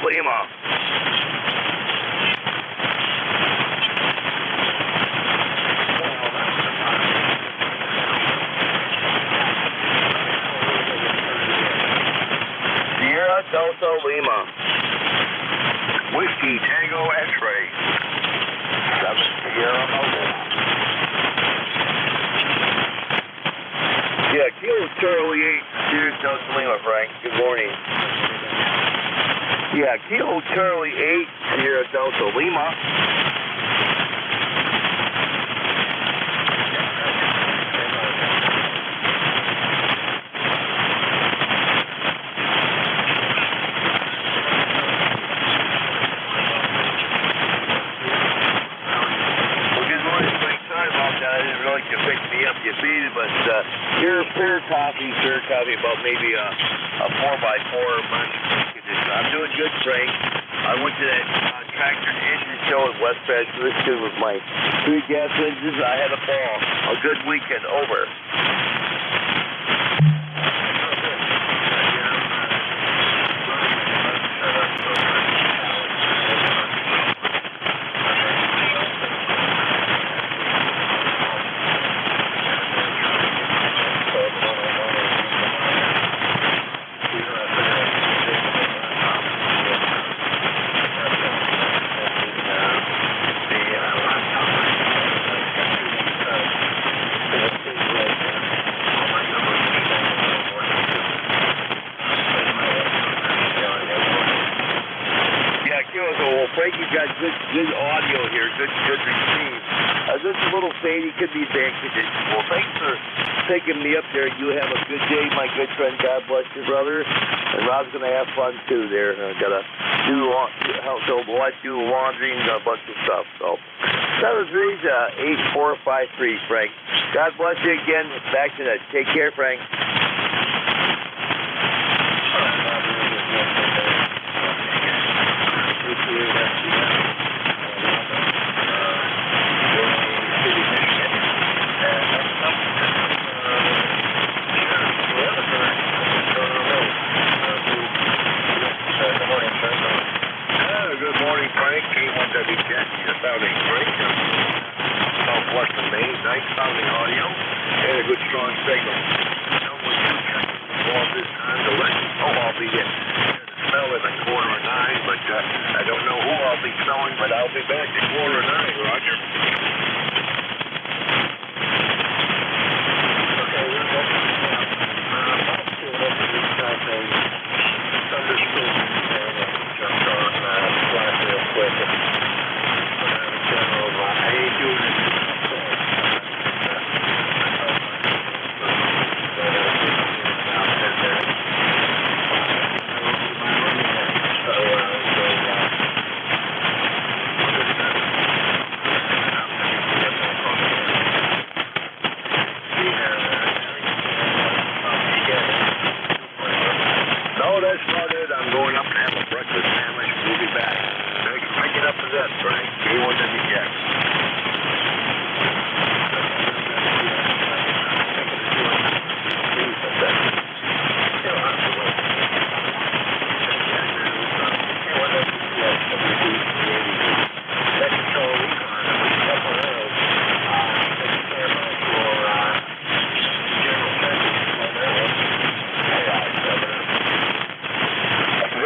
Lima. Sierra Delta Lima. Whiskey Tango X-ray. 7 Sierra Mobile. Yeah, Kilo Charlie 8, Sierra Delta Lima, Frank. Good morning. Yeah, Kilo Charlie 8, Sierra Delta Lima. You picked me up, you beat it, but here's fair copy about maybe a 4x4 Monday condition. I'm doing good, Frank. I went to that tractor engine show at West Patch this kid with my 3 gas engines. I had a ball. A good weekend. Over. Well, Frank, you've got good audio here, good receive. This is a little fadey, could be bad condition. Well, thanks for taking me up there. You have a good day, my good friend. God bless you, brother. And Rob's going to have fun, too, there. Got to help the wife do laundry and a bunch of stuff. So, 7-3-8453, Frank. God bless you again. Back to that. Take care, Frank. Good morning, Frank. K1W Jackie, you're sounding great. Southwestern Maine, nice sounding audio, and a good strong signal. This time to let you know I'll be here to smell at 8:45, but I don't know who I'll be smelling, but I'll be back at 8:45, Roger. Okay, we're going to thunderstorm and jumped on flash real quick. General, I ain't doing it. No, that's about it. I'm going up to have a breakfast sandwich. We'll be back. Make it up to that, Frank. K1WX.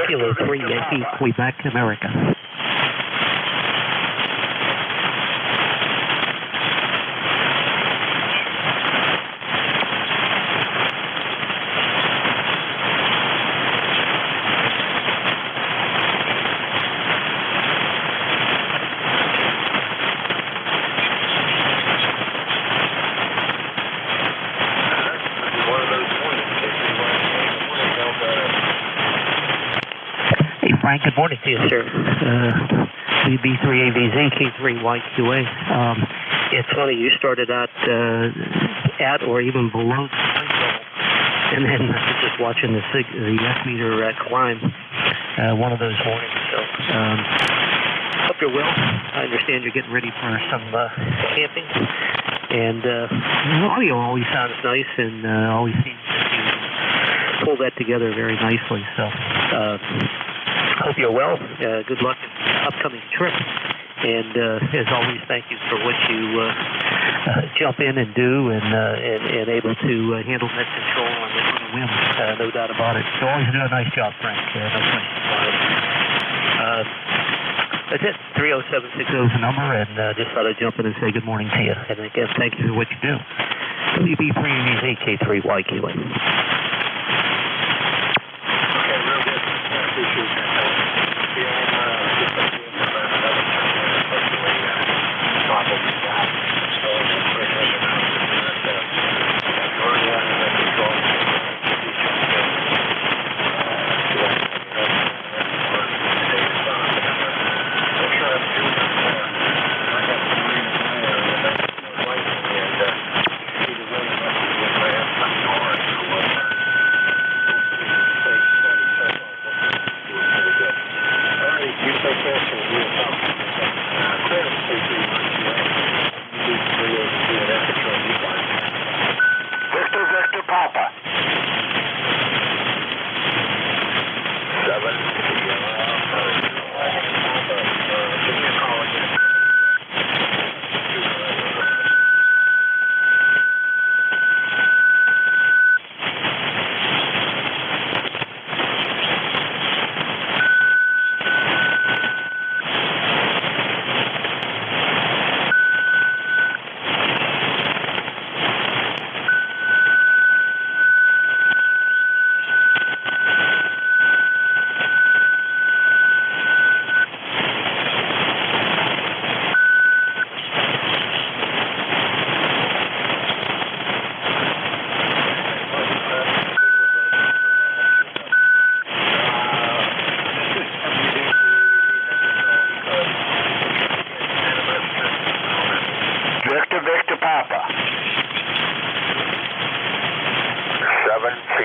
Kilo 3 Yankee, Quebec, America. Frank, good morning to you, sir. B3AVZ, K3YQA. It's funny, you started out at or even below the sun level, and then just watching the F-meter climb one of those mornings. So, hope you're well. I understand you're getting ready for some camping, and audio always sounds nice and always seems to pull that together very nicely. So, Hope you're well. Good luck in the upcoming trip. And as always, thank you for what you jump in and do and able to handle net control on the whim, no doubt about it. So always do a nice job, Frank. No question about it. That's it. 30760 is the number, and just thought I'd jump in and say good morning to you. And again, thank you for what you do. WB3 News HK3YQA. Okay, real good. I appreciate that.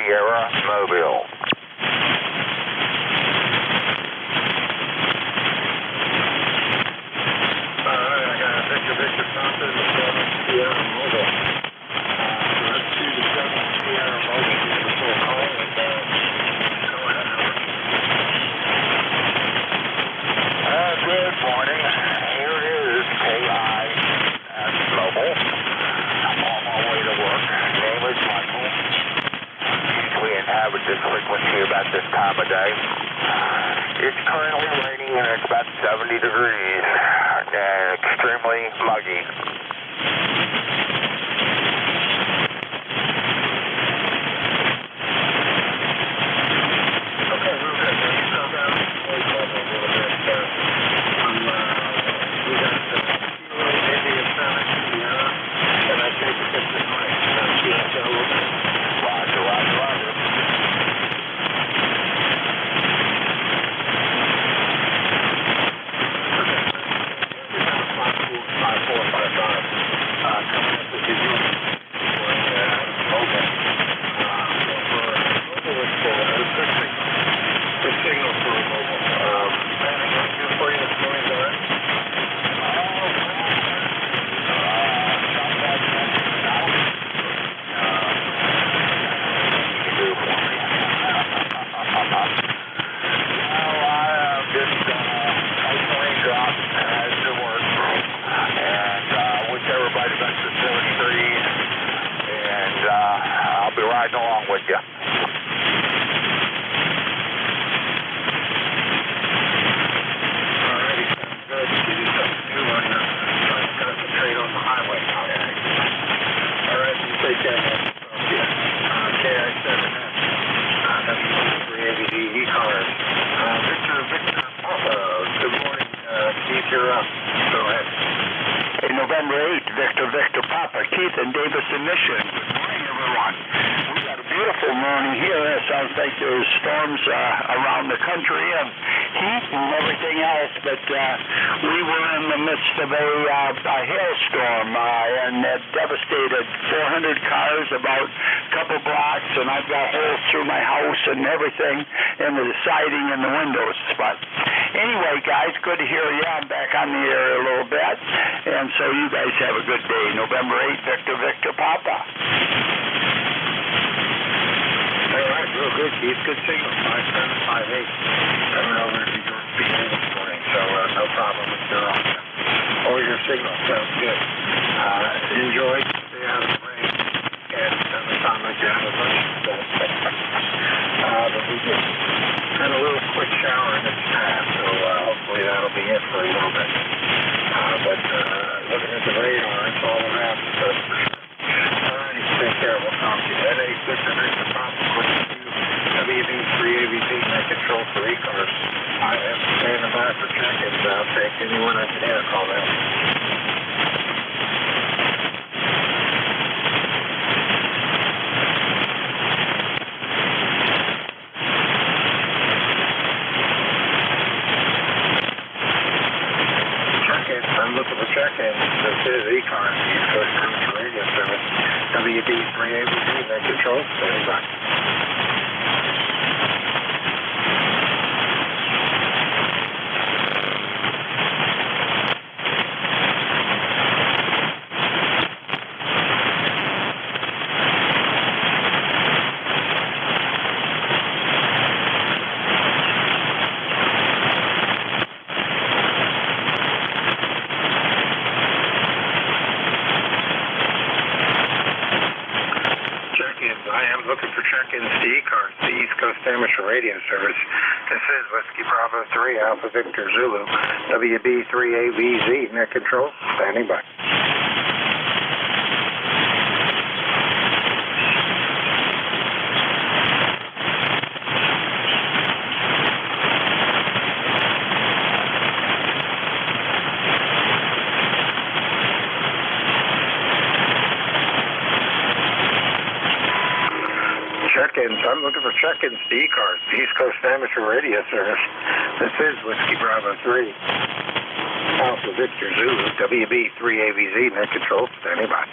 Sierra Mobile. Alright, I got Victor Thompson, 7 Sierra Mobile. So that's 2 to 7 Sierra Mobile. Give us a full call and go ahead. Good morning. Here is KIS Mobile. I'm on my way to work. Name is Michael. We inhabit this frequency about this time of day. It's currently raining and it's about 70 degrees and extremely muggy. Okay, real good. Can you slow down? Always love a little bit. We got Kilo India 7 Sierra, and I take the picture right. See that a little bit? Roger. I'll be riding along with you. Alrighty, sounds good. You do something new on your concentrate on the highway now. Alright, you take care, man. KI7S. W3ABD ECARS. Victor Papa. Good morning. Keith, you're up. Go ahead. Hey, November 8th, Victor Papa, Keith and Davis Emission. Good morning, everyone. We got a beautiful morning here. It sounds like there's storms around the country and heat and everything else, but we were in the midst of a hailstorm and it devastated 400 cars, about a couple blocks, and I've got holes through my house and everything in the siding and the windows. But anyway, guys, good to hear you. I'm back on the air a little bit, and so you guys have a good day. November 8th, Victor Papa. right, real good, Keith. Good signal, 5758. Coming over to your speaker this morning, so no problem with your audio. Or your signal sounds good. Enjoy, stay out of the rain, and it doesn't sound like you're out of lunch. But we just had a little quick shower and it's past, so hopefully that'll be it for a little bit. But looking at the radar, it's all around us, so for sure. All right, take care. We'll talk to you. NA6 Victor Papa, WB3AVZ, net control for ECARS. I am standing by for check-ins. I'll take anyone I can hear call out. I'm looking for check-ins. This is ECARS, East Coast Commercial Radio Service. WB3AVZ, net control, standing by. Looking for check-ins to ECARS, the East Coast Amateur Radio Service. This is Whiskey Bravo 3, Alpha Victor Zulu, WB3AVZ, net control, standing by. Check-ins. I'm looking for check-ins to ECARS, the East Coast Amateur Radio Service. This is Whiskey Bravo 3, Alpha Victor Zulu, WB3AVZ, net control, standing by.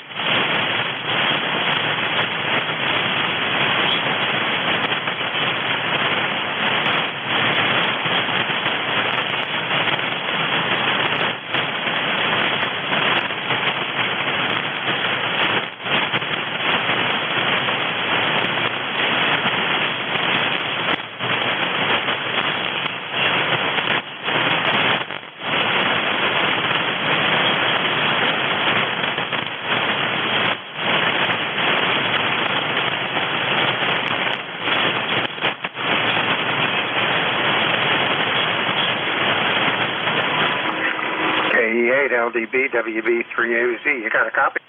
LDB, WB3AZ. You got a copy?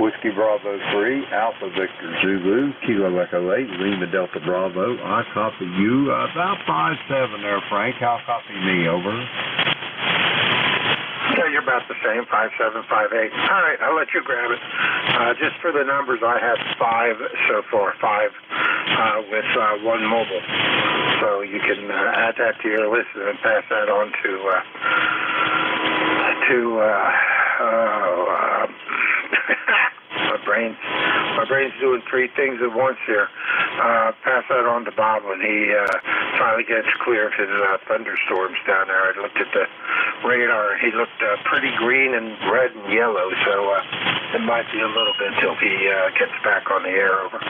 Whiskey Bravo 3, Alpha Victor Zulu, Kilo Echo 8, Lima Delta Bravo. I copy you. About 5-7 there, Frank. How copy me? Over. Yeah, you're about the same, 5758. All right, I'll let you grab it. Just for the numbers, I have 5 so far, 5 with 1 mobile. So you can add that to your list and pass that on to my brain's doing 3 things at once here. Pass that on to Bob when he finally gets clear of his thunderstorms down there. I looked at the radar and he looked pretty green and red and yellow, so it might be a little bit till he gets back on the air. Over.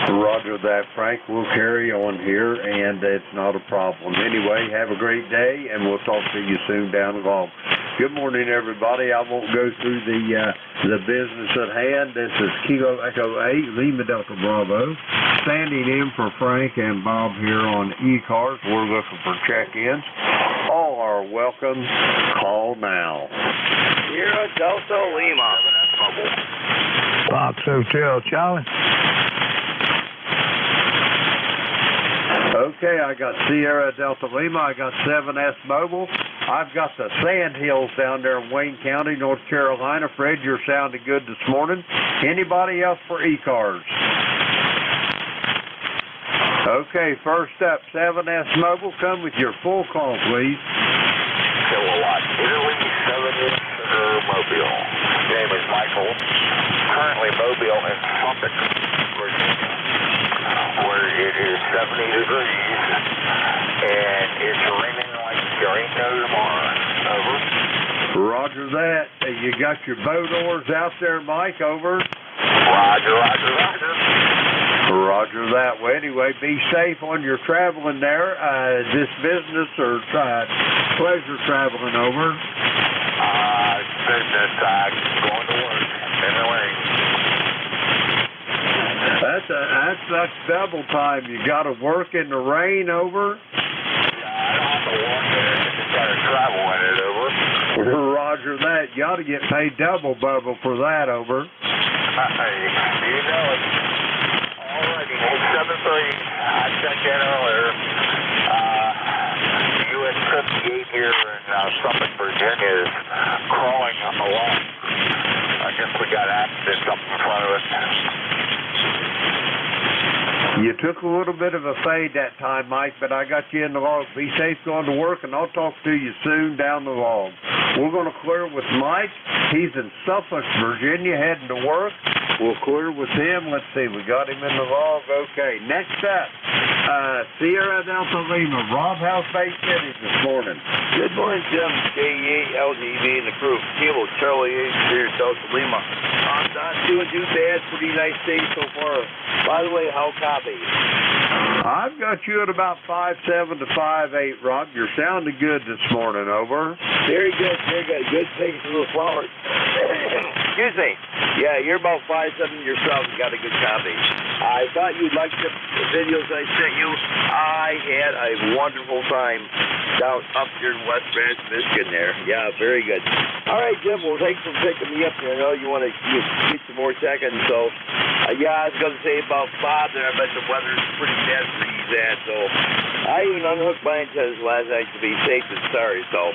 Roger that, Frank. We'll carry on here, and it's not a problem. Anyway, have a great day, and we'll talk to you soon down the line. Good morning, everybody. I won't go through the business at hand. This is Kilo Echo 8, Lima Delta Bravo, standing in for Frank and Bob here on ECARS. We're looking for check-ins. All are welcome. Call now. Sierra Delta Lima. Fox Hotel, Charlie. Okay, I got Sierra Delta Lima. I got 7S Mobile. I've got the Sand Hills down there in Wayne County, North Carolina. Fred, you're sounding good this morning. Anybody else for ECARS? Okay, first up, 7S Mobile. Come with your full call, please. Kilowatt Italy 7S Mobile. His name is Michael. Currently Mobile in Suffolk, Virginia, where it is 70 degrees and it's raining like there ain't no tomorrow. Over. Roger that. You got your boat oars out there, Mike, over? Roger, roger, roger. Roger that. Well, anyway, be safe on your traveling there. Is this business or pleasure traveling over? Business, going to work in the rain. That's double time. You got to work in the rain over? Yeah, I don't have to work in it. I just got to travel in it over. Roger that. You ought to get paid double bubble for that over. You know it. Alrighty, 7:30. I checked in earlier. US 58 here in Suffolk, Virginia is crawling along. I guess we got accidents up in front of us. You took a little bit of a fade that time, Mike, but I got you in the log. Be safe going to work, and I'll talk to you soon down the log. We're going to clear with Mike. He's in Suffolk, Virginia, heading to work. We'll clear with him. Let's see, we got him in the log. Okay, next up, Sierra Delta Lima. Rob, how's Bay City this morning? Good morning, Jim. KE, LGV, and the crew. Kilo Charlie H. here, Delta Lima. I'm not doing too bad. Pretty nice day so far. By the way, how copy? I've got you at about 5'7" to 5'8", Rob. You're sounding good this morning, over. Very good, very good. Good things for the flowers. Excuse me. Yeah, you're about 5'7" yourself. You got a good copy. I thought you'd like the videos I sent you. I had a wonderful time down up here in West Branch, Michigan there. Yeah, very good. All right, Jim, well, thanks for picking me up there. I know you want to get some more seconds, so yeah, I was going to say about Bob there. I bet the weather's pretty bad where he's at, so I even unhooked my antennas last night to be safe and sorry, so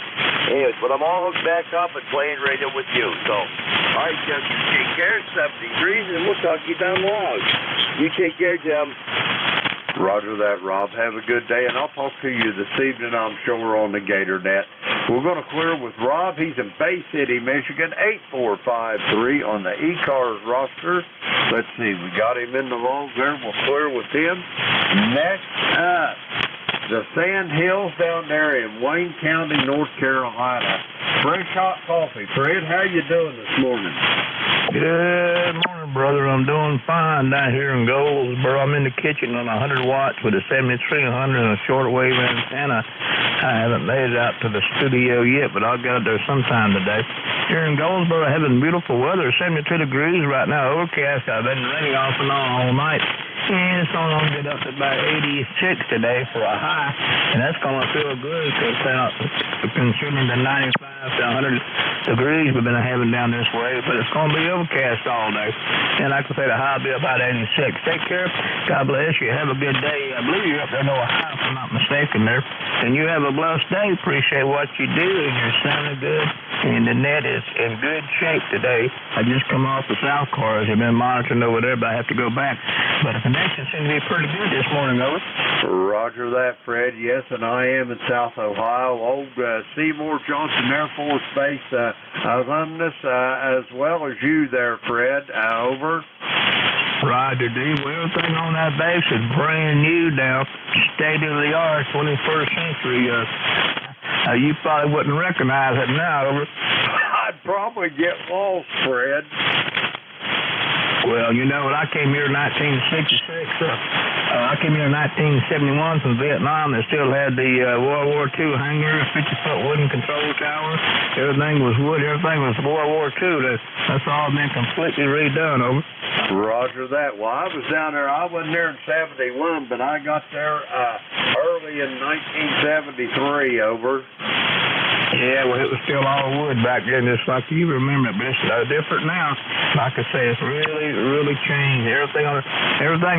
anyways, but I'm all hooked back up and playing radio with you, so all right, Jim, you take care, 70 degrees, and we'll talk to you down the log. You take care, Jim. Roger that, Rob. Have a good day, and I'll talk to you this evening, I'm sure, on the GatorNet. We're going to clear with Rob. He's in Bay City, Michigan, 8453 on the ECARS roster. Let's see, we got him in the log there. We'll clear with him. Next up, the Sand Hills down there in Wayne County, North Carolina. Fresh hot coffee. Fred, how you doing this morning? Good morning, brother. I'm doing fine down here in Goldsboro. I'm in the kitchen on 100 watts with a 7300 and a shortwave antenna. I haven't made it out to the studio yet, but I'll get out there sometime today. Here in Goldsboro, having beautiful weather, 72 degrees right now, overcast. I've been raining off and on all night. And it's going to get up to about 86 today for a high, and that's going to feel good because considering the 95 to 100 degrees we've been having down this way, but it's going to be overcast all day. And like I say, the high will be about 86. Take care. God bless you. Have a good day. I believe you're up there in Ohio, if I'm not mistaken there. And you have a blessed day. Appreciate what you do, and you're sounding good. And the net is in good shape today. I just come off the South Cars. I've been monitoring over there, but I have to go back. But the connection seems to be pretty good this morning, over. Roger that, Fred. Yes, and I am in South Ohio. Old Seymour Johnson Air Force Base alumnus, as well as you there, Fred. Over. Roger, D. Well, everything on that base is brand new now. State of the art, 21st century. You probably wouldn't recognize it now, over. I'd probably get lost, Fred. Well, you know, when I came here in 1966, I came here in 1971 from Vietnam. They still had the World War II hangar, 50-foot wooden control tower. Everything was wood. Everything was World War II. That's all been completely redone, over. Roger that. Well, I was down there. I wasn't there in 71, but I got there early in 1973, over. Yeah, well, it was still all wood back then, just like you remember it, but it's different now. Like I say, it's really, really changed. Everything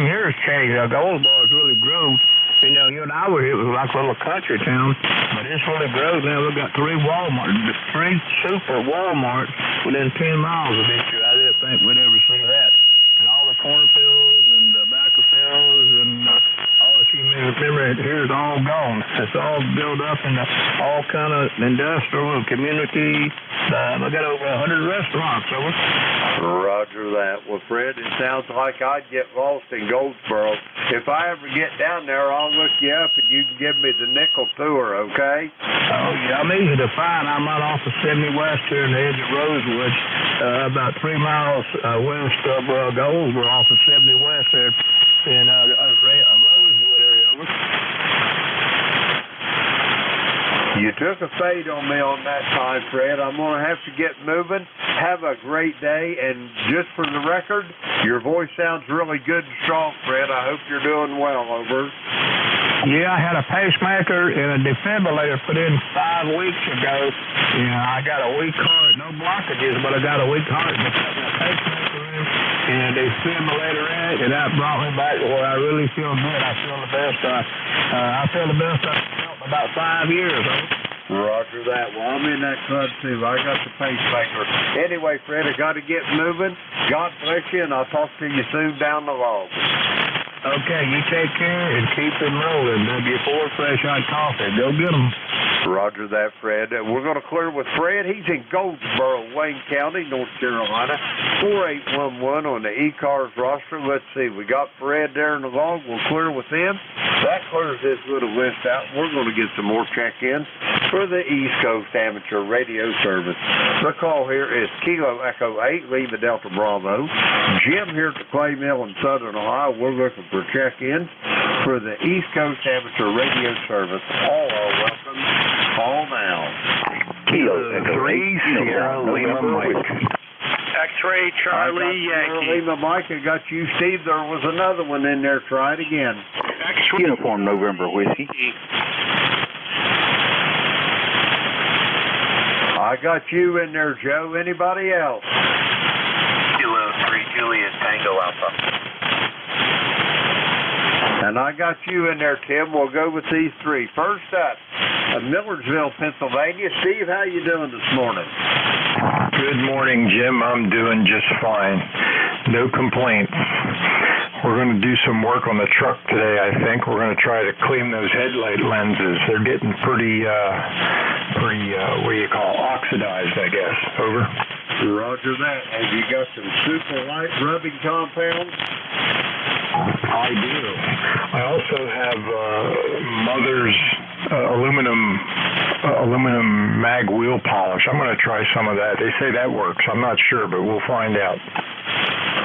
here has changed. Goldsboro's really grown. You know, you and I were here, it was like a little country town, but it's really grown now. We've got three super Walmarts within 10 miles of each other. I didn't think we'd ever see that. And all the cornfields and tobacco fields and all that you remember, here's all gone. It's all built up in all kind of industrial and community. I got over 100 restaurants, over. Roger that. Well, Fred, it sounds like I'd get lost in Goldsboro. If I ever get down there, I'll look you up and you can give me the nickel tour, okay? Oh, yeah, I'm easy to find. I'm right off of 70 West here in the edge of Rosewood, about 3 miles west of Goldsboro, off of 70 West there in Rosewood area, over. You took a fade on me on that time, Fred. I'm going to have to get moving. Have a great day, and just for the record, your voice sounds really good and strong, Fred. I hope you're doing well, over. Yeah, I had a pacemaker and a defibrillator put in 5 weeks ago. Yeah, I got a weak heart, no blockages, but I got a weak heart. They put a pacemaker in and a defibrillator in it, and that brought me back to where I really feel good. I feel the best. I feel the best I've felt in about 5 years. Roger that. Well, I'm in that club, too. I got the pacemaker. Anyway, Fred, I got to get moving. God bless you, and I'll talk to you soon down the road. Okay, you take care and keep them rolling. W4 Fresh Hot Coffee. Go get them. Roger that, Fred. We're going to clear with Fred. He's in Goldsboro, Wayne County, North Carolina. 4811 on the ECARS roster. Let's see. We got Fred there in the log. We'll clear with him. That clears this little list out. We're going to get some more check-ins for the East Coast Amateur Radio Service. The call here is Kilo Echo 8, Lima Delta Bravo. Jim here at the Clay Mill in Southern Ohio. We're looking for check-ins for the East Coast Amateur Radio Service. All are welcome. Call now. Kilo Echo 8, Sierra Lima Mike. X-ray Charlie Yankee. Lima Mike, I got you, Steve. There was another one in there. Try it again. Uniform November Whiskey. I got you in there, Joe. Anybody else? Kilo 3 Julius Tango Alpha. And I got you in there, Tim. We'll go with these three. First up, Millersville, Pennsylvania. Steve, how you doing this morning? Good morning, Jim. I'm doing just fine. No complaints. We're going to do some work on the truck today, I think. We're going to try to clean those headlight lenses. They're getting pretty what do you call, oxidized, I guess. Over. Roger that. Have you got some super light rubbing compounds? I do. I also have Mother's aluminum mag wheel polish. I'm going to try some of that. They say that works. I'm not sure, but we'll find out.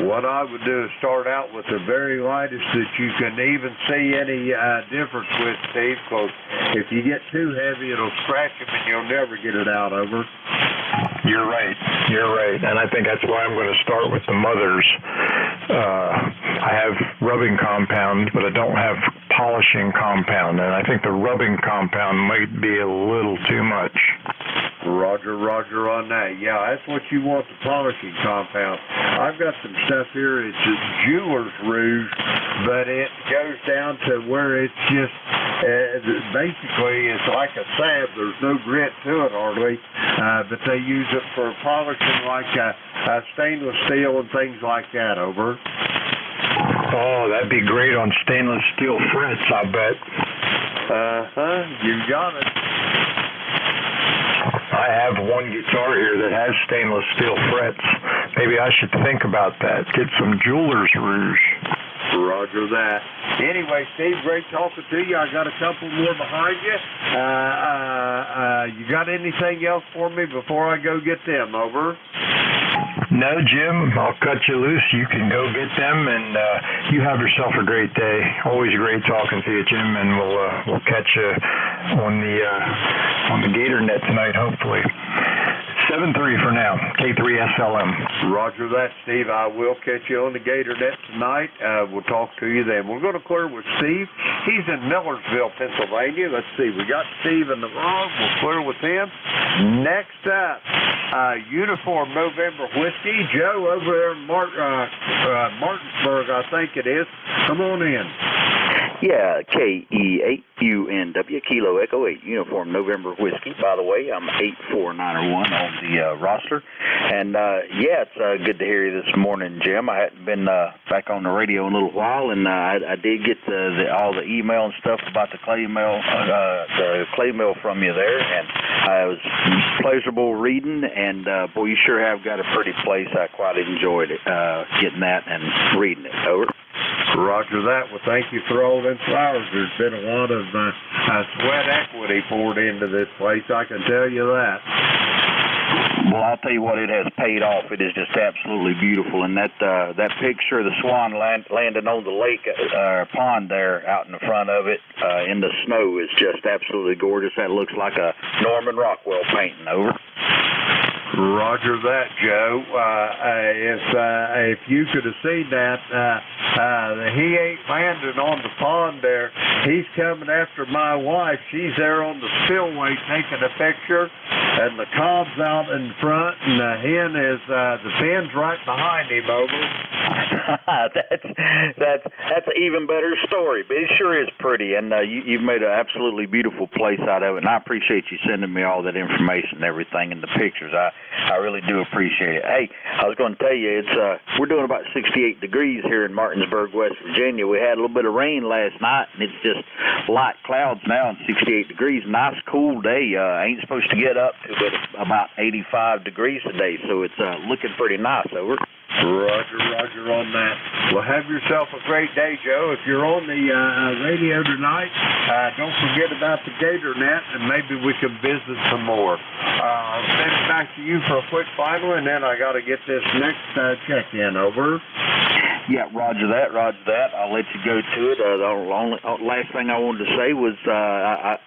What I would do is start out with the very lightest that you can even see any difference with, Steve, because if you get too heavy, it'll scratch them and you'll never get it out, over. You're right. You're right. And I think that's why I'm going to start with the Mother's. I have rubbing compound, but I don't have polishing compound, and I think the rubbing compound might be a little too much. Roger on that. Yeah, that's what you want, the polishing compound. I've got some stuff here. It's a jeweler's rouge, but it goes down to where it's just, basically, it's like a salve. There's no grit to it hardly, but they use it for polishing like stainless steel and things like that, over. Oh, that'd be great on stainless steel frets, I bet. You got it. I have one guitar here that has stainless steel frets. Maybe I should think about that. Get some jeweler's rouge. Roger that. Anyway, Steve, great talking to you. I got a couple more behind you. You got anything else for me before I go get them, over? No, Jim, I'll cut you loose. You can go get them, and you have yourself a great day. Always great talking to you, Jim, and we'll catch you on the Gator Net tonight, hopefully. 7-3 for now, K3SLM. Roger that, Steve. I will catch you on the Gator Net tonight. We'll talk to you then. We're going to clear with Steve. He's in Millersville, Pennsylvania. Let's see. We got Steve in the log. We'll clear with him. Next up, Uniform November Whiskey. Joe over there in Martinsburg, I think it is. Come on in. Yeah, KE8UNW, Kilo Echo 8, Uniform November Whiskey. By the way, I'm 8491 on the roster. And, yeah, it's good to hear you this morning, Jim. I hadn't been back on the radio in a little while, and I did get all the email and stuff about the clay mail from you there, and it was pleasurable reading, and, boy, you sure have got a pretty place. I quite enjoyed it, getting that and reading it. Over. Roger that. Well, thank you for all them flowers. There's been a lot of sweat equity poured into this place, I can tell you that. Well, I'll tell you what, it has paid off. It is just absolutely beautiful, and that picture of the swan landing on the lake pond there out in the front of it in the snow is just absolutely gorgeous. That looks like a Norman Rockwell painting. Over. Roger that, Joe. If you could have seen that, he ain't landing on the pond there. He's coming after my wife. She's there on the spillway taking a picture, and the cob's out in front, and the hen is the pin's right behind him. Over. That's an even better story, but it sure is pretty, and you've made an absolutely beautiful place out of it, and I appreciate you sending me all that information and everything and the pictures. I really do appreciate it. Hey, I was going to tell you, we're doing about 68 degrees here in Martinsburg, West Virginia. We had a little bit of rain last night, and it's just light clouds now and 68 degrees. Nice, cool day. Ain't supposed to get up to but about 85 degrees today, so it's looking pretty nice. Over. Roger on that. Well, have yourself a great day, Joe. If you're on the radio tonight, don't forget about the Gator Net, and maybe we can visit some more. I'll send it back to you for a quick final, and then I got to get this next check-in. Over. Yeah, roger that. I'll let you go to it. The last thing I wanted to say was I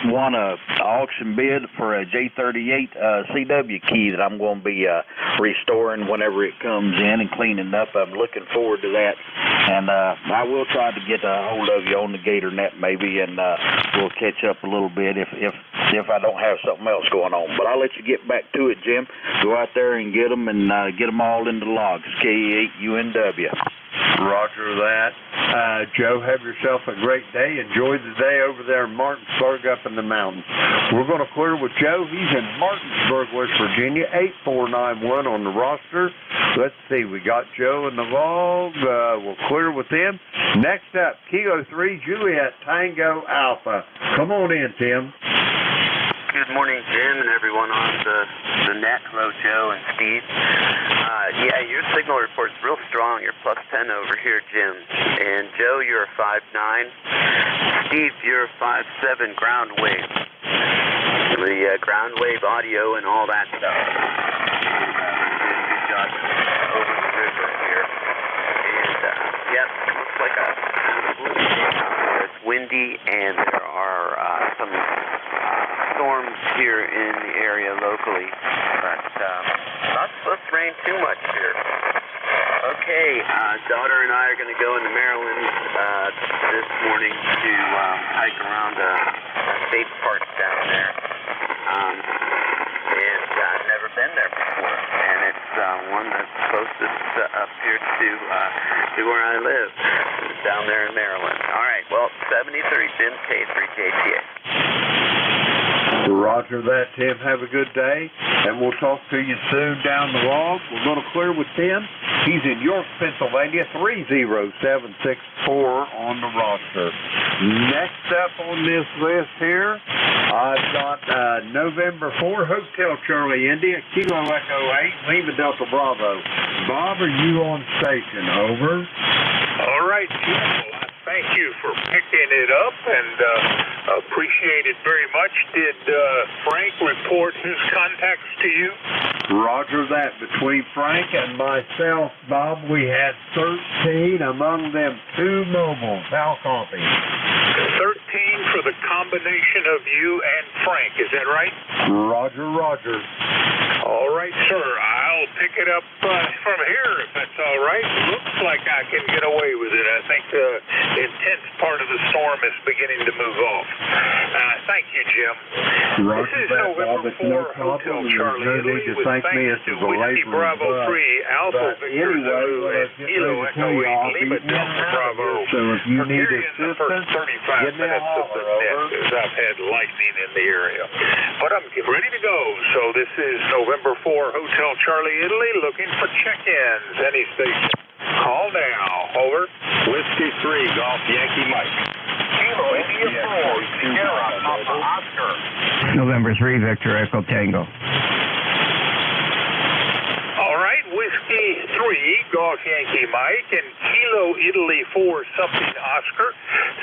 won an auction bid for a J38 CW key that I'm going to be restoring whenever it comes in and cleaning up. I'm looking forward to that. And I will try to get a hold of you on the Gator Net maybe, and we'll catch up a little bit if I don't have something else going on. But I'll let you get back to it, Jim. Go out there and get them and get them all into logs. KE8UNW. Roger that. Joe, have yourself a great day. Enjoy the day over there in Martinsburg up in the mountains. We're going to clear with Joe. He's in Martinsburg, West Virginia, 8491 on the roster. Let's see. We got Joe in the log. We'll clear with him. Next up, Kilo 3 Juliet Tango Alpha. Come on in, Tim. Good morning, Jim, and everyone on the net. Hello, Joe and Steve. Yeah, your signal report's real strong. You're +10 over here, Jim. And Joe, you're a 5'9". Steve, you're a 5'7" ground wave. The ground wave audio and all that stuff. Good job over the river here. And, yep, it looks like a it's windy, and there are some storms here in the area locally, but not supposed to rain too much here. Okay, daughter and I are going to go into Maryland this morning to hike around a state park down there. And I've never been there before, and it's one that's closest up here to where I live, down there in Maryland. All right, well, 73 Jim K3JTA. Roger that, Tim. Have a good day, and we'll talk to you soon down the log. We're going to clear with Tim. He's in York, Pennsylvania, 30764 on the roster. Next up on this list here, I've got November 4, Hotel Charlie India, Kilo Echo 8, Lima Delta Bravo. Bob, are you on station? Over. All right, Jim. Thank you for picking it up, and appreciate it very much. Did Frank report his contacts to you? Roger that. Between Frank and myself, Bob, we had 13, among them 2 mobiles. How copy? 13 for the combination of you and Frank, is that right? Roger. All right, sir. I'll pick it up from here if that's all right. Looks like I can get away with it. I think the intense part of the storm is beginning to move off. Thank you, Jim. Roger This is that, November Bob. It's no 4, Hotel problem. There's Charlie no Italy, need to with thank me. thanks This to is a Whiskey laboring Bravo bug. 3, Alpha But Victor anyway, Zulu, what I and was getting Kilo ready to Echo tell you, 8, I'll be Lima in and Delta out of Bravo. here, so if you need Preparing the first assistance, 35 give me a minutes of the holler, net, over. as I've had lightning in the area. But I'm ready to go. So this is November 4, Hotel Charlie Italy, looking for check-ins. Any station. Call now. Over. Whiskey 3, Golf Yankee Mike. Kilo India 4, Sierra Papa Oscar. November 3, Victor Echo Tango. All right, Whiskey 3, Golf Yankee Mike, and Kilo Italy 4, something Oscar.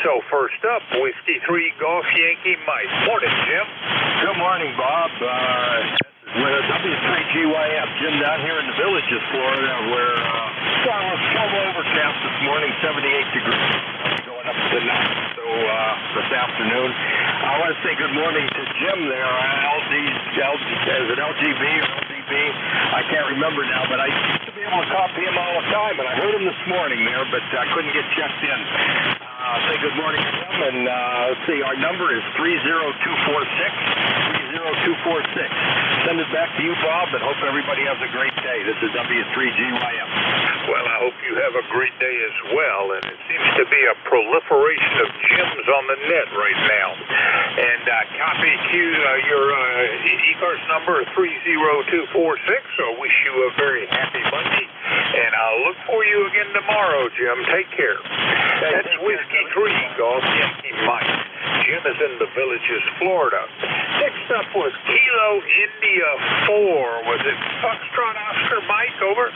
So first up, Whiskey 3, Golf Yankee Mike. Morning, Jim. Good morning, Bob. With W3GYF, Jim down here in the Villages, Florida, where it was still overcast this morning, 78 degrees. Going up to the 9th, so this afternoon. I want to say good morning to Jim there. Is it LGB or LGB? I can't remember now, but I used to be able to copy him all the time, and I heard him this morning there, but I couldn't get checked in. Say good morning to him, and let's see, our number is 30246. 30246. Send it back to you, Bob, and hope everybody has a great day. This is W3GYF. Well, I hope you have a great day as well, and it seems to be a proliferation of Jims on the net right now. And copy your ECARS number 30246, so wish you a very happy Monday, and I'll look for you again tomorrow, Jim. Take care. That's Whiskey 3, Golf Yankee Mike. Jim is in the Villages, Florida. Next up was Kilo India 4. Was it Foxtrot Oscar Mike, over?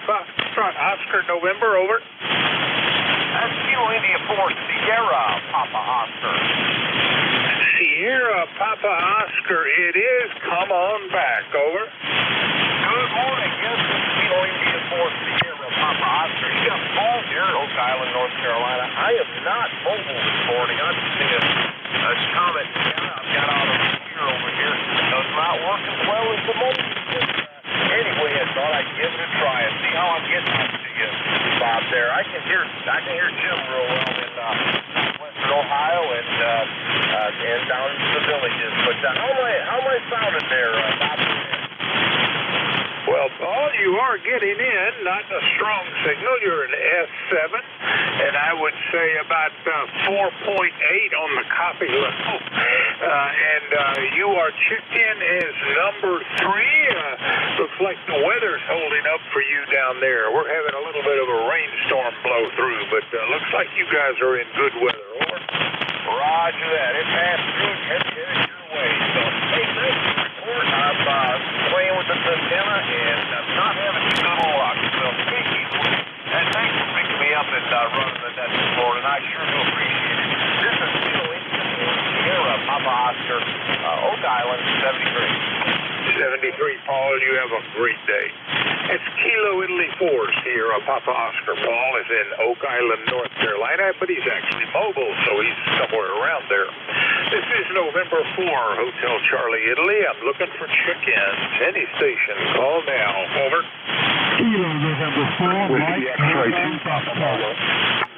Foxtrot Oscar November, over. That's Kilo India 4, Sierra Papa Oscar. Sierra Papa Oscar, it is. Come on back, over. Good morning. Yes, this is Kilo India 4, Sierra Papa Oscar. You got Paul here at Oak Island, North Carolina. I am not mobile this morning. I'm using a Comet. I've got out of here over here. It's not working well as the mobile. Anyway, I thought I'd give it a try and see how I'm getting out to you, Bob. There, I can hear Jim real well in western Ohio and down into the Villages. But how am I sounding there, Bob? Well, Paul, you are getting in, not a strong signal. You're an S7, and I would say about 4.8 on the copy level. You are checked in as number 3. Looks like the weather's holding up for you down there. We're having a little bit of a rainstorm blow through, but looks like you guys are in good weather. Over. Roger that. It passed through, headed your way. So, hey, thanks for the report. I'm playing with this antenna, and I'm not having too good luck. So, speaking, and thanks for picking me up and running the net this morning. I sure do appreciate it. This is Kilo India Sierra Papa Oscar, Oak Island, 73. 73, Paul. You have a great day. It's Kilo Italy 4, Sierra Papa Oscar. Paul is in Oak Island, North Carolina, but he's actually mobile, so he's somewhere around there. This is November 4, Hotel Charlie Italy. I'm looking for check-ins. Any station, call now. Over. Kilo November 4, Mike.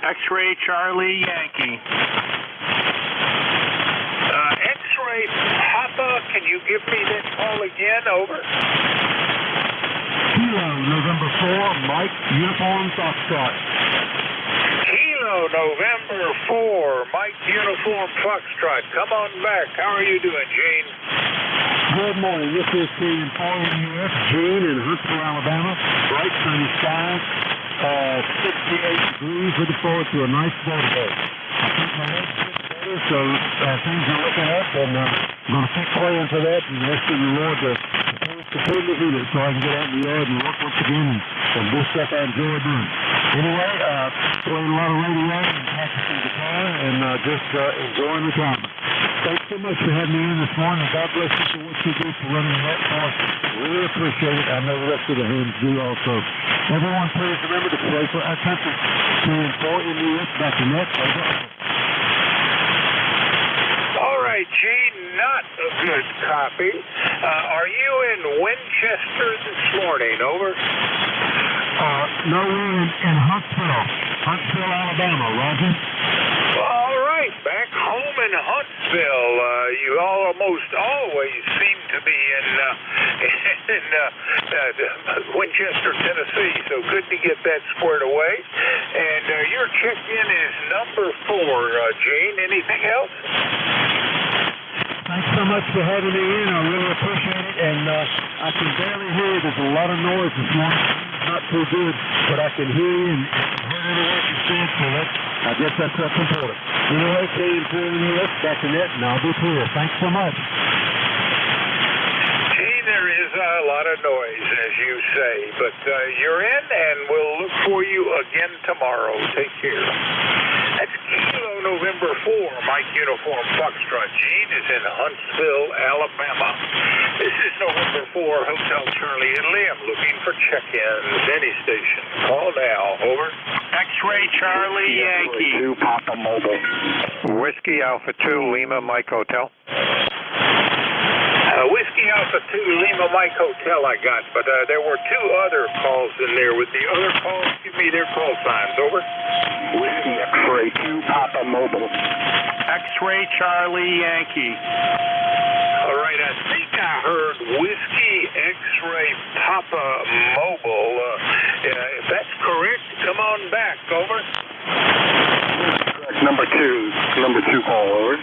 X-Ray Charlie Yankee. X-Ray Papa, can you give me that call again? Over. Kilo November 4, Mike. Uniform Foxtrot. Kilo November 4, Mike Uniform Foxtrot. Come on back. How are you doing, Gene? Good morning. This is the NJ2US, Gene in Huntsville, Alabama. Bright sunny skies. 68 degrees. Looking forward to a nice day today. I think my legs are getting better, so things are looking up, and I'm going to keep praying for that and asking the Lord to completely heal it so I can get out in the yard and work once again and do stuff I enjoy doing. Anyway, playing a lot of radio and practicing guitar and just enjoying the time. Thanks so much for having me in this morning. God bless you for what you do for running that for us. Really appreciate it. I know the rest of the hands do also. Everyone, please remember to pray for our country. Praying for in the U.S. back to net. All right, Gene, not a good copy. Are you in Winchester this morning? Over. No, we're in Huntsville, Alabama. Roger. All right, back home in Huntsville. you almost always seem to be in Winchester, Tennessee. So good to get that squared away. And your check-in is number 4, Gene. Anything else? Thanks so much for having me in. I really appreciate it. And I can barely hear you. There's a lot of noise this morning. Not too good, but I can hear you and heard every word you said. So I guess that's what's important. Anyway, KN4US, that's the net, and I'll be clear. Thanks so much. Gene, there is a lot of noise, as you say, but you're in, and we'll look for you again tomorrow. Take care. That's Kilo November 4, Mike Uniform Foxtrot. Gene is in Huntsville, Alabama. This is November 4, Hotel Charlie Italy. I'm looking for check-ins. Any station. Call now. Over. X-Ray Charlie Yankee. 2 Papa Mobile. Whiskey Alpha 2 Lima Mike Hotel. Whiskey Alpha 2 Lima Mike Hotel I got, but there were 2 other calls in there. With the other calls, give me their call signs. Over. Whiskey X-Ray 2 Papa Mobile. X-Ray Charlie Yankee. All right, I think I heard Whiskey X-Ray Papa Mobile. If that's correct, come on back. Over. Number 2 call, over.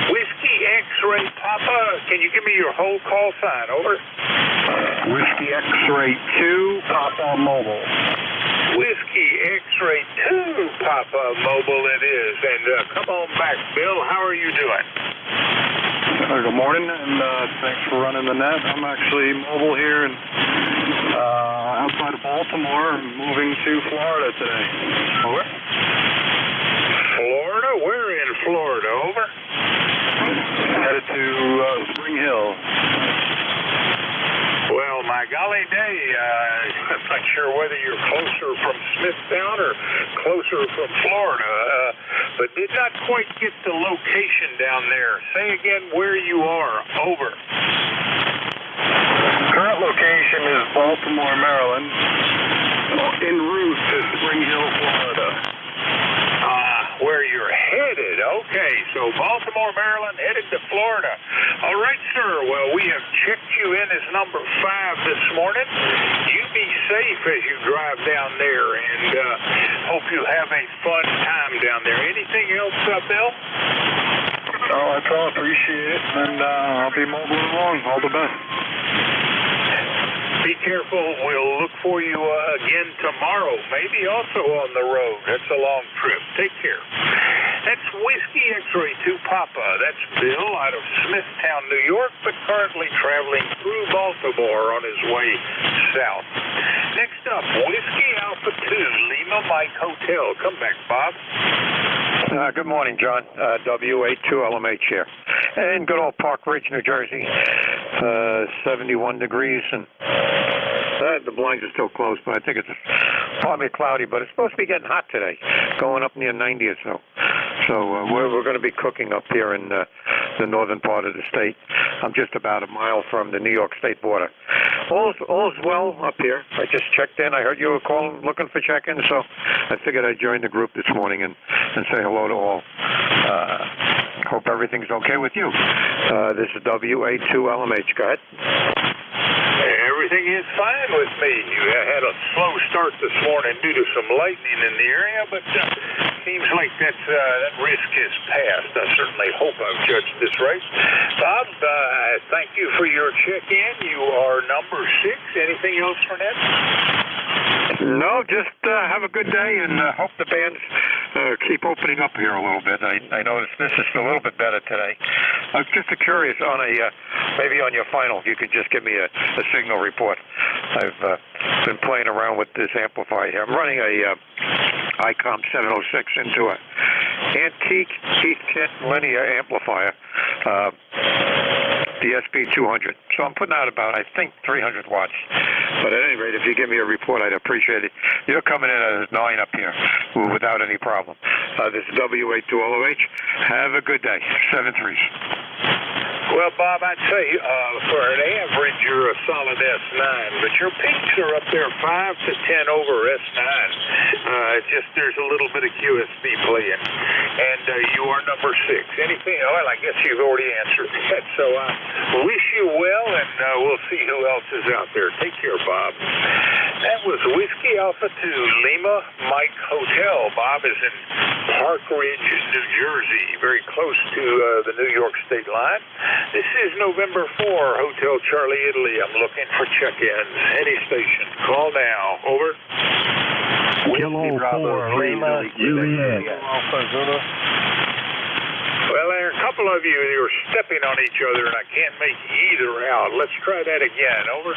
Whiskey X-Ray Papa, can you give me your whole call sign? Over. Whiskey X-Ray 2 Papa Mobile. Whiskey X-Ray 2 Papa Mobile it is. And come on back, Bill. How are you doing? Good morning, and thanks for running the net. I'm actually mobile here and outside of Baltimore, moving to Florida today. Over. Florida? We're in Florida. Over. Headed to Spring Hill. Well, my golly day, I'm not sure whether you're closer from Smithtown or closer from Florida, but did not quite get the location down there. Say again where you are. Over. Current location is Baltimore, Maryland, en route to Spring Hill, Florida. Where you're headed. Okay, so Baltimore, Maryland, headed to Florida. All right, sir. Well, we have checked you in as number 5 this morning. You be safe as you drive down there, and hope you have a fun time down there. Anything else, Bill? Oh, that's all. Appreciate it, and I'll be mobile along. All the best. Be careful. We'll look for you again tomorrow, maybe also on the road. That's a long trip. Take care. That's Whiskey X-Ray 2 Papa. That's Bill out of Smithtown, New York, but currently traveling through Baltimore on his way south. Next up, Whiskey Alpha 2 Lima Mike Hotel. Come back, Bob. Good morning, John. WA2LMH here. In good old Park Ridge, New Jersey. 71 degrees, and the blinds are still closed, but I think it's partly cloudy, but it's supposed to be getting hot today, going up near 90 or so. So we're going to be cooking up here in the northern part of the state. I'm just about a mile from the New York State border. All's well up here. I just checked in. I heard you were calling, looking for check-in, so I figured I'd join the group this morning and say hello to all. Hope everything's okay with you. This is WA2LMH. Go ahead. Everything is fine with me. You had a slow start this morning due to some lightning in the area, but seems like that risk is past. I certainly hope I've judged this right. Bob, thank you for your check-in. You are number 6. Anything else for Ned? No, just have a good day, and hope the bands keep opening up here a little bit. I noticed this is a little bit better today. I was just curious on maybe on your final, you could just give me a signal report. I've been playing around with this amplifier here. I'm running a ICOM 706 into an antique Keith Kent linear amplifier, the SB200. So I'm putting out about, I think, 300 watts. But at any rate, if you give me a report, I'd appreciate it. You're coming in at 9 up here without any problem. This is WA2LOH. Have a good day. 7-3. Well, Bob, I'd say for an average, you're a solid S9, but your peaks are up there 5 to 10 over S9. just there's a little bit of QSB playing. And you are number 6. Anything? Well, I guess you've already answered that. So wish you well, and we'll see who else is out there. Take care, Bob. That was Whiskey Alpha 2 Lima Mike Hotel. Bob is in Park Ridge, New Jersey, very close to the New York state line. This is November 4, Hotel Charlie, Italy. I'm looking for check-ins. Any station. Call now. Over. Kilo 4, Lima, Juliet. Well, there are a couple of you who are stepping on each other, and I can't make either out. Let's try that again. Over.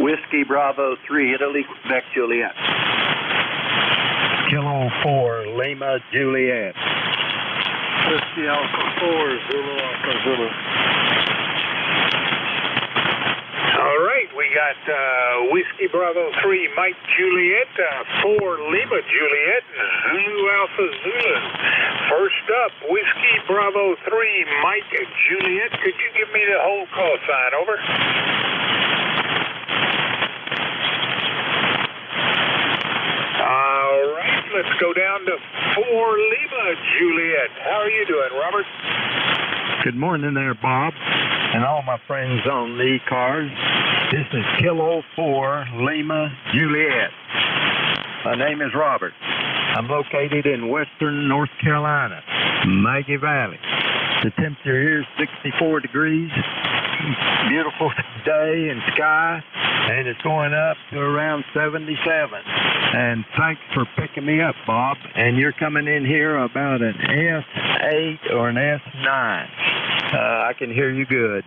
Whiskey Bravo 3, Italy, Quebec, Juliet. Kilo 4, Lima, Juliet. Whiskey Alpha 4, Zulu Alpha Zulu. All right, we got Whiskey Bravo 3, Mike Juliet, 4 Lima Juliet, Zulu Alpha Zulu. First up, Whiskey Bravo 3, Mike Juliet. Could you give me the whole call sign? Over. All right, let's go down to 4 Lima Juliet. How are you doing, Robert? Good morning there, Bob, and all my friends on the ECARS. This is Kilo 4, Lima, Juliet. My name is Robert. I'm located in western North Carolina, Maggie Valley. The temperature here is 64 degrees. Beautiful day and sky, and it's going up to around 77. And thanks for picking me up, Bob. And you're coming in here about an S8 or an S9. I can hear you good.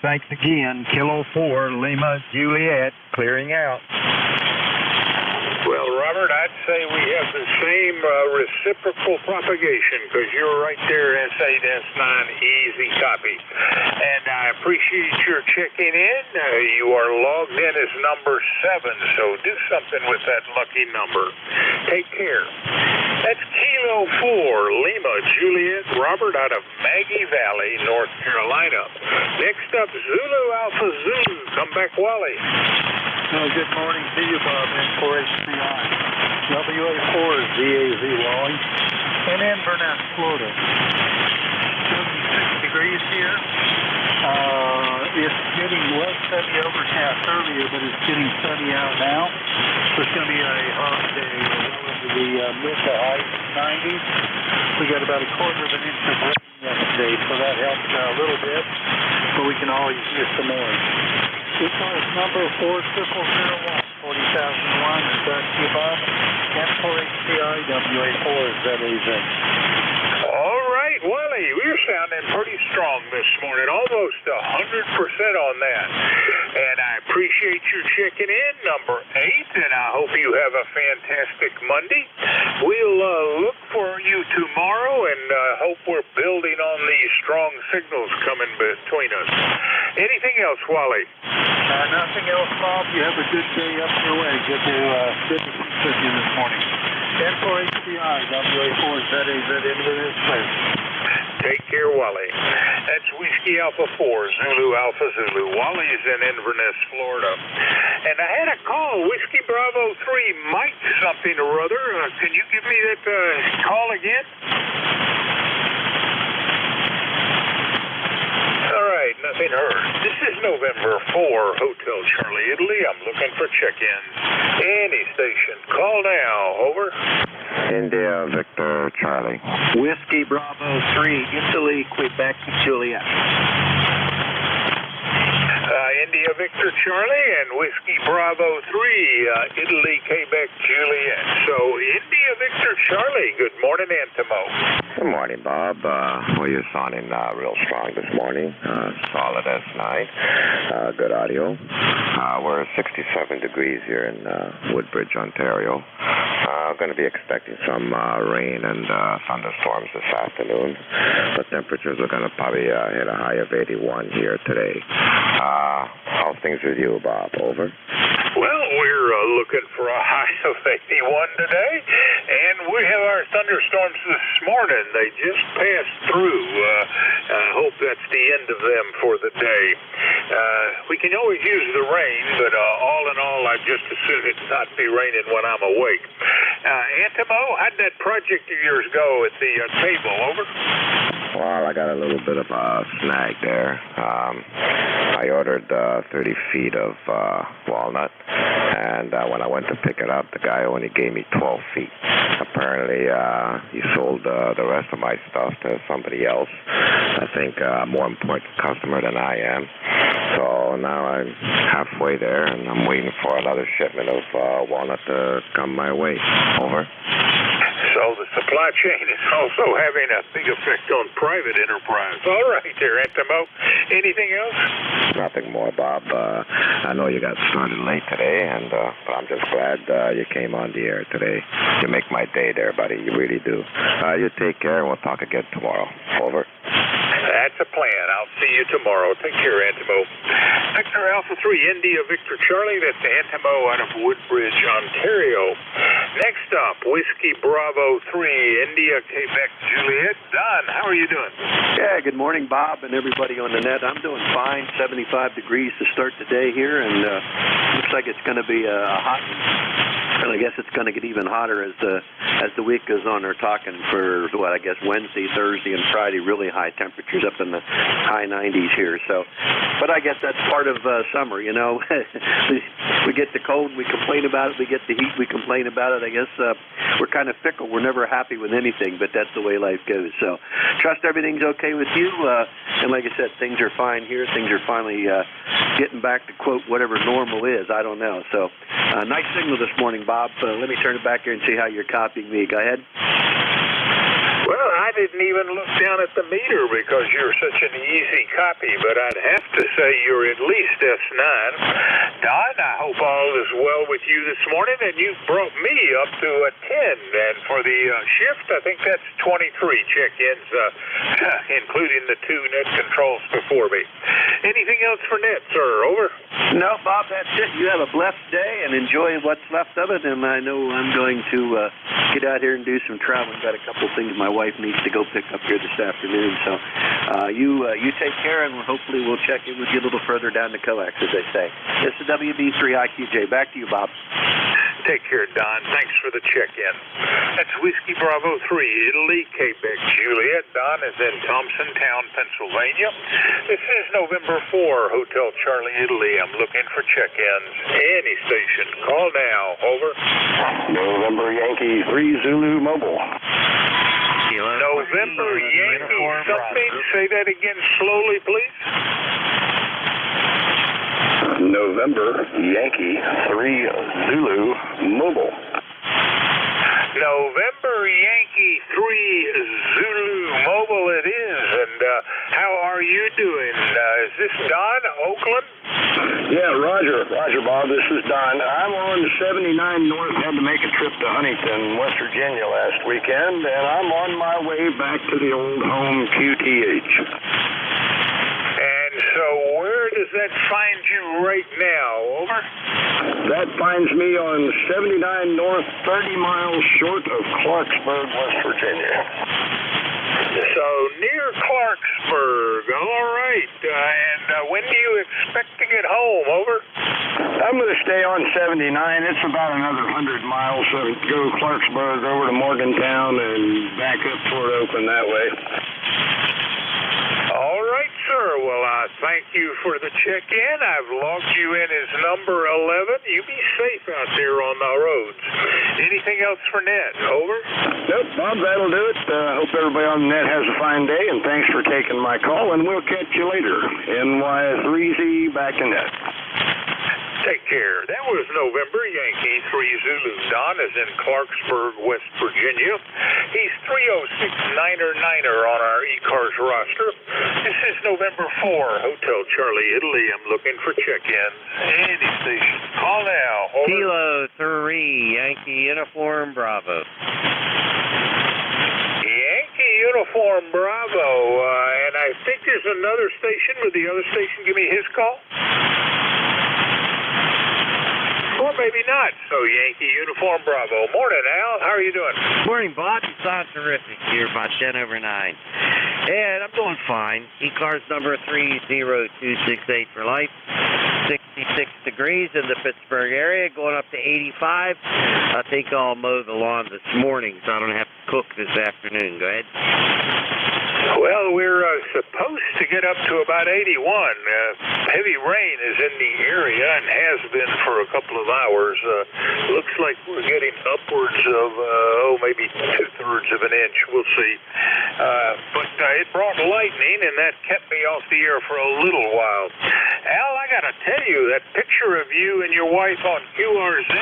Thanks again. Kilo 4, Lima, Juliet, clearing out. Well, Robert, I'd say we have the same reciprocal propagation because you're right there, S8, S9, easy copy. And I appreciate your checking in. You are logged in as number 7, so do something with that lucky number. Take care. That's Kilo 4, Lima, Juliet, Robert out of Maggie Valley, North Carolina. Next up, Zulu Alpha Zulu. Come back, Wally. Good morning to you, Bob, N4HCI. WA4 is DAZ, Wally. In Inverness, Florida. 76 degrees here. It's getting less sunny overcast earlier, but it's getting sunny out now. So it's going to be a hot day, into the mid to high 90s. We got about a quarter of an inch of rain yesterday, so that helped a little bit, but we can always use some more. ECARS number 40001, 40,001. Back to you, Bob. N4HCI, WA4 is ZAZ. All right, Wally, we're sounding pretty strong this morning, almost 100% on that. And I appreciate you checking in, number 8, and I hope you have a fantastic Monday. We'll look for you tomorrow and hope we're building on these strong signals coming between us. Anything else, Wally? Nothing else, Bob. You have a good day up your way. Good to speak with you this morning. N4HCI, WA4 ZAZ into this place. Take care, Wally. That's Whiskey Alpha 4, Zulu Alpha Zulu. Wally's in Inverness, Florida. And I had a call, Whiskey Bravo 3, Mike something or other. Can you give me that call again? All right, nothing heard. This is November 4, Hotel Charlie, Italy. I'm looking for check-ins. Any station. Call now. Over. India, Victor, Charlie. Whiskey Bravo 3, Italy, Quebec, Juliet. India, Victor, Charlie, and Whiskey Bravo 3, Italy, Quebec, Juliet. So, India, Victor, Charlie. Good morning, Antimo. Good morning, Bob. Well, you're sounding real strong this morning. Solid S9. Good audio. We're 67 degrees here in Woodbridge, Ontario. Going to be expecting some rain and thunderstorms this afternoon. The temperatures are going to probably hit a high of 81 here today. How's things with you, Bob? Over. Well, we're looking for a high of 81 today, and we have our thunderstorms this morning. They just passed through. I hope that's the end of them for the day. We can always use the rain, but all in all, I'd just as soon it not be raining when I'm awake. Antimo, how'd that project of yours go at the table? Over? Well, I got a little bit of a snag there. I ordered 30 feet of walnut, and when I went to pick it up, the guy only gave me 12 feet. Apparently, he sold the rest of my stuff to somebody else. I think a more important customer than I am. So now I'm halfway there, and I'm waiting for another shipment of walnut to come my way. Over. So the supply chain is also having a big effect on private enterprise. All right there, Antimo. Anything else? Nothing more, Bob. I know you got started late today, and but I'm just glad you came on the air today. You make my day there, buddy. You really do. You take care, and we'll talk again tomorrow. Over. That's a plan. I'll see you tomorrow. Take care, Antimo. Victor Alpha 3, India Victor Charlie. That's Antimo out of Woodbridge, Ontario. Next up, Whiskey Bravo 3, India Quebec Juliet. Don, how are you doing? Yeah, good morning, Bob, and everybody on the net. I'm doing fine. 75 degrees to start the day here, and looks like it's going to be a hot one. And I guess it's going to get even hotter as the week goes on. They're talking for, what, I guess Wednesday, Thursday, and Friday, really high temperatures up in the high 90s here. So, but I guess that's part of summer, you know. We get the cold, we complain about it. We get the heat, we complain about it. I guess we're kind of fickle. We're never happy with anything, but that's the way life goes. So trust everything's okay with you. And like I said, things are fine here. Things are finally getting back to, quote, whatever normal is. I don't know. So nice signal this morning, Bob. Let me turn it back here and see how you're copying me. Go ahead. Well, I didn't even look down at the meter because you're such an easy copy, but I'd have to say you're at least S9. Don, I hope all is well with you this morning, and you brought me up to a 10. And for the shift, I think that's 23 check-ins, including the 2 net controls before me. Anything else for net, sir? Over? No, Bob, that's it. You have a blessed day and enjoy what's left of it. And I know I'm going to get out here and do some traveling. Got a couple of things my wife needs to go pick up here this afternoon. So you take care, and hopefully we'll check in with you a little further down the coax, as they say. This is WB3IQJ. Back to you, Bob. Take care, Don. Thanks for the check-in. That's Whiskey Bravo 3, Italy, Quebec Juliet. Don is in Thompsontown, Pennsylvania. This is November 4, Hotel Charlie, Italy. I'm looking for check-ins. Any station. Call now. Over. November Yankee 3 Zulu Mobile. November Yankee something. Say that again slowly, please. November Yankee 3 Zulu Mobile. November Yankee 3 Zulu Mobile it is. And how are you doing? Is this Don, Oakland? Yeah, Roger, Bob. This is Don. I'm on 79 North. Had to make a trip to Huntington, West Virginia last weekend, and I'm on my way back to the old home QTH. And so where does that find you right now? Over? That finds me on 79 North, 30 miles short of Clarksburg, West Virginia. So near Clarksburg. All right. And when do you expect to get home? Over? I'm going to stay on 79. It's about another 100 miles. So go Clarksburg over to Morgantown and back up toward Oakland that way. All right, sir. Well, thank you for the check-in. I've logged you in as number 11. You be safe out there on the roads. Anything else for net? Over? Nope, Bob, that'll do it. Hope everybody on the net has a fine day, and thanks for taking my call, and we'll catch you later. NY3Z back in net. Take care. That was November Yankee 3 Zulu. Don is in Clarksburg, West Virginia. He's 306-9er on our ECARS roster. This is November 4, Hotel Charlie, Italy. I'm looking for check-ins. Any station. Call now. Over. Kilo 3, Yankee Uniform Bravo. Yankee Uniform Bravo. And I think there's another station. Would the other station give me his call? Or maybe not. So Yankee Uniform Bravo. Morning, Al. How are you doing? Morning, Bob. You sound terrific. You're about 10 over 9. And I'm doing fine. ECARS number 30268 for life. 66 degrees in the Pittsburgh area, going up to 85. I think I'll mow the lawn this morning so I don't have to cook this afternoon. Go ahead. Well, we're supposed to get up to about 81. Heavy rain is in the area and has been for a couple of hours. Looks like we're getting upwards of, maybe 2/3 of an inch. We'll see. But it brought lightning, and that kept me off the air for a little while. Al, I got to tell you, that picture of you and your wife on QRZ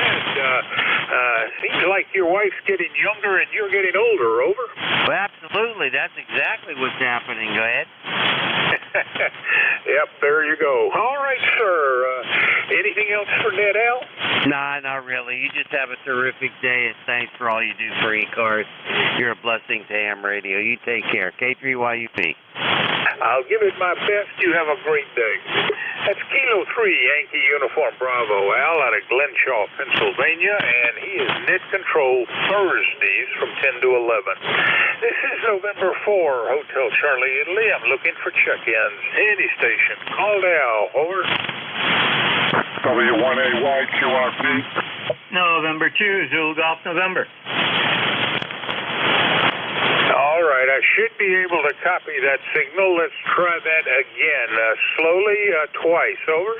seems like your wife's getting younger and you're getting older. Over? Well, absolutely. That's exactly what's happening. Go ahead. Yep, there you go. All right, sir. Anything else for Ned, Al? Nah, not really. You just have a terrific day, and thanks for all you do for ECARS. You're a blessing to ham radio. You take care. K3YUP. I'll give it my best. You have a great day. That's Kilo 3, Yankee Uniform Bravo, Al, out of Glenshaw, Pennsylvania, and he is net control Thursdays from 10 to 11. This is November 4, Hotel Charlie, Italy. I'm looking for check-ins. Any station. Call now. Over. W1AY QRP. November 2, Zulu Golf November. All right, I should be able to copy that signal. Let's try that again. Slowly, twice. Over.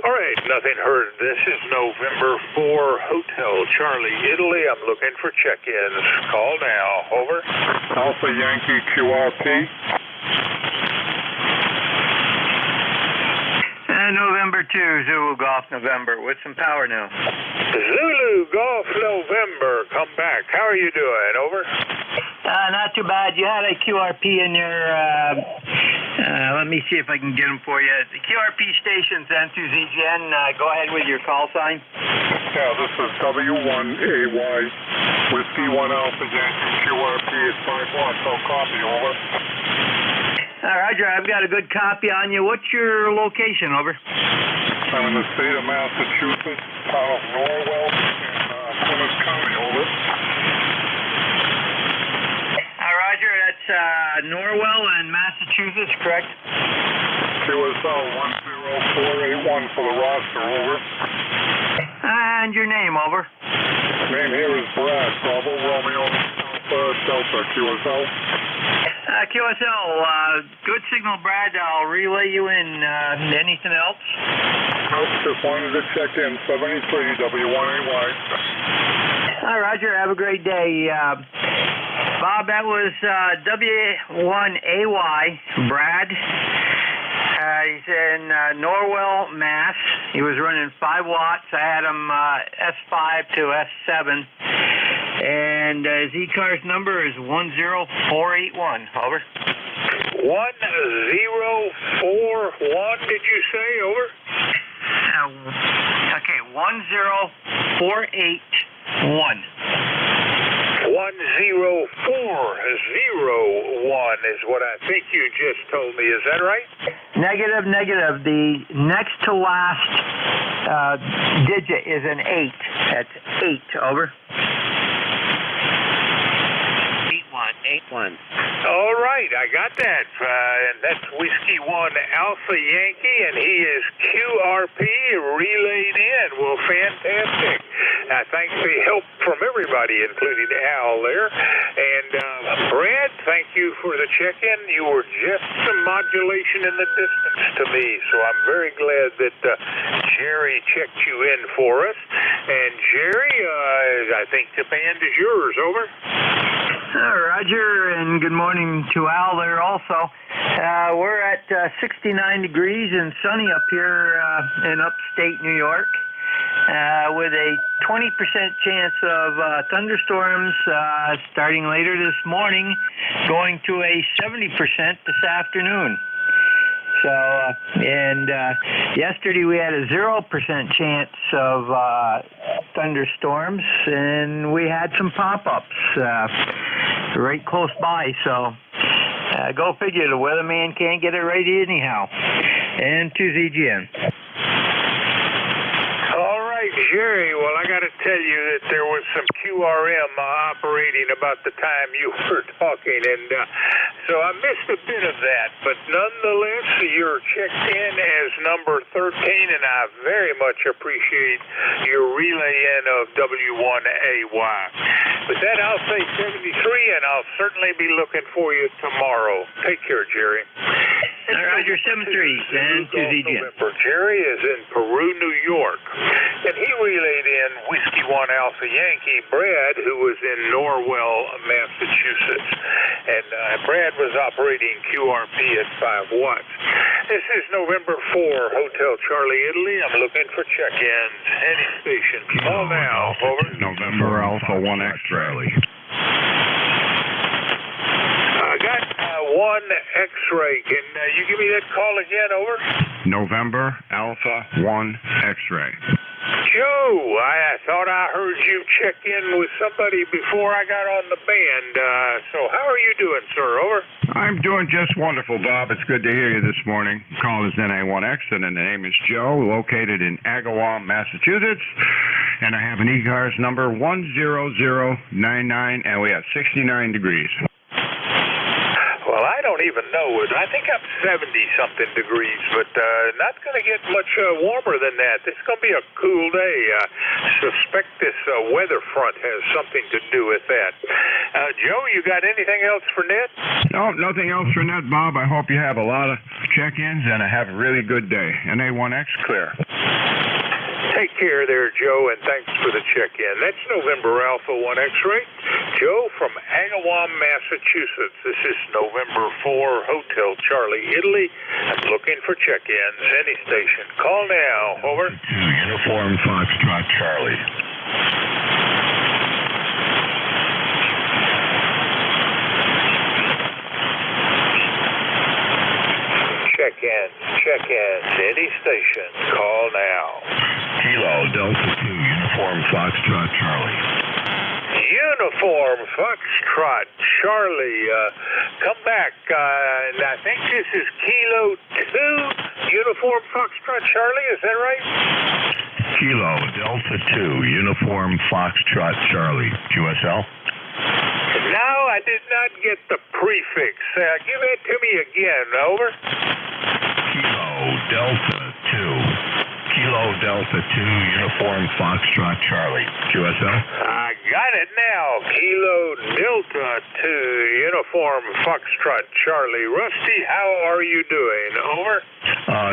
All right, nothing heard. This is November 4, Hotel Charlie, Italy. I'm looking for check-ins. Call now. Over. Alpha Yankee QRP. November 2, Zulu Golf November, with some power now. Zulu Golf November, come back. How are you doing? Over. Not too bad. You had a QRP in your, let me see if I can get them for you. The QRP station's N2ZGN. Go ahead with your call sign. Yeah, this is W1AY, Whiskey 1 Alpha Yankee QRP at 5 watts. I'll copy. Over. Roger, I've got a good copy on you. What's your location? Over. I'm in the state of Massachusetts, town of Norwell, in Plymouth County. Over. Roger, that's Norwell in Massachusetts, correct? QSL 10481 for the roster. Over. And your name? Over. Name here is Brad, Bravo Romeo Alpha Delta QSL. QSL, good signal, Brad. I'll relay you in. Anything else? Nope, just wanted to check in. 73 W1AY. Roger, have a great day. Bob, that was W1AY, Brad. He's in Norwell, Mass. He was running 5 watts. I had him S5 to S7. And his ECARS number is 10481. Over. 1041, did you say? Over. Okay, 10481. 1041 is what I think you just told me. Is that right? Negative. The next to last digit is an 8. That's 8. Over. 81. All right, I got that. And that's Whiskey 1 Alpha Yankee, and he is QRP relayed in. Well, fantastic. Thanks for the help from everybody, including Al there. And Brad, thank you for the check-in. You were just some modulation in the distance to me, so I'm very glad that Jerry checked you in for us. And Jerry, I think the band is yours. Over. Roger, and good morning to Al there also. We're at 69 degrees and sunny up here in upstate New York, with a 20% chance of thunderstorms starting later this morning, going to a 70% this afternoon. So, and yesterday we had a 0% chance of thunderstorms, and we had some pop-ups right close by. So, go figure, the weatherman can't get it right anyhow. And to ZGN. All right, Jerry, well, I got to tell you that there was some QRM operating about the time you were talking, and so I missed a bit of that. But nonetheless, you're checked in as number 13, and I very much appreciate your relay in of W1AY. With that, I'll say 73, and I'll certainly be looking for you tomorrow. Take care, Jerry. Roger, 73, and to the gym. Jerry is in Peru, New York, and he relayed in Whiskey 1 Alpha Yankee Brad, who was in Norwell, Massachusetts, and Brad was operating QRP at 5 watts. This is November 4, Hotel Charlie, Italy. I'm looking for check-ins. Any station. Call now. Over. November Alpha 1 X-Ray. I got 1 X-ray. Can you give me that call again? Over. November Alpha 1 X-Ray. Joe, I thought I heard you check in with somebody before I got on the band. So how are you doing, sir? Over. I'm doing just wonderful, Bob. It's good to hear you this morning. Call is NA1X, and the name is Joe, located in Agawam, Massachusetts. And I have an ECARS number 10099, and we have 69 degrees. Well, I don't even know it. I think I'm 70-something degrees, but not going to get much warmer than that. It's going to be a cool day. Suspect this weather front has something to do with that. Joe, you got anything else for Ned? No, nothing else for Ned, Bob. I hope you have a lot of check-ins and have a really good day. NA1X clear. Take care there, Joe, and thanks for the check-in. That's November Alpha 1 X-Ray. Joe from Agawam, Massachusetts. This is November 4, Hotel Charlie, Italy. I'm looking for check-ins. Any station. Call now. Over. Uniform Foxtrot Charlie. Check-ins. Any station. Call now. Kilo Delta 2, Uniform Foxtrot Charlie. Uniform Foxtrot Charlie. Come back. And I think this is Kilo 2, Uniform Foxtrot Charlie. Is that right? Kilo Delta 2, Uniform Foxtrot Charlie. QSL? No, I did not get the prefix. Give it to me again. Over. Kilo Delta 2. Kilo Delta 2, Uniform Foxtrot Charlie. QSL? I got it now. Kilo Delta 2, Uniform Foxtrot Charlie. Rusty, how are you doing? Over.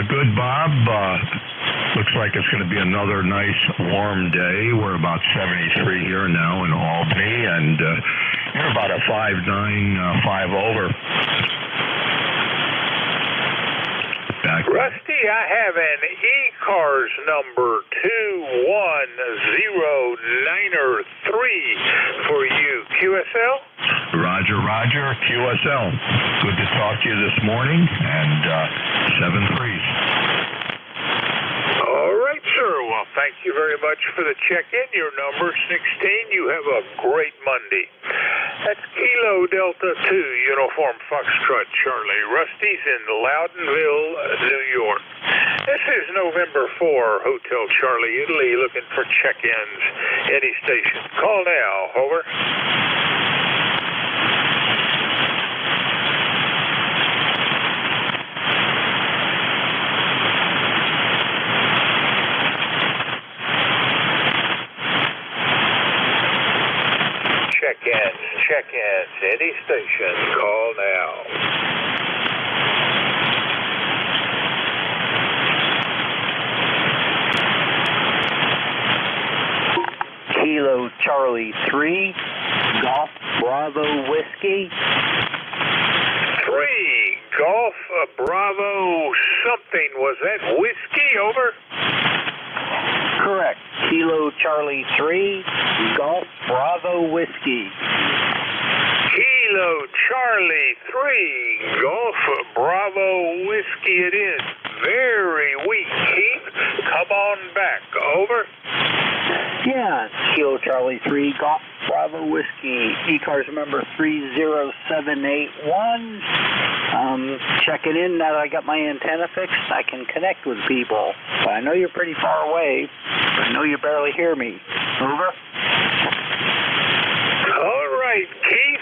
Good, Bob. Looks like it's going to be another nice warm day. We're about 73 here now in Albany, and you're about a 5.9, 5 over. Rusty, I have an ECARS number 21093 for you. QSL? Roger, QSL. Good to talk to you this morning, and 7-3s. All right, sir. Well, thank you very much for the check-in. Your number 16. You have a great Monday. That's Kilo Delta 2, Uniform Foxtrot Charlie. Rusty's in Loudonville, New York. This is November 4, Hotel Charlie, Italy, looking for check-ins. Any station. Call now. Over. Check-ins. Any station. Call now. Kilo Charlie 3, Golf Bravo Whiskey. 3, Golf Bravo something. Was that whiskey? Over. Correct. Kilo Charlie 3, Golf Bravo Whiskey. Kilo Charlie 3, Golf Bravo Whiskey it is. Very weak, Keith. come on back. Over. Yeah, Kilo Charlie 3, Golf Bravo Whiskey, ECARS number 30781. Checking in now that I got my antenna fixed. I can connect with people. But I know you're pretty far away. I know you barely hear me. Over. All right, Keith.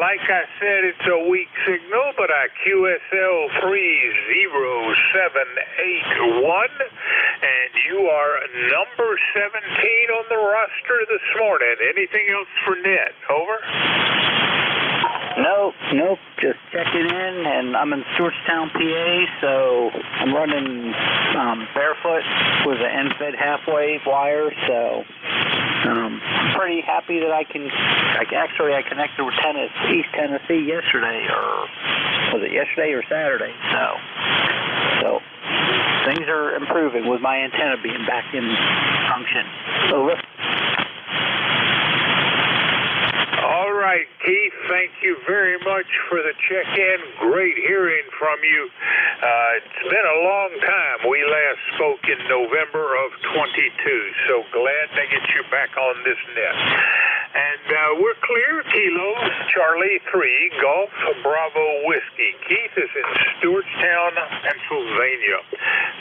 Like I said, it's a weak signal, but QSL 30781, and you are number 17 on the roster this morning. Anything else for Ned? Over. Nope. Just checking in, and I'm in Stewartstown, PA, so I'm running barefoot with an end-fed half-wave wire, so I'm pretty happy that I connected with East Tennessee yesterday, or was it yesterday or Saturday? So things are improving with my antenna being back in function. Over. All right, Keith, thank you very much for the check-in. Great hearing from you. It's been a long time. We last spoke in November of 22, so glad to get you back on this net. And we're clear. Kilo Charlie 3, Golf Bravo Whiskey. Keith is in Stewartstown, Pennsylvania.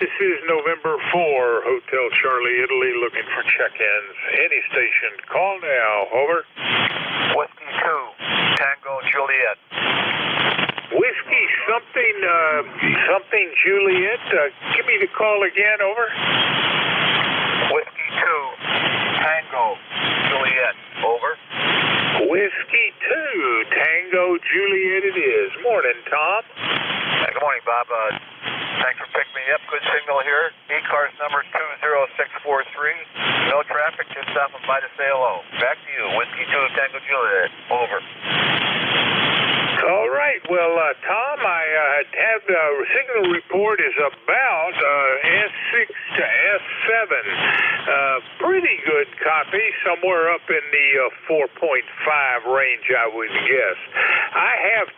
This is November 4, Hotel Charlie, Italy, looking for check-ins. Any station, call now. Over. Whiskey 2, Tango Juliet. Whiskey something Juliet. Give me the call again. Over. Whiskey 2, Tango Juliet. Over. Whiskey 2, Tango Juliet it is. Morning, Tom. Good morning, Bob. Thanks for picking me up. Good signal here. ECARS number 20643. No traffic. Just stopping by to say hello. Back to you. Whiskey 2, Tango Juliet. Over. All right. Well, Tom, I have the signal report is about S6 to S7. Pretty good copy, somewhere up in the 4.5 range, I would guess. I have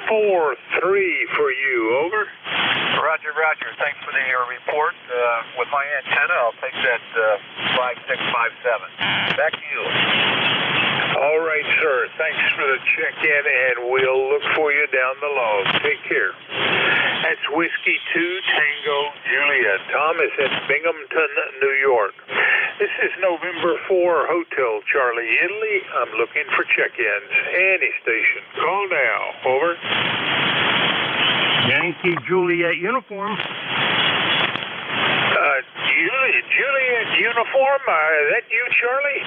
20643 for you. Over. Roger. Thanks for the report. With my antenna, I'll take that 5657. Back to you. All right, sir. Thanks for the check-in, and we'll look for you down the log. Take care. That's Whiskey 2, Tango Juliet. Tom is at Binghamton, New York. This is November 4, Hotel Charlie, Italy. I'm looking for check-ins. Any station. Call now. Over. Yankee Juliet uniform. Juliet uniform. That you, Charlie?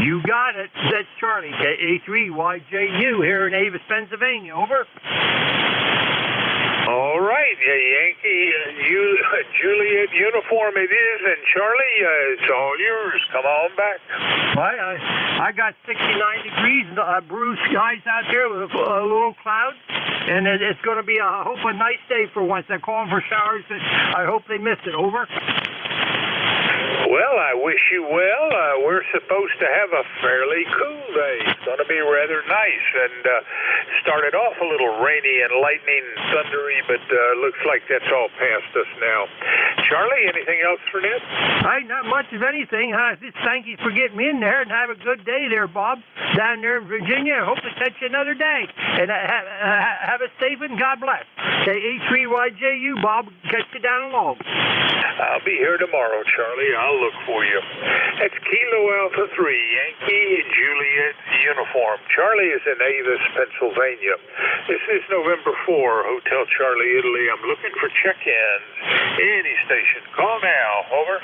You got it. That's Charlie. KA3YJU here in Avis, Pennsylvania. Over. All right, Yankee Juliet uniform it is, and Charlie, it's all yours. Come on back. I got 69 degrees, blue skies out there with a little cloud, and it's going to be, I hope, a nice day for once. They're calling for showers, and I hope they missed it. Over. Well, I wish you well. We're supposed to have a fairly cool day. It's going to be rather nice, and started off a little rainy and lightning thundery, but looks like that's all past us now. Charlie, anything else for Ned? Not much of anything. Just thank you for getting me in there, and have a good day there, Bob, down there in Virginia. I hope to catch you another day, and have a safe and God bless. KA3YJU, Bob, catch you down along. I'll be here tomorrow, Charlie. I'll look for you. That's Kilo Alpha 3, Yankee Juliet uniform. Charlie is in Avis, Pennsylvania. This is November 4, Hotel Charlie, Italy. I'm looking for check-ins. Any station. Call now. Over.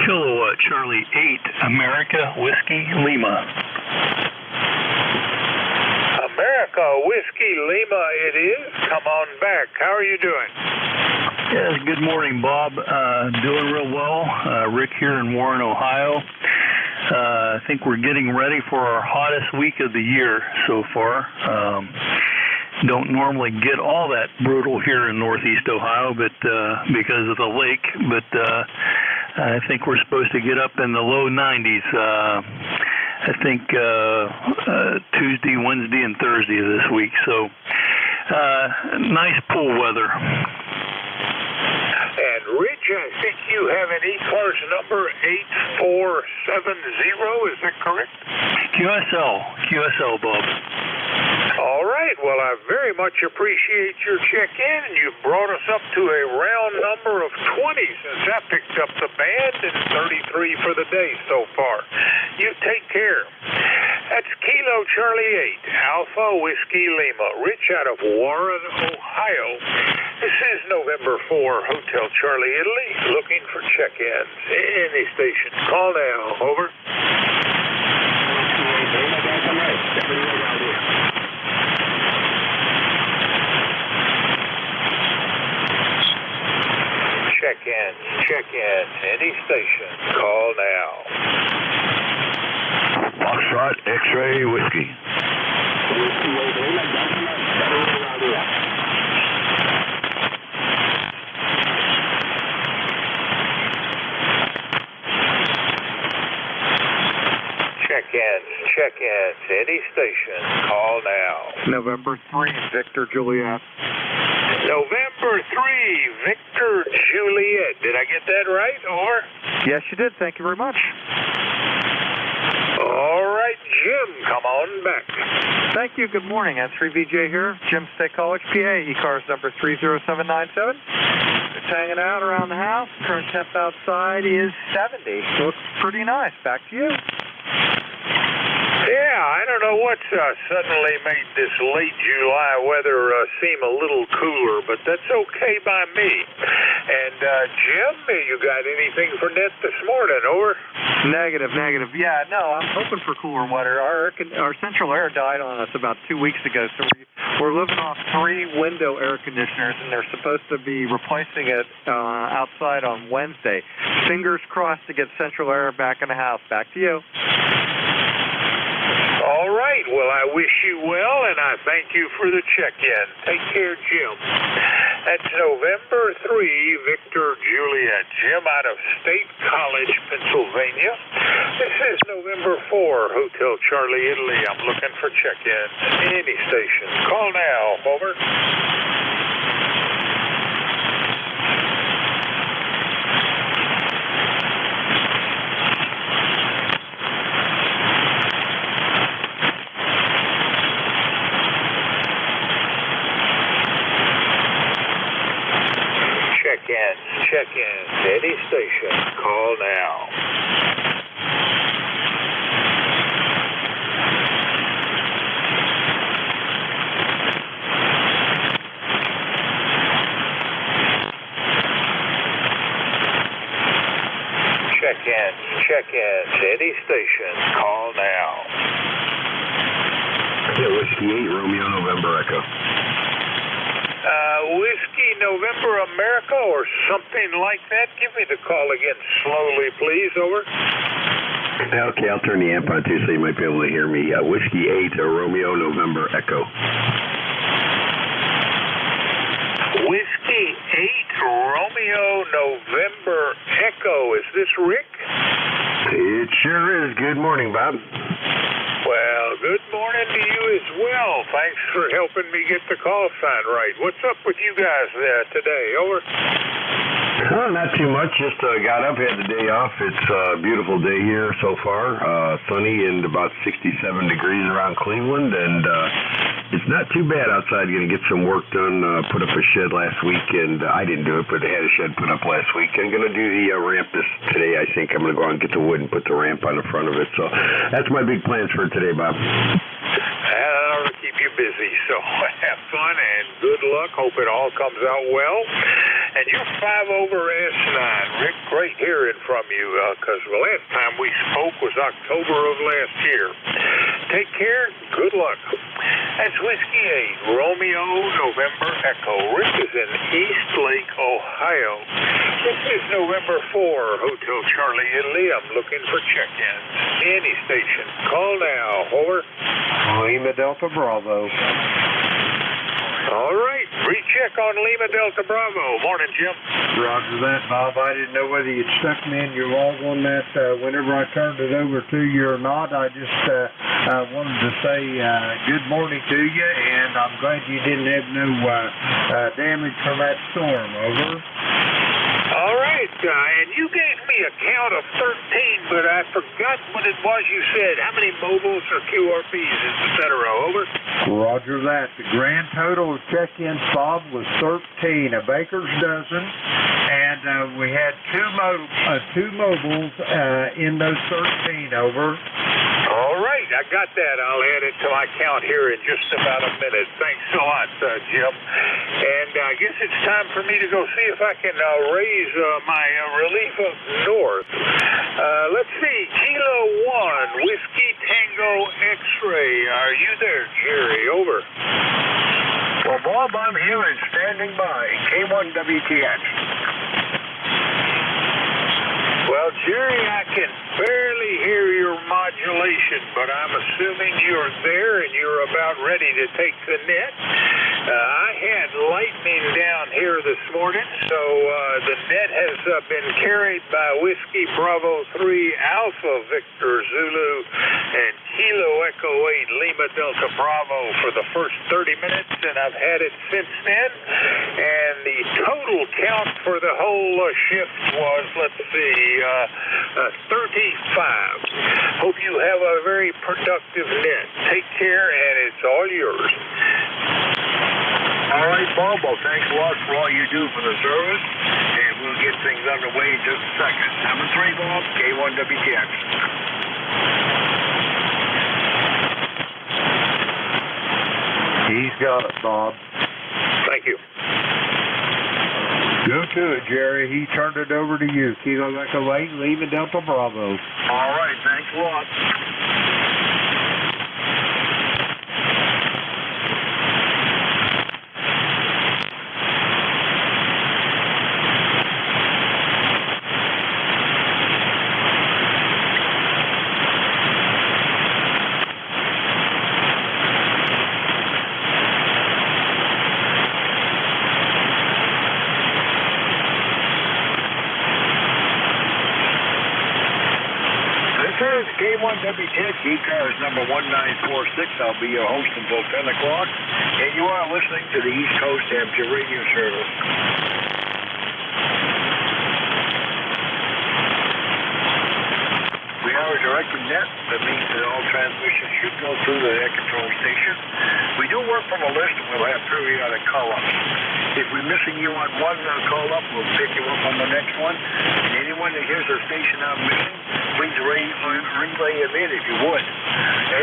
Kilo Charlie 8, America Whiskey Lima. America Whiskey Lima it is. Come on back. How are you doing? Yes, good morning, Bob. Doing real well. Rick here in Warren, Ohio. I think we're getting ready for our hottest week of the year so far. Don't normally get all that brutal here in Northeast Ohio, but because of the lake. But I think we're supposed to get up in the low 90s. I think Tuesday, Wednesday, and Thursday of this week. So nice pool weather. I think you have an ECARS number 8470. Is that correct? QSL, Bob. All right. Well, I very much appreciate your check-in, and you brought us up to a round number of 20 since I picked up the band, and 33 for the day so far. You take care. That's Kilo Charlie 8, Alpha Whiskey Lima, Rich out of Warren, Ohio. This is November 4, Hotel Charlie, Italy, looking for check-ins. Any station. Call now. Over. Check-in. Any station. Call now. Foxtrot X-Ray Whiskey. Check-in. Any station. Call now. November 3, Victor Juliet. November 3, Victor Juliet. Did I get that right, or? Yes, you did. Thank you very much. All right, Jim, come on back. Thank you. Good morning. N3VJ here. Jim State College, PA. ECARS number 30797. Just hanging out around the house. Current temp outside is 70. Looks pretty nice. Back to you. Yeah, I don't know what's suddenly made this late July weather seem a little cooler, but that's okay by me. And, Jim, you got anything for net this morning, over? Negative. Yeah, no, I'm hoping for cooler weather. Our central air died on us about 2 weeks ago, so we're living off 3 window air conditioners, and they're supposed to be replacing it outside on Wednesday. Fingers crossed to get central air back in the house. Back to you. All right. Well, I wish you well, and I thank you for the check-in. Take care, Jim. That's November 3, Victor Juliet. Jim out of State College, Pennsylvania. This is November 4, Hotel Charlie, Italy. I'm looking for check-ins. Any station. Call now. Over. Check-in. Any station. Call now. Check-in. Any station. Call now. Yeah, Whiskey 8, Romeo, November, Echo. Whiskey November America or something like that. Give me the call again slowly, please. Over. Okay, I'll turn the amp on too so you might be able to hear me. Whiskey 8, Romeo, November, Echo. Whiskey 8, Romeo, November, Echo. Is this Rick? It sure is. Good morning, Bob. Well, good morning to you as well. Thanks for helping me get the call sign right. What's up with you guys today? Over. Oh, not too much. Just got up, had the day off. It's a beautiful day here so far. Sunny and about 67 degrees around Cleveland, and it's not too bad outside. Going to get some work done. Put up a shed last week, and I didn't do it, but I had a shed put up last week. I'm going to do the ramp today. I think I'm going to go out and get the wood and put the ramp on the front of it. So that's my big plans for today, Bob. That'll keep you busy, so have fun and good luck. Hope it all comes out well. And you're 5 over S9. Rick, great hearing from you, because the last time we spoke was October of last year. Take care. Good luck. That's Whiskey 8, Romeo, November, Echo. Rick is in East Lake, Ohio. This is November 4, Hotel Charlie, Italy. I'm looking for check-ins. Any station. Call now. Over. Lima Delta Bravo. All right. Recheck on Lima Delta Bravo. Morning, Jim. Roger that, Bob. I didn't know whether you'd stuck me in your log on that whenever I turned it over to you or not. I just wanted to say good morning to you, and I'm glad you didn't have no damage from that storm. Over. All right. and you gave me a count of 13, but I forgot what it was you said. How many mobiles or QRPs, etc.? Over. Roger that. The grand total of check-ins, Bob, was 13, a baker's dozen, and we had two mobiles in those 13. Over. All right, I got that. I'll add it to my count here in just about a minute. Thanks a lot, Jim. And I guess it's time for me to go see if I can raise my relief up north. Let's see, Kilo 1, Whiskey Tango X-Ray. Are you there, Jerry? Over. Well, Bob, I'm here and standing by. K1WTX. Well, Jerry, I can barely hear your modulation, but I'm assuming you're there and you're about ready to take the net. I had lightning down here this morning, so the net has been carried by Whiskey Bravo 3 Alpha Victor Zulu and Kilo Echo 8 Lima Delta Bravo for the first 30 minutes, and I've had it since then. And the total count for the whole shift was, let's see, 35. Hope you have a very productive net. Take care, and it's all yours. All right, Bob. Well, thanks a lot for all you do for the service, and we'll get things underway in just a second. Number 3, Bob, K1WTX. He's got it, Bob. Thank you. Go to it, Jerry. He turned it over to you. Kilo Echo 8, Lima Delta Bravo. All right, thanks a lot. K1WTX, ECARS number 1946. I'll be your host until 10 o'clock, and you are listening to the East Coast Amateur Radio Service. We are a directed net. That means that all transmissions should go through the net control station. We do work from a list, and we'll have periodic call-ups. If we're missing you on one call-up, we'll pick you up on the next one. And anyone that hears a station I'm missing, please relay them in if you would.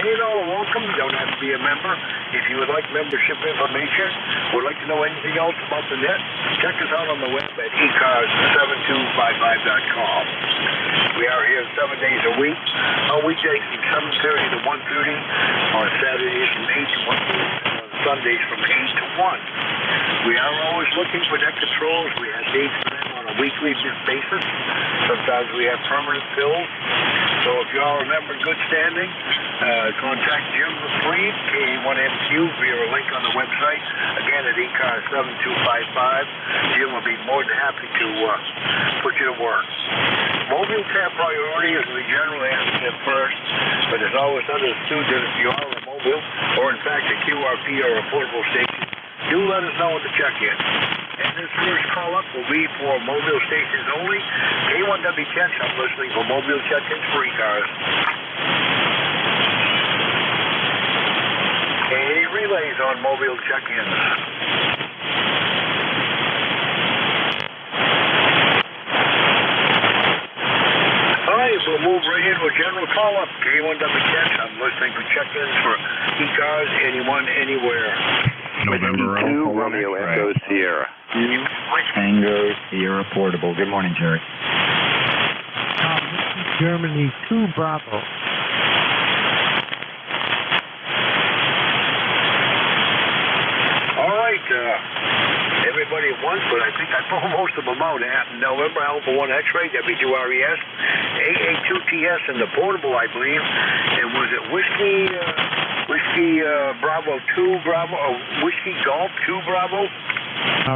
Any and all are welcome. You don't have to be a member. If you would like membership information, would like to know anything else about the net, check us out on the web at ECARS7255.com. We are here 7 days a week. On weekdays from 7:30 to 1:30. On Saturdays from 8 to 1. On Sundays from 8 to 1. We are always looking for net controls. We have dates for them on a weekly basis. Sometimes we have permanent fills. So if you all remember in good standing, contact Jim Freed, K1MQ, via a link on the website. Again, at ECARS7255. Jim will be more than happy to put you to work. Mobile tab priority is we generally answer it first, but it's always understood that if you are a mobile, or in fact a QRP or a portable station, do let us know at the check-in. And this first call-up will be for mobile stations only. K1WTX, I'm listening for mobile check-ins for ECARS. Any relays on mobile check-ins? All right, we'll move right into a general call-up. K1WTX, I'm listening for check-ins for ECARS, anyone, anywhere. November 2, Romeo Echo Sierra. Tango Sierra Portable. Good morning, Jerry. Germany 2 Bravo. All right, everybody at once, but I think I pulled most of them out. November Alpha 1 X-Ray, W2RES, AA2TS, and the portable, I believe. And was it Whiskey Bravo 2 Bravo, or Whiskey Golf 2 Bravo?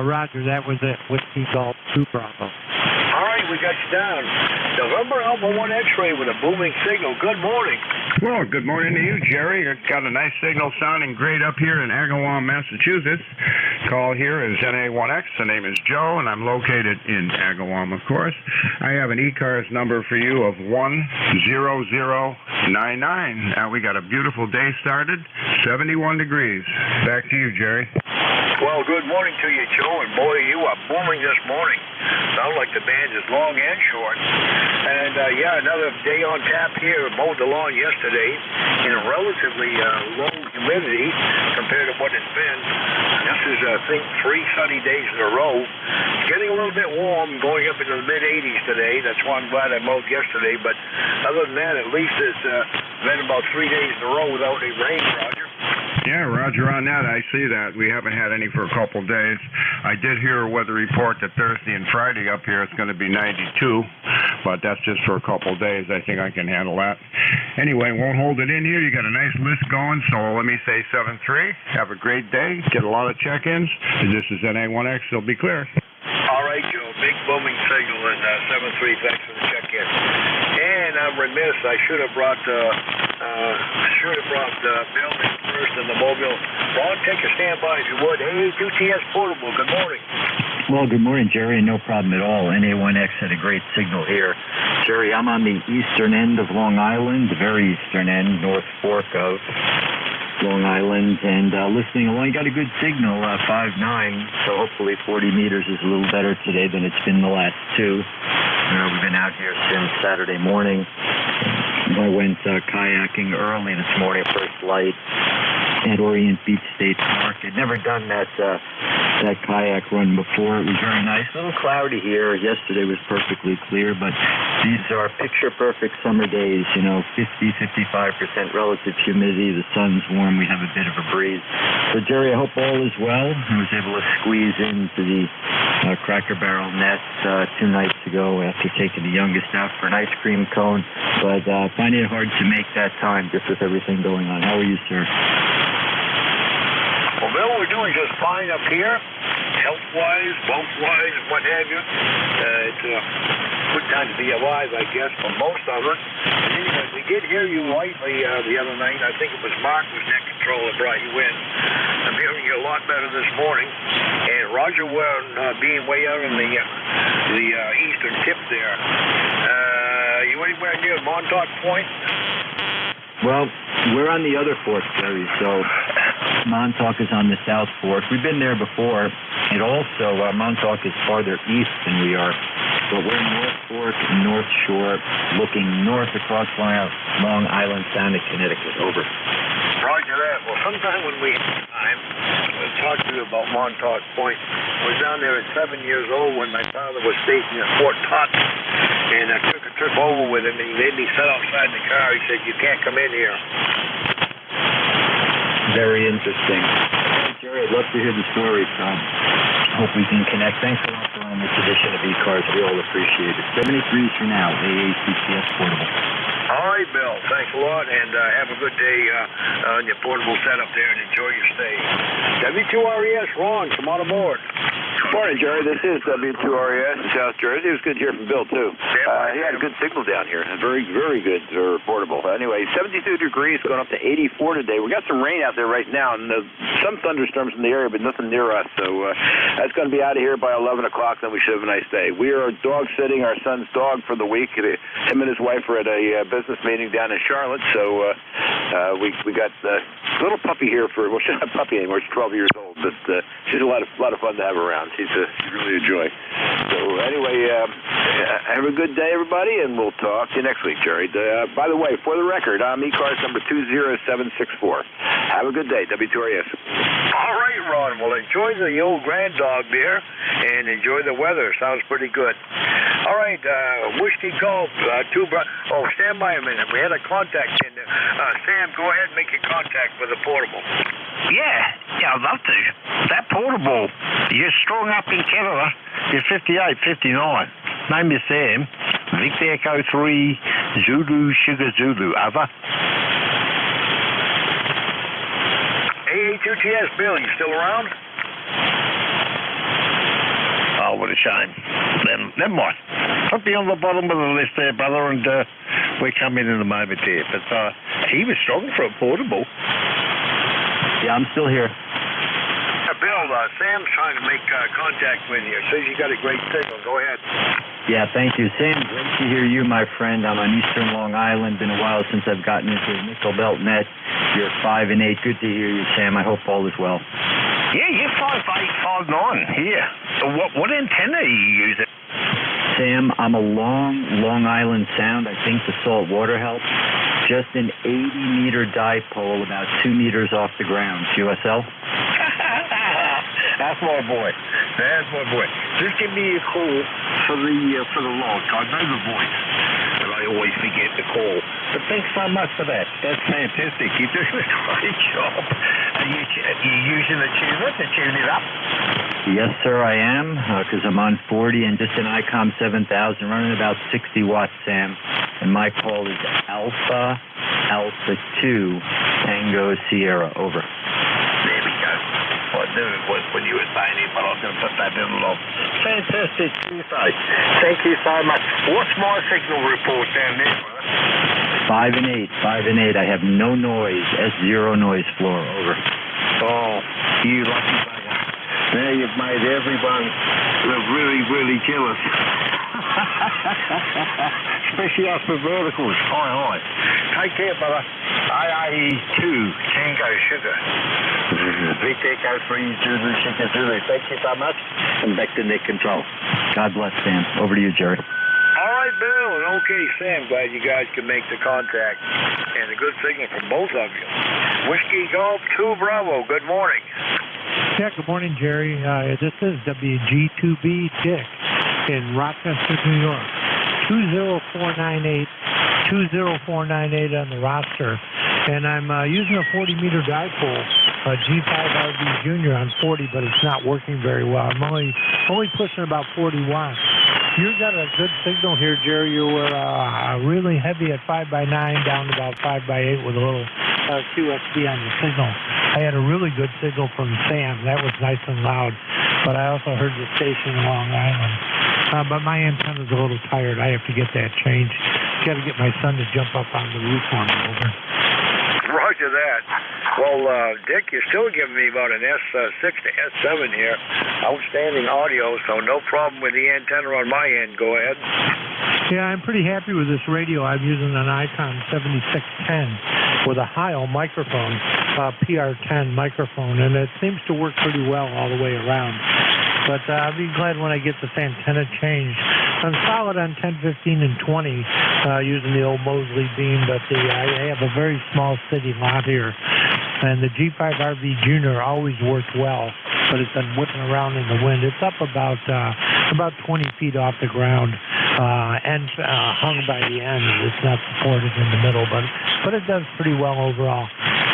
Roger, that was it. Whiskey Golf 2 Bravo. All right, we got you down. November Alpha 1 X-ray with a booming signal. Good morning. Well, good morning to you, Jerry. You've got a nice signal sounding great up here in Agawam, Massachusetts. Call here is NA1X. The name is Joe, and I'm located in Agawam, of course. I have an ECARS number for you of 10099. Now, we got a beautiful day started, 71 degrees. Back to you, Jerry. Well, good morning to you, Joe, and boy, you are booming this morning. Sounds like the band is long and short. And, another day on tap here. Mowed the lawn yesterday in a relatively low humidity compared to what it's been. This is, I think, 3 sunny days in a row. It's getting a little bit warm, going up into the mid-80s today. That's why I'm glad I mowed yesterday. But other than that, at least it's been about 3 days in a row without any rain, Roger. Yeah, Roger, on that, I see that. We haven't had any for a couple days. I did hear a weather report that Thursday and Friday up here it's going to be 92, but that's just for a couple days. I think I can handle that. Anyway, won't hold it in here. You got a nice list going, so let me say 7-3. Have a great day. Get a lot of check-ins. This is NA1X. It'll be clear. All right, Joe. Big booming signal in 7-3. Thanks for the check-in. And I'm remiss. I should have brought Bill in first in the mobile. Ron, take a standby if you would. NJ2US portable. Good morning. Well, good morning, Jerry. No problem at all. NA1X had a great signal here. Jerry, I'm on the eastern end of Long Island, the very eastern end, North Fork of Long Island, and listening along. You got a good signal, 5.9, so hopefully 40 meters is a little better today than it's been the last 2. We've been out here since Saturday morning. I went kayaking early this morning, first light, at Orient Beach State Park. I'd never done that kayak run before. It was very nice. A little cloudy here. Yesterday was perfectly clear, but these are picture-perfect summer days, 50-55% relative humidity. The sun's warm. We have a bit of a breeze. So, Jerry, I hope all is well. I was able to squeeze into the Cracker Barrel nest 2 nights ago after taking the youngest out for an ice cream cone, but finding it hard to make that time just with everything going on. How are you, sir? Well, Bill, we're doing just fine up here, health-wise, boat-wise, what have you. It's a good time to be alive, I guess, for most of us. And anyway, we did hear you lightly the other night. I think it was Mark who's net control that brought you in. I'm hearing you a lot better this morning. And Roger, being way out on the eastern tip there, you anywhere near Montauk Point? Well, we're on the other fork, Jerry, so Montauk is on the south fork. We've been there before. And also, Montauk is farther east than we are. But we're North Fork, North Shore, looking north across Long Island Sound to Connecticut. Over. Roger that. Well, sometime when we have time, we'll talk to you about Montauk Point. I was down there at 7 years old when my father was stationed at Fort Totten. And I took a trip over with him, and he made me sit outside the car. He said, "You can't come in here." Very interesting. Jerry, I'd love to hear the story, so hope we can connect. Thanks a lot for on this edition of ECARS. We all appreciate it. 73 for now, AACCS Portable. All right, Bill. Thanks a lot, and have a good day on your portable setup there, and enjoy your stay. W2RES, Ron, come on aboard. Morning, Jerry. This is W2RES in South Jersey. It was good to hear from Bill, too. He had a good signal down here. Very, very good for portable. Anyway, 72 degrees, going up to 84 today. We got some rain out there right now, and some thunderstorms in the area, but nothing near us. So that's going to be out of here by 11 o'clock, then we should have a nice day. We are dog sitting our son's dog for the week. Him and his wife are at a business meeting down in Charlotte, so we got a little puppy here well, she's not a puppy anymore. She's 12 years old, but she's a lot of fun to have around. She's really a joy. So anyway, have a good day, everybody, and we'll talk to you next week, Jerry. By the way, for the record, I'm ECARS number 20764. Have a good day, W2RES. All right, Ron. Well, enjoy the old grand dog there, and enjoy the weather. Sounds pretty good. All right, Whiskey Golf, stand by a minute. We had a contact in there. Sam, go ahead and make your contact with the portable. Yeah, I'd love to. That portable, you're strong up in Canada. You're 58, 59. Name is Sam. Victor Echo 3, Zulu, Sugar Zulu. Over. AA2TS, Bill, you still around? Oh, what a shame. Never mind. put me on the bottom of the list there, brother, and we come in a moment there. But he was strong for a portable. Yeah, I'm still here. Bill, Sam's trying to make contact with you. Says you got a great signal. Go ahead. Yeah, thank you, Sam. Great to hear you, my friend. I'm on Eastern Long Island. Been a while since I've gotten into the nickel belt net. You're 5 and 8. Good to hear you, Sam. I hope all is well. Yeah, you're 5'8", 5'9". Here. So what antenna are you using? Sam, I'm a Long Island Sound. I think the salt water helps. Just an 80-meter dipole, about 2 meters off the ground. QSL? That's my boy. That's my boy. Just give me a call for the log. I know the voice, but I always forget to call. But thanks so much for that. That's fantastic. You're doing a great job. Are you using the tuner to tune it up? Yes, sir, I am, because I'm on 40 and just an ICOM 7000, running about 60 watts, Sam. And my call is Alpha 2 Tango Sierra. Over. There we go. I knew it was when you were saying it, but I was going to put that in along. Fantastic. Thank you so much. What's my signal report down there, brother? 5 and 8. 5 and 8. I have no noise. S0 noise floor. Over. Oh, you lucky bugger. Now you've made everyone look really, really jealous. Especially us for verticals. Hi. Take care, brother. AA2 Tango Sugar. Victor Echo 3 Zulu Sugar Zulu. Thank you so much. And back to net control. God bless, Sam. Over to you, Jerry. All right, Bill. And okay, Sam. Glad you guys could make the contact. And a good signal from both of you. Whiskey Golf 2 Bravo. Good morning. Yeah, good morning, Jerry. This is WG2B Dick in Rochester, New York. 20498 on the roster. And I'm using a 40-meter dipole, a G5RB Junior on 40, but it's not working very well. I'm only pushing about 40 watts. You got a good signal here, Jerry. You were really heavy at 5x9, down to about 5x8 with a little QSB on your signal. I had a really good signal from Sam. That was nice and loud. But I also heard the station in Long Island. But my antenna's a little tired. I have to get that changed. Got to get my son to jump up on the roof on me. Over. Roger that. Well, Dick, you're still giving me about an S6 to S7 here. Outstanding audio, so no problem with the antenna on my end. Go ahead. Yeah, I'm pretty happy with this radio. I'm using an ICOM 7610 with a Heil microphone, PR10 microphone, and it seems to work pretty well all the way around. But I'll be glad when I get this antenna changed. I'm solid on 10, 15, and 20 using the old Mosley beam, but I have a very small city lot here. And the G5RV Junior always worked well, but it's been whipping around in the wind. It's up about 20 feet off the ground and hung by the end. It's not supported in the middle, but it does pretty well overall.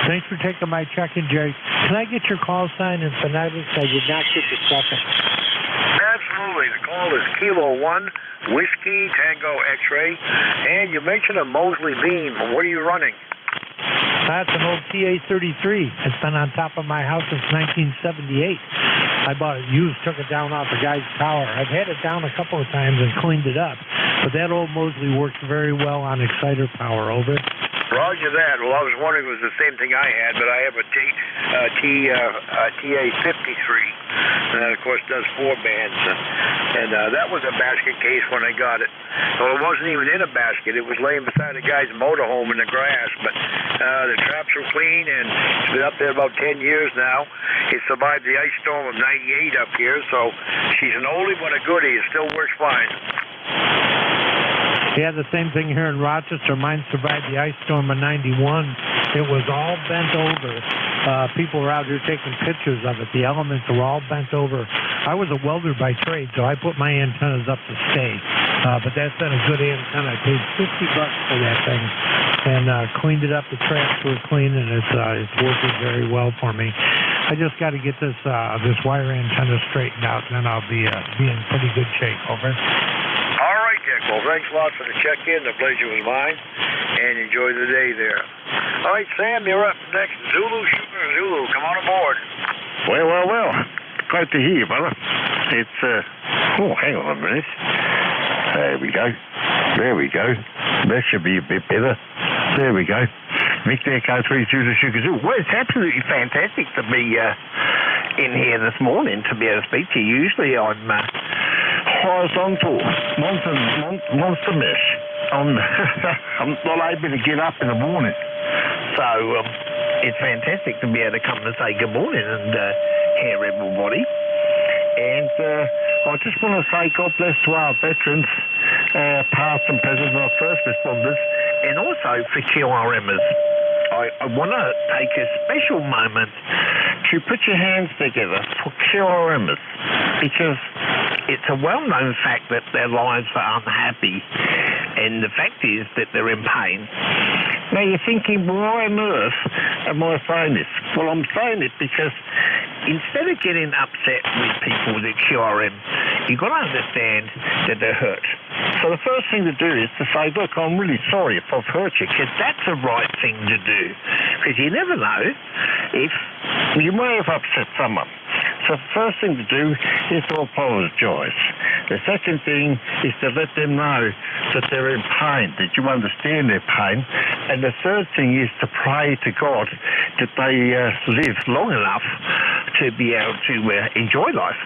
Thanks for taking my check-in, Jerry. Can I get your call sign and phonetics? I did not get the second. Absolutely. The call is Kilo 1, Whiskey, Tango, X-Ray. And you mentioned a Mosley beam. What are you running? That's an old TA-33. It's been on top of my house since 1978. I bought it used, took it down off the guy's tower. I've had it down a couple of times and cleaned it up. But that old Mosley works very well on exciter power. Over. Roger that. Well, I was wondering if it was the same thing I had, but I have a TA-53. And that, of course, does 4 bands. And that was a basket case when I got it. Well, it wasn't even in a basket. It was laying beside a guy's motorhome in the grass. But the traps were clean, and it's been up there about 10 years now. It survived the ice storm of 98 up here, so she's an oldie but a goodie. It still works fine. Yeah, the same thing here in Rochester. Mine survived the ice storm of 91. It was all bent over. People were out here taking pictures of it. The elements were all bent over. I was a welder by trade, so I put my antennas up to stay. But that's been a good antenna. I paid $50 for that thing and cleaned it up. The traps were clean, and it's working very well for me. I just got to get this wire antenna straightened out, and then I'll be in pretty good shape. Over. All right, Dick. Well, thanks a lot for the check-in. The pleasure was mine. And enjoy the day there. All right, Sam, you're up next. Zulu Sugar Zulu. Come on aboard. Well. Glad to hear you, brother. It's, hang on a minute. There we go. There we go. That should be a bit better. There we go. Victor Echo 3 Zulu Sugar Zoo. Well, it's absolutely fantastic to be in here this morning to be able to speak to you. Usually I'm horizontal, monster mesh. I'm not able to get up in the morning. So it's fantastic to be able to come and say good morning and hear everybody. And I just want to say God bless to our veterans, past and present, our first responders, and also for QRMers. I want to take a special moment to put your hands together for QRMers, because it's a well-known fact that their lives are unhappy, and the fact is that they're in pain. Now you're thinking, why on earth am I saying this? Well, I'm saying it because instead of getting upset with people that QRM, you've got to understand that they're hurt. So the first thing to do is to say, look, I'm really sorry if I've hurt you, because that's the right thing to do. Because you never know if you may have upset someone. So the first thing to do is to apologise. The second thing is to let them know that they're in pain, that you understand their pain. And the third thing is to pray to God that they live long enough to be able to enjoy life.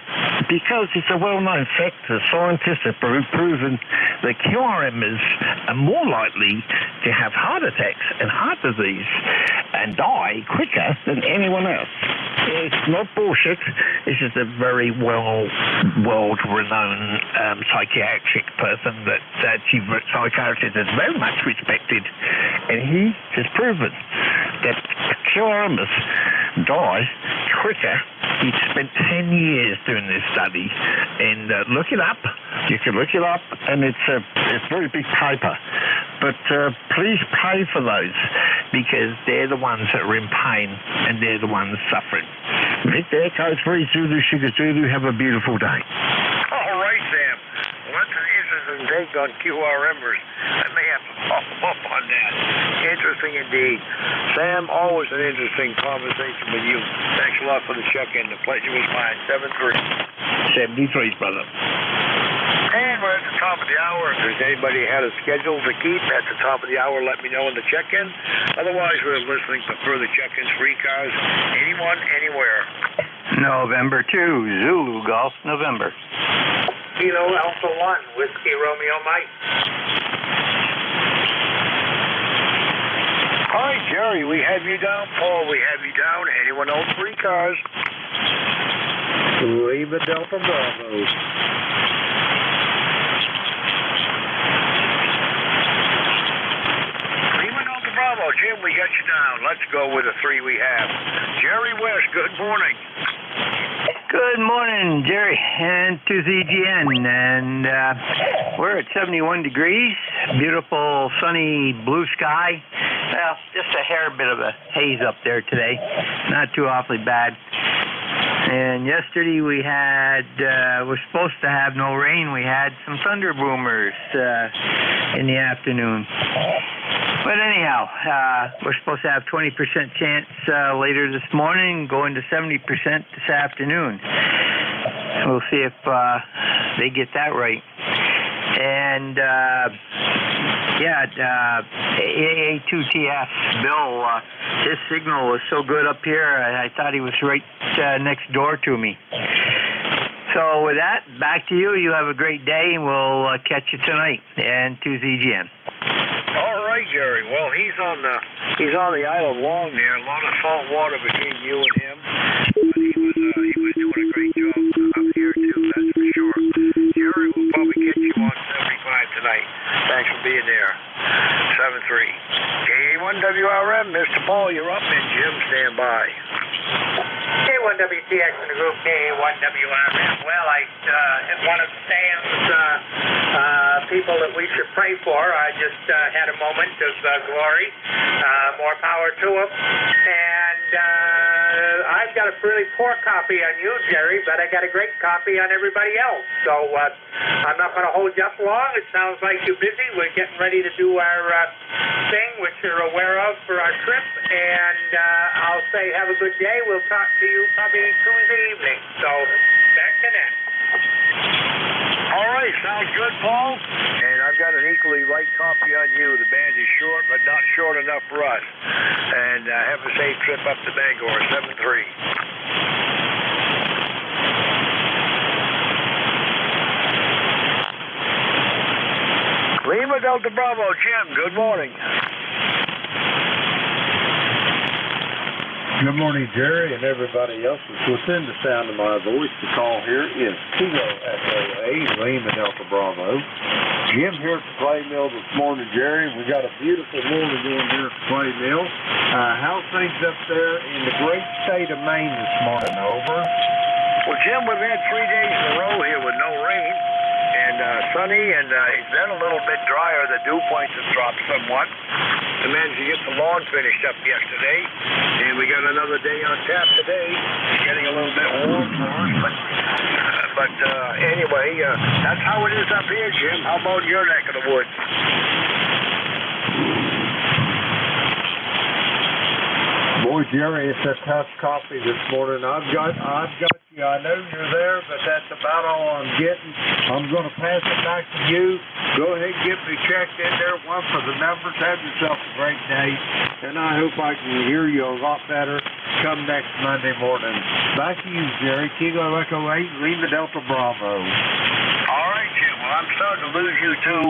Because it's a well-known fact that scientists have proven that QRMers are more likely to have heart attacks and heart disease and die quicker than anyone else. It's not bullshit. This is a very world-renowned psychiatric person that psychiatrist is very much respected, and he has proven that QRMers die quicker. He spent 10 years doing this study, and look it up. You can look it up, and it's a very big paper. But please pray for those, because they're the ones that are in pain, and they're the ones suffering. Victor Echo 3 Zulu Sugar Zulu, have a beautiful day. All right, Sam. Well, that's an interesting take on QRMers. I may have to follow up on that. Interesting indeed. Sam, always an interesting conversation with you. Thanks a lot for the check-in. The pleasure was mine. 73, brother. And we're at the top of the hour. If there's anybody had a schedule to keep at the top of the hour, let me know in the check-in. Otherwise, we're listening for further check-ins for ECARS. Anyone, anywhere. November 2, Zulu Golf, November. Kilo Alpha 1, Whiskey Romeo Mike. Hi, Jerry. We have you down. Paul, we have you down. Anyone else for ECARS? Lima Delta Bravo. Bravo, Jim, we got you down. Let's go with the three we have. Jerry West, good morning. Good morning, Jerry, and to ZGN. And we're at 71 degrees, beautiful sunny blue sky. Well, just a hair bit of a haze up there today, not too awfully bad. And yesterday we had, we're supposed to have no rain. We had some thunder boomers in the afternoon. But anyhow, we're supposed to have 20% chance later this morning, going to 70% this afternoon. We'll see if they get that right. And AA2TF, Bill, his signal was so good up here, I thought he was right next door to me. So with that, back to you. You have a great day, and we'll catch you tonight. And to ZGN. All right, Jerry. Well, he's on the Isle of Long there. A lot of salt water between you and him. But he was doing a great job up here too. That's for sure. Jerry will probably catch you on 75 tonight. Thanks for being there. 7-3. KA1WRM, Mr. Paul, you're up, and Jim, stand by. K1WTX in the group, KA1WRM. Well, I one of Sam's people that we should pray for. I just had a moment of glory. More power to him. And I've got a really poor copy on you, Jerry, but I got a great copy on everybody else. So I'm not going to hold you up long. It sounds like you're busy. We're getting ready to do our thing, which you're aware of for our trip. And I'll say have a good day. We'll talk to you probably Tuesday evening. So back to that. All right, sounds Sounds good, Paul. And I've got an equally light copy on you. The band is short, but not short enough for us. And have a safe trip up to Bangor, 7-3. Lima Delta Bravo, Jim, good morning. Good morning, Jerry, and everybody else that's within the sound of my voice. The call here is Kilo FOA, Lima Delta Bravo. Jim here at the Clay Mill this morning, Jerry. We got a beautiful morning going here at the Clay Mill. How's things up there in the great state of Maine this morning? Over. Well, Jim, we've had 3 days in a row here with no rain and sunny, and it's been a little bit drier. The dew points have dropped somewhat. I managed to get the lawn finished up yesterday, and we got another day on tap today. It's getting a little bit warm for us, but anyway, that's how it is up here, Jim. How about your neck of the woods? Boy, Jerry, it's a tough coffee this morning. I've got you. I know you're there, but that's about all I'm getting. I'm going to pass it back to you. Go ahead and get me checked in there. One for the numbers. Have yourself a great day, and I hope I can hear you a lot better come next Monday morning. Back to you, Jerry. Kilo Echo 8, Lima Delta Bravo. All right, Jim. Well, I'm starting to lose you, too.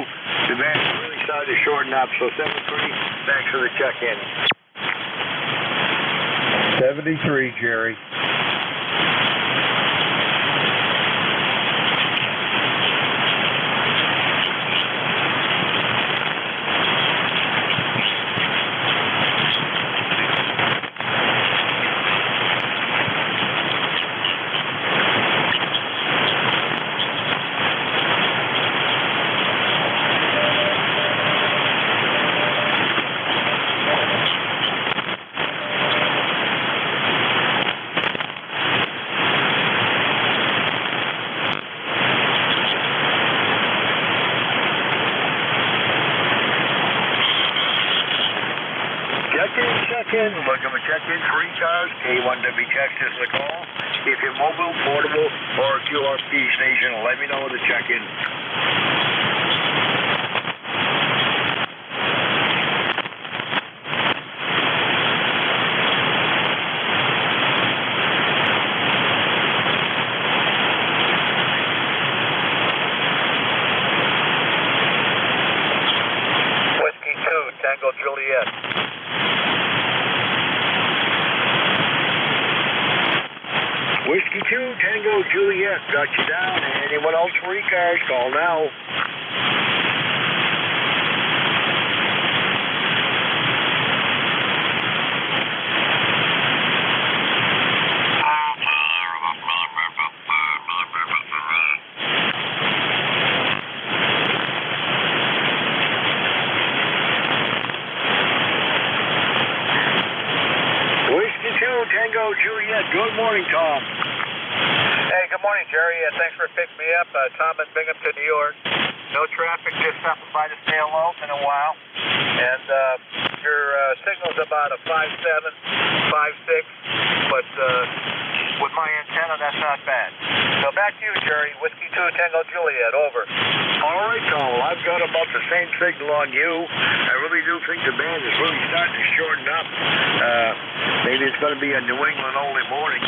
The band's really starting to shorten up, so 7-3. Thanks for the check-in. 73, Jerry. We're going to check in 3 cars. K1WX is the call. If you're mobile, portable, or a QRP station, let me know the check-in. Whiskey 2, Tango Juliet. Whiskey 2, Tango Juliet, got you down. Anyone else for ECARS, call now. Whiskey 2, Tango Juliet, good morning, Tom. Hey, good morning, Jerry. Thanks for picking me up. Tom in Binghamton, New York. No traffic, just stopping by to say hello. Been a while. And your signal's about a 5.7, 5.6, but with my antenna, that's not bad. So back to you, Jerry. Whiskey 2, Tango Juliet, over. All right, Tom. Well, I've got about the same signal on you. I really do think the band is really starting to shorten up. Maybe it's going to be a New England-only morning.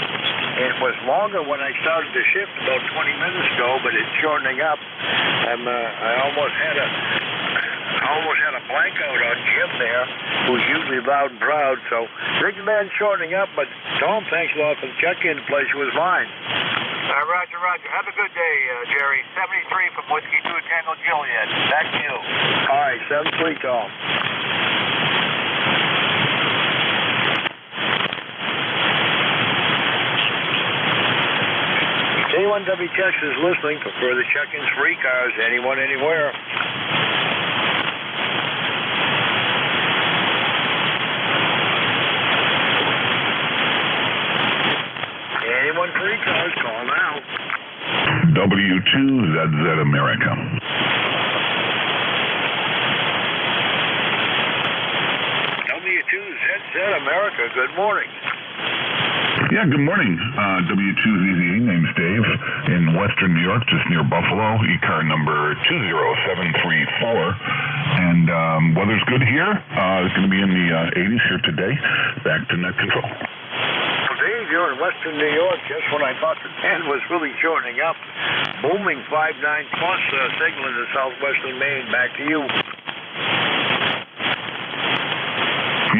It was longer when I started the shift about 20 minutes ago, but it's shortening up. I almost had a blankout on Jim there, who's usually loud and proud. So I think the band's shortening up, but Tom, thanks a lot for the check-in. The pleasure was mine. Roger, roger. Have a good day, Jerry. 73 from Whiskey 2 Tango Juliet. Back to you. All right, 7-3, Tom. K1WX is listening for further check-ins for ECARS. Anyone, anywhere. Anyone for ECARS, call now. W2ZZ America. W2ZZ America, good morning. Yeah, good morning. W2ZZ, name's Dave. in western New York, just near Buffalo, ECAR number 20734. And weather's good here. It's going to be in the 80s here today. Back to net control. Dave, you're in western New York, just when I thought the 10 was really shortening up. Booming 5.9 plus signal into southwestern Maine. Back to you.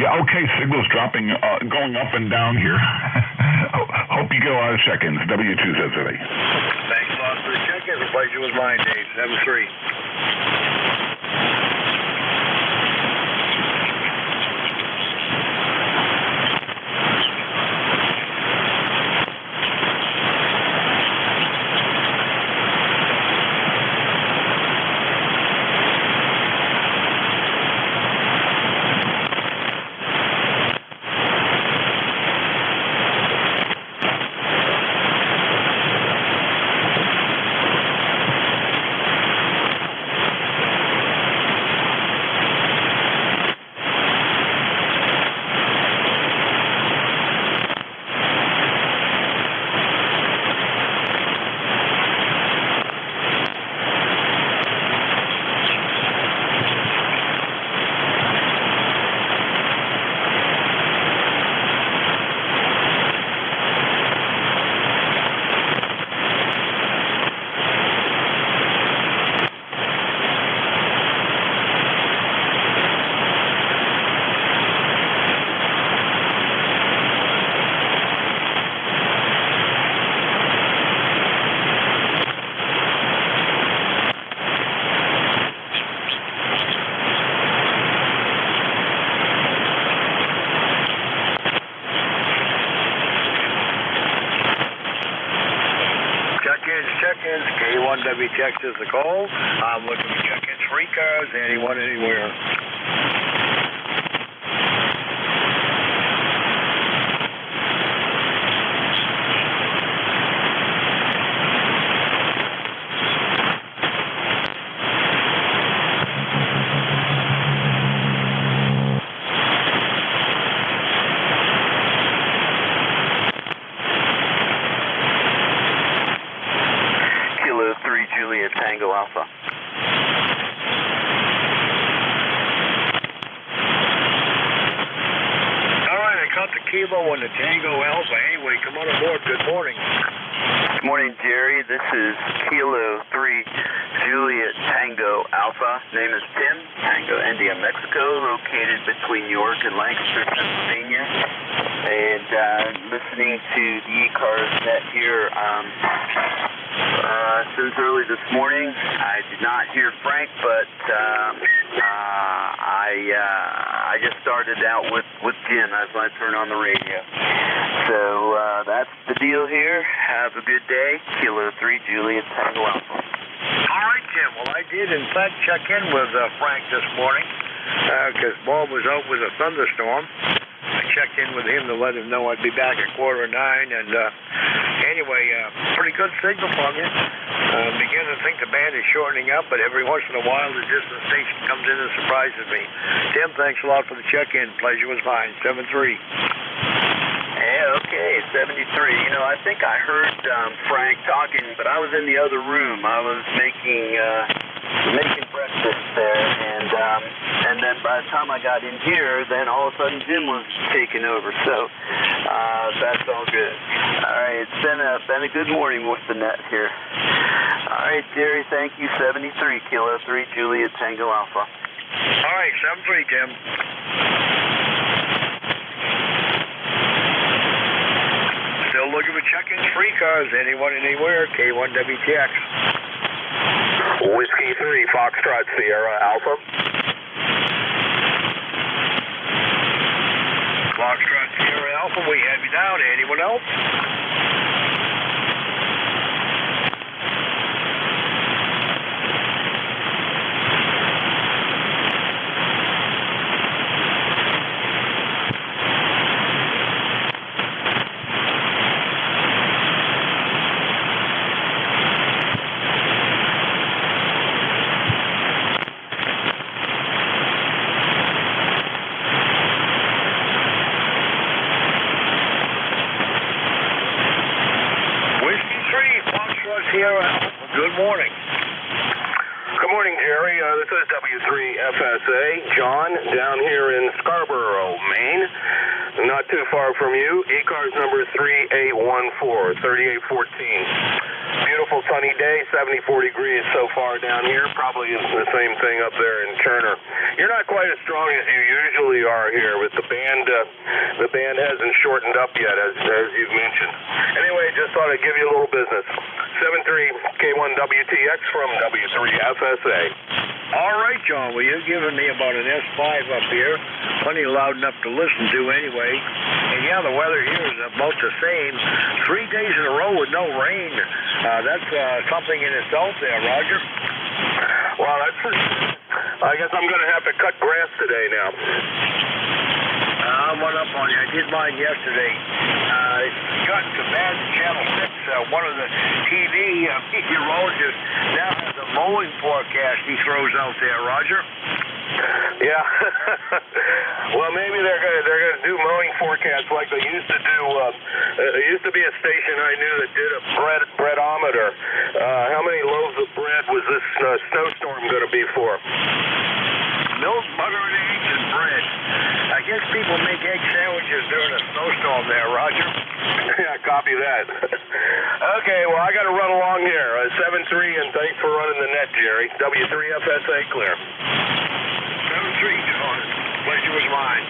Yeah, okay, signal's dropping, going up and down here. Hope you get a lot of check-ins. W2 says today. Thanks a lot for the check-in. The pleasure was mine, Dave. 7-3. Check-ins, K1W Texas the call. I'm looking for check-ins for ECARS, anyone, anywhere. Tango Alpha. All right, I caught the Kilo and the Tango Alpha. Anyway, come on aboard. Good morning. Good morning, Jerry. This is Kilo 3 Juliet Tango Alpha. Name is Tim. Tango India, Mexico, located between York and Lancaster, Pennsylvania. And listening to the ECARS net here. Since early this morning, I did not hear Frank, but I just started out with Jim as I turn on the radio. So that's the deal here. Have a good day. Kilo 3 Juliet Tango Alpha. All right, Jim. Well, I did, in fact, check in with Frank this morning because Bob was out with a thunderstorm. I checked in with him to let him know I'd be back at 8:45, and anyway, pretty good signal from you. Begin to think the band is shortening up, but every once in a while the distant station comes in and surprises me. Tim, thanks a lot for the check-in. Pleasure was mine. 7-3. Yeah, okay, 73. You know, I think I heard Frank talking, but I was in the other room. I was making breakfast there, and then by the time I got in here, then all of a sudden Jim was taking over. So that's all good. All right, it's been a good morning with the net here. All right, Jerry, thank you. 73 Kilo 3 Juliet Tango Alpha. All right, 7-3, Tim. Still looking for check-ins, free cars, anyone, anywhere, K1WTX. Whiskey 3, Foxtrot Sierra Alpha. Foxtrot Sierra Alpha, we have you down. Anyone else? Good morning, Jerry. This is W3FSA. John, down here in Scarborough, Maine. Not too far from you. ECARS number 3814, 3814. Beautiful sunny day, 74 degrees so far down here. Probably the same thing up there in Turner. You're not quite as strong as you usually are here with the band. The band hasn't shortened up yet, as you've mentioned. Anyway, just thought I'd give you a little business. 73K1WTX from W3FSA. All right, John. Well, you're giving me about an S5 up here. Plenty loud enough to listen to anyway. And yeah, the weather here is about the same. 3 days in a row with no rain. That's something in itself there, Roger. Well, that's for sure. I guess I'm going to have to cut grass today now. I'm one up on you. I did mine yesterday. It's gotten so bad that Channel 6, one of the TV meteorologists, now has a mowing forecast he throws out there, Roger. Yeah. Well, maybe they're going to do mowing forecasts like they used to do. There used to be a station I knew that did a breadometer. How many loaves of bread was this snowstorm going to be for? Milk, butter, and eggs, and bread. I guess people make egg sandwiches during a snowstorm there, Roger. Yeah, copy that. Okay, well, I got to run along here. 7-3, and thanks for running the net, Jerry. W3FSA clear. 7-3, John. Pleasure was mine.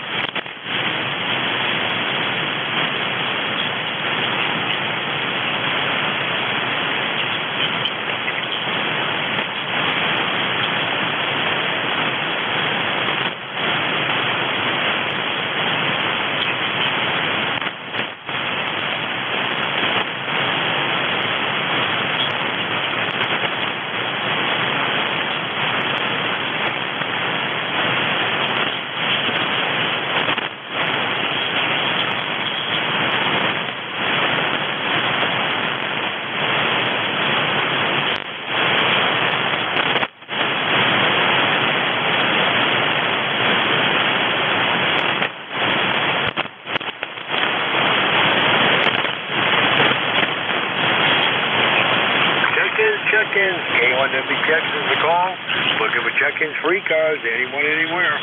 Check-ins. K1WTX is the call. Looking for check-ins for ECARS. Anyone, anywhere.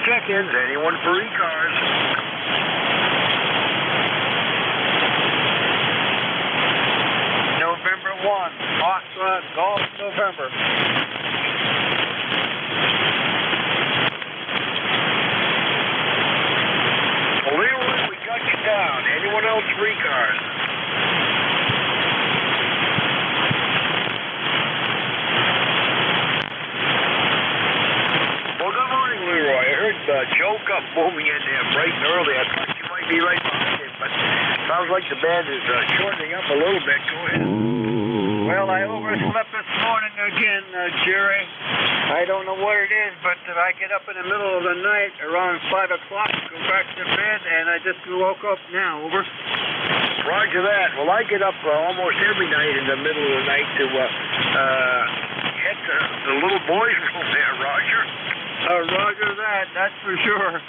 Check-ins, anyone for ECARS. November 1, Foxtrot, Golf, November. Leroy, we got you down. Anyone else for ECARS? Leroy, I heard Joe come moving in there bright and early. I thought you might be right behind him, but sounds like the band is shortening up a little bit. Go ahead. Well, I overslept this morning again, Jerry. I don't know what it is, but I get up in the middle of the night around 5 o'clock, go back to bed, and I just woke up now. Over. Roger that. Well, I get up almost every night in the middle of the night to head to the little boys' room there, Roger. Roger that. That's for sure.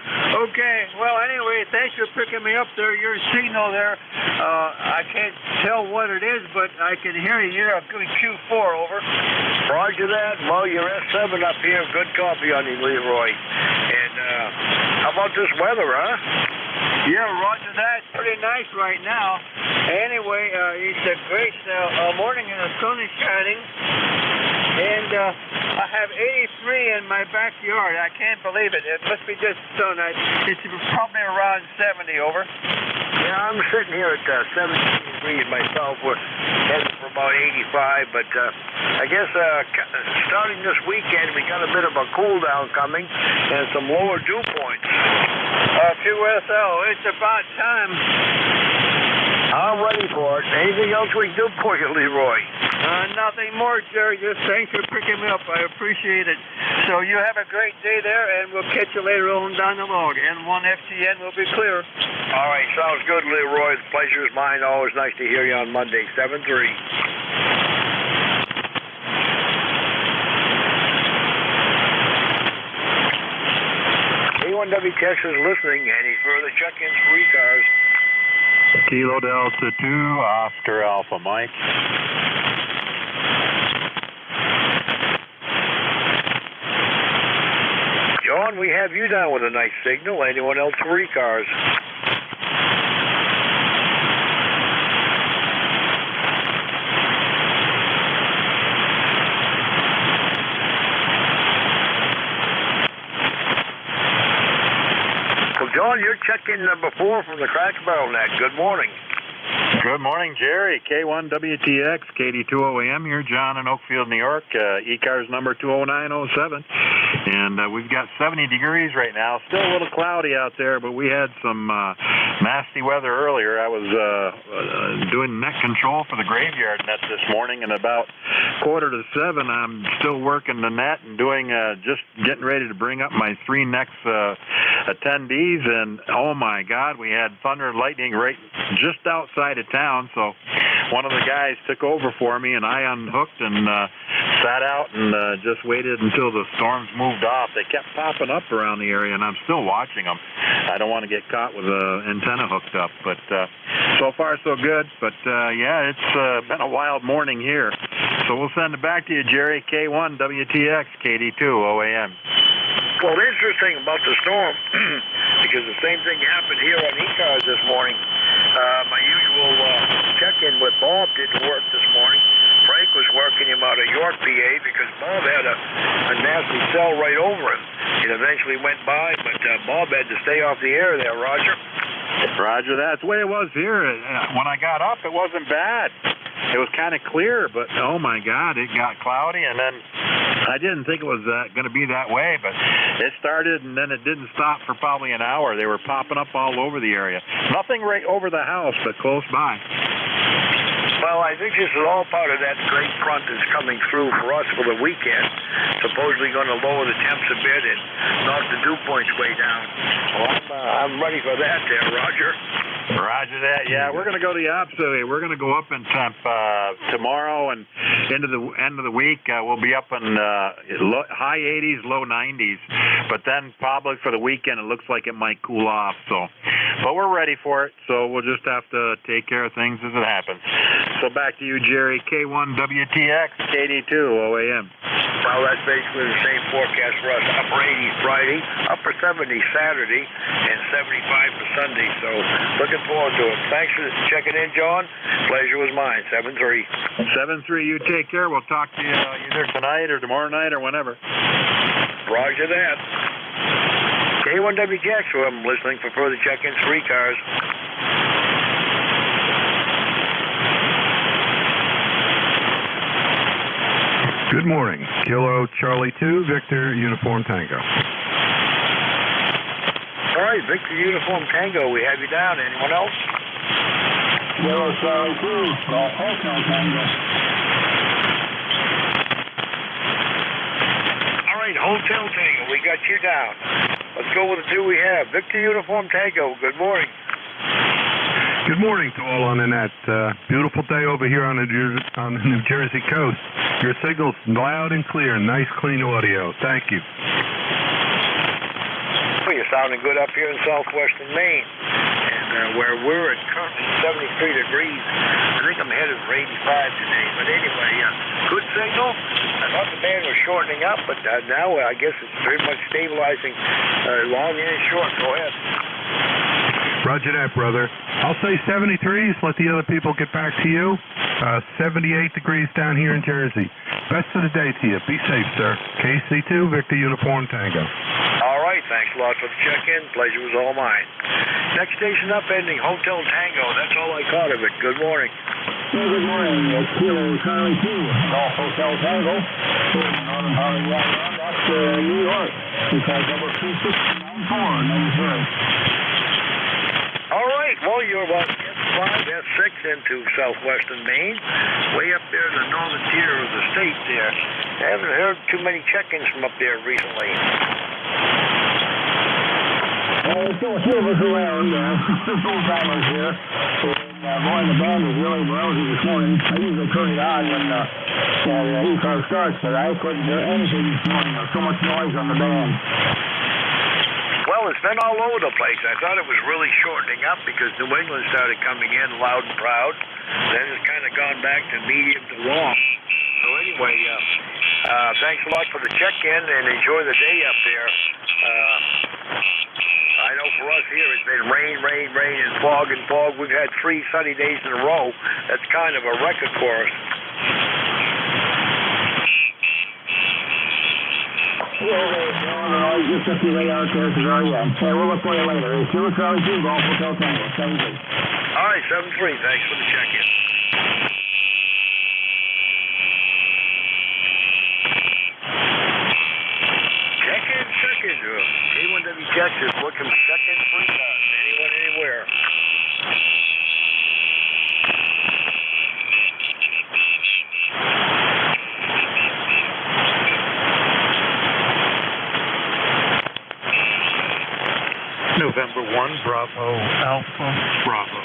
Okay. Well, anyway, thanks for picking me up there. Your signal there, I can't tell what it is, but I can hear you. You're a good Q4, over. Roger that. Well, your S7 up here. Good coffee on you, Leroy. And how about this weather, huh? Yeah, roger that. Pretty nice right now. Anyway, it's a great morning and the sun is shining. And I have 83 in my backyard. I can't believe it. It must be just sun. It's probably around 70, over. Yeah, I'm sitting here at 17 degrees myself. We're heading for about 85, but I guess starting this weekend, we got a bit of a cool down coming and some lower dew points. QSL, it's about time. I'm ready for it. Anything else we can do for you, Leroy? Nothing more, Jerry. Just thanks for picking me up. I appreciate it. So you have a great day there, and we'll catch you later on down the log. And 1FTN will be clear. All right, sounds good, Leroy. The pleasure is mine. Always nice to hear you on Monday, 7-3. A1WTX is listening. Any further check-ins for ECARS? Kilo Delta 2, Oscar Alpha Mike. John, we have you down with a nice signal. Anyone else for ECARS? John, you're check-in number 4 from the Crack Barrel Net. Good morning. Good morning, Jerry. K1WTX, KD2OAM here, John in Oakfield, New York. ECARS number 20907. And we've got 70 degrees right now. Still a little cloudy out there, but we had some nasty weather earlier. I was doing net control for the graveyard net this morning, and about 6:45, I'm still working the net and doing just getting ready to bring up my 3 next attendees. And, oh, my God, we had thunder and lightning right just outside of town. So one of the guys took over for me, and I unhooked and sat out and just waited until the storms moved off. They kept popping up around the area, and I'm still watching them. I don't want to get caught with an antenna hooked up, but so far so good. But yeah, it's been a wild morning here. So we'll send it back to you, Jerry. K1WTX, KD2OAM. Well, the interesting about the storm, because the same thing happened here on ECARS this morning. My usual check-in with Bob didn't work this morning. Frank was working him out of York, PA, because Bob had a nasty cell right over him. It eventually went by, but Bob had to stay off the air there, Roger. Roger that. That's the way it was here. When I got up, it wasn't bad. It was kind of clear, but oh my God, it got cloudy, and then I didn't think it was going to be that way, but it started, and then it didn't stop for probably an hour. They were popping up all over the area. Nothing right over the house, but close by. Well, I think this is all part of that great front that's coming through for us for the weekend. Supposedly going to lower the temps a bit and knock the dew points way down. Well, I'm ready for that there, Roger. Roger that. Yeah, we're going to go the opposite way. We're going to go up in temp tomorrow, and into the end of the week we'll be up in high 80s, low 90s. But then probably for the weekend it looks like it might cool off. So, but we're ready for it. So we'll just have to take care of things as it happens. So back to you, Jerry. K1WTX, KD2OAM. Well, that's basically the same forecast for us. Upper 80s Friday, upper 70s Saturday, and 75 for Sunday. So looking forward to it. Thanks for checking in, John. Pleasure was mine. 7-3. 7-3. You take care. We'll talk to you either tonight or tomorrow night or whenever. Roger that. K1WTX, who I'm listening for further check-ins for ECARS. Good morning. Kilo Charlie 2, Victor Uniform Tango. All right, Victor Uniform Tango, we have you down. Anyone else? Kilo Charlie 2, Tango. All right, Hotel Tango, we got you down. Let's go with the 2 we have. Victor Uniform Tango, good morning. Good morning to all on the net. Beautiful day over here on the New Jersey coast. Your signal's loud and clear. Nice, clean audio. Thank you. Well, you're sounding good up here in southwestern Maine. And where we're at currently 73 degrees. I think I'm headed for 85 today. But anyway, good signal. I thought the band was shortening up, but now I guess it's pretty much stabilizing long and short. Go ahead. Roger that, brother. I'll say 73s. Let the other people get back to you. 78 degrees down here in Jersey. Best of the day to you. Be safe, sir. KC2, Victor Uniform Tango. All right. Thanks a lot for the check-in. Pleasure was all mine. Next station up, ending Hotel Tango. That's all I caught of it. Good morning. Well, good morning. It's Kilo Charlie 2, Golf Hotel Tango. Northern part of that's New York. Because number 2694, number 0. All right, well, you're about S5, S6 into southwestern Maine, way up there in the northern tier of the state there. I haven't heard too many check-ins from up there recently. There's still a few of us around, full-timers here. And, boy, the band was really lousy this morning. I usually turn it on when the ECARS starts, but I couldn't hear anything this morning. There was so much noise on the band. Well, it's been all over the place. I thought it was really shortening up because New England started coming in loud and proud. Then it's kind of gone back to medium to long. So anyway, thanks a lot for the check-in and enjoy the day up there. I know for us here it's been rain, and fog. We've had 3 sunny days in a row. That's kind of a record for us. Just a few radar chairs to go, Hey, we'll look for you later. It's Kilo Charlie 2, Golf Hotel Tango, 73. All right, 73. Thanks for the check-in. Check-in. K1WTX is looking for check-in free cars. Anyone, anywhere. November 1, Bravo, Alpha, Bravo.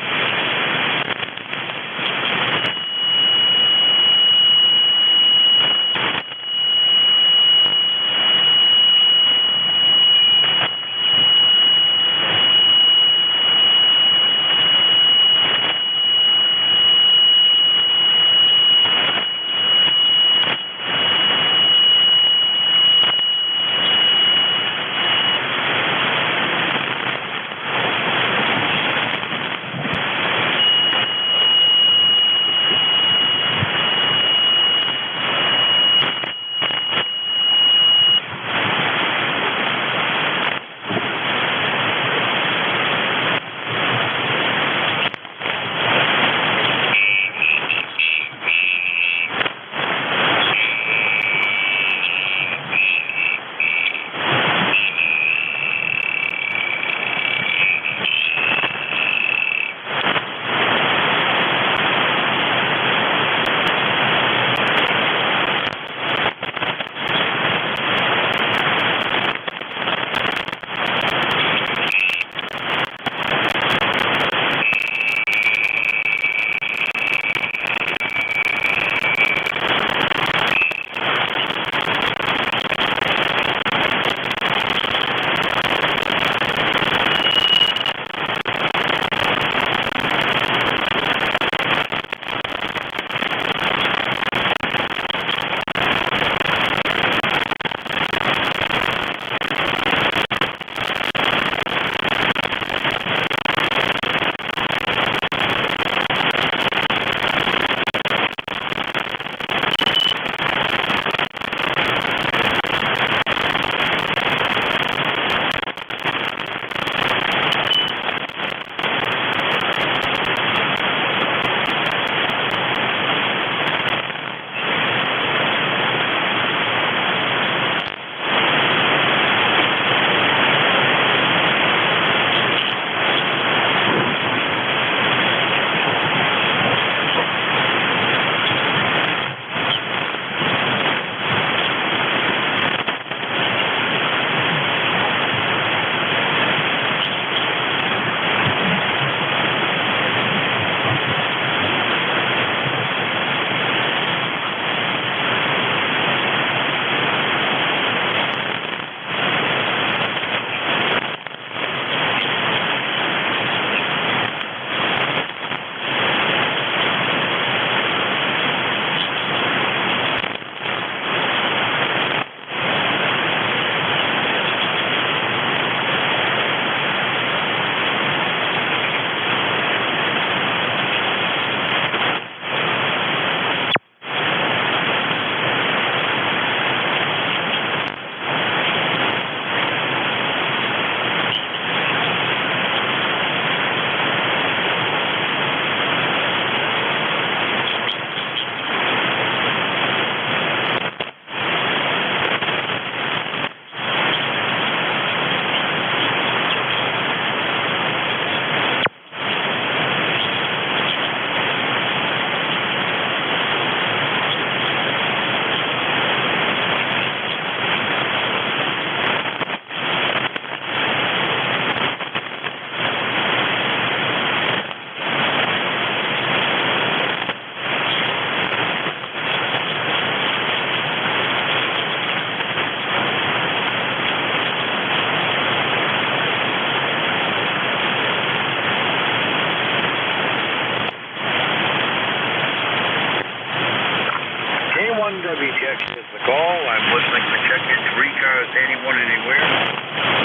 It's the call. I'm listening for check-in for ECARS, anyone, anywhere.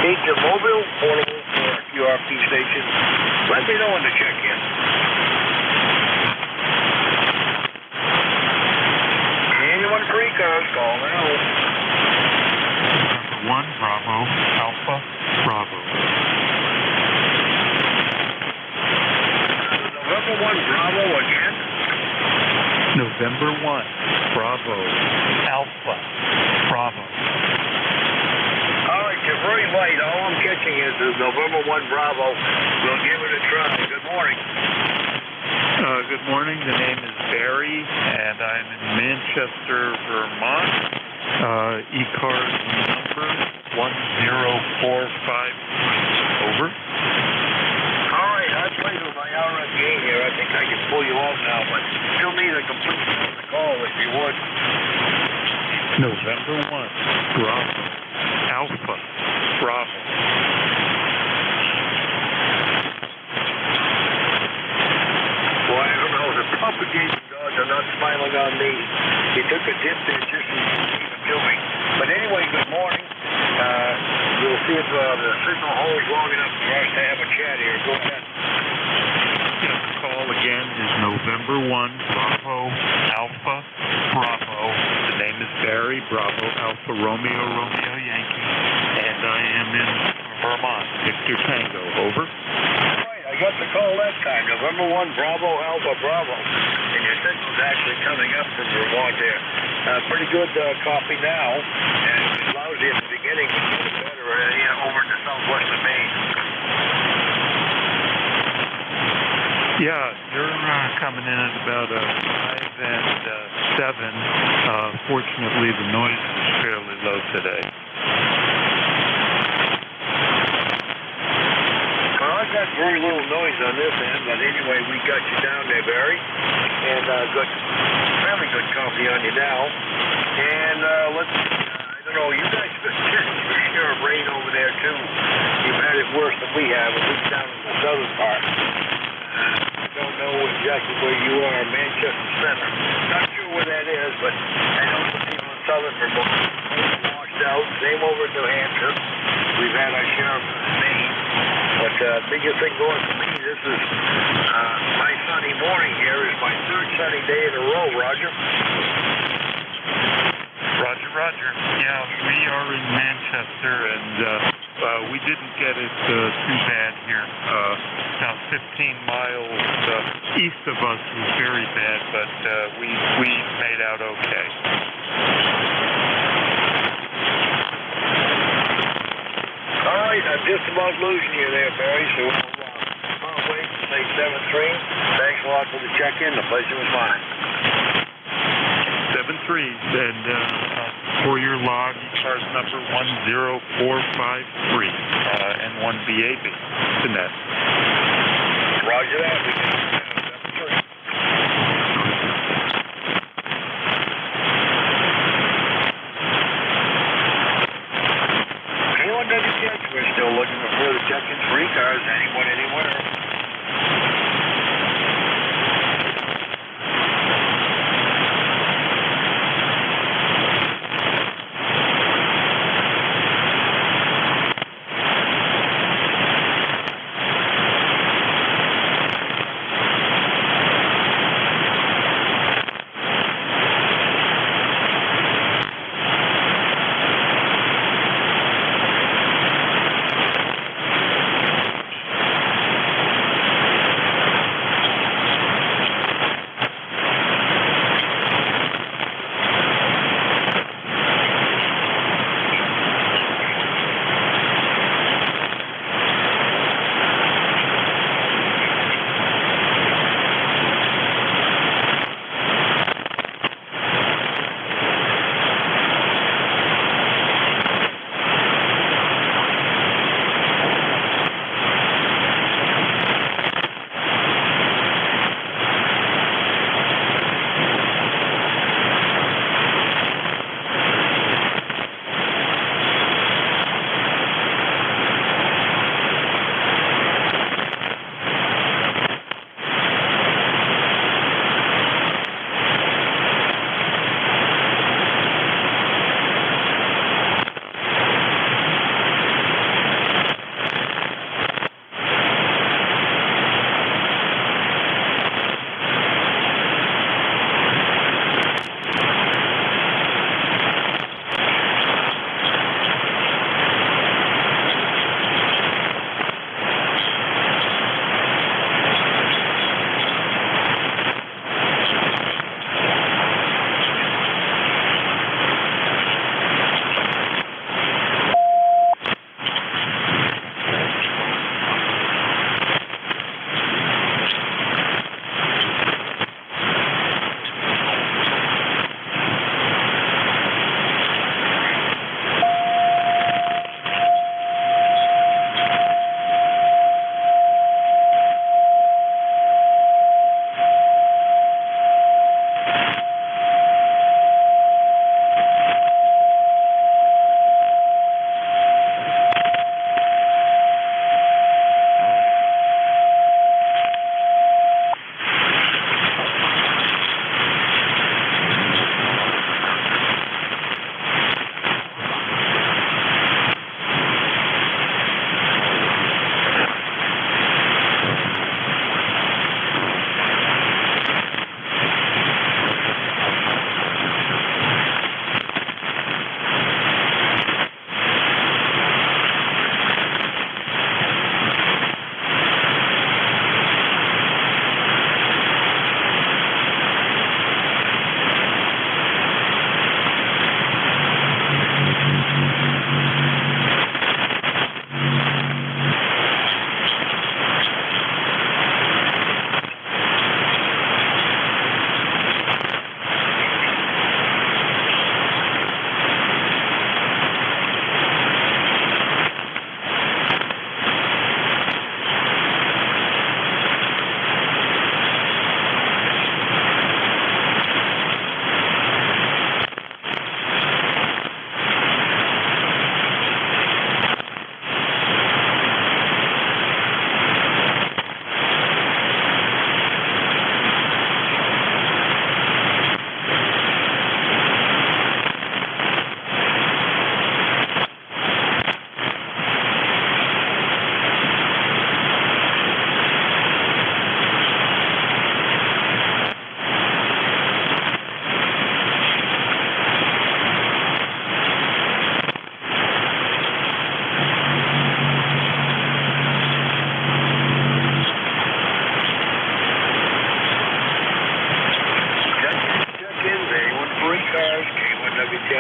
Need your mobile, portable, or QRP station. Let me know when to check in. Anyone for ECARS, call now. November 1, Bravo, Alpha, Bravo. November 1, Bravo again. November 1, Bravo, Alpha, Bravo. All right, you're very light. All I'm catching is November 1, Bravo. We'll give it a try. Good morning. Good morning. The name is Barry, and I'm in Manchester, Vermont. ECARS number 1045. Over. All right, I played with my RF game here. I think I can pull you off now, but still need a complete call if you would. November 1, Bravo, Alpha, Bravo. Boy, I don't know. The propagation gods are not smiling on me. He took a dip there just to me. But anyway, good morning. We'll see if the signal holds long enough for us to have a chat here. Go ahead. The call again is November 1, Bravo, Alpha, Bravo. The name is Barry, Bravo, Alpha, Romeo, Romeo, Yankee. And I am in Vermont, Victor Tango. Over. I got the call that time. November 1, Bravo, Alpha, Bravo. And your signal's actually coming up from Vermont there. Pretty good copy now. And it was lousy at the beginning, but a little better over in the southwest of Maine. Yeah, you're coming in at about 5 and 7. Fortunately, the noise is fairly low today. Well, I've got very little noise on this end, but anyway, we got you down there, Barry. And got fairly good coffee on you now. And let's, I don't know, you guys got your share of rain over there, too. You've had it worse than we have, at least down in the southern part. Don't know exactly where you are, Manchester Center. Not sure where that is, but I know some people in southern Vermont washed out. Same over in New Hampshire. We've had our share of Maine. But biggest thing going for me, this is my sunny morning here is my third sunny day in a row, Roger. Roger, Roger. Yeah, we are in Manchester, and we didn't get it too bad here. About 15 miles east of us was very bad, but we made out okay. All right, I'm just about losing you there, Barry, so I'll wait and say 7-3. Thanks a lot for the check-in. The pleasure was mine. 7-3, and for your log, ECARS number 10453, N1BAB, to net. Roger that. We can 7-3. Anyone doesn't catch, we're still looking for further check-ins for ECARS. Anyone, anywhere.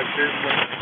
That's it.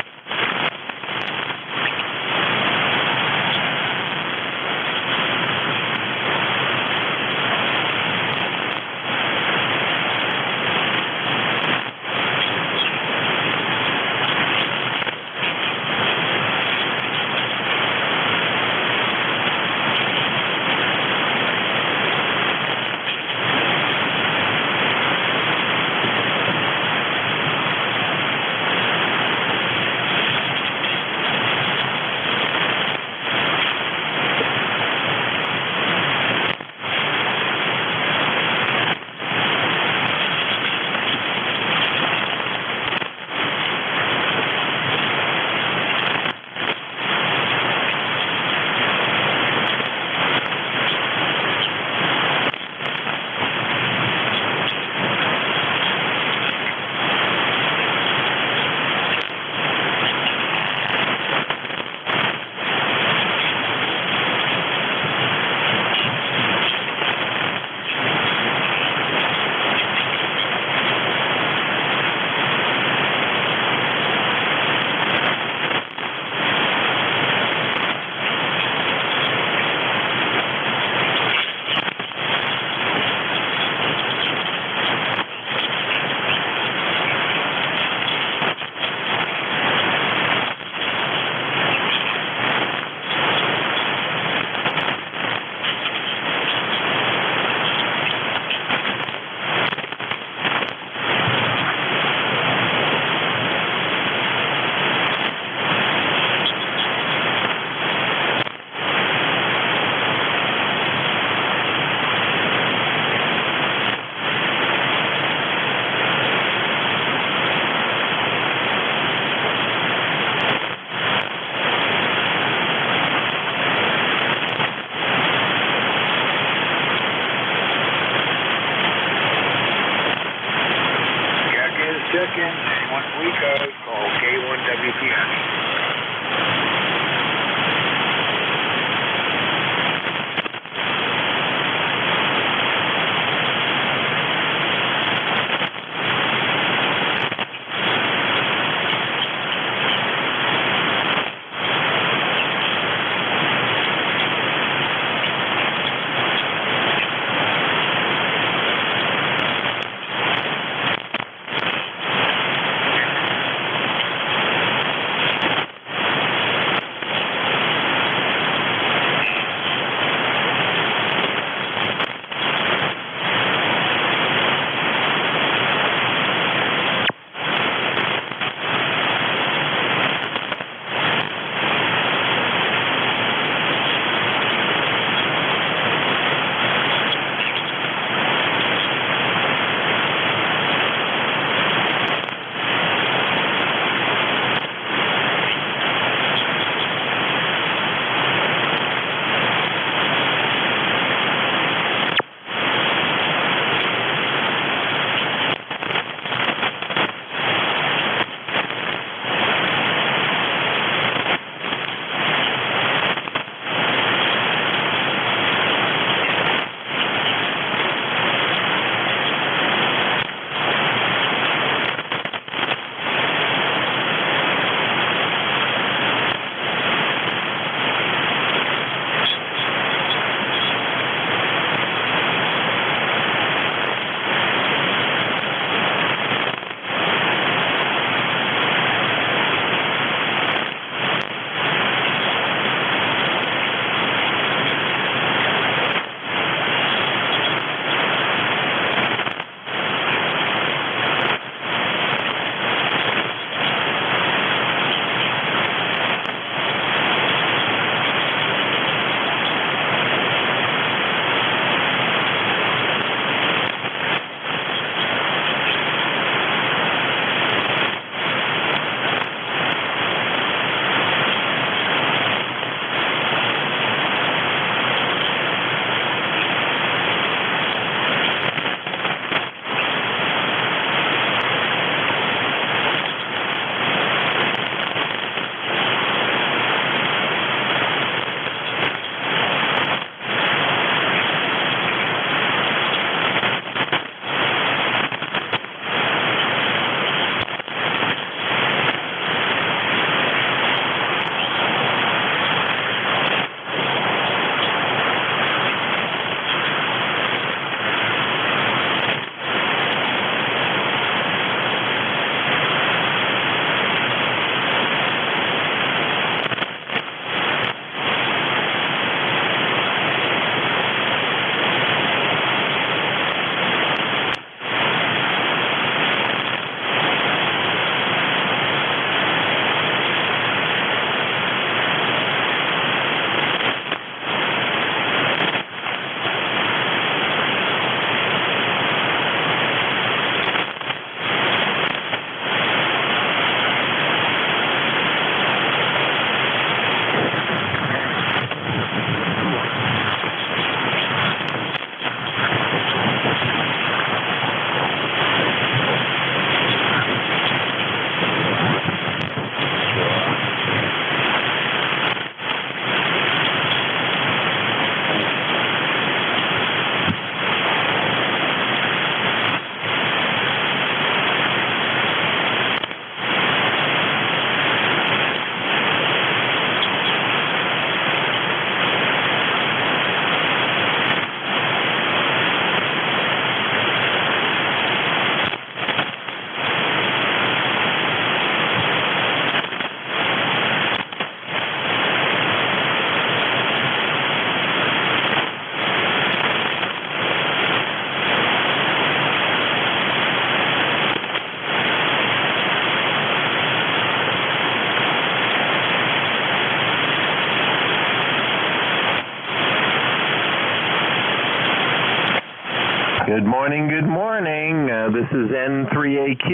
Good morning, good morning. This is N3AQ.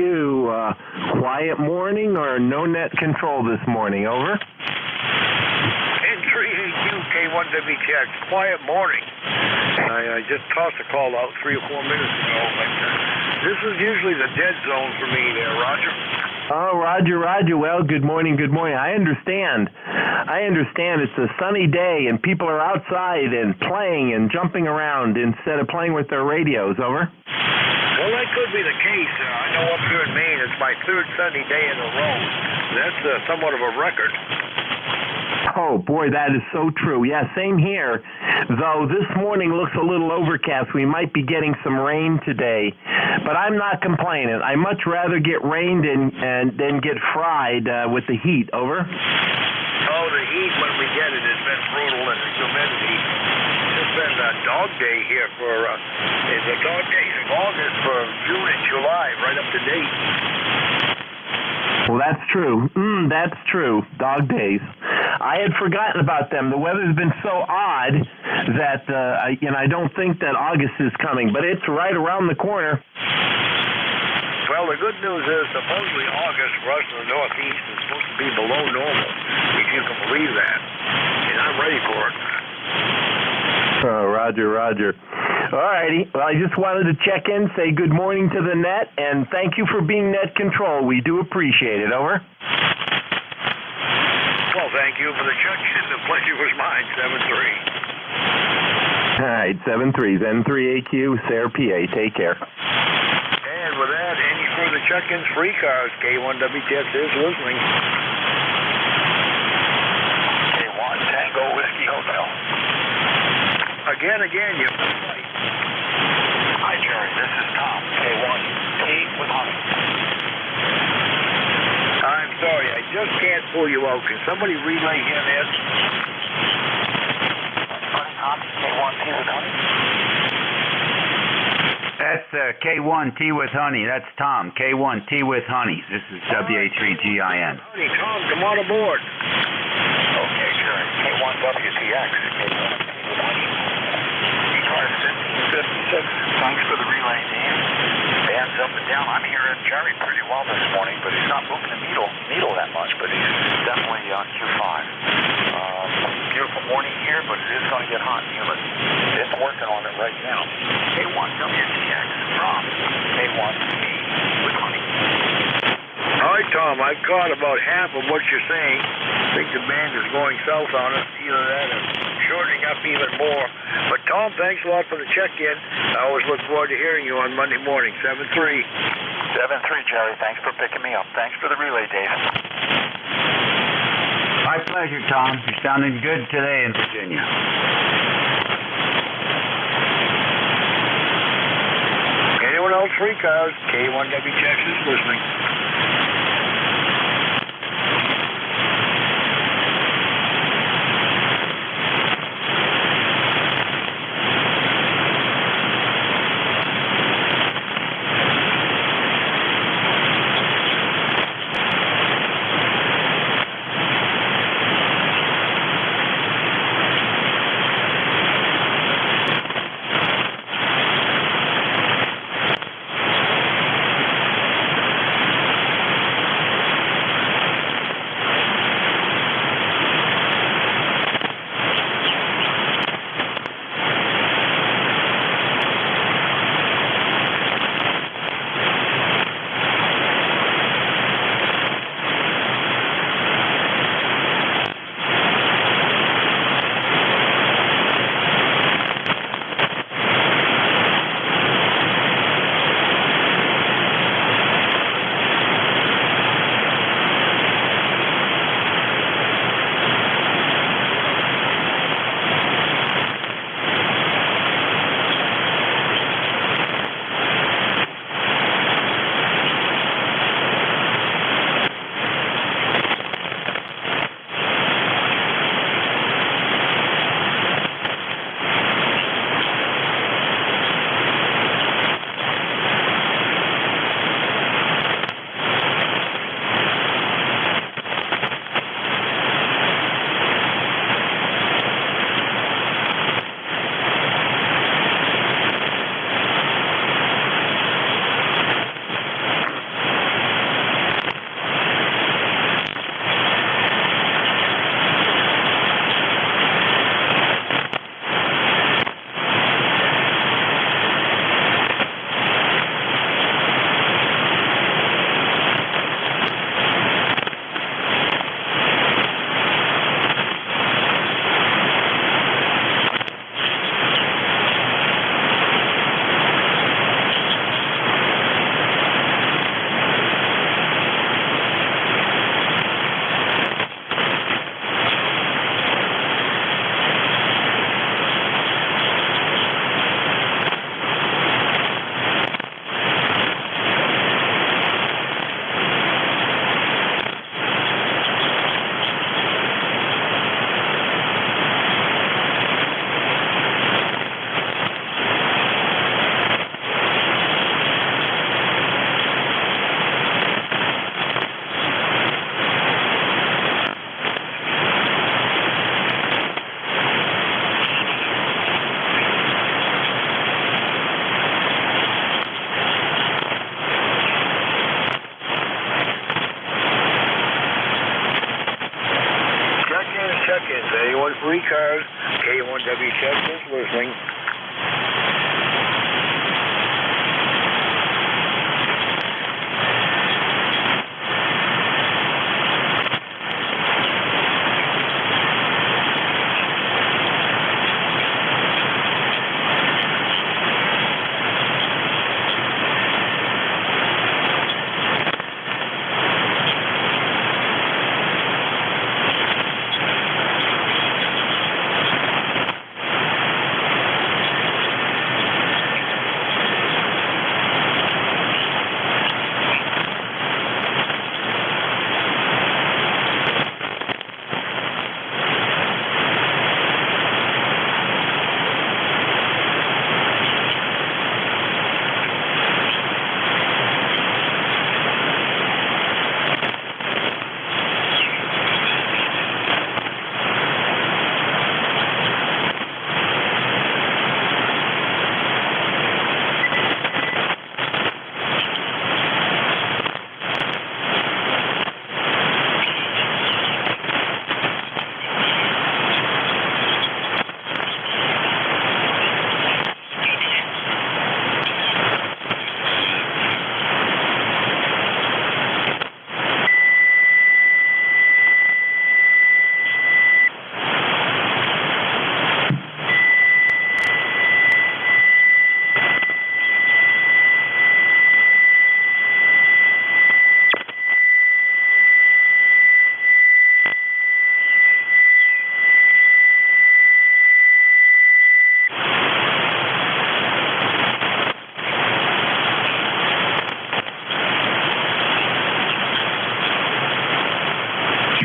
Quiet morning or no net control this morning, over? N3AQ K1WTX, quiet morning. I just tossed a call out 3 or 4 minutes ago, but this is usually the dead zone for me there, Roger. Oh, Roger. Well, good morning. I understand. It's a sunny day and people are outside and playing and jumping around instead of playing with their radios, over? Well, that could be the case. I know up here in Maine it's my 3rd sunny day in a row. That's somewhat of a record. Oh, boy, that is so true. Yeah, same here. Though this morning looks a little overcast. We might be getting some rain today. But I'm not complaining. I much rather get rained than get fried with the heat. Over? Oh, the heat when we get it has been brutal, and the humidity. It's been a dog day here for the dog days of August for June and July, right up to date. Well, that's true. That's true. Dog days. I had forgotten about them. The weather's been so odd that I don't think that August is coming, but it's right around the corner. Well, the good news is supposedly August for us in the Northeast is supposed to be below normal, if you can believe that. And I'm ready for it. Oh, Roger. All righty. Well, I just wanted to check in, say good morning to the net, and thank you for being net control. We do appreciate it. Over? Well, thank you for the check-in. The pleasure was mine, 7-3. All right, 7-3s, N3AQ, Sarah, PA. Take care. And with that, any further check-ins for ECARS, K1WTX is listening. K1 Tango Whiskey Hotel. Again, you're right. Hi, Jerry. This is Tom. K1 T with honey. I'm sorry. I just can't pull you out. Can somebody relay him in? Tom, K1 T with honey. That's K1T with honey. That's Tom. K1T with honey. This is WA3GIN. Honey, Tom, come on aboard. Okay, Jerry. K1WTX. K1 T with honey. ECARS 1556. Thanks for the relay, Dan. Band's up and down. I'm hearing Jerry pretty well this morning, but he's not moving the needle that much, but he's definitely on Q5. Beautiful morning here, but it is going to get hot and humid. It's working on it right now. K1WTX from K1T with honey. All right, Tom, I've caught about half of what you're saying. I think the band is going south on us, either that or shortening up even more. But, Tom, thanks a lot for the check-in. I always look forward to hearing you on Monday morning, 7-3. 7-3, Jerry. Thanks for picking me up. Thanks for the relay, Dave. My pleasure, Tom. You're sounding good today in Virginia. Anyone else for ECARS? K1WTX is listening. check-ins. Anyone for ECARS? K1WTX is listening.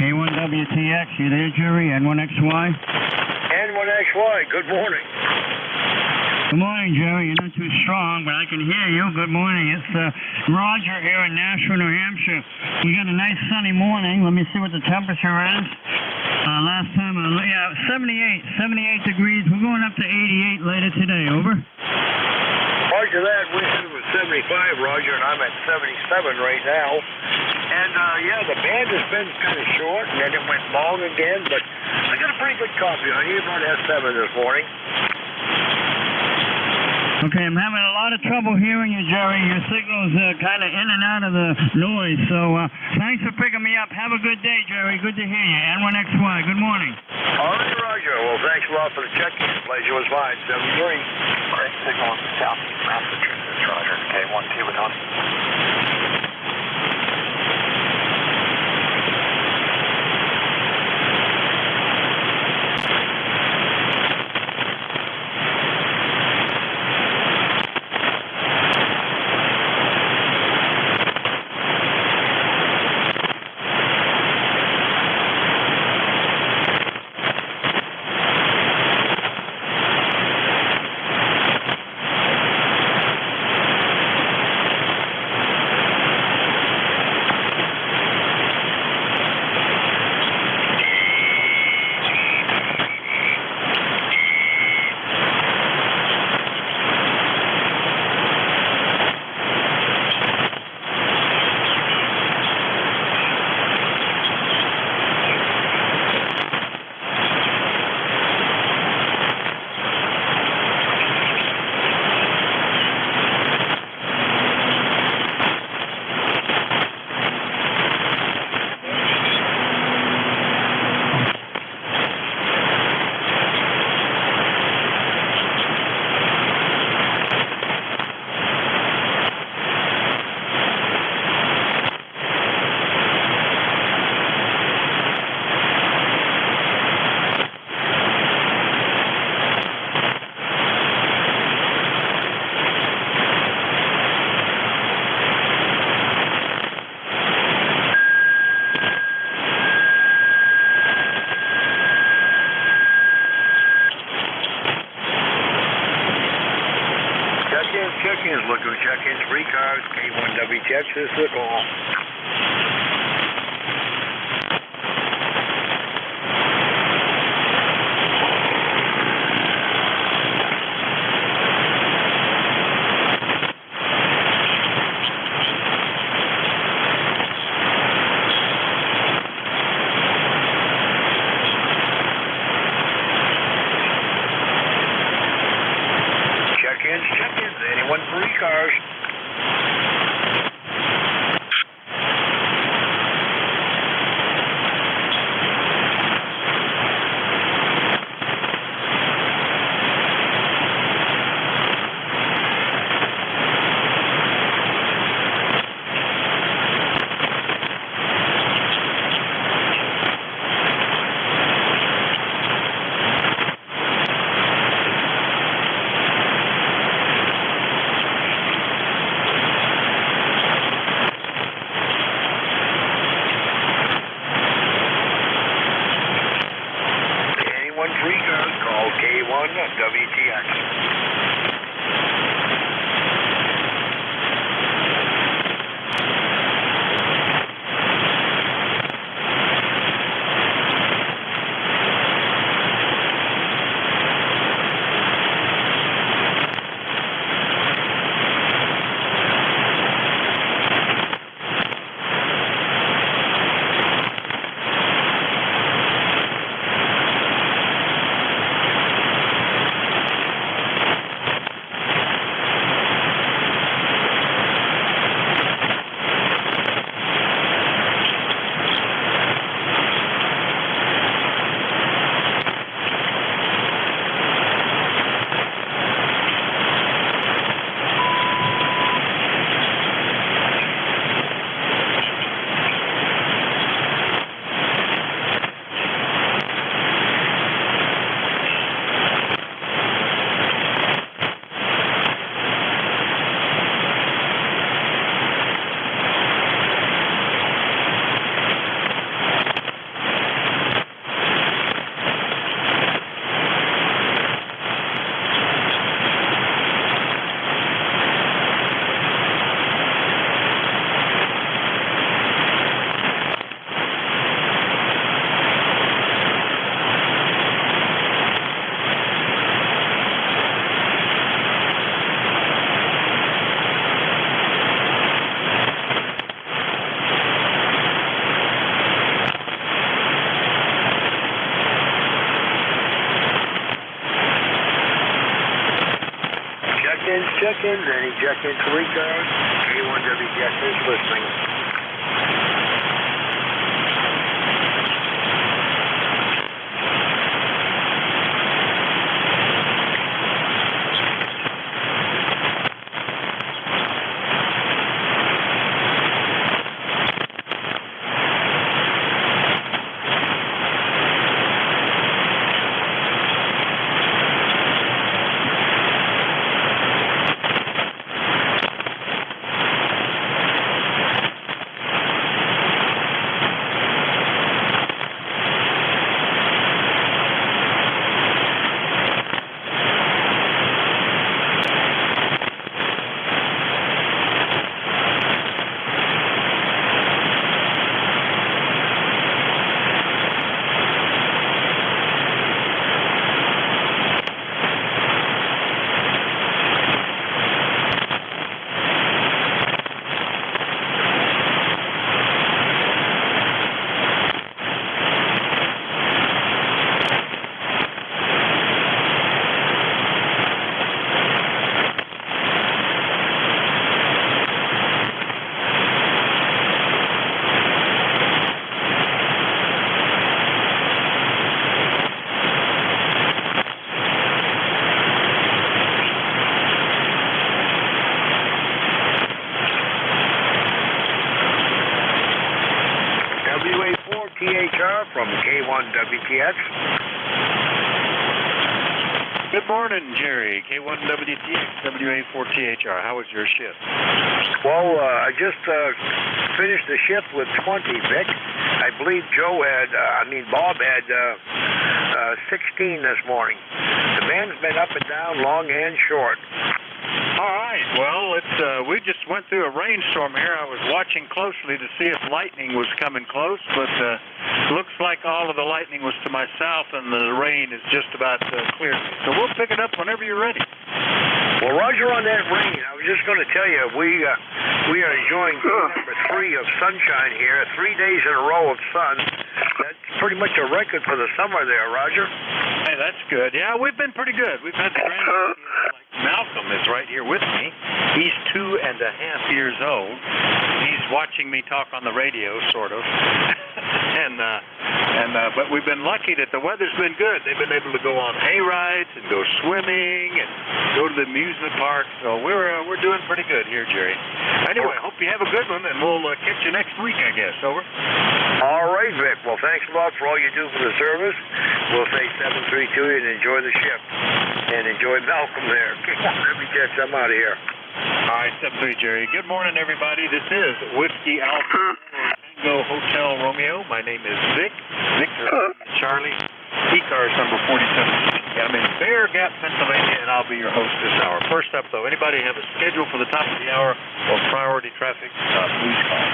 K1WTX, you there, Jerry? N1XY? N1XY, good morning. Good morning, Jerry. You're not too strong, but I can hear you. Good morning. It's Roger here in Nashua, New Hampshire. We got a nice sunny morning. Let me see what the temperature is. Last time, 78 degrees. We're going up to 88 later today. Over. Roger that. We said it was 75, Roger, and I'm at 77 right now. And, the band has been kind of short, and then it went long again, but I got a pretty good copy on you on S7 this morning. Okay, I'm having a lot of trouble hearing you, Jerry. Your signal's kind of in and out of the noise, so thanks for picking me up. Have a good day, Jerry. Good to hear you. N1XY, good morning. All right, Roger. Well, thanks a lot for the check-in. Pleasure was mine. 73. Great signal in southeast Massachusetts, Roger. K1T with Honey. Check-ins, looking for check-ins, free cars, K1WTX, this is the call. K1WTX. Check-ins, any check-ins for ECARS? K1WTX is listening. THR from K1WTX. Good morning, Jerry. K1WTX, WA4THR. How was your shift? Well, I just finished the shift with 20, Vic. I believe Bob had 16 this morning. The band's been up and down, long and short. All right. Well, we just went through a rainstorm here. I was watching closely to see if lightning was coming close, but looks like all of the lightning was to my south, and the rain is just about cleared. So we'll pick it up whenever you're ready. Well, Roger, on that rain, I was just going to tell you, we are enjoying day number 3 of sunshine here, 3 days in a row of sun. That's pretty much a record for the summer there, Roger. Hey, that's good. Yeah, we've been pretty good. We've had the grand Malcolm is right here with me. He's 2.5 years old. He's watching me talk on the radio, sort of. But we've been lucky that the weather's been good. They've been able to go on hay rides and go swimming and go to the amusement park. So we're doing pretty good here, Jerry. Anyway, I hope you have a good one, and we'll catch you next week, I guess. Over. All right, Vic. Well, thanks a lot for all you do for the service. We'll say 732 and enjoy the shift. And enjoy Malcolm there. I'm out of here. All right, 73, Jerry. Good morning, everybody. This is Whiskey Alpha Tango Hotel Romeo. My name is Vic. Victor Charlie. ECARS number 4760. I'm in Bear Gap, Pennsylvania, and I'll be your host this hour. First up, though, anybody have a schedule for the top of the hour or priority traffic, please call.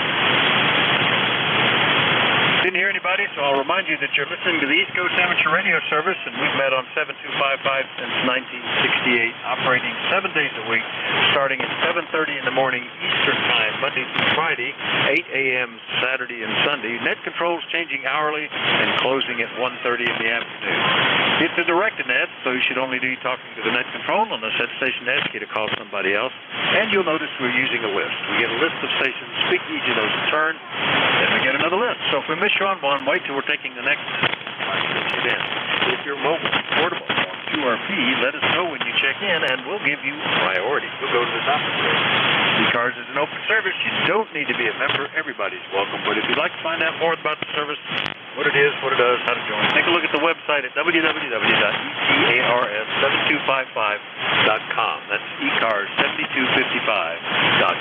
Didn't hear anybody, so I'll remind you that you're listening to the East Coast Amateur Radio Service, and we've met on 7255 since 1968, operating 7 days a week, starting at 7:30 in the morning Eastern Time, Monday through Friday, 8 a.m. Saturday and Sunday. Net controls changing hourly and closing at 1:30 in the afternoon. It's a direct net, so you should only be talking to the net control unless that station asks you to call somebody else. And you'll notice we're using a list. We get a list of stations, speak each of those in turn, then we get another list. So if we miss you on one, wait till we're taking the next then. If you're mobile, portable, on QRP, let us know when you check in, and we'll give you priority. We'll go to the top of the list. ECARS is an open service. You don't need to be a member. Everybody's welcome. But if you'd like to find out more about the service, what it is, what it does, how to join, take a look at the website at www.ECARS7255.com. That's ECARS7255.com.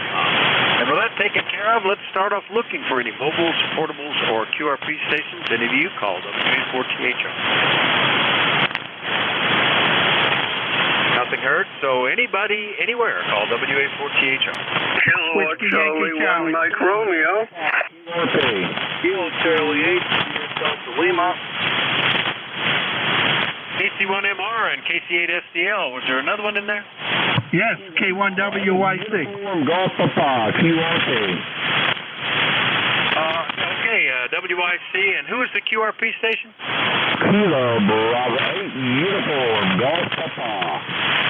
And with that taken care of, let's start off looking for any mobiles, portables, or QRP stations. Any of you call WA4THR. Nothing heard, so anybody, anywhere, call WA4THR. Kilowatt Charlie 1 Mike Romeo. Kilo Charlie 8, Delta Lima. KC1MR and KC8SDL. Was there another one in there? Yes, K1WYC. Golf Papa, QRP. Okay, WIC, and who is the QRP station? Kilo Bravo 8 Uniform Golf Papa.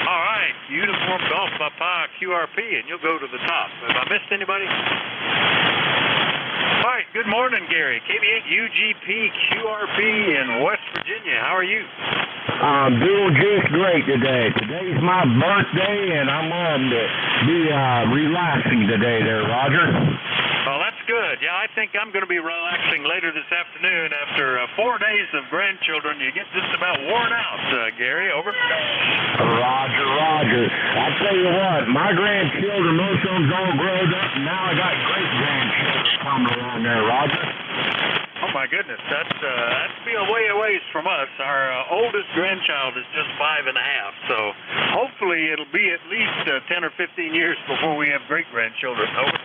All right, Uniform Golf Papa QRP, and you'll go to the top. Have I missed anybody? All right, good morning, Gary. KB8 UGP QRP in West Virginia. How are you? I'm doing just great today. Today's my birthday, and I'm going to be relaxing today there, Roger. Well, that's good. Yeah, I think I'm going to be relaxing later this afternoon after 4 days of grandchildren. You get just about worn out, Gary. Over. Roger. I tell you what, my grandchildren, most of them's all grown up, and now I got great-grandchildren coming along there, Roger. Oh, my goodness. That's be a ways from us. Our oldest grandchild is just 5 and a half, so hopefully it'll be at least 10 or 15 years before we have great-grandchildren. Over.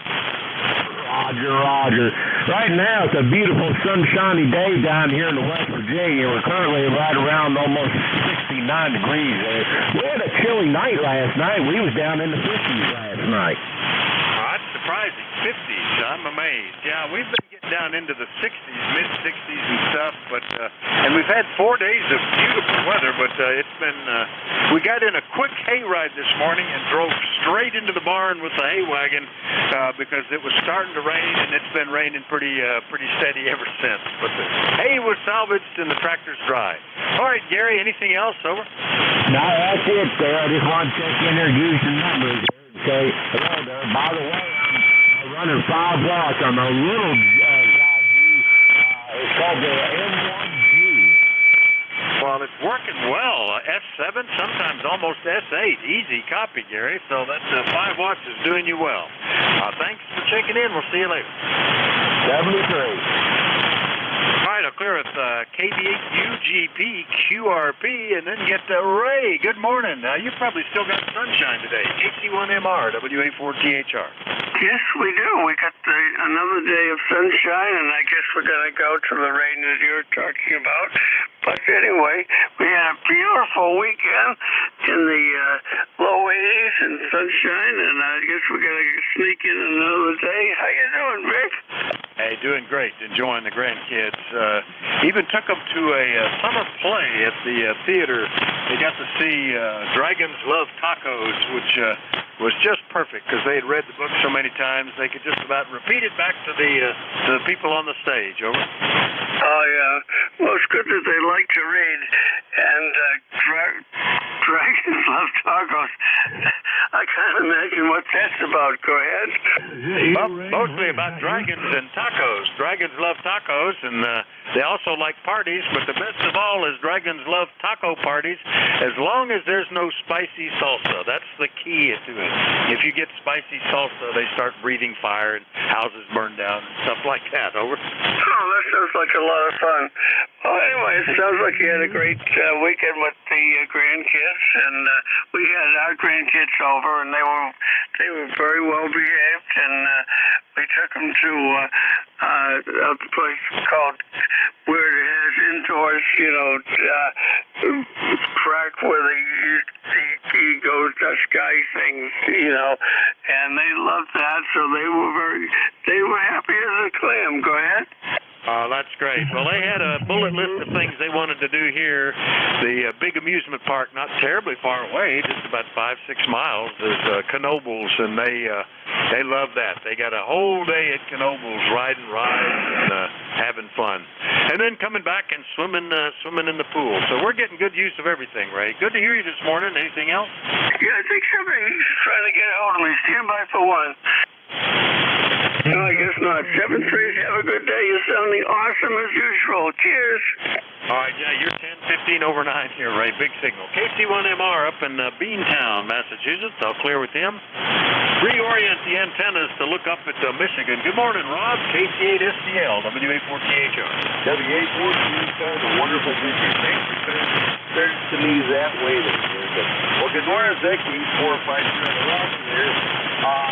Roger. Right now, it's a beautiful sunshiny day down here in West Virginia. We're currently right around almost 69 degrees there. We had a chilly night last night. We was down in the 50s last night. Oh, that's surprising. 50s. I'm amazed. Yeah, we've been getting down into the 60s, mid-60s and stuff, but and we've had 4 days of beautiful weather, but it's been, we got in a quick hay ride this morning and drove straight into the barn with the hay wagon because it was starting to rain, and it's been raining pretty steady ever since. But the hay was salvaged and the tractor's dry. All right, Gary, anything else? Over? No, that's it, sir. I just want to check in there and give you some numbers here and say hello there. By the way, I'm running 5 watts on a little it's called the M1G. Well, it's working well. S7, sometimes almost S8. Easy copy, Gary. So that 5 watts is doing you well. Thanks for checking in. We'll see you later. 73. All right, I'll clear with KB8 UGP QRP and then get Ray. Good morning. You've probably still got sunshine today. KC1MR, WA4THR. Yes, we do. We got another day of sunshine, and I guess we're going to go to the rain that you were talking about. But anyway, we had a beautiful weekend in the low 80s and sunshine, and I guess we're going to sneak in another day. How you doing, Vic? Hey, doing great. Enjoying the grandkids. Even took them to a summer play at the theater. They got to see Dragons Love Tacos, which was just perfect because they had read the book so many times they could just about repeat it back to the people on the stage. Over. Oh, yeah. Well, it's good that they like to read. And Dragons Love Tacos. I can't imagine what that's about. Go ahead. Well, mostly about dragons and tacos. Dragons love tacos, and they also like parties, but the best of all is dragons love taco parties as long as there's no spicy salsa. That's the key to it. If you get spicy salsa, they start breathing fire and houses burn down and stuff like that. Over. Oh, that sounds like a lot of fun. Well, anyway, it sounds like you had a great weekend with the grandkids, and we had our grandkids over, and they were very well behaved, and we took them to a place called where it has indoors, track where he goes to sky things, and they loved that, so they were happy as a clam. Go ahead. Oh, that's great. Well, they had a bullet list of things they wanted to do here. The big amusement park, not terribly far away, just about 5-6 miles, is Knoebels, and they love that. They got a whole day at Knoebels, riding rides and having fun, and then coming back and swimming in the pool. So we're getting good use of everything, Ray. Good to hear you this morning. Anything else? Yeah, I think somebody's trying to get a hold of me. Stand by for one. No, I guess not. 7-3. Have a good day. You're sounding awesome as usual. Cheers. All right, yeah, you're 10:15 over 9 here, Ray. Big signal. KC1MR up in Beantown, Massachusetts. I'll clear with him. Reorient the antennas to look up at Michigan. Good morning, Rob. KC8SDL, WA4THR. WA4THR, the wonderful picture. Thanks for turning to me that way. Well, good morning, Vic. 450 on the rock here.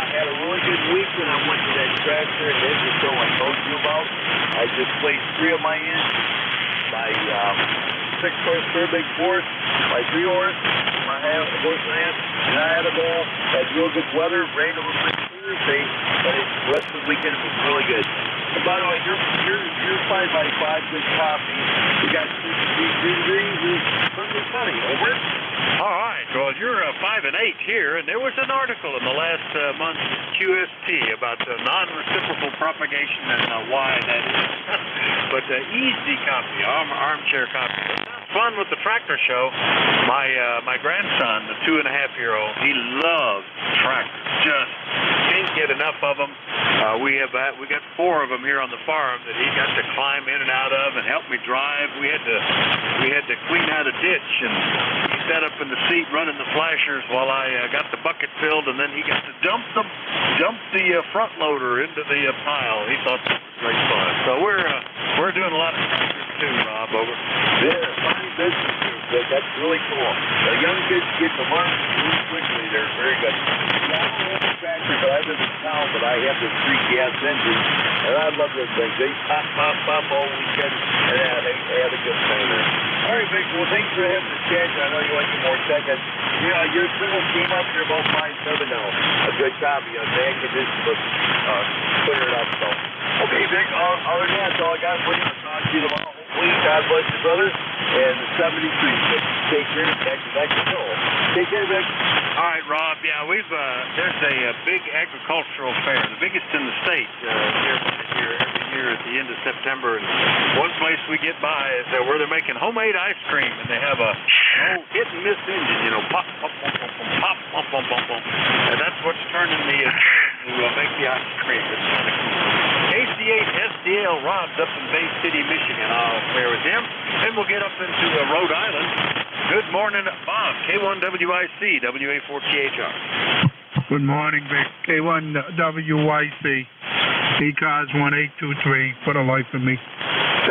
Had a really good week when I went to that tractor and engine show I told you about. I just placed 3 of my engines by 6-horse turbine force, by 3 horse, my horse land, and I had a ball. Had real good weather, rained a little bit Thursday, but the rest of the weekend was really good. And by the way, you're 5x5 good coffee. We got 3 degrees and sunny. Over. All right. Well, you're 5 and 8 here, and there was an article in the last month's QST about non-reciprocal propagation and why that is. But easy copy, armchair copy. Sounds fun with the tractor show. My grandson, the 2.5-year-old, he loves tractors. Just can't get enough of them. We got 4 of them here on the farm that he got to climb in and out of and help me drive. We had to clean out a ditch, and he sat up in the seat running the flashers while I got the bucket filled, and then he got to dump the front loader into the pile. He thought that was great fun. So we're doing a lot of tractors too, Rob. Over. Yeah, funny business. That's really cool. The young kids get to learn really quickly. They're very good. Tractor, but I live in town, but I have the 3 gas engines, and I love those things. They pop all weekend, and they have a good time there. All right, Vic, well, thanks for having the chat. I know you want some more seconds. Yeah, your signal came up here about 5-7 now. A good copy. Thank you just for clearing up. So, okay, Vic, other than that, that's all I got for you. I'll talk to you tomorrow. Hopefully, God bless you, brother. And 73. Vic, take care. Back to Joel. Take care, Vic. All right, Rob. Yeah, there's a big agricultural fair, the biggest in the state here every year at the end of September. And one place we get by is where they're making homemade ice cream, and they have a hit and miss engine, pop, pop, pop, pop, pop, pop, pop, pop, pop, and that's what's turning the to make the ice cream. It's kind of cool. KC8SDL Rob's up in Bay City, Michigan. I'll clear with him, and we'll get up into Rhode Island. Good morning, Bob. K1WIC, WA4THR. Good morning, Vic. K1WIC, ECARS 1823, for the life of me.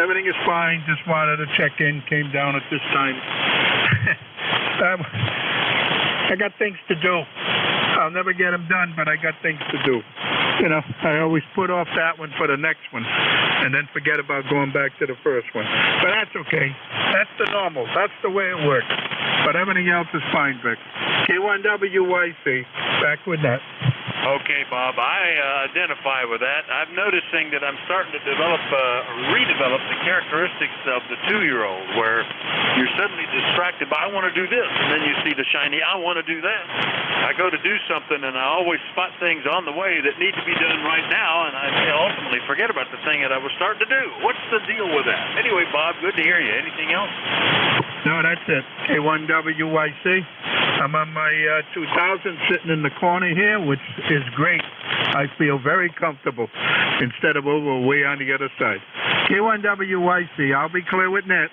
Everything is fine. Just wanted to check in. Came down at this time. I got things to do. I'll never get them done, but I got things to do. I always put off that one for the next one and then forget about going back to the first one. But that's okay. That's the normal. That's the way it works. But everything else is fine, Vic. K1WYC, back with that. Okay, Bob, I identify with that. I'm noticing that I'm starting to redevelop the characteristics of the 2-year-old, where you're suddenly distracted by, I want to do this, and then you see the shiny, I want to do that. I go to do something, and I always spot things on the way that need to be done right now, and I ultimately forget about the thing that I was starting to do. What's the deal with that? Anyway, Bob, good to hear you. Anything else? No, that's it. K1WYC. I'm on my 2000 sitting in the corner here, which is great. I feel very comfortable instead of over way on the other side. K1WYC, I'll be clear with Net.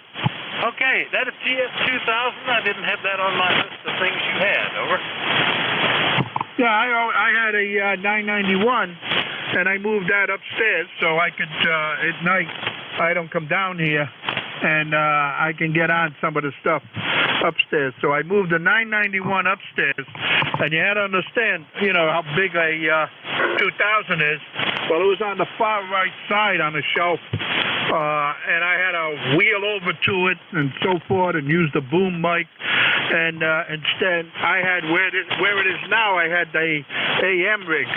Okay, that is TS2000. I didn't have that on my list of things you had. Over. Yeah, I had a 991, and I moved that upstairs so I could, at night, I don't come down here and I can get on some of the stuff upstairs. So I moved the 991 upstairs, and you had to understand, you know, how big a 2000 is. Well, it was on the far right side on the shelf, and I had to wheel over to it and so forth and use the boom mic. And instead, I had where it is now, I had the AM rig.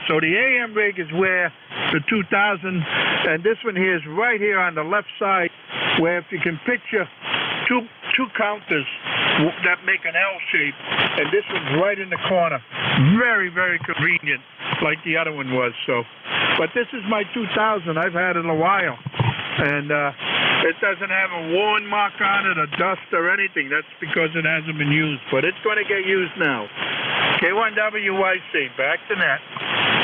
So the AM rig is where the 2000, and this one here is right here on the left side, where if you can picture two counters that make an L shape, and this one's right in the corner. Very, very convenient, like the other one was. So, but this is my 2000. I've had it a while, and it doesn't have a worn mark on it, or dust or anything. That's because it hasn't been used, but it's going to get used now. K1WYC, back to net.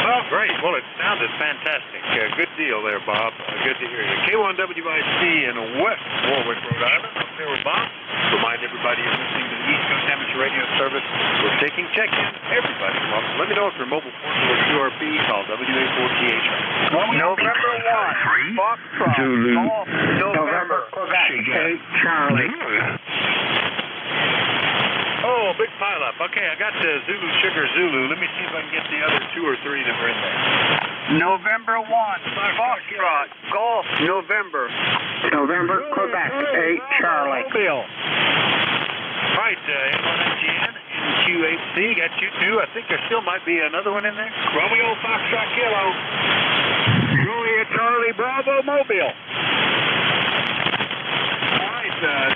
Oh, great. Well, it sounded fantastic. Good deal there, Bob. Good to hear you. K1WYC in West Warwick, Rhode Island. I'm here with Bob. Remind everybody you're listening to the East Coast Amateur Radio Service. We're taking check-in. Everybody, let me know if your mobile phone or QRP. Call WA4TH. November 1, Foxtrot, Golf, November, Quebec, Charlie. Oh, big pileup. Okay, I got Zulu Sugar Zulu. Let me see if I can get the other 2 or 3 that were in there. November 1, Foxtrot, Golf, November, Quebec, 8, Charlie. Right, N1NGN, NQ8C, got you 2. I think there still might be another one in there. Romeo, Foxtrot, Kilo. Julia, Charlie, Bravo, Mobile.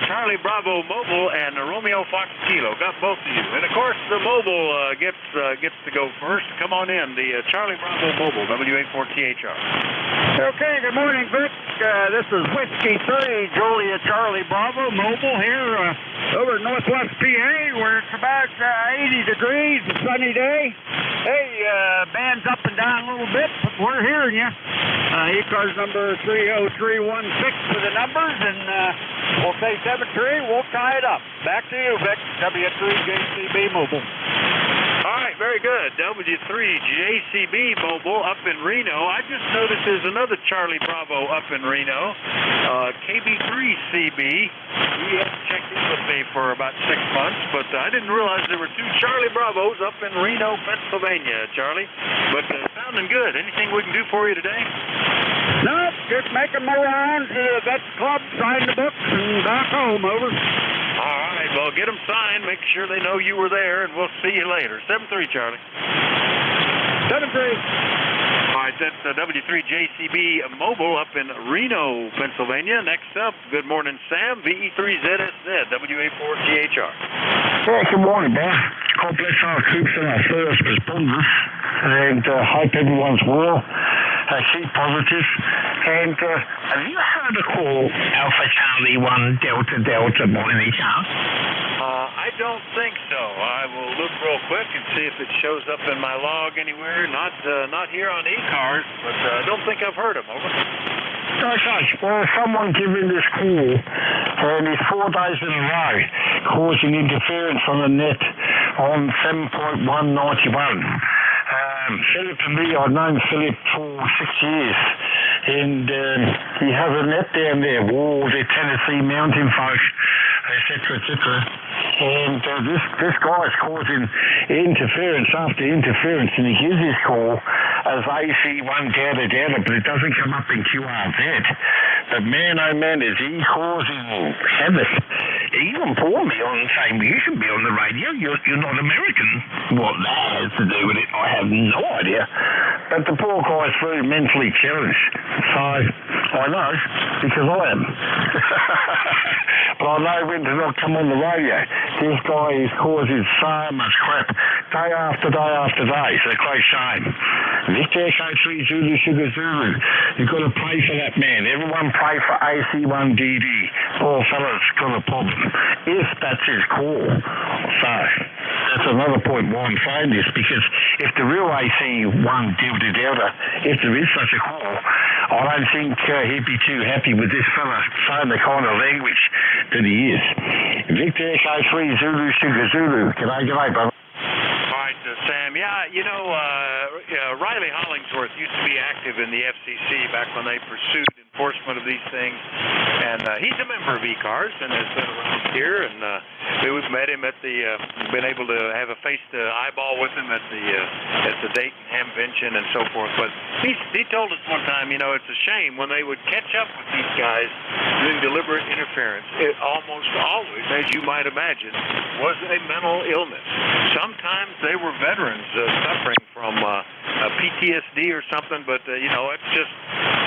Charlie Bravo Mobile and Romeo Fox Kilo. Got both of you. And, of course, the mobile gets to go first. Come on in. The Charlie Bravo Mobile, WA4THR. Okay, good morning, Vic. This is Whiskey 3, Julia Charlie Bravo Mobile here over in Northwest PA where it's about 80 degrees, a sunny day. Hey, band's up and down a little bit, but we're hearing you. ECARS number 30316 for the numbers, and we'll say 73. We'll tie it up. Back to you, Vic. W3JCB Mobile. All right, very good. W3JCB Mobile up in Reno. I just noticed there's another Charlie Bravo up in Reno. KB3CB. He hasn't checked in with me for about 6 months, but I didn't realize there were 2 Charlie Bravos up in Reno, Pennsylvania, Charlie. But sounding good. Anything we can do for you today? No, just making my rounds to the Vets Club, sign the books, and back home, over. All right, well, get them signed, make sure they know you were there, and we'll see you later. 7-3, Charlie. 7-3. All right, that's W3JCB Mobile up in Reno, Pennsylvania. Next up, good morning, Sam, VE3ZSZ, WA4THR. Well, good morning, Bob. God bless our troops and our first responders, and hope everyone's well. Keep positive. And have you heard a call Alpha Charlie 1 Delta Delta by any chance? I don't think so. I will look real quick and see if it shows up in my log anywhere. Not here on ECARS, but I don't think I've heard him. Over. Okay. Well, someone giving this call, and it's 4 days in a row, causing interference on the net on 7.191. Philip and me, I've known Philip for 6 years, and he has a net down there, walls, the Tennessee mountain folk, etc., etc. And this guy is causing interference after interference, and he gives his call as AC1 Delta Delta, but it doesn't come up in QRZ. But man, oh man, is he causing havoc. He even called me on saying, well, you should be on the radio, you're not American. What that has to do with it, I have no idea. But the poor guy is very mentally challenged. So, I know, because I am. But I know when to not come on the radio. This guy is causing so much crap day after day after day. It's a great shame. Victor Echo 3 Zulu Sugar Zulu. You've got to pray for that man. Everyone pray for AC1DD. Poor fella's got a problem. If that's his call. So, that's another point why I'm saying this, because if the real AC1 Delta Delta, if there is such a call, I don't think he'd be too happy with this fella saying the kind of language that he is. Victor Echo 3 Zulu Sugar Zulu. G'day, brother. All right, Sam. Yeah, you know, Riley Hollingsworth used to be active in the FCC back when they pursued enforcement of these things. And he's a member of ECARS and has been around here. And we've met him at the, been able to have a face-to-eyeball with him at the Dayton Hamvention and so forth. But he told us one time, you know, it's a shame when they would catch up with these guys doing deliberate interference. It almost always, as you might imagine, was a mental illness. Sometimes they were veterans suffering from PTSD or something, but you know, it's just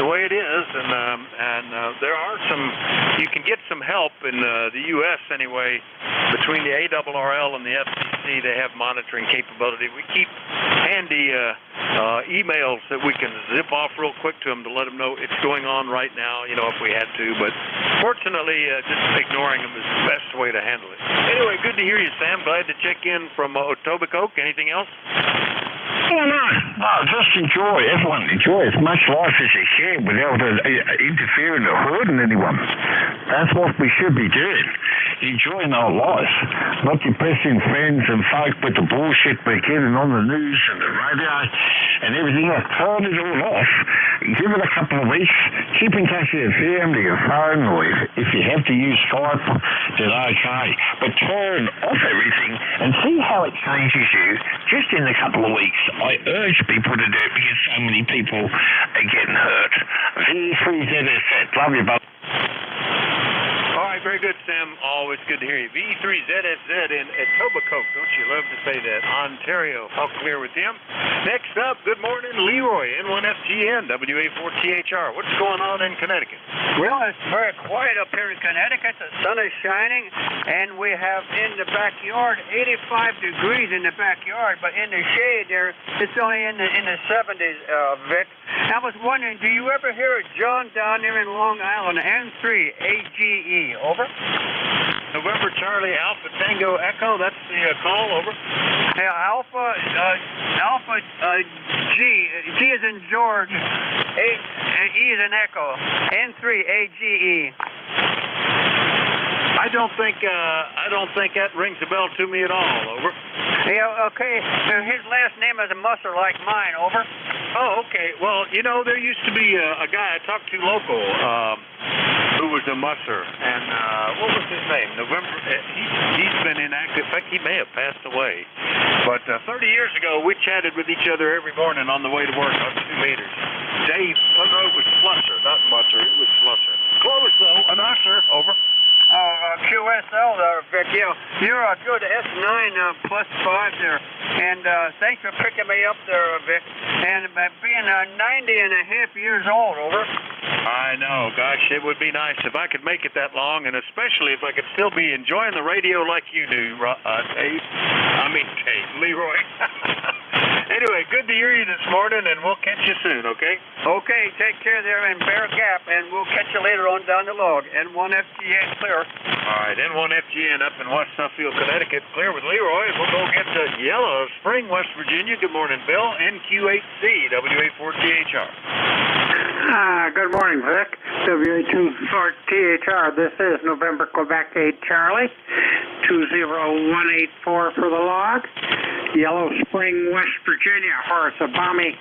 the way it is. And there are some, you can get some help in the U.S. anyway. Between the ARRL and the FCC, they have monitoring capability. We keep handy emails that we can zip off real quick to them to let them know it's going on right now, you know, if we had to. But fortunately, just ignoring them is the best way to handle it. Anyway, good to hear you, Sam. Glad to check in from Etobicoke. Anything else? Oh, no, just enjoy. Everyone enjoy as much life as you can without interfering or hurting anyone. That's what we should be doing. Enjoying our lives. Not depressing friends and folk with the bullshit we're getting on the news and the radio and everything else. Turn it all off. Give it a couple of weeks. Keep in touch with your family, your phone, or if you have to use Skype, then okay. But turn off everything and see how it changes you just in a couple of weeks. I urge people to do it because so many people are getting hurt. V3ZSZ. Love you, bud. All right, very good, Sam. Always good to hear you. V3ZSZ in Etobicoke. Don't you love to say that? Ontario. All clear with him. Next up, good morning, Leroy, N1FGN, WA4THR. What's going on in Connecticut? Well, it's very quiet up here in Connecticut. The sun is shining, and we have in the backyard 85 degrees in the backyard, but in the shade there, it's only in the 70s, Vic. I was wondering, do you ever hear of John down there in Long Island, N3 AGE? Over. November Charlie Alpha Tango Echo. That's the call. Over. Hey, Alpha G. G is in George. E is in Echo. N3 AGE. I don't think that rings a bell to me at all. Over. Yeah. Okay. His last name is a Musser like mine. Over. Oh, okay. Well, you know, there used to be a guy I talked to local. Who was a Musser, and what was his name? November. He's been inactive. In fact, he may have passed away. But 30 years ago, we chatted with each other every morning on the way to work on 2 meters. Dave, oh no, it was Slusser, not Musser. It was Slusser. Close though, an Usher. Over. QSL there, Vic. Yeah, you're a good S9 plus 5 there. And thanks for picking me up there, Vic. And being 90 and a half years old, over. I know. Gosh, it would be nice if I could make it that long, and especially if I could still be enjoying the radio like you do, Leroy. Anyway, good to hear you this morning, and we'll catch you soon, okay? Okay, take care there in Bear Gap, and we'll catch you later on down the log. N1FGN clear. All right, N1FGN up in West Suffield, Connecticut, clear with Leroy. We'll go get to Yellow Spring, West Virginia. Good morning, Bill. NQ8C, WA4THR. Good morning, Vic. WA24THR. This is November Quebec 8 Charlie. 20184 for the log. Yellow Spring, West Virginia, where it's a balmy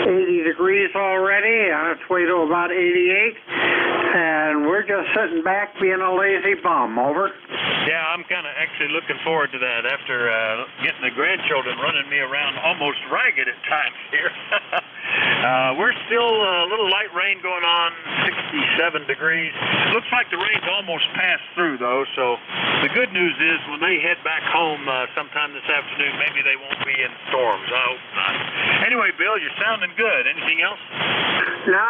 80 degrees already, on its way to about 88. And we're just sitting back being a lazy bum. Over. Yeah, I'm kind of actually looking forward to that after getting the grandchildren running me around almost ragged at times here. We're still a little light rain going on, 67 degrees. Looks like the rain's almost passed through, though, so the good news is when they head back home sometime this afternoon, maybe they won't be in storms. I hope not. Anyway, Bill, you're sounding good. Anything else? No,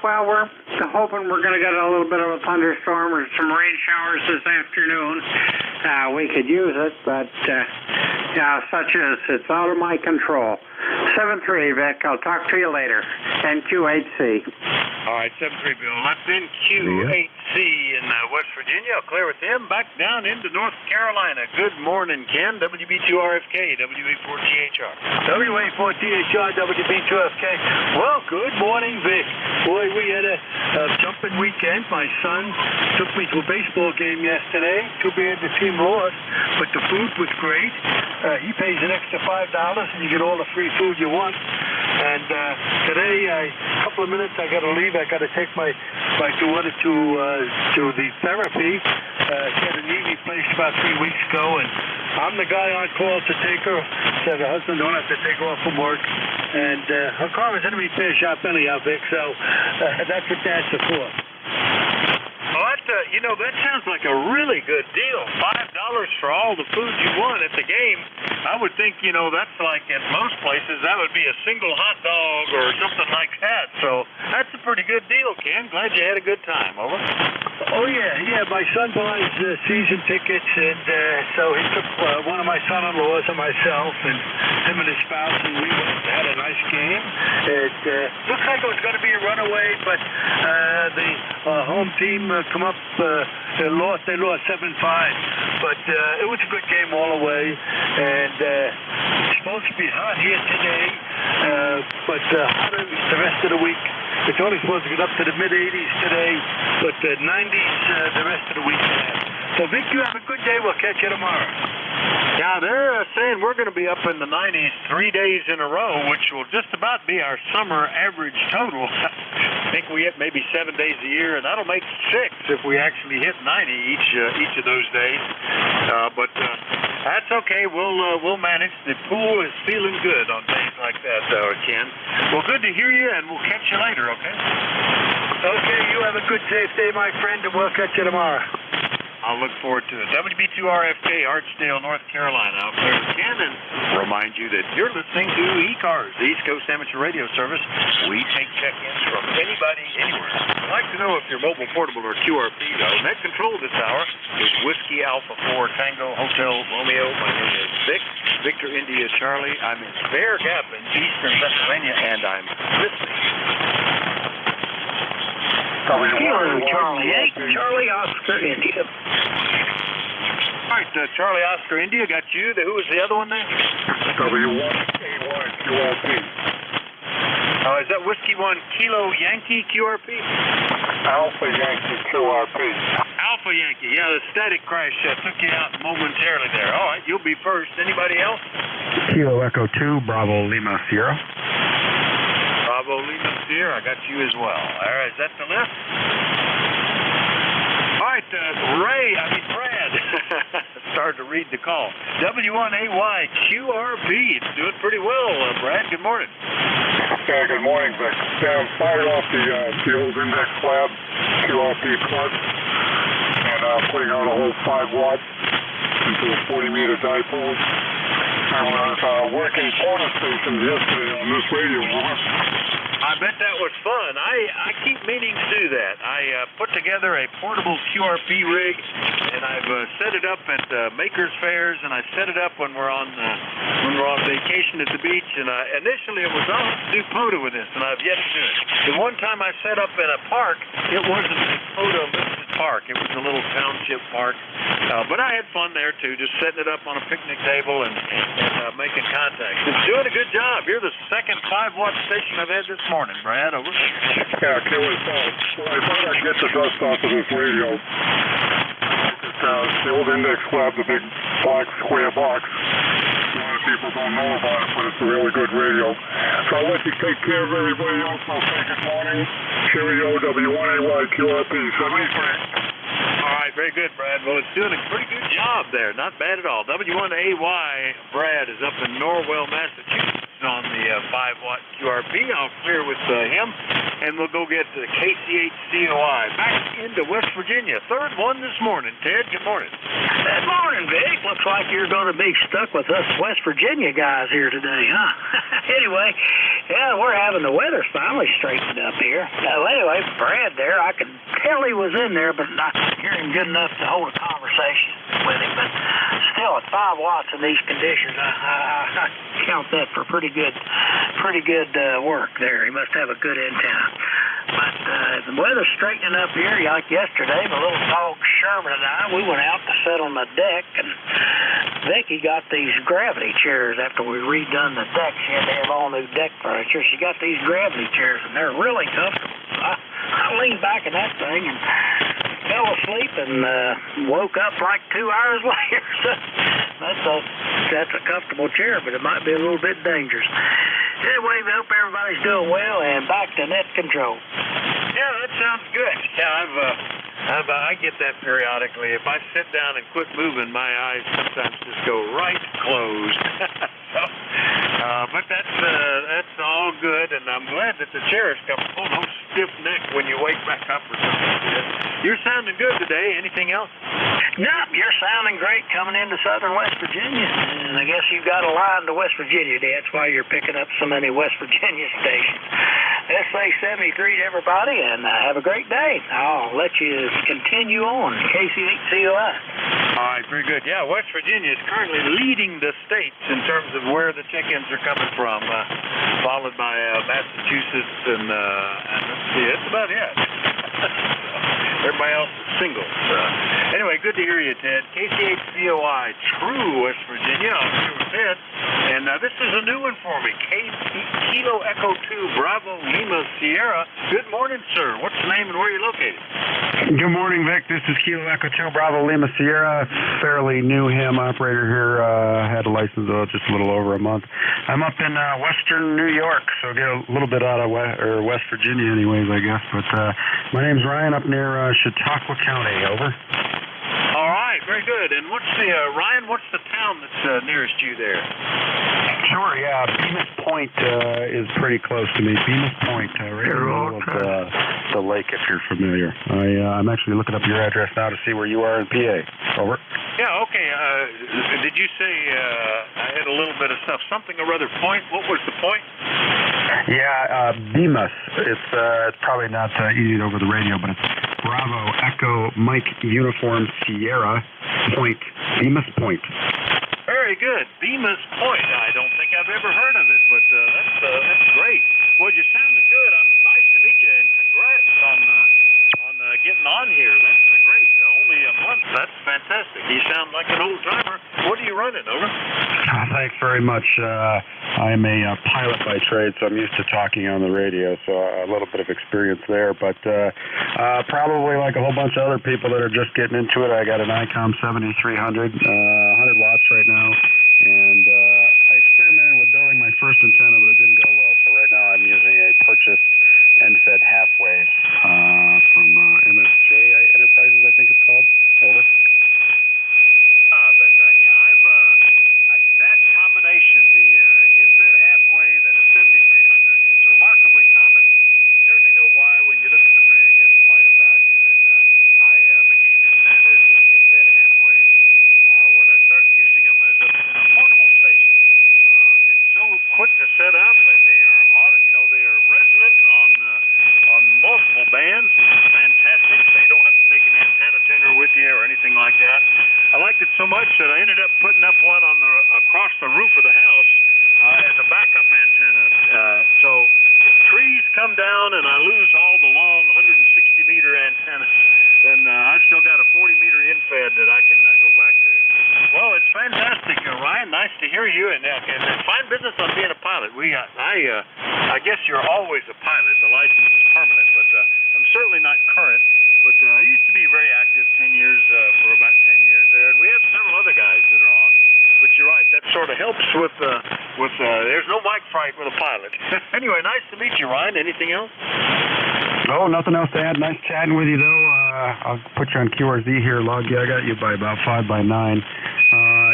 well, we're hoping we're going to get a little bit of a thunderstorm or some rain showers this afternoon. We could use it, but such as it's out of my control. 7-3, Vic. I'll talk to you later. NQ8C. All right, 7-3, Bill. That's NQ8C in West Virginia. I'll clear with him. Back down into North Carolina. Good morning, Ken. WB2RFK, WA4THR. WA4THR, WB2FK. Well, good morning, Vic. Boy, we had a jumping weekend. My son took me to a baseball game yesterday. Too bad the team lost, but the food was great. He pays an extra $5, and you get all the free food you want. And today, a couple of minutes, I got to leave. I got to take my daughter to the therapy. She had a knee replaced about 3 weeks ago, and I'm the guy on call to take her. Said her husband don't have to take her off from work. And her car is in a repair shop anyhow, Vic, so that's what that's for. Oh, that sounds like a really good deal. $5 for all the food you want at the game. I would think, that's like at most places, that would be a single hot dog or something like that. So that's a pretty good deal, Ken. Glad you had a good time. Over. Oh, yeah. My son buys season tickets, and so he took one of my son-in-laws and myself and him and his spouse, and we went and had a nice game. It looks like it was going to be a runaway, but the home team come up, they lost 7-5, but it was a good game all the way, and it's supposed to be hot here today, but hotter the rest of the week. It's only supposed to get up to the mid-80s today, but 90s the rest of the week. So, Vic, you have a good day. We'll catch you tomorrow. Now, they're saying we're going to be up in the 90s 3 days in a row, which will just about be our summer average total. I think we hit maybe 7 days a year, and that'll make 6 if we actually hit 90 each of those days. But that's okay. We'll manage. The pool is feeling good on days like that, Ken. Well, good to hear you, and we'll catch you later, okay? Okay, you have a good, safe day, my friend, and we'll catch you tomorrow. I'll look forward to it. WB2RFK, Archdale, North Carolina. I'll clear again and remind you that you're listening to ECARS, the East Coast Amateur Radio Service. We take check-ins from anybody, anywhere. I'd like to know if you're mobile, portable, or QRP, though. Net control this hour is Whiskey Alpha 4 Tango Hotel Romeo. My name is Vic, Victor India Charlie. I'm in Bear Gap in eastern Pennsylvania, and I'm listening. Charlie 8, Charlie Oscar India. All right, Charlie Oscar India got you. Who was the other one there? W1AY QRP. Is that Whiskey 1 Kilo Yankee QRP? Alpha Yankee QRP. Alpha Yankee. Yeah, the static crash took you out momentarily there. All right, you'll be first. Anybody else? Kilo Echo 2, Bravo Lima Sierra. Bravo Lima Sierra, I got you as well. All right, is that the list? All right, Brad. Started to read the call. W1AY QRP. It's doing pretty well, Brad. Good morning. Yeah, good morning, Vic. Yeah, I'm fired off the Field Index Lab QRP Plus, and putting out a whole 5 watts into a 40-meter dipole. I was working corner stations yesterday on this radio. I bet that was fun. I keep meaning to do that. I put together a portable QRP rig, and I've set it up at makers fairs, and I set it up when we're on vacation at the beach. And initially it was to do POTA with this, and I've yet to do it. The one time I set up in a park, it wasn't a POTA listed park. It was a little township park, but I had fun there too, just setting it up on a picnic table and making contact. It's doing a good job. You're the second 5-watt station I've had this morning, Brad. Over. Yeah, okay, well, I thought I'd get the dust off of this radio. It's the old Index Lab, the big black square box. A lot of people don't know about it, but it's a really good radio. So I'll let you take care of everybody else. I'll say good morning. Cheerio, W1AY QRP 73. All right, very good, Brad. Well, it's doing a pretty good job there. Not bad at all. W1AY Brad is up in Norwell, Massachusetts on the 5-watt QRP. I'll clear with him, and we'll go get the KC8COI back into West Virginia. Third one this morning. Ted, good morning. Good morning, Vic. Looks like you're going to be stuck with us West Virginia guys here today, huh? Anyway, yeah, we're having the weather finally straightened up here. Anyway, Brad there, I could tell he was in there, but I couldn't hear him good enough to hold a conversation with him. But still, at 5 watts in these conditions, I count that for pretty good work there. He must have a good antenna. But the weather's straightening up here. Like yesterday, my little dog Sherman and I, we went out to sit on the deck, and Vicky got these gravity chairs after we redone the deck. She had to have all new deck furniture. She got these gravity chairs, and they're really comfortable. I leaned back in that thing and fell asleep and woke up like 2 hours later. So that's a comfortable chair, but it might be a little bit dangerous. Anyway, we hope everybody's doing well, and back to net control. Yeah, that sounds good. Yeah, I get that periodically. If I sit down and quit moving, my eyes sometimes just go right closed. So, but that's all good, and I'm glad that the chair is comfortable. No stiff neck when you wake back up or something. You're sounding good today. Anything else? Nope, you're sounding great coming into southern West Virginia. And I guess you've got a line to West Virginia. That's why you're picking up so many West Virginia stations. Let's say 73 to everybody, and have a great day. I'll let you continue on. KC8COI. All right, very good. Yeah, West Virginia is currently leading the states in terms of where the check-ins are coming from, followed by Massachusetts, and let's see, that's about it. Everybody else is singles. Anyway, good to hear you, Ted. KC8COI, true West Virginia. I'm here with Ted. And this is a new one for me. Kilo Echo 2, Bravo Lima Sierra. Good morning, sir. What's the name and where are you located? Good morning, Vic. This is Kilo Echo 2, Bravo Lima Sierra. Fairly new ham operator here. Had a license just a little over a month. I'm up in western New York, so get a little bit out of West Virginia anyways, I guess. But my name's Ryan up near Chautauqua County. Over. All right, very good. And what's the, Ryan, what's the town that's nearest you there? Sure, yeah. Bemis Point is pretty close to me. Bemis Point, right in the middle of the lake, if you're familiar. I'm actually looking up your address now to see where you are in PA. Over. Yeah, okay. Did you say, I had a little bit of stuff, something or other point? What was the point? Yeah, Bemis. It's probably not easy over the radio, but it's Bravo Echo Mike Uniform Sierra Point. Bemis Point. Very good. Bemis Point. I don't think I've ever heard of it, but that's great. Well, you're sounding good. Nice to meet you, and congrats on getting on here. That's great. Only a month. That's fantastic. You sound like an old timer. What are you running, over? Thanks very much. I'm a pilot by trade, so I'm used to talking on the radio, so a little bit of experience there. But probably like a whole bunch of other people that are just getting into it, I got an ICOM 7300, 100 watts right now. And I experimented with building my first antenna, but it didn't go well. So right now I'm using a purchased end-fed half-wave from MSJ Enterprises, I think it's called. Over. That combination, the end-fed half-wave and a 7300, is remarkably common. You certainly know why when you look at the rig. That's quite a value. And I became enamored with the end-fed half-waves when I started using them as in a portable station. It's so quick to set up, and they are resonant on multiple bands. It's fantastic. So you don't have to take an antenna tuner with you or anything like that. I liked it so much that I ended up putting up one on across the roof of the house as a backup antenna. So if trees come down and I lose all the long 160-meter antennas, then I've still got a 40-meter infed that I can go back to. Well, it's fantastic, Ryan. Nice to hear you, and fine business on being a pilot. I guess you're always a pilot. The license is permanent, but I'm certainly not current. But I used to be very active 10 years, for about 10 years there, and we have several other guys that are on. But you're right, that sort of helps with there's no mic fright with a pilot. Anyway, nice to meet you, Ryan. Anything else? Oh, nothing else to add. Nice chatting with you, though. I'll put you on QRZ here. Log you. I got you by about 5 by 9.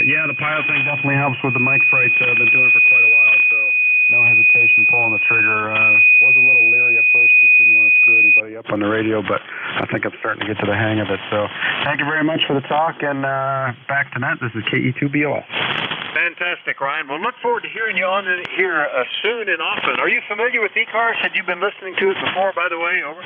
Yeah, the pilot thing definitely helps with the mic fright. I've been doing it for quite a while, so no hesitation pulling the trigger. Was a little leery at first, just didn't want to screw anybody up on the radio, but I think I'm starting to get to the hang of it. So thank you very much for the talk, and back to net. This is KE2BOS. Fantastic, Ryan. We'll look forward to hearing you on here soon and often. Are you familiar with ECARS? Had you been listening to it before, by the way? Over.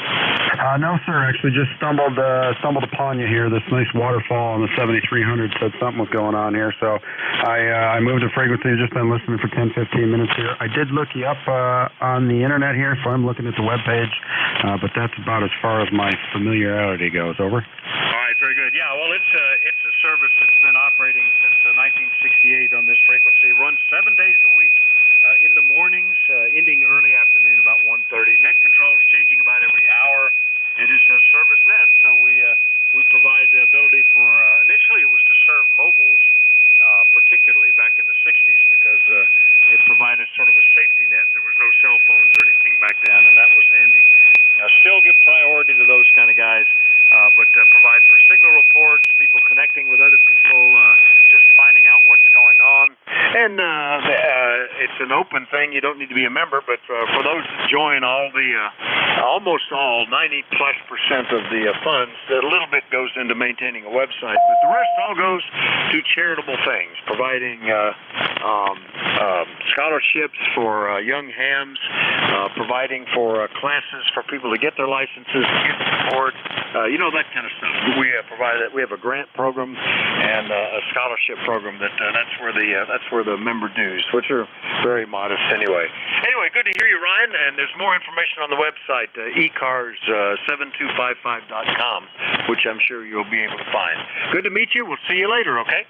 No, sir. Actually, just stumbled upon you here. This nice waterfall on the 7300 said something was going on here, so I moved the frequency. Just been listening for 10, 15 minutes here. I did look you up on the internet here, so I'm looking at the web page, but that's about as far as my familiarity goes. Over. All right, very good. Yeah, well, it's a service that's been operating since 1968 on this frequency. Runs 7 days a week in the mornings, ending early afternoon about 1:30. Net controls changing about every hour. It is a service net, so we provide the ability for initially it was to serve mobiles, particularly back in the 60s, because it provided sort of a safety net. And it's an open thing. You don't need to be a member, but for those that join, almost all, 90+% of the funds, a little bit goes into maintaining a website, but the rest all goes to charitable things, providing scholarships for young hams, providing for classes for people to get their licenses, get support, that kind of stuff. We provide that. We have a grant program and a scholarship program that's where the member dues, which are very modest anyway. Anyway, good to hear you, Ryan. And there's more information on the website, ECARS7255.com, which I'm sure you'll be able to find. Good to meet you. We'll see you later. Okay.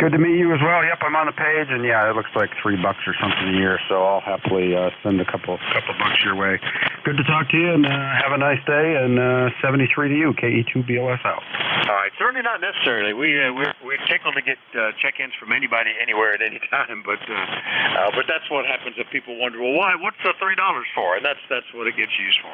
Good to meet you as well. Yep, I'm on the page, and yeah, it looks like $3 or something a year, so I'll happily send a couple bucks your way. Good to talk to you, and have a nice day, and 73 to you, KE2BLS out. All right, certainly not necessarily. We're tickled to get check-ins from anybody, anywhere, at any time, but that's what happens if people wonder, well, why? What's the $3 for? And that's what it gets used for.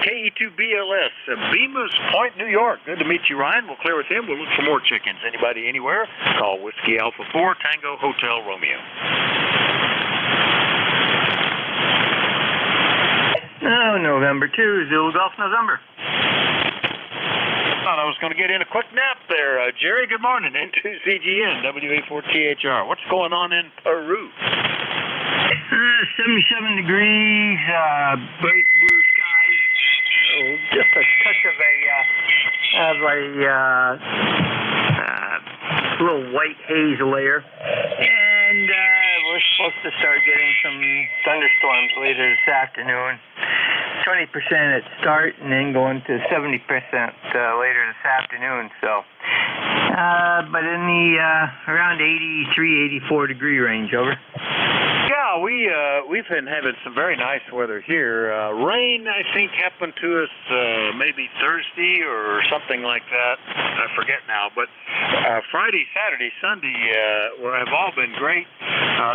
KE2BLS, Bemis Point, New York. Good to meet you, Ryan. We'll clear with him. We'll look for more check-ins. Anybody, anywhere? Call Whiskey Alpha 4 Tango Hotel Romeo. November 2, Zulu Golf November. Thought I was going to get in a quick nap there. Jerry, good morning. N2CGN, WA4THR. What's going on in Peru? 77 degrees, bright blue skies. Oh, just a touch of a little white haze layer. And we're supposed to start getting some thunderstorms later this afternoon. 20% at start and then going to 70% later this afternoon. So, but in the around 83, 84 degree range, over. Yeah, we've been having some very nice weather here. Rain, I think, happened to us maybe Thursday or something like that. I forget now. But Friday, Saturday, Sunday have all been great.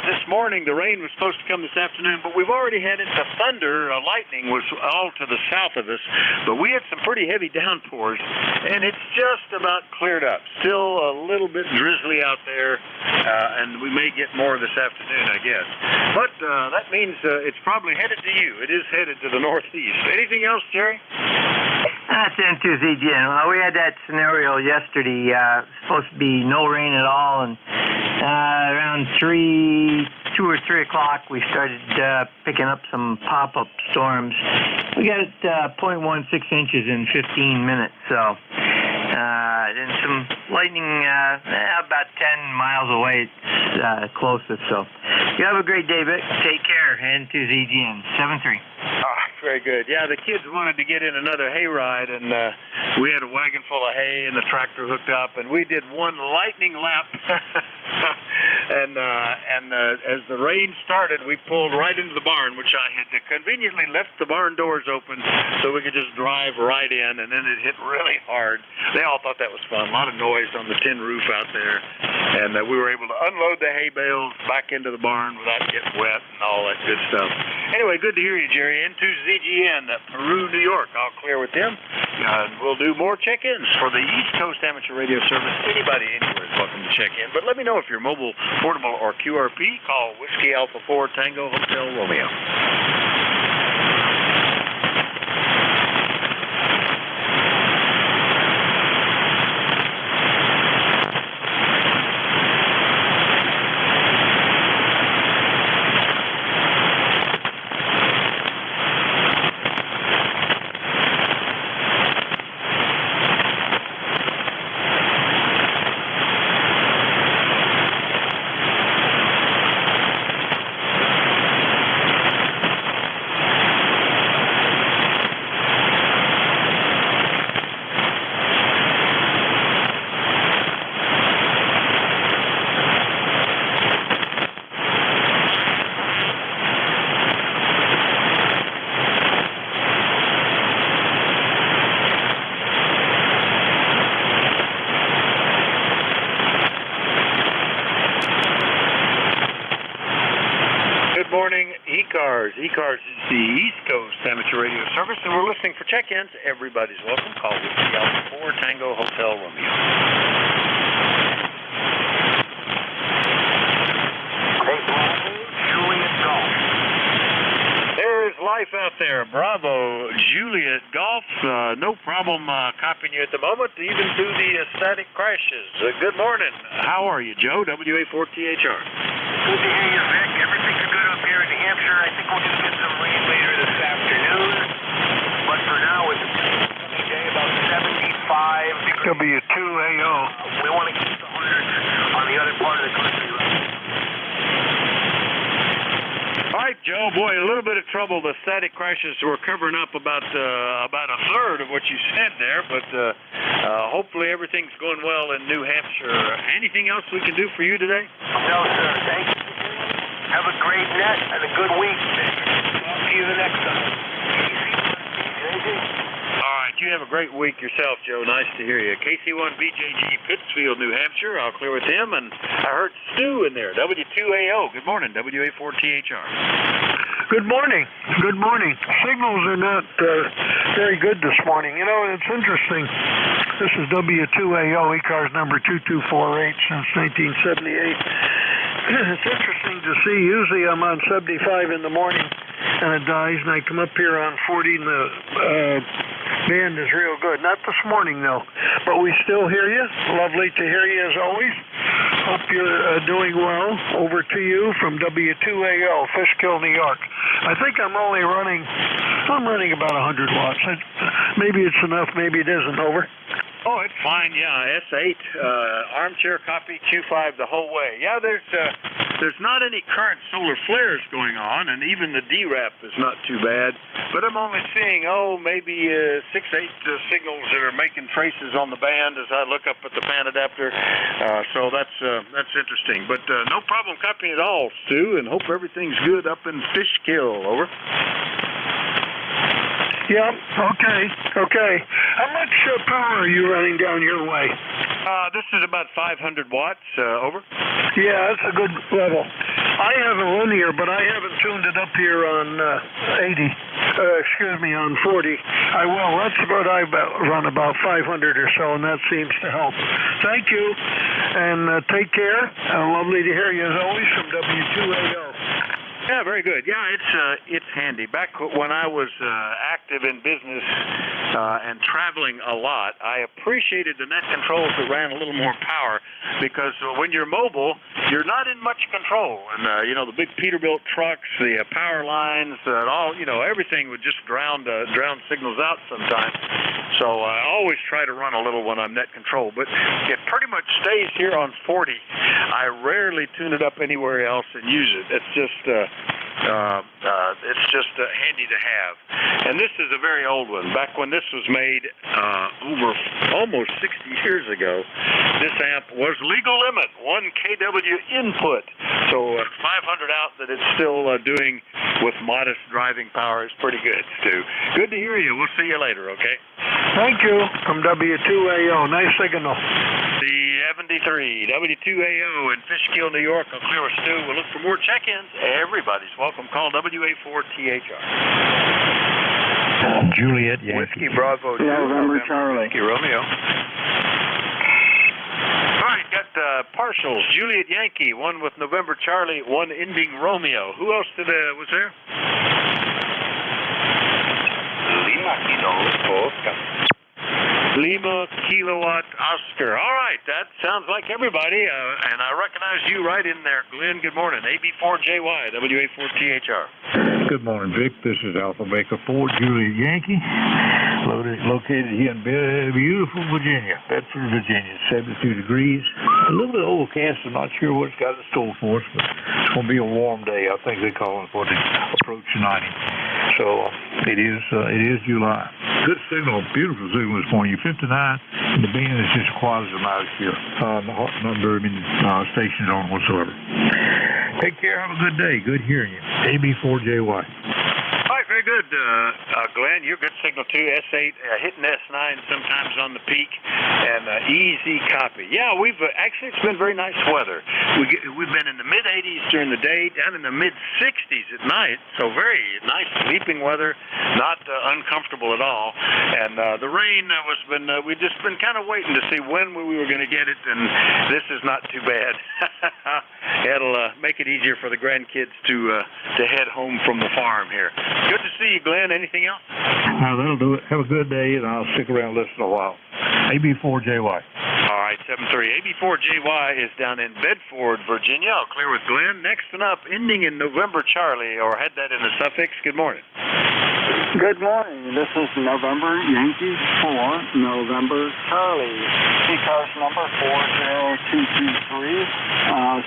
This morning, the rain was supposed to come this afternoon, but we've already had it. The thunder, lightning was all to the south of us. But we had some pretty heavy downpours, and it's just about cleared up. Still a little bit drizzly out there, and we may get more this afternoon, I guess. But that means it's probably headed to you. It is headed to the northeast. Anything else, Jerry? That's N2CGN. Well, we had that scenario yesterday. Supposed to be no rain at all, and around 2 or 3 o'clock, we started picking up some pop-up storms. We got 0.16 inches in 15 minutes, so then some lightning about 10 miles away, closest. So you have a great day, Vic. Take care. N2ZGN 73. Very good. Yeah, the kids wanted to get in another hayride, and we had a wagon full of hay and the tractor hooked up, and we did one lightning lap. and as the rain started, we pulled right into the barn, which I had conveniently left the barn doors open so we could just drive right in, and then it hit really hard. They all thought that was fun. A lot of noise on the tin roof out there, and we were able to unload the hay bales back into the barn without getting wet and all that good stuff. Anyway, good to hear you, Jerry. N2ZGN, Peru, New York. I'll clear with them. We'll do more check-ins for the East Coast Amateur Radio Service. Anybody anywhere is welcome to check in. But let me know if you're mobile, portable, or QRP. Call Whiskey Alpha 4 Tango Hotel Romeo. ECARS. ECARS is the East Coast Amateur Radio Service, and we're listening for check-ins. Everybody's welcome. Call Whiskey Alpha 4 Tango Hotel Romeo. problem copying you at the moment, even through the static crashes. Good morning. How are you, Joe? WA4THR. Good to hear you, Vic. Everything's good up here in New Hampshire. I think we'll just get some rain later this afternoon. But for now, it's a sunny day, about 75 degrees. W2AO. We want to keep the 100s on the other part of the country. All right, Joe. Boy, a little bit of trouble. The static crashes were covering up about a third of what you said there, but hopefully everything's going well in New Hampshire. Anything else we can do for you today? No, sir. Thank you. Have a great net and a good week. Talk to you the next time. All right, you have a great week yourself, Joe. Nice to hear you. KC1BJG, Pittsfield, New Hampshire. I'll clear with him, and I heard Stu in there. W2AO. Good morning, WA4THR. Good morning. Good morning. Signals are not very good this morning. You know, it's interesting. This is W2AO, ECARS number 2248 since 1978. It's interesting to see. Usually I'm on 75 in the morning and it dies, and I come up here on 40 and the band is real good. Not this morning, though, but we still hear you. Lovely to hear you as always. Hope you're doing well. Over to you from W2AO, Fishkill, New York. I think I'm running about 100 watts. Maybe it's enough, maybe it isn't. Over. Oh, it's fine, yeah. S8, armchair copy, Q5 the whole way. Yeah, there's not any current solar flares going on, and even the DRAP is not too bad. But I'm only seeing, maybe 6, 8 signals that are making traces on the band as I look up at the fan adapter. So that's interesting. But no problem copying at all, Stu, and hope everything's good up in Fishkill. Over. Yep, okay. How much power are you running down your way? This is about 500 watts, over. Yeah, that's a good level. I have a linear, but I haven't tuned it up here on 80. On 40. I will. That's about, I run about 500 or so, and that seems to help. Thank you, and take care. Lovely to hear you, as always, from W2AO. Yeah, very good. Yeah, it's handy. Back when I was active in business and traveling a lot, I appreciated the net controls that ran a little more power, because when you're mobile, you're not in much control. And the big Peterbilt trucks, the power lines, all everything would just drown signals out sometimes. So I always try to run a little when I'm net control, but it pretty much stays here on 40. I rarely tune it up anywhere else and use it. It's just handy to have. And this is a very old one. Back when this was made over almost 60 years ago, this amp was legal limit, 1 kW input. So 500 out that it's still doing with modest driving power is pretty good, Stu. Good to hear you. We'll see you later, okay? Thank you. From W2AO. Nice signal. The 73, W2AO in Fishkill, New York. I'll clear with Stu. We'll look for more check-ins. Everybody's welcome. Call WA4THR. Juliet Yankee. Whiskey Bravo 2. November Charlie. Whiskey Romeo. All right, got partials. Juliet Yankee, one with November Charlie, one ending Romeo. Who else was there? Lima Kilowatt Oscar. All right, that sounds like everybody, and I recognize you right in there, Glenn. Good morning. AB4JY, WA4THR. Good morning, Vic. This is Alpha Baker 4, Juliet Yankee, located here in beautiful Virginia, Bedford, Virginia, 72 degrees. A little bit overcast. I'm not sure what it's got in store for us, but it's going to be a warm day. I think they're calling for the approach 90. So it is July. Good signal, beautiful signal this morning. 59, and the band is just quiet as a mouse here. Not very many stations on whatsoever. Take care. Have a good day. Good hearing you. AB4JY. All right, very good, Glenn. You're good signal too. S8 hitting S9 sometimes on the peak, and easy copy. Yeah, actually it's been very nice weather. We've been in the mid 80s during the day, down in the mid 60s at night. So very nice sleeping weather, not uncomfortable at all. And the rain we've just been kind of waiting to see when we were going to get it, and this is not too bad. It'll make it easier for the grandkids to head home from the farm here. Good to see you, Glenn. Anything else? That'll do it. Have a good day, and I'll stick around and listen a while. AB4JY. All right, 7-3. AB4JY is down in Bedford, Virginia. I'll clear with Glenn. Next one up, ending in November Charlie, or had that in the suffix. Good morning. Good morning. This is November Yankee 4, November Charlie. ECARS number 40223.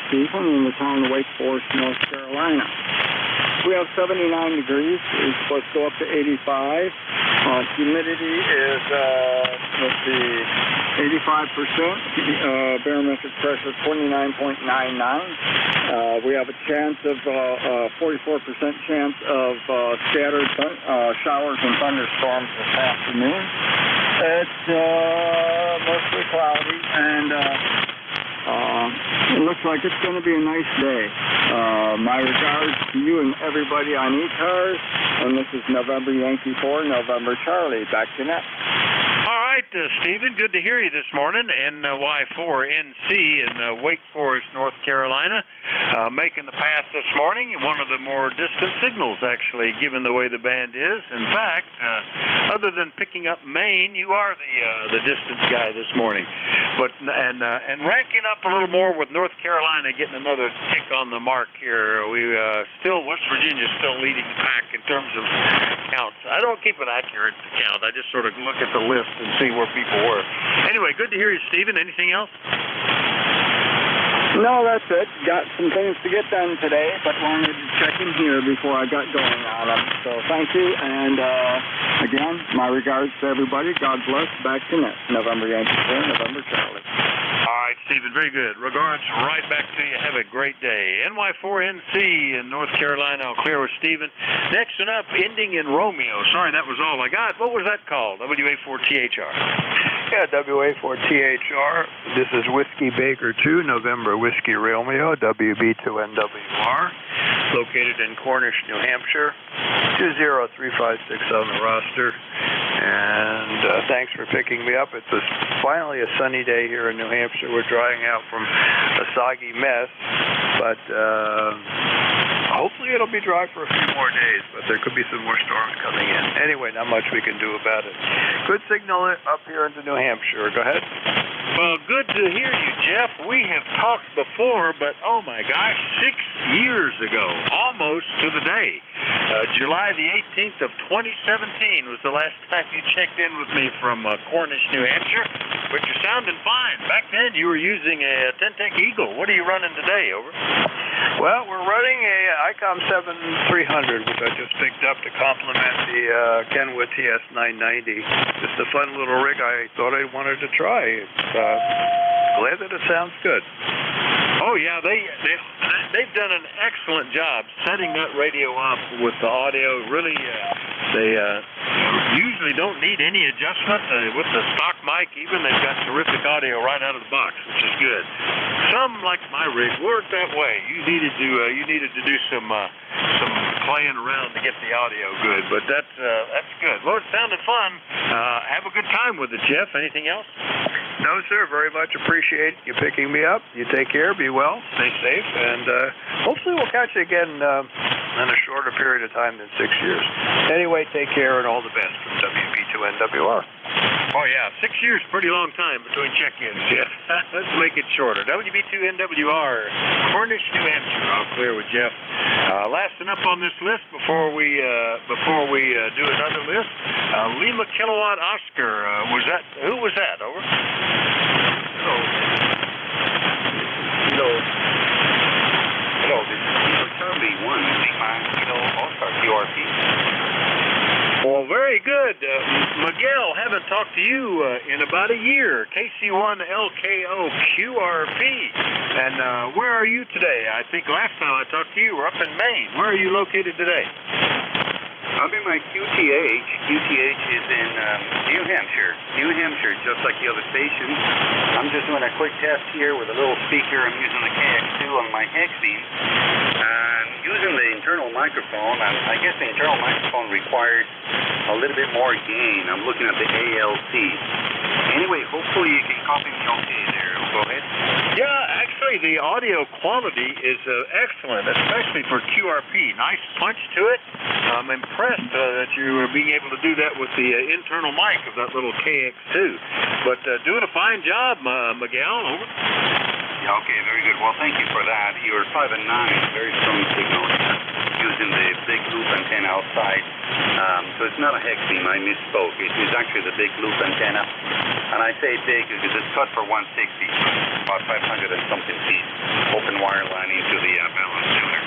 Stephen in the town of Wake Forest, North Carolina. We have 79 degrees. It's supposed to go up to 85. Humidity is, 85%. Barometric pressure 29.99. We have a chance of 44% chance of scattered showers and thunderstorms this afternoon. It's mostly cloudy, and it looks like it's going to be a nice day. My regards to you and everybody on ECARS, and this is November Yankee 4, November Charlie. Back to net. All right, Stephen, good to hear you this morning. NY4NC in Wake Forest, North Carolina, making the pass this morning. One of the more distant signals, actually, given the way the band is. In fact, other than picking up Maine, you are the distance guy this morning. But and ranking up a little more with North Carolina, getting another tick on the mark here. We West Virginia is still leading the pack in terms of counts. I don't keep an accurate count. I just sort of look at the list and see where people were. Anyway, good to hear you, Stephen. Anything else? No, that's it. Got some things to get done today, but wanted to check in here before I got going on them. So thank you, and again, my regards to everybody. God bless. Back to net. November Yankee 4, November Charlie. All right, Stephen, very good. Regards right back to you. Have a great day. NY4NC in North Carolina. I'll clear with Stephen. Next one up, ending in Romeo. Sorry, that was all I got. What was that called? WA4THR. Yeah, WA4THR. This is Whiskey Baker 2, November Whiskey Romeo, WB2NWR, located in Cornish, New Hampshire, 20356 on the roster. And thanks for picking me up. It's finally a sunny day here in New Hampshire. We're drying out from a soggy mess, but hopefully it'll be dry for a few more days, but there could be some more storms coming in. Anyway, not much we can do about it. Good signal up here into New Hampshire. Go ahead. Well, good to hear you, Jeff. We have talked before, but oh my gosh, 6 years ago, almost to the day. July the 18th of 2017 was the last time you checked in with me from Cornish, New Hampshire, but you're sounding fine. Back then you were using a Tentec Eagle. What are you running today, over? Well, we're running a ICOM 7300, which I just picked up to complement the Kenwood TS 990. Just a fun little rig I thought I wanted to try. Glad that it sounds good. Oh yeah, they've done an excellent job setting that radio up with the audio. Really, they usually don't need any adjustment with the stock mic. Even they've got terrific audio right out of the box, which is good. Some, like my rig, weren't that way. You needed to do some playing around to get the audio good, but that's good. Well, it sounded fun. Have a good time with it, Jeff. Anything else? No, sir. Very much appreciate you picking me up. You take care. Be well. Stay safe. And hopefully we'll catch you again in a shorter period of time than 6 years. Anyway, take care and all the best from WB2NWR. Oh, yeah. 6 years, pretty long time between check-ins, Jeff. Let's make it shorter. WB2NWR, Cornish, New Hampshire. I'll clear with Jeff. Last up on this list before we do another list, Lima Kilowatt Oscar. Who was that? Over. Hello, this is Charlie 1, Lima Kilo Oscar QRP. Well, very good. Miguel, haven't talked to you in about a year. KC1LKO QRP. And where are you today? I think last time I talked to you, we're up in Maine. Where are you located today? I'm in my QTH. QTH is in New Hampshire, just like the other stations. I'm just doing a quick test here with a little speaker. I'm using the KX2 on my hex beam. Using the internal microphone. I guess the internal microphone required a little bit more gain. I'm looking at the ALC. Anyway, hopefully you can copy me okay there. Go ahead. Yeah, actually, Charlie, the audio quality is excellent, especially for QRP. Nice punch to it. I'm impressed that you are being able to do that with the internal mic of that little KX2. But doing a fine job, Miguel. Over. Yeah, okay, very good. Well, thank you for that. You're 5 and 9, very strong signal using the big loop antenna outside. So it's not a hex beam, I misspoke. It is actually the big loop antenna. And I say big because it's cut for 160, about 500 and something feet. Open wire line into the balance tuner.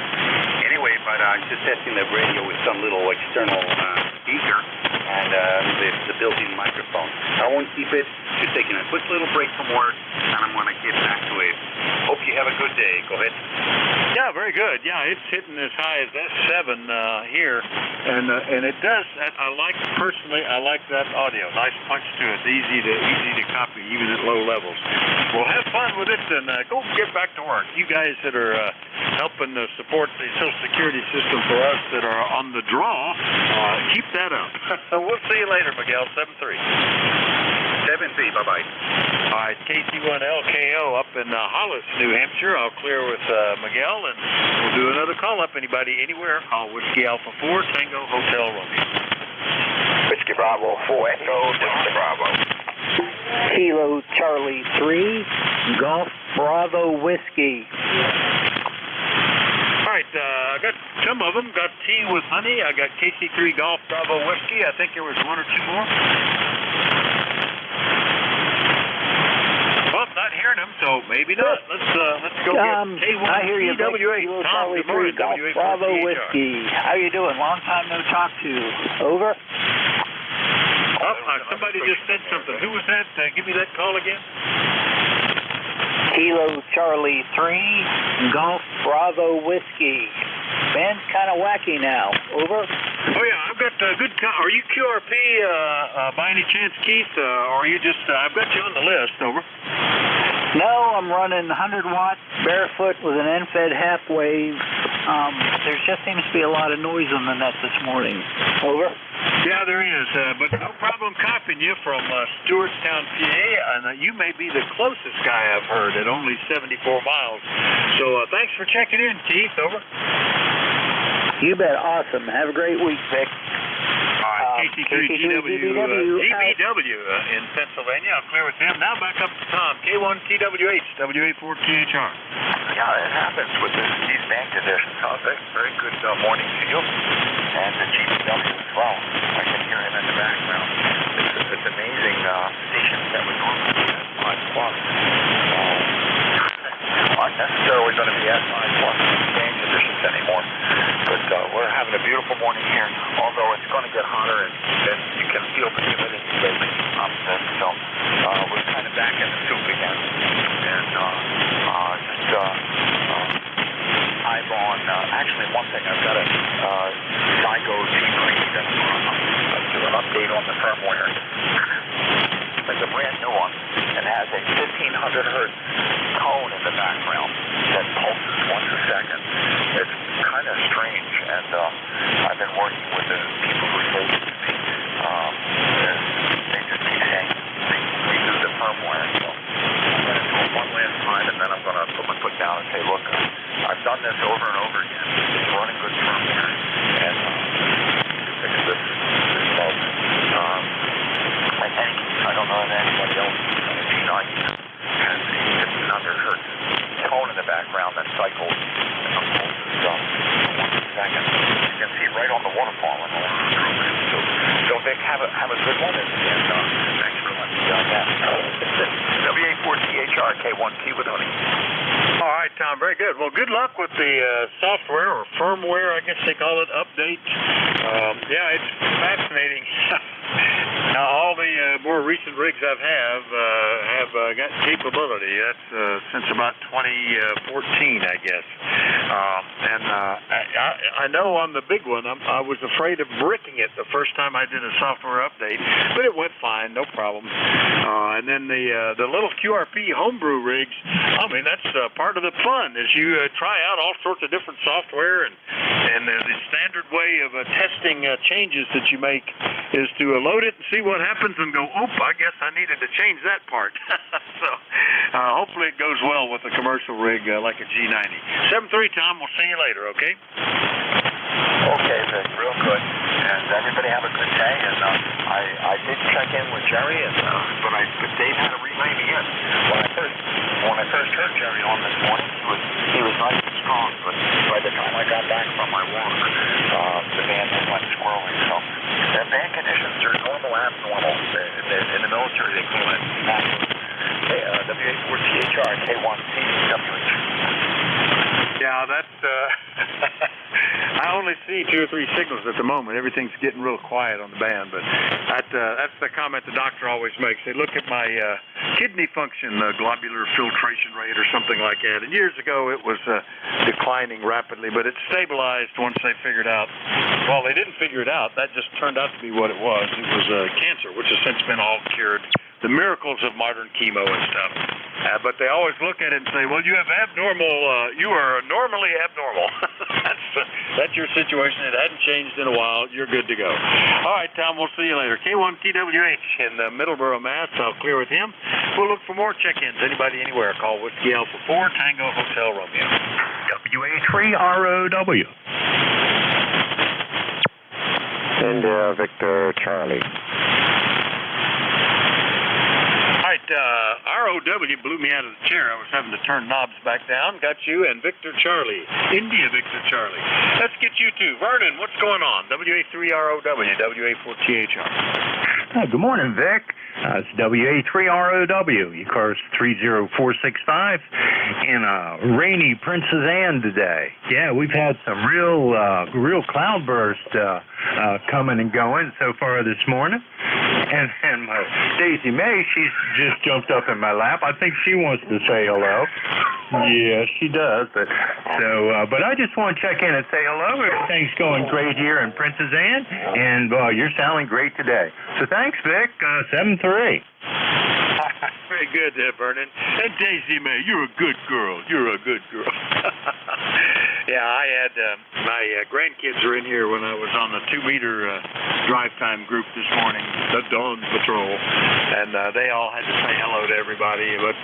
Anyway, but I'm just testing the radio with some little external speaker and the built-in microphone. I won't keep it. Just taking a quick little break from work, and I'm going to get back to it. Hope you have a good day. Go ahead. Yeah, very good. Yeah, it's hitting as high as S7 here, and it does. I like that audio. Nice punch to it. Easy to copy, even at low levels. Well, have fun with it, and go get back to work. You guys that are helping support the Social Security system for us that are on the draw, keep that up. We'll see you later, Miguel. 7-3. 7-3. Bye-bye. All right, KC1LKO up in Hollis, New Hampshire. I'll clear with Miguel, and we'll do another call-up. Anybody, anywhere, call Whiskey Alpha 4, Tango, Hotel Romeo. Whiskey Bravo 4, Echo, Delta Bravo. Kilo Charlie 3, Golf Bravo Whiskey. All right, I got some of them. Got tea with honey. I got KC3 Golf Bravo Whiskey. I think there was one or two more. Well, not hearing them, so maybe not. Let's go get K1 I hear you, TWA. Tom, good morning, Golf WA Bravo Whiskey. How you doing? Long time no talk to. Over. Somebody just said something. Who was that? Give me that call again. Kilo Charlie 3, Golf Bravo Whiskey. Band's kind of wacky now. Over. Oh, yeah, I've got good... Are you QRP by any chance, Keith? Or are you just... I've got you on the list. Over. No, I'm running 100-watt barefoot with an end-fed half wave. There just seems to be a lot of noise on the net this morning. Over. Yeah, there is, but no problem copying you from Stewartstown, PA, and you may be the closest guy I've heard at only 74 miles. So thanks for checking in, Keith. Over. You bet. Awesome. Have a great week, Vic. KC3GW in Pennsylvania. I'll clear with him. Now back up to Tom. K1TWH, WA4THR. Yeah, it happens with these band conditions. Very good morning to you. And the GPW as well. I can hear him in the background. It's amazing stations that we normally get at 5 plus. Aren't necessarily going to be at 5 plus band conditions anymore. But we're having a beautiful morning here, although it's going to get hotter and you can feel the humidity building up. So we're kind of back in the soup again. And I'm on, actually one thing, I've got a Zygo G3 that's do an update on the firmware. It's a brand new one and has a 1500 hertz tone in the background that pulses once a second. It's kind of strange, and I've been working with the people who sold it to me. They just keep saying they redo the firmware. So I'm going to do it one last time, and then I'm going to put my foot down and say, look, I've done this over and over again. It's running good firmware, and fix this bug. I don't know if anybody else on the G9 has a 1500 hertz tone in the background that cycles and pulses once a second. You can see right on the waterfall and all through it. So Vic, have a good one, and thanks for letting me on that. WA4THR K1T with honey. All right, Tom, very good. Well, good luck with the software or firmware, I guess they call it, update. Yeah, it's fascinating. Now, all the more recent rigs have got capability. That's since about 2014, I guess. And I know on the big one, I was afraid of bricking it the first time I did a software update, but it went fine, no problem. And then the little QRP homebrew rigs, I mean, that's part of the fun is you try out all sorts of different software, and the standard way of testing changes that you make is to load it and see what happens and go, I guess I needed to change that part. So hopefully it goes well with a commercial rig like a G90. 7-3, Tom. We'll see you later, okay? Okay, Vic, real good. And everybody have a good day. And I did check in with Jerry, and but Dave had to relay me in. When I first heard Jerry on this morning, he was nice and strong. But by the time I got back from my walk, the van just went squirreling. So the van conditions are normal, abnormal. In the military, they call it W84THR, K1CWH. Yeah, that's. I only see 2 or 3 signals at the moment. Everything's getting real quiet on the band, but that's the comment the doctor always makes. They look at my kidney function, globular filtration rate, or something like that. And years ago, it was declining rapidly, but it stabilized once they figured out. Well, they didn't figure it out. That just turned out to be what it was. It was cancer, which has since been all cured. The miracles of modern chemo and stuff. But they always look at it and say, well, you have abnormal, you are normally abnormal. That's your situation. It hadn't changed in a while. You're good to go. All right, Tom, we'll see you later. K1TWH in Middleborough, Mass. I'll clear with him. We'll look for more check-ins. Anybody, anywhere, call Whiskey Alpha 4, Tango Hotel Romeo. WA3ROW. India Victor Charlie. ROW blew me out of the chair. I was having to turn knobs back down. Got you and Victor Charlie. India Victor Charlie. Let's get you two. Vernon, what's going on? WA3ROW, WA4THR. Good morning, Vic. It's WA3ROW, ECARS 30465, in a rainy Princess Anne today. Yeah, we've had some real cloudburst coming and going so far this morning. And my Daisy May, she's just jumped up in my lap. I think she wants to say hello. Yeah, she does. But I just want to check in and say hello. Everything's going great here in Princess Anne, and you're sounding great today. So thanks, Vic. 7-3. Very good there, Vernon. And Daisy May, you're a good girl. You're a good girl. Yeah, I had my grandkids were in here when I was on the 2-meter drive time group this morning, the Dawn Patrol, and they all had to say hello to everybody, but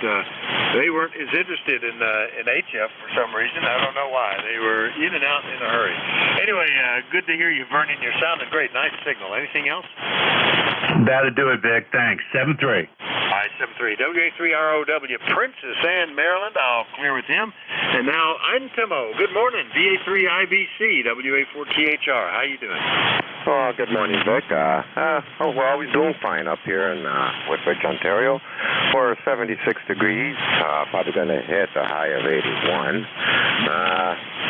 they weren't as interested in HF for some reason. I don't know why. They were in and out in a hurry. Anyway, good to hear you, Vernon. You're sounding great. Nice signal. Anything else? That'll do it, Vic. Thanks. 7-3. All right, 7-3. WA3ROW, Princess Anne, Maryland. I'll clear with him. And now, Antimo. Good morning. VA3IBC, WA4THR. How you doing? Oh, good morning, Vic. We're always doing fine up here in Woodbridge, Ontario. We're 76 degrees. Probably going to hit a high of 81.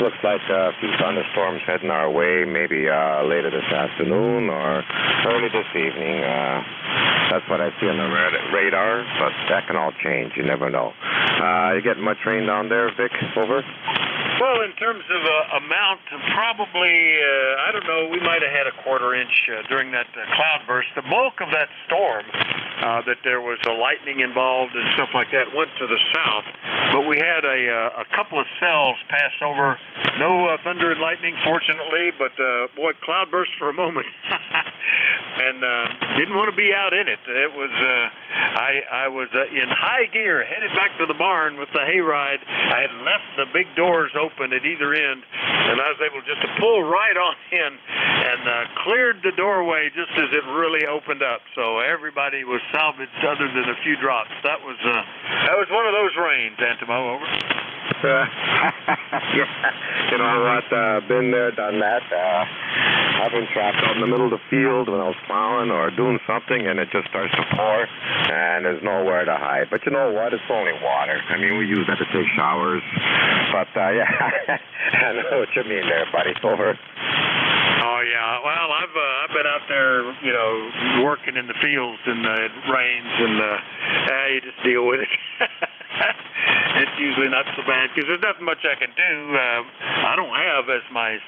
Looks like a few thunderstorms heading our way, maybe later this afternoon or early this evening. That's what I see on the radar, but that can all change. You never know. You getting much rain down there, Vic? Over? Well, in terms of amount, probably, I don't know, we might have had a quarter-inch during that cloudburst. The bulk of that storm, that there was lightning involved and stuff like that, went to the south. But we had a couple of cells pass over. No thunder and lightning, fortunately, but, boy, cloudburst for a moment. And didn't want to be out in it. It was, I was in high gear, headed back to the barn with the hayride. I had left the big doors open at either end, and I was able just to pull right on in and cleared the doorway just as it really opened up. So everybody was salvaged other than a few drops. That was one of those rains, Antimo. Over. Yeah, you know what? Been there, done that. I've been trapped out in the middle of the field when I was plowing or doing something, and it just starts to pour, and there's nowhere to hide. But you know what? It's only water. I mean, we use that to take showers. But yeah, I know what you mean there, buddy. Over. Oh yeah. Well, I've been out there, you know, working in the fields, and it rains, and you just deal with it. It's usually not so bad because there's nothing much I can do. I don't have, as my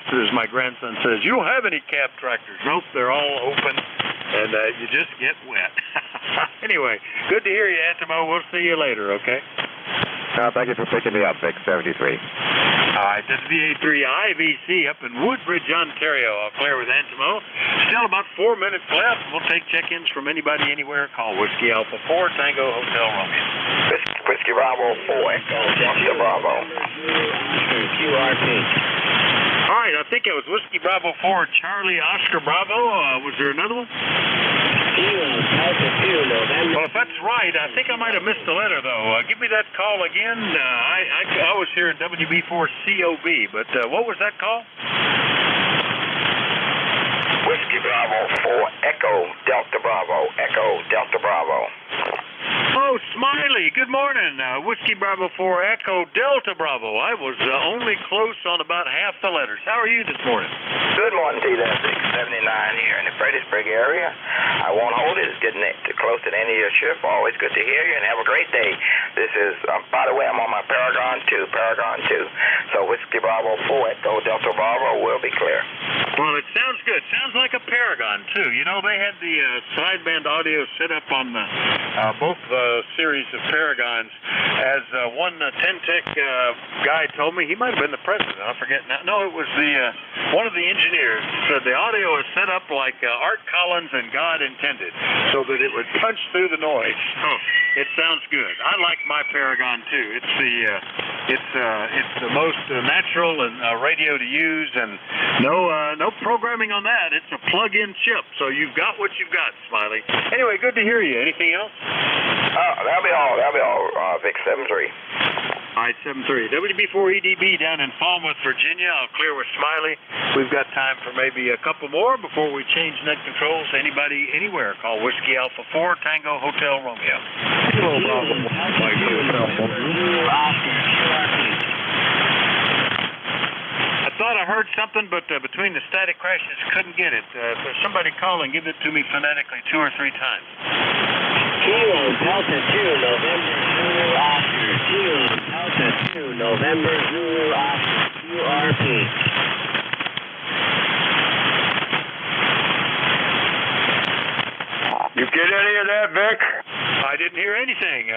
grandson says, you don't have any cab tractors. Nope, they're all open, and you just get wet. Anyway, good to hear you, Antimo. We'll see you later, okay? Thank you for picking me up, Vic. 73. All right, this is VA3IBC up in Woodbridge, Ontario. I'll clear with Antimo. Still about 4 minutes left. We'll take check-ins from anybody, anywhere. Call Whiskey Alpha 4, Tango Hotel Romeo. Whiskey Bravo Bravo 4 Echo Delta Bravo. QRP. All right, I think it was Whiskey Bravo 4 Charlie Oscar Bravo. Was there another one? Well, if that's right, I think I might have missed the letter, though. Give me that call again. I was here in WB4 COB, but what was that call? Whiskey Bravo 4 Echo Delta Bravo. Echo Delta Bravo. Oh, Smiley, good morning. Whiskey Bravo 4 Echo Delta Bravo. I was only close on about half the letters. How are you this morning? Good morning to you there, 679 here in the Fredericksburg area. I won't hold it. It's getting close to the end of your shift. Always good to hear you, and have a great day. This is, by the way, I'm on my Paragon 2. So Whiskey Bravo 4 Echo Delta Bravo will be clear. Well, it sounds good. Sounds like a Paragon, too. You know, they had the sideband audio set up on the, both series of Paragons. As one 10-tech guy told me, he might have been the president. I forget now. No, it was one of the engineers. Said the audio is set up like Art Collins and God intended, so that it would punch through the noise. Oh, it sounds good. I like my Paragon, too. It's the most natural and radio to use, and no programming on that. It's a plug-in chip, so you've got what you've got, Smiley. Anyway, good to hear you. Anything else? That'll be all, Vic 73. All right, 73. WB4EDB down in Falmouth, Virginia. I'll clear with Smiley. We've got time for maybe a couple more before we change net controls. Anybody, anywhere, call Whiskey Alpha 4 Tango Hotel Romeo. Hello, Bravo. I thought I heard something, but between the static crashes, couldn't get it. If there's somebody calling, give it to me phonetically 2 or 3 times. Kilo Delta 2 November Zulu Oscar. Kilo Delta 2 November Zulu Oscar. QRP. You get any of that, Vic? I didn't hear anything.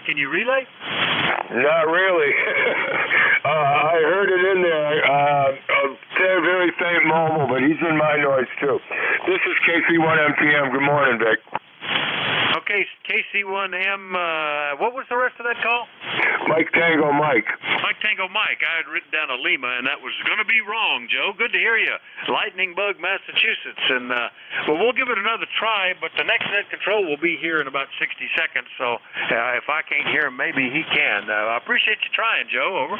Can you relay? Not really. I heard it in there. A very faint mumble, but he's in my noise too. This is KC1MPM. Good morning, Vic. Okay, KC1M, what was the rest of that call? Mike Tango Mike. Mike Tango Mike. I had written down a Lima, and that was going to be wrong, Joe. Good to hear you. Lightning Bug, Massachusetts. And, well, we'll give it another try, but the next net control will be here in about 60 seconds. So if I can't hear him, maybe he can. I appreciate you trying, Joe. Over.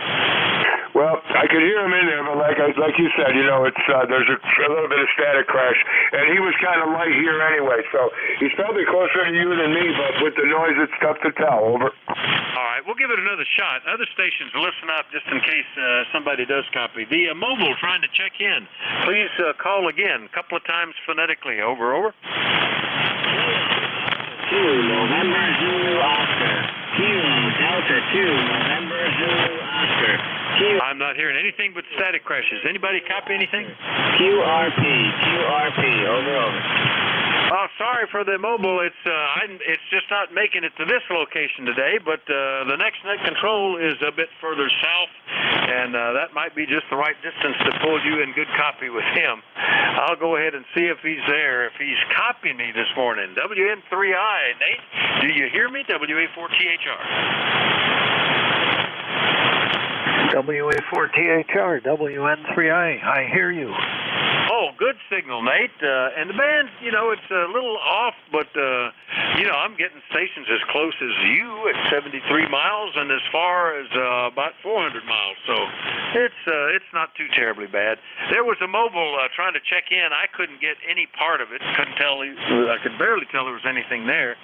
Well, I could hear him in there, but like you said, you know, it's there's a little bit of static crash, and he was kind of light here anyway, so he's probably closer to you than me, but with the noise, it's tough to tell. Over. All right, we'll give it another shot. Other stations, listen up just in case somebody does copy. The mobile trying to check in. Please call again, a couple of times phonetically. Over, over. 2 November Zulu Oscar. Kilo Delta 2 November Zulu Oscar. I'm not hearing anything but static crashes. Anybody copy anything? QRP. Over. Oh, sorry for the mobile. It's just not making it to this location today, but the next net control is a bit further south, and that might be just the right distance to pull you in good copy with him. I'll go ahead and see if he's there, if he's copying me this morning. WN3I, Nate, do you hear me? WA4THR. WA4THR, WN3I, I hear you. Oh, good signal, Nate. And the band, you know, it's a little off, but, you know, I'm getting stations as close as you at 73 miles and as far as about 400 miles. So it's not too terribly bad. There was a mobile trying to check in. I couldn't get any part of it. I could barely tell there was anything there.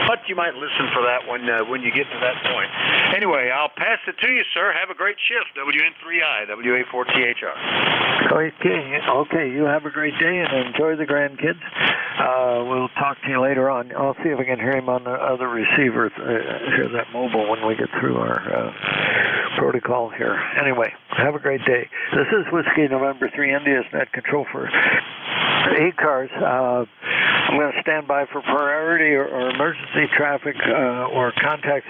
But you might listen for that when you get to that point. Anyway, I'll pass it to you, sir. Have a great shift. WN3I, WA4THR. Okay, you have a great day and enjoy the grandkids. We'll talk to you later on. I'll see if I can hear him on the other receiver, hear that mobile when we get through our protocol here. Anyway, have a great day. This is Whiskey November 3 India's net control for ECARS. I'm going to stand by for priority or emergency traffic or contacts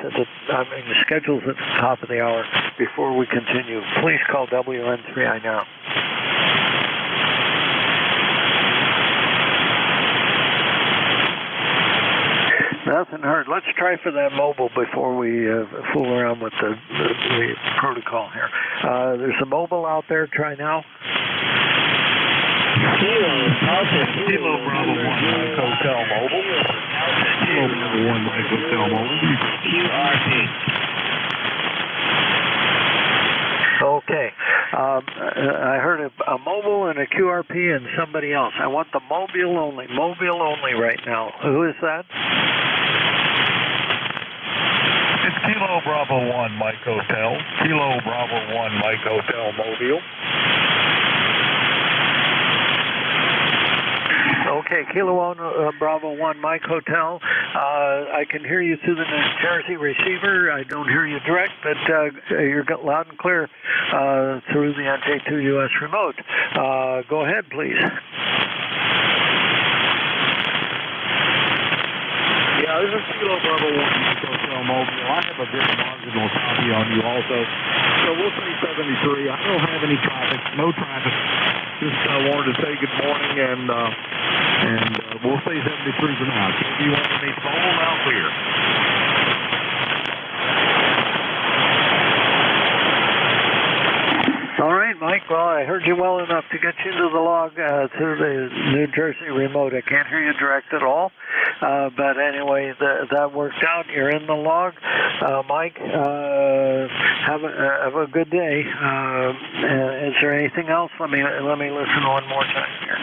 schedules at the top of the hour before we continue. Please call WN3I now. Nothing hurt. Let's try for that mobile before we fool around with the protocol here. There's a mobile out there. Try now. Kilo Bravo 1 Mike Hotel Mobile. Kilo Bravo 1 Mike Hotel Mobile. QRP. Okay. I heard a mobile and a QRP and somebody else. I want the mobile only right now. Who is that? It's Kilo Bravo 1 Mike Hotel. Kilo Bravo 1 Mike Hotel Mobile. Okay, Kilo Bravo 1 Mike Hotel. I can hear you through the New Jersey receiver. I don't hear you direct, but you're loud and clear through the NJ2US remote. Go ahead, please. Yeah, this is Kilo Bravo 1 Mike Hotel Mobile. I have a very marginal copy on you also. So we'll say 73. I don't have any traffic, no traffic. Just wanted to say good morning, and we'll say 73 for now. So if you want to make phone out clear. All right, Mike. Well, I heard you well enough to get you to the log through the New Jersey remote. I can't hear you direct at all. But anyway, that worked out. You're in the log. Mike, have a good day. Is there anything else? Let me listen one more time here.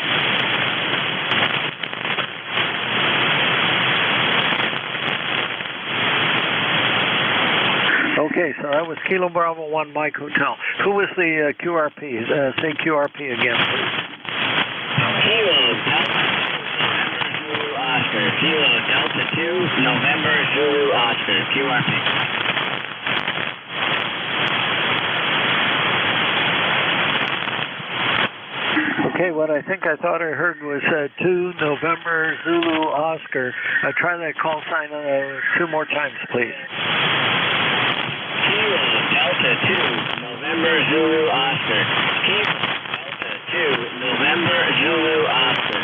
Okay, so that was Kilo Bravo 1 Mike Hotel. Who was the QRP? Say QRP again, please. Kilo Delta Zulu Oscar. Kilo Delta 2 November Zulu Oscar. QRP. Okay, what I thought I heard was 2 November Zulu Oscar. Try that call sign 2 more times, please. Kilo Delta 2 November Zulu Oscar. Kilo Delta 2 November Zulu Oscar.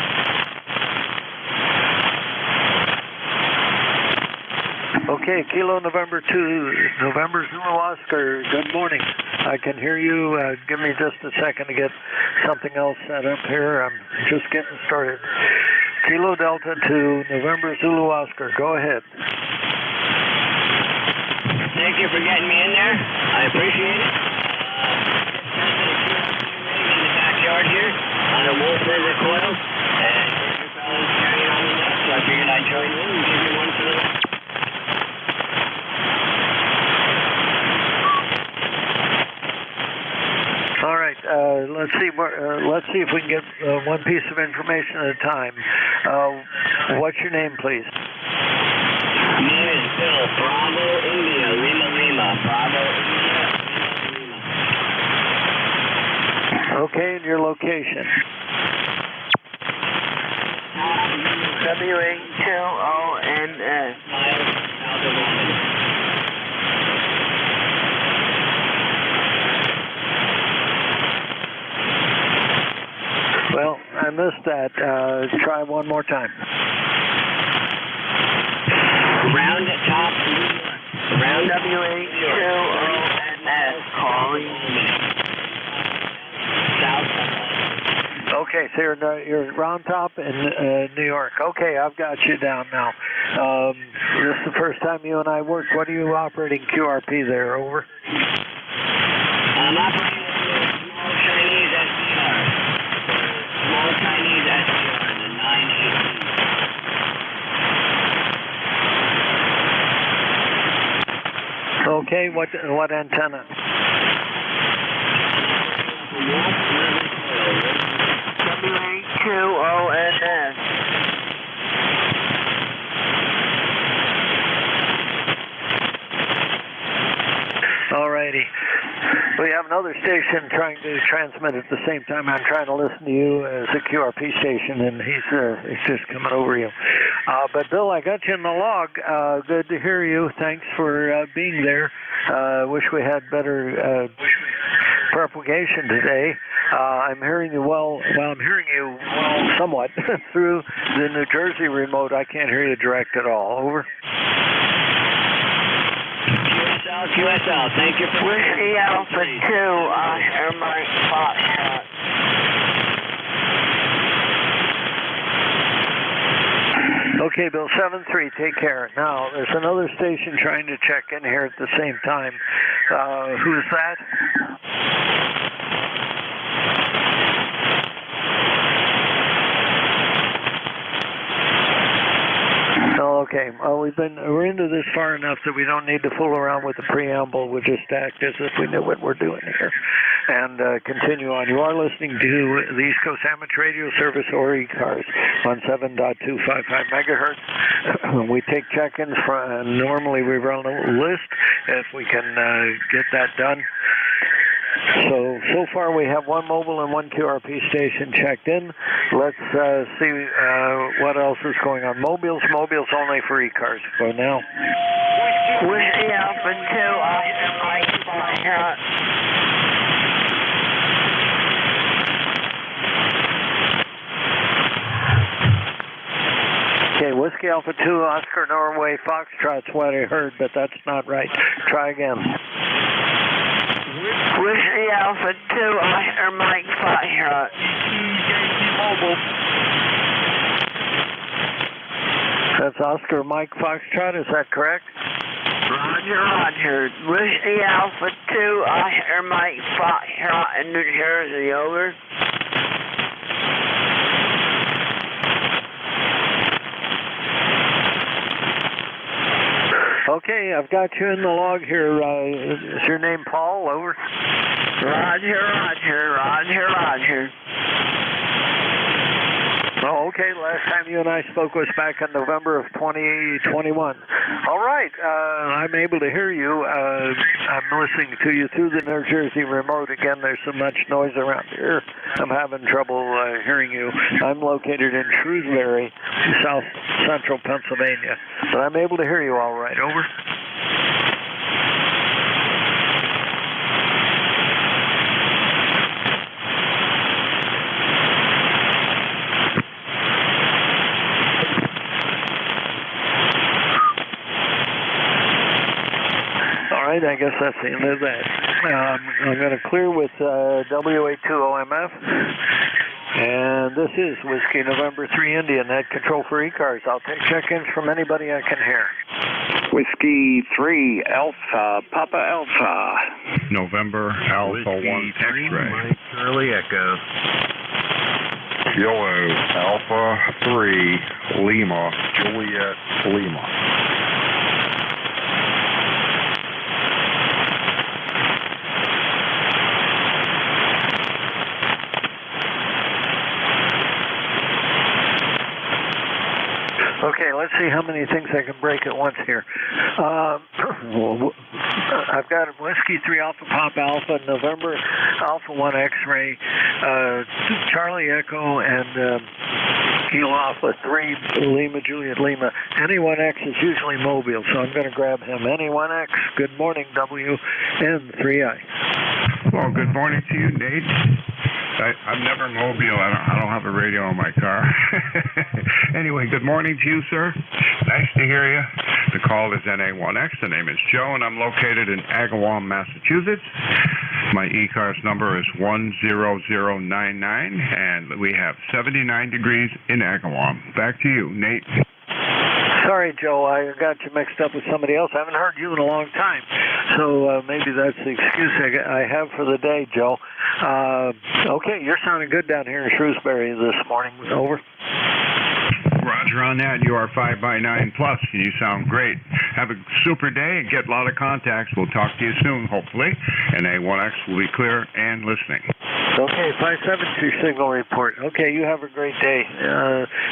Okay, Kilo November 2 November Zulu Oscar. Good morning. I can hear you. Give me just a second to get something else set up here. I'm just getting started. Kilo Delta 2 November Zulu Oscar. Go ahead. Thank you for getting me in there. I appreciate it. In the backyard here on a wool further coil, and you fellas carrying on the net, so I figured I'd join in and give you one for the night. All right. Let's see if we can get one piece of information at a time. What's your name, please? My name is Bill. Bravo India Lima Lima. Bravo India Lima Lima. Okay, and your location? WA2ONS. Well, I missed that. Try one more time. Round top, round WA2ONS calling South. Okay, so you're Round Top in New York. Okay, I've got you down now. This is the first time you and I work. What are you operating QRP there? Over. I'm operating small Chinese SDR. Small Chinese SDR, the 980. Okay, what antenna? WA2ONS. Alrighty. We have another station trying to transmit at the same time. I'm trying to listen to you as a QRP station, and he's just coming over you. But Bill, I got you in the log. Good to hear you. Thanks for being there. Wish we had better propagation today. I'm hearing you well. Well, I'm hearing you well somewhat through the New Jersey remote. I can't hear you direct at all. Over. QSL, thank you for Whiskey Alpha 2, Air Mike Foxtrot. Okay, Bill 7-3, take care. Now, there's another station trying to check in here at the same time. Who is that? Oh, okay. We're into this far enough that we don't need to fool around with the preamble. We'll just act as if we know what we're doing here and continue on. You are listening to the East Coast Amateur Radio Service, or ECARS, on 7.255 megahertz. We take check-ins from, normally we run a list if we can get that done. So far we have one mobile and one QRP station checked in. Let's see what else is going on. Mobiles only for ECARS for now. Whiskey Alpha 2, Mike Foxtrot. Okay, Whiskey Alpha 2, Oscar Norway Foxtrot's what I heard, but that's not right. Try again. Whiskey Alpha 2, Oscar Mike Foxtrot. Mobile. That's Oscar Mike Foxtrot, is that correct? Roger. Whiskey Alpha 2, Oscar Mike Foxtrot in New Jersey, over. Okay, I've got you in the log here. Is your name Paul? Over. Roger. Oh, okay. Last time you and I spoke was back in November of 2021. All right. I'm able to hear you. I'm listening to you through the New Jersey remote. Again, there's so much noise around here. I'm having trouble hearing you. I'm located in Shrewsbury, south central Pennsylvania. But I'm able to hear you all right. Over. I guess that's the end of that. I'm going to clear with WA2OMF. And this is Whiskey November 3 India, net control for ECARS. I'll take check-ins from anybody I can hear. Whiskey 3 Alpha, Papa Alpha. November Alpha Whiskey 1 X-ray. Mike Charlie Echo. Kilo Alpha 3 Lima Juliet Lima. Okay, let's see how many things I can break at once here. I've got Whiskey 3 Alpha Pop Alpha, November Alpha 1 X-ray, Charlie Echo, and Kilo Alpha 3 Lima Juliet Lima. NE1X is usually mobile, so I'm going to grab him. NE1X, good morning, WN3I. Well, good morning to you, Nate. I'm never mobile. I don't have a radio in my car. Anyway, good morning to you, sir. Nice to hear you. The call is NA1X. The name is Joe, and I'm located in Agawam, Massachusetts. My ECARS number is 10099, and we have 79 degrees in Agawam. Back to you, Nate. Sorry, Joe, I got you mixed up with somebody else. I haven't heard you in a long time, so maybe that's the excuse I have for the day, Joe. Okay, you're sounding good down here in Shrewsbury this morning. Over. Roger on that. You are 5x9 plus, and you sound great. Have a super day and get a lot of contacts. We'll talk to you soon, hopefully. And A1X will be clear and listening. Okay, 572 signal report. Okay, you have a great day.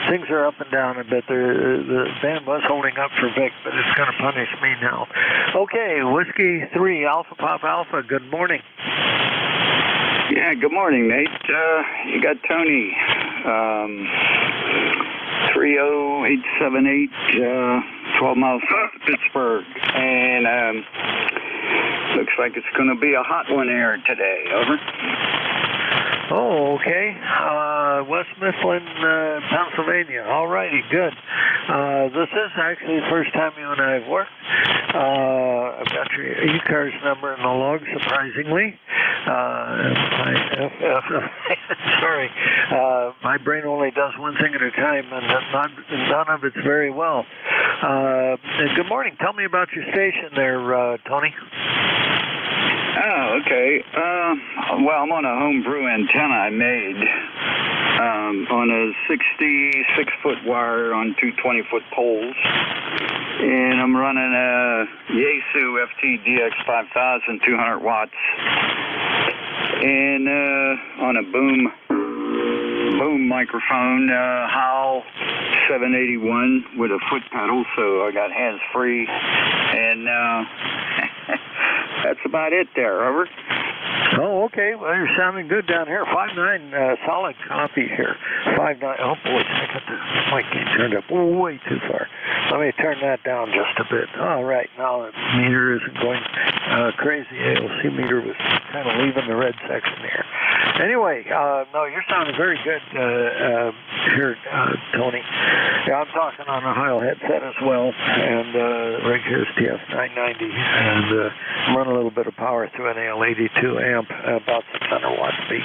Things are up and down a bit. The band was holding up for Vic, but it's going to punish me now. Okay, Whiskey 3 Alpha Pop Alpha, good morning. Yeah, good morning, Nate. You got Tony. 30878, 12 miles south of Pittsburgh. And looks like it's going to be a hot one here today. Over. Oh, okay. West Mifflin, Pennsylvania. All righty, good. This is actually the first time you and I have worked. I've got your ECARS number in the log, surprisingly. Sorry. My brain only does one thing at a time, and none of it's very well. Good morning. Tell me about your station there, Tony. Oh, okay. Well, I'm on a homebrew antenna I made on a 66-foot wire on two 20-foot poles. And I'm running a Yaesu FT-DX 5000, 200 watts. And on a boom microphone, Howell 781 with a foot pedal, so I got hands free. And that's about it there, over. Oh, okay. Well, you're sounding good down here. 5.9 solid copy here. 5.9. Oh, boy, I got the mic turned up way too far. Let me turn that down just a bit. All right. Now the meter isn't going crazy. ALC meter was kind of leaving the red section here. Anyway, no, you're sounding very good here, Tony. Yeah, I'm talking on a Heil headset as well, and right here is TF990, and I'm running a little bit of power through an AL82 amp, about 600 watts peak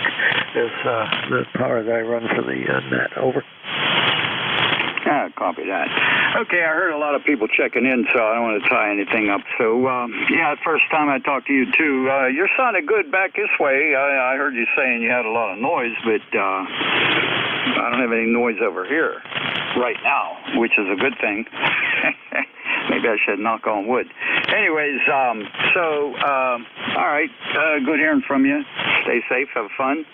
is the power that I run for the net. Over. Copy that. Okay, I heard a lot of people checking in, so I don't want to tie anything up. So, yeah, first time I talked to you, too. You're sounding good back this way. I heard you saying you had a lot of noise, but I don't have any noise over here right now, which is a good thing. Maybe I should knock on wood. Anyways, all right, good hearing from you. Stay safe, have fun,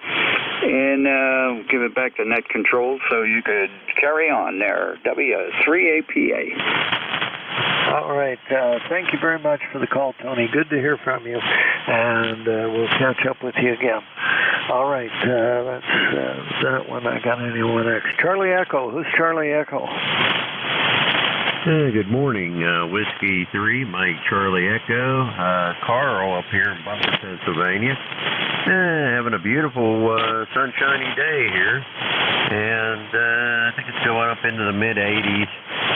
and give it back to net control so you could carry on there. W3APA. All right. Thank you very much for the call, Tony. Good to hear from you, and we'll catch up with you again. All right. That's that one. I got anyone next? Charlie Echo. Who's Charlie Echo? Good morning, Whiskey 3, Mike Charlie Echo, Carl up here in Butler, Pennsylvania. Having a beautiful sunshiny day here, and I think it's going up into the mid-80s.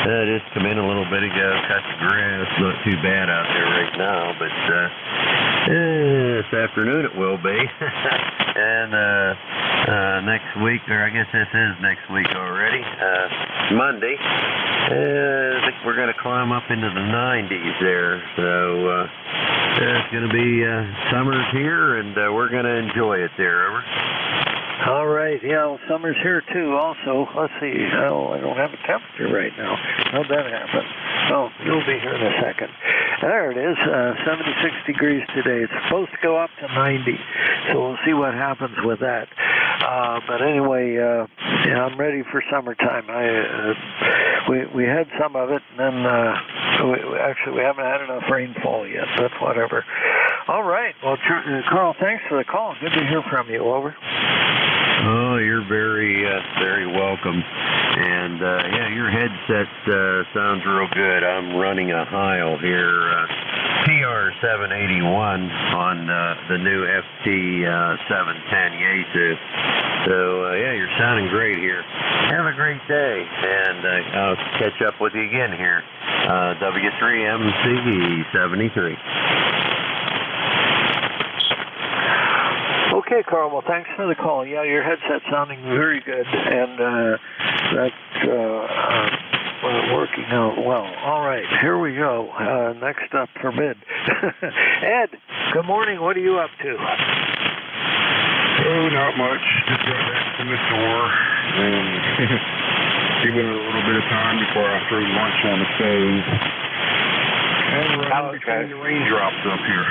Just come in a little bit ago, cut the grass. Not too bad out there right now, but this afternoon it will be. And next week, or I guess this is next week already, Monday, I think we're going to climb up into the 90s there. So it's going to be summer's here, and we're going to enjoy it there. Over. All right. Yeah, well, summer's here, too, also. Let's see. Oh, I don't have a temperature right now. How'd that happen? Oh, you'll be here in a second. There it is, 76 degrees today. It's supposed to go up to 90, so we'll see what happens with that. But anyway, yeah, I'm ready for summertime. We had some of it, and then we haven't had enough rainfall yet, but whatever. All right. Well, Carl, thanks for the call. Good to hear from you. Over. Oh, you're very welcome. And, yeah, your headset sounds real good. I'm running a Heil here, PR781 on the new FT710 Yaesu. So, yeah, you're sounding great here. Have a great day, and I'll catch up with you again here. W3MCE73. Okay, Carl. Well, thanks for the call. Yeah, your headset's sounding very good, and that's working out well. All right, here we go. Next up for bid. Ed, good morning. What are you up to? Oh, not much. Just got back from the store and giving it a little bit of time before I threw lunch on the stove. And running between the raindrops up here.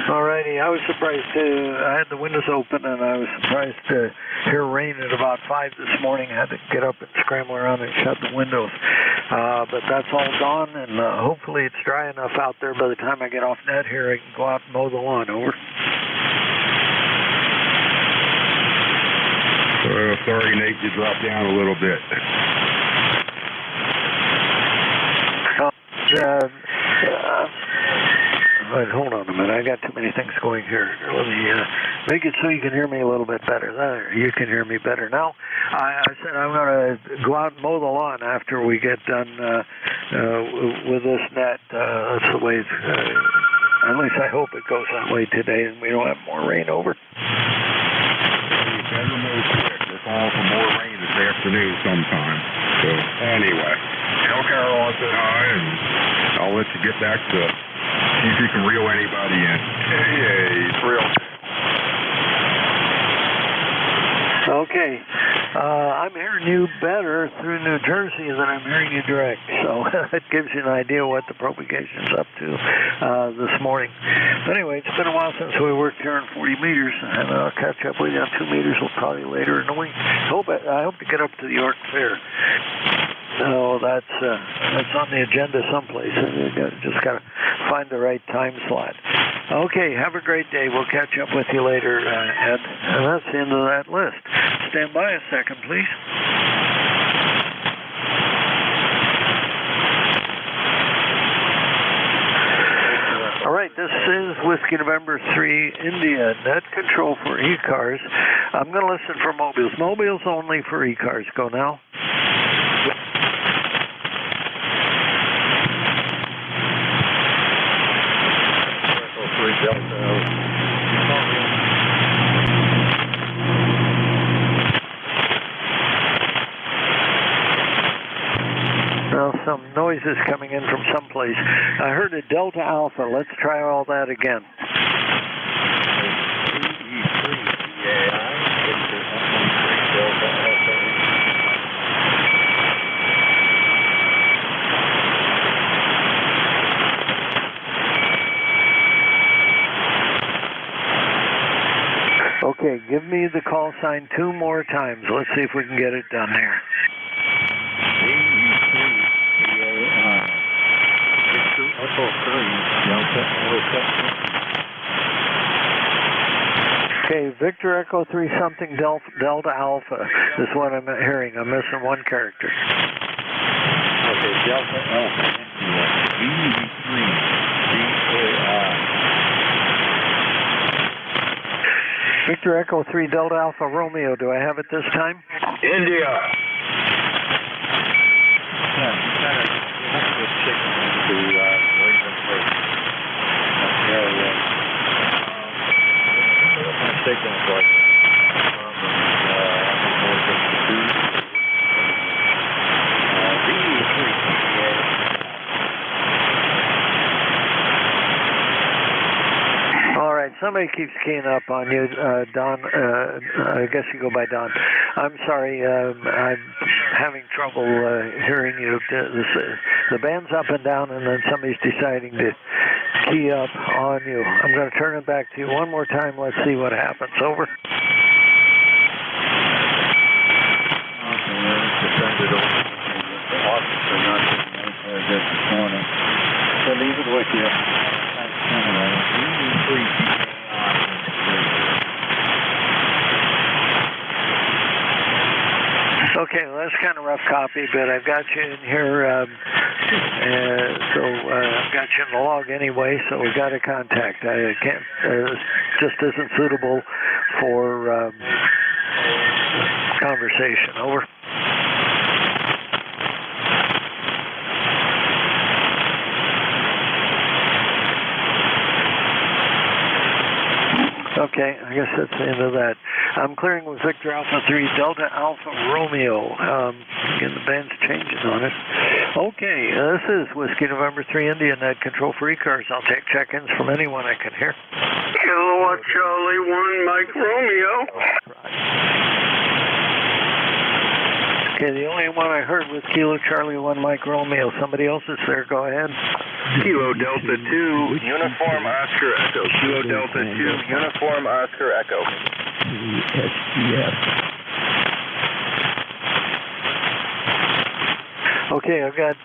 Alrighty, I was surprised I had the windows open, and I was surprised to hear rain at about 5 this morning. I had to get up and scramble around and shut the windows. But that's all gone, and hopefully it's dry enough out there by the time I get off net here, I can go out and mow the lawn. Over. Sorry, Nate, you dropped down a little bit. I got too many things going here. Let me make it so you can hear me a little bit better. There, you can hear me better now. I said I'm going to go out and mow the lawn after we get done with this net. That's the way. At least I hope it goes that way today, and we don't have more rain over. We're calling for more rain this afternoon sometime. So anyway, tell Carol I said hi, and I'll let you get back to see if you can reel anybody in. Hey, it's real. Okay. I'm hearing you better through New Jersey than I'm hearing you direct. So that gives you an idea what the propagation's up to this morning. But anyway, it's been a while since we worked here on 40 meters, and I'll catch up with you on 2 meters probably later in the week. I hope to get up to the York Fair. So that's on the agenda someplace. Just got to find the right time slot. Okay, have a great day. We'll catch up with you later, Ed. And that's the end of that list. Stand by a second, please. All right, this is Whiskey November 3 India, net control for ECARS. I'm going to listen for mobiles. Mobiles only for ECARS. Go now. Well, some noises coming in from someplace. I heard a Delta Alpha. Let's try all that again. Okay, give me the call sign 2 more times. Let's see if we can get it done here. Okay, Victor Echo 3 something Delta Alpha is what I'm hearing. I'm missing one character. Okay, Delta Alpha. Victor Echo 3 Delta Alpha Romeo. Do I have it this time? India. Somebody keeps keying up on you, Don. I guess you go by Don. I'm sorry. I'm having trouble hearing you. The band's up and down, and then somebody's deciding to key up on you. I'm going to turn it back to you one more time. Let's see what happens. Over. So leave it with you. Okay, well, that's kind of rough copy, but I've got you in here, I've got you in the log anyway, so we've got a contact. I can't, just isn't suitable for conversation. Over. Okay, I guess that's the end of that. I'm clearing with Victor Alpha 3 Delta Alpha Romeo. Again, the band's changing on it. Okay, this is Whiskey November 3 India, net control for ECARS. I'll take check-ins from anyone I can hear. Kilowatt Charlie 1 Mike Romeo. Okay, the only one I heard was Kilo Charlie 1 Mike Romeo. Somebody else is there. Go ahead. Kilo Delta 2 Uniform Oscar Echo. Kilo Delta 2 Uniform Oscar Echo. SGF. Okay, I've got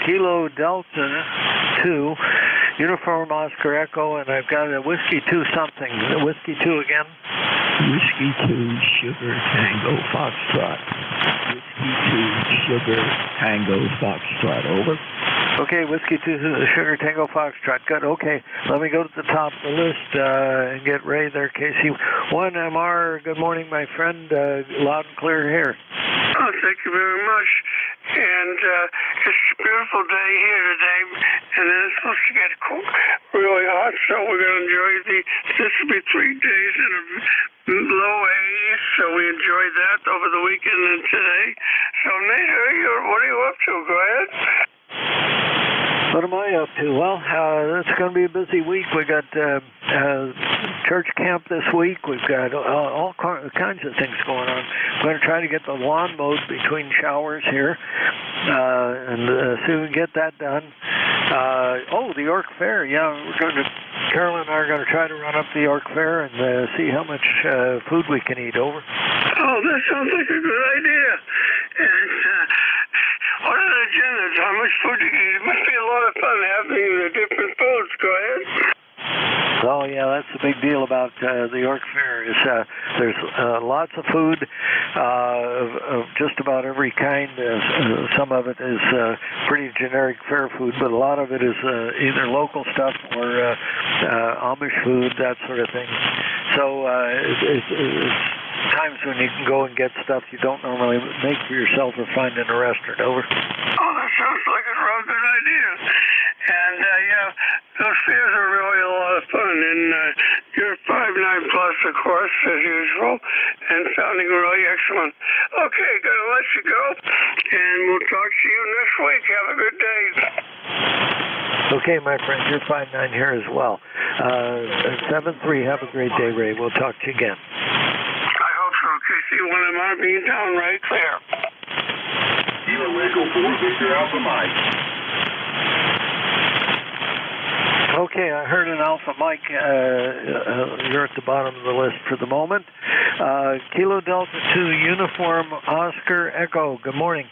Kilo Delta 2 Uniform Oscar Echo, and I've got a Whiskey 2 something. Whiskey 2 again. Whiskey 2 Sugar Tango Foxtrot. Whiskey 2 Sugar Tango Foxtrot. Over. Okay, Whiskey 2 Sugar Tango Foxtrot. Good. Okay, let me go to the top of the list and get Ray there, KC1 MR. Good morning, my friend. Loud and clear here. Oh, thank you very much. And it's a beautiful day here today, and then it's supposed to get cold, really hot, so we're going to enjoy this will be 3 days in a low 80s, so we enjoyed that over the weekend and today. So, Nate, what are you up to? Go ahead. What am I up to? Well, it's going to be a busy week. We got church camp this week. We've got all kinds of things going on. We're going to try to get the lawn mowed between showers here, and see if we can get that done. The York Fair. Yeah, Carolyn and I are going to try to run up the York Fair and see how much food we can eat. Over. Oh, that sounds like a good idea. And what are the agendas? How much food do you eat? It must be a lot of fun having the different foods. Go ahead. Oh, yeah, that's the big deal about the York Fair is there's lots of food of just about every kind. Some of it is pretty generic fair food, but a lot of it is either local stuff or Amish food, that sort of thing. So it's times when you can go and get stuff you don't normally make for yourself or find in a restaurant. Over. Oh, that sounds like a real good idea. And, those fairs are really a lot of fun. And you're 5'9" plus, of course, as usual, and sounding really excellent. Okay, gonna let you go, and we'll talk to you next week. Have a good day. Okay, my friend, you're 5'9" here as well. 7-3, have a great day, Ray. We'll talk to you again. I hope so, KC1 MR being downright clear. Kilo Echo 4, Victor Alpha Mike. Okay, I heard an Alpha Mike. You're at the bottom of the list for the moment. Kilo Delta 2 Uniform Oscar Echo. Good morning.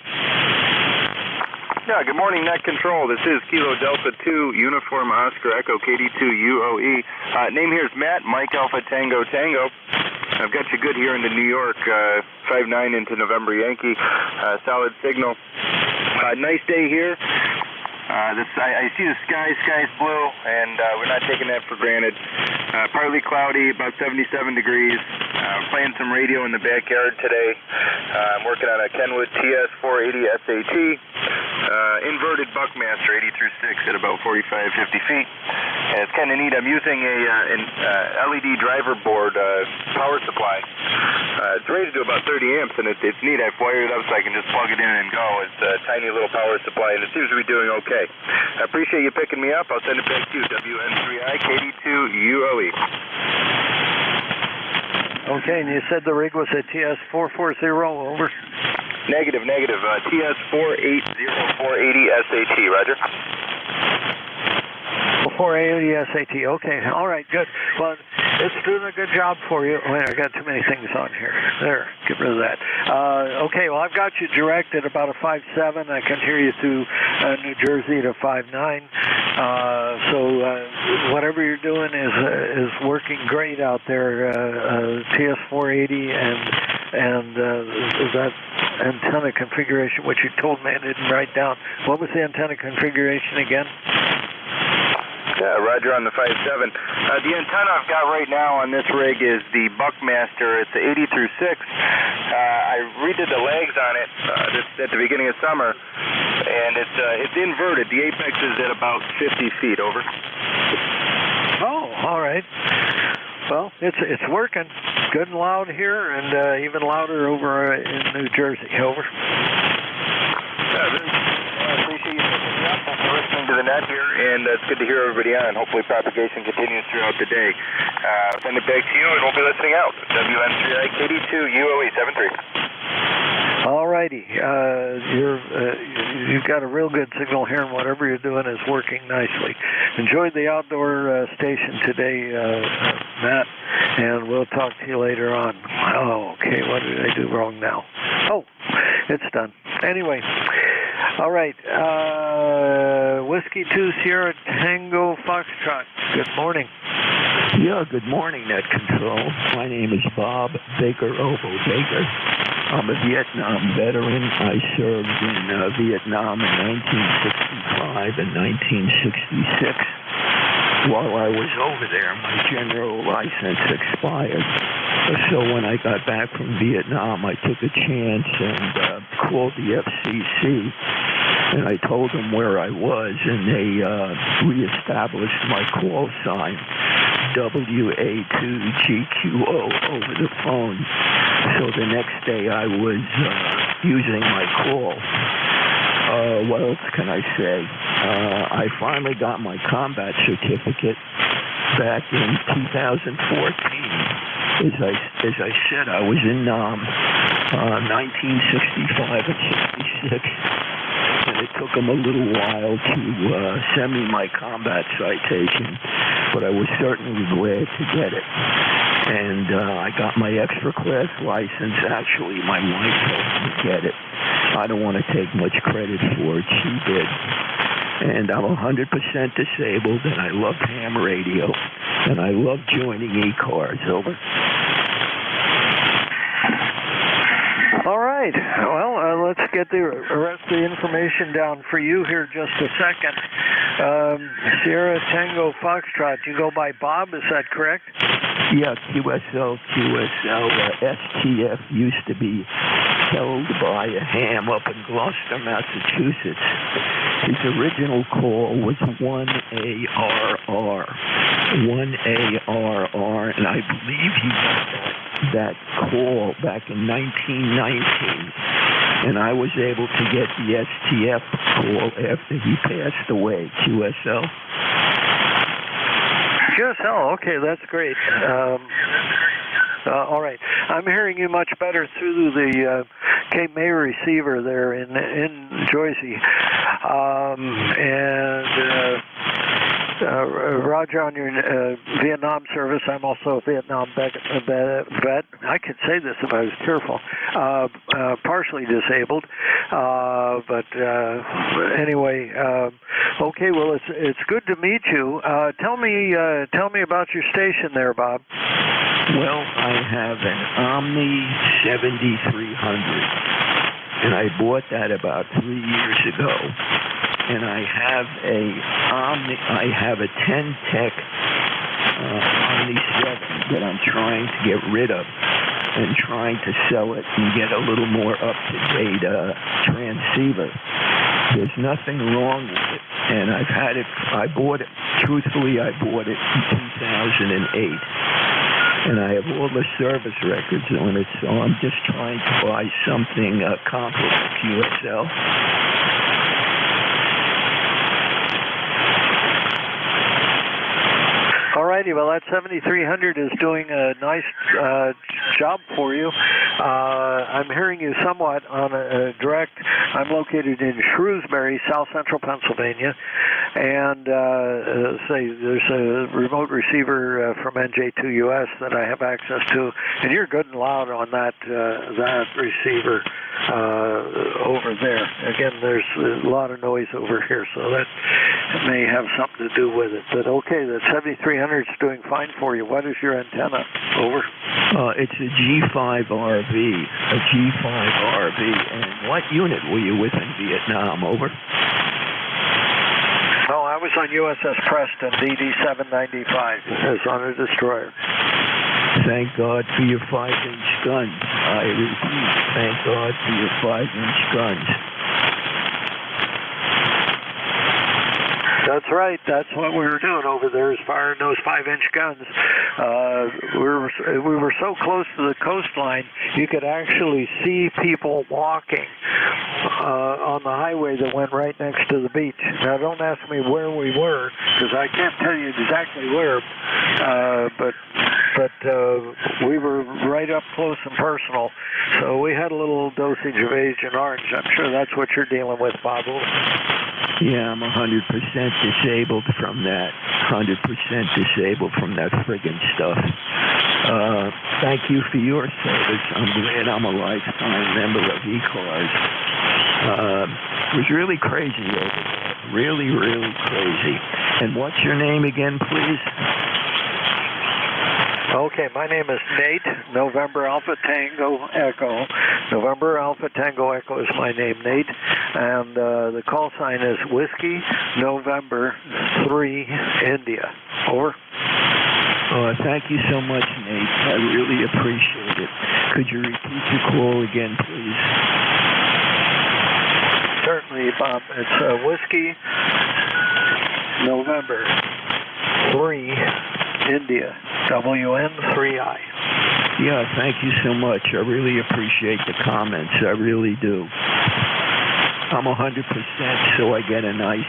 Yeah, good morning, Net Control. This is Kilo Delta 2 Uniform Oscar Echo KD2 UOE. Name here is Matt, Mike Alpha Tango Tango. I've got you good here into New York, 5-9 into November Yankee. Solid signal. Nice day here. I see the sky's blue, and we're not taking that for granted. Partly cloudy, about 77 degrees. Playing some radio in the backyard today. I'm working on a Kenwood TS480 SAT. Inverted Buckmaster, 80 through 6 at about 45, 50 feet. And it's kind of neat. I'm using an LED driver board power supply. It's rated to about 30 amps, and it's neat. I've wired it up so I can just plug it in and go. It's a tiny little power supply, and it seems to be doing okay. I appreciate you picking me up. I'll send it back to you, WN3I KD2 UOE. Okay, and you said the rig was a TS440, over? Negative. TS480 480 SAT, roger. 480 SAT, okay. All right, good. Well, it's doing a good job for you. Wait, I got too many things on here. There, get rid of that. Okay, well, I've got you directed about a 5'7". I can hear you through New Jersey to 5'9". So whatever you're doing is working great out there. TS480 and that antenna configuration, which you told me I didn't write down. What was the antenna configuration again? Yeah, roger on the 5'7". The antenna I've got right now on this rig is the Buckmaster. It's the 80 through 6. I redid the legs on it at the beginning of summer, and it's inverted. The apex is at about 50 feet, over. Oh, all right. Well, it's working. Good and loud here, and even louder over in New Jersey, over. I appreciate you picking me up. We're listening to the net here, and it's good to hear everybody on. Hopefully propagation continues throughout the day. Send it back to you, and we'll be listening out. WN3I KD2 UOE 73. All righty. You've got a real good signal here, and whatever you're doing is working nicely. Enjoyed the outdoor station today, Matt, and we'll talk to you later on. Oh, okay. What did I do wrong now? Oh, it's done. Anyway. All right. Whiskey 2 Sierra Tango Foxtrot. Good morning. Yeah, good morning, Net Control. My name is Bob Baker Ovo Baker. I'm a Vietnam veteran. I served in Vietnam in 1965 in 1966. While I was over there, my general license expired. So when I got back from Vietnam, I took a chance and called the FCC. And I told them where I was, and they reestablished my call sign, WA2GQO, over the phone. So the next day I was using my call. What else can I say? I finally got my combat certificate back in 2014. As I said, I was in Nam, 1965 and 66. And it took them a little while to send me my combat citation, but I was certainly glad to get it. And I got my extra class license. Actually, my wife helped me get it. I don't want to take much credit for it. She did. And I'm 100% disabled, and I love ham radio, and I love joining ECARS. Over. All right. Well, let's get the rest of the information down for you here just a second. Sierra Tango Foxtrot, you go by Bob, is that correct? Yeah, QSL. STF used to be held by a ham up in Gloucester, Massachusetts. His original call was 1ARR, and I believe he got that call back in 1919, and I was able to get the STF call after he passed away. QSL. QSL, okay, that's great. All right. I'm hearing you much better through the Cape May receiver there in Jersey. Roger on your Vietnam service. I'm also a Vietnam vet. I could say this if I was careful. Partially disabled, but anyway. Okay, well, it's good to meet you. Tell me about your station there, Bob. Well, I have an Omni 7300, and I bought that about 3 years ago. And I have a 10-tech Omni 7 that I'm trying to get rid of and trying to sell it and get a little more up-to-date transceiver. There's nothing wrong with it, and I bought it in 2008. And I have all the service records on it, so I'm just trying to buy something comparable to QSL. All righty, well, that 7300 is doing a nice job for you. I'm hearing you somewhat on a direct. I'm located in Shrewsbury, South Central Pennsylvania, and there's a remote receiver from NJ2US that I have access to, and you're good and loud on that receiver over there. Again, there's a lot of noise over here, so that may have something to do with it. But okay, the 7300 is doing fine for you. What is your antenna? Over. It's a G5RV. And what unit were you with in Vietnam? Over. Oh, I was on USS Preston, DD-795. As on a destroyer. Thank God for your 5-inch guns. I repeat, thank God for your 5-inch guns. That's right. That's what we were doing over there, is firing those 5-inch guns. We were so close to the coastline, you could actually see people walking on the highway that went right next to the beach. Now, don't ask me where we were, because I can't tell you exactly where, but we were right up close and personal. So we had a little dosage of Agent Orange. I'm sure that's what you're dealing with, Bob. Yeah, I'm 100% disabled from that. 100% disabled from that friggin' stuff. Thank you for your service. I'm glad I'm a lifetime member of ECARS. It was really crazy over there. Really, really crazy. And what's your name again, please? Okay, my name is Nate, November Alpha Tango Echo. November Alpha Tango Echo is my name, Nate. And the call sign is Whiskey November 3 India. Over. Thank you so much, Nate. I really appreciate it. Could you repeat the call again, please? Certainly, Bob. It's Whiskey November 3 India. WN3I. Yeah, thank you so much. I really appreciate the comments. I really do. I'm 100%, so I get a nice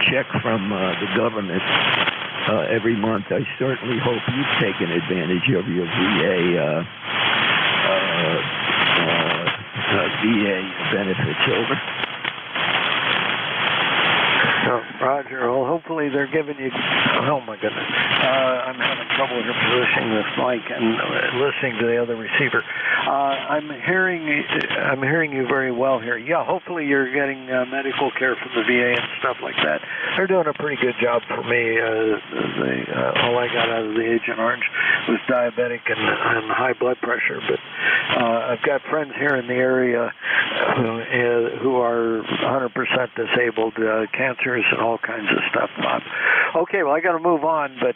check from the government every month. I certainly hope you've taken advantage of your VA benefits. Over. Roger. Well, hopefully they're giving you. Oh my goodness, I'm having trouble here positioning this mic and listening to the other receiver. I'm hearing you very well here. Yeah, hopefully you're getting medical care from the VA and stuff like that. They're doing a pretty good job for me. All I got out of the Agent Orange was diabetic and high blood pressure, but I've got friends here in the area who are 100% disabled, cancers and all kinds of stuff, Bob. Okay, well, I got to move on, but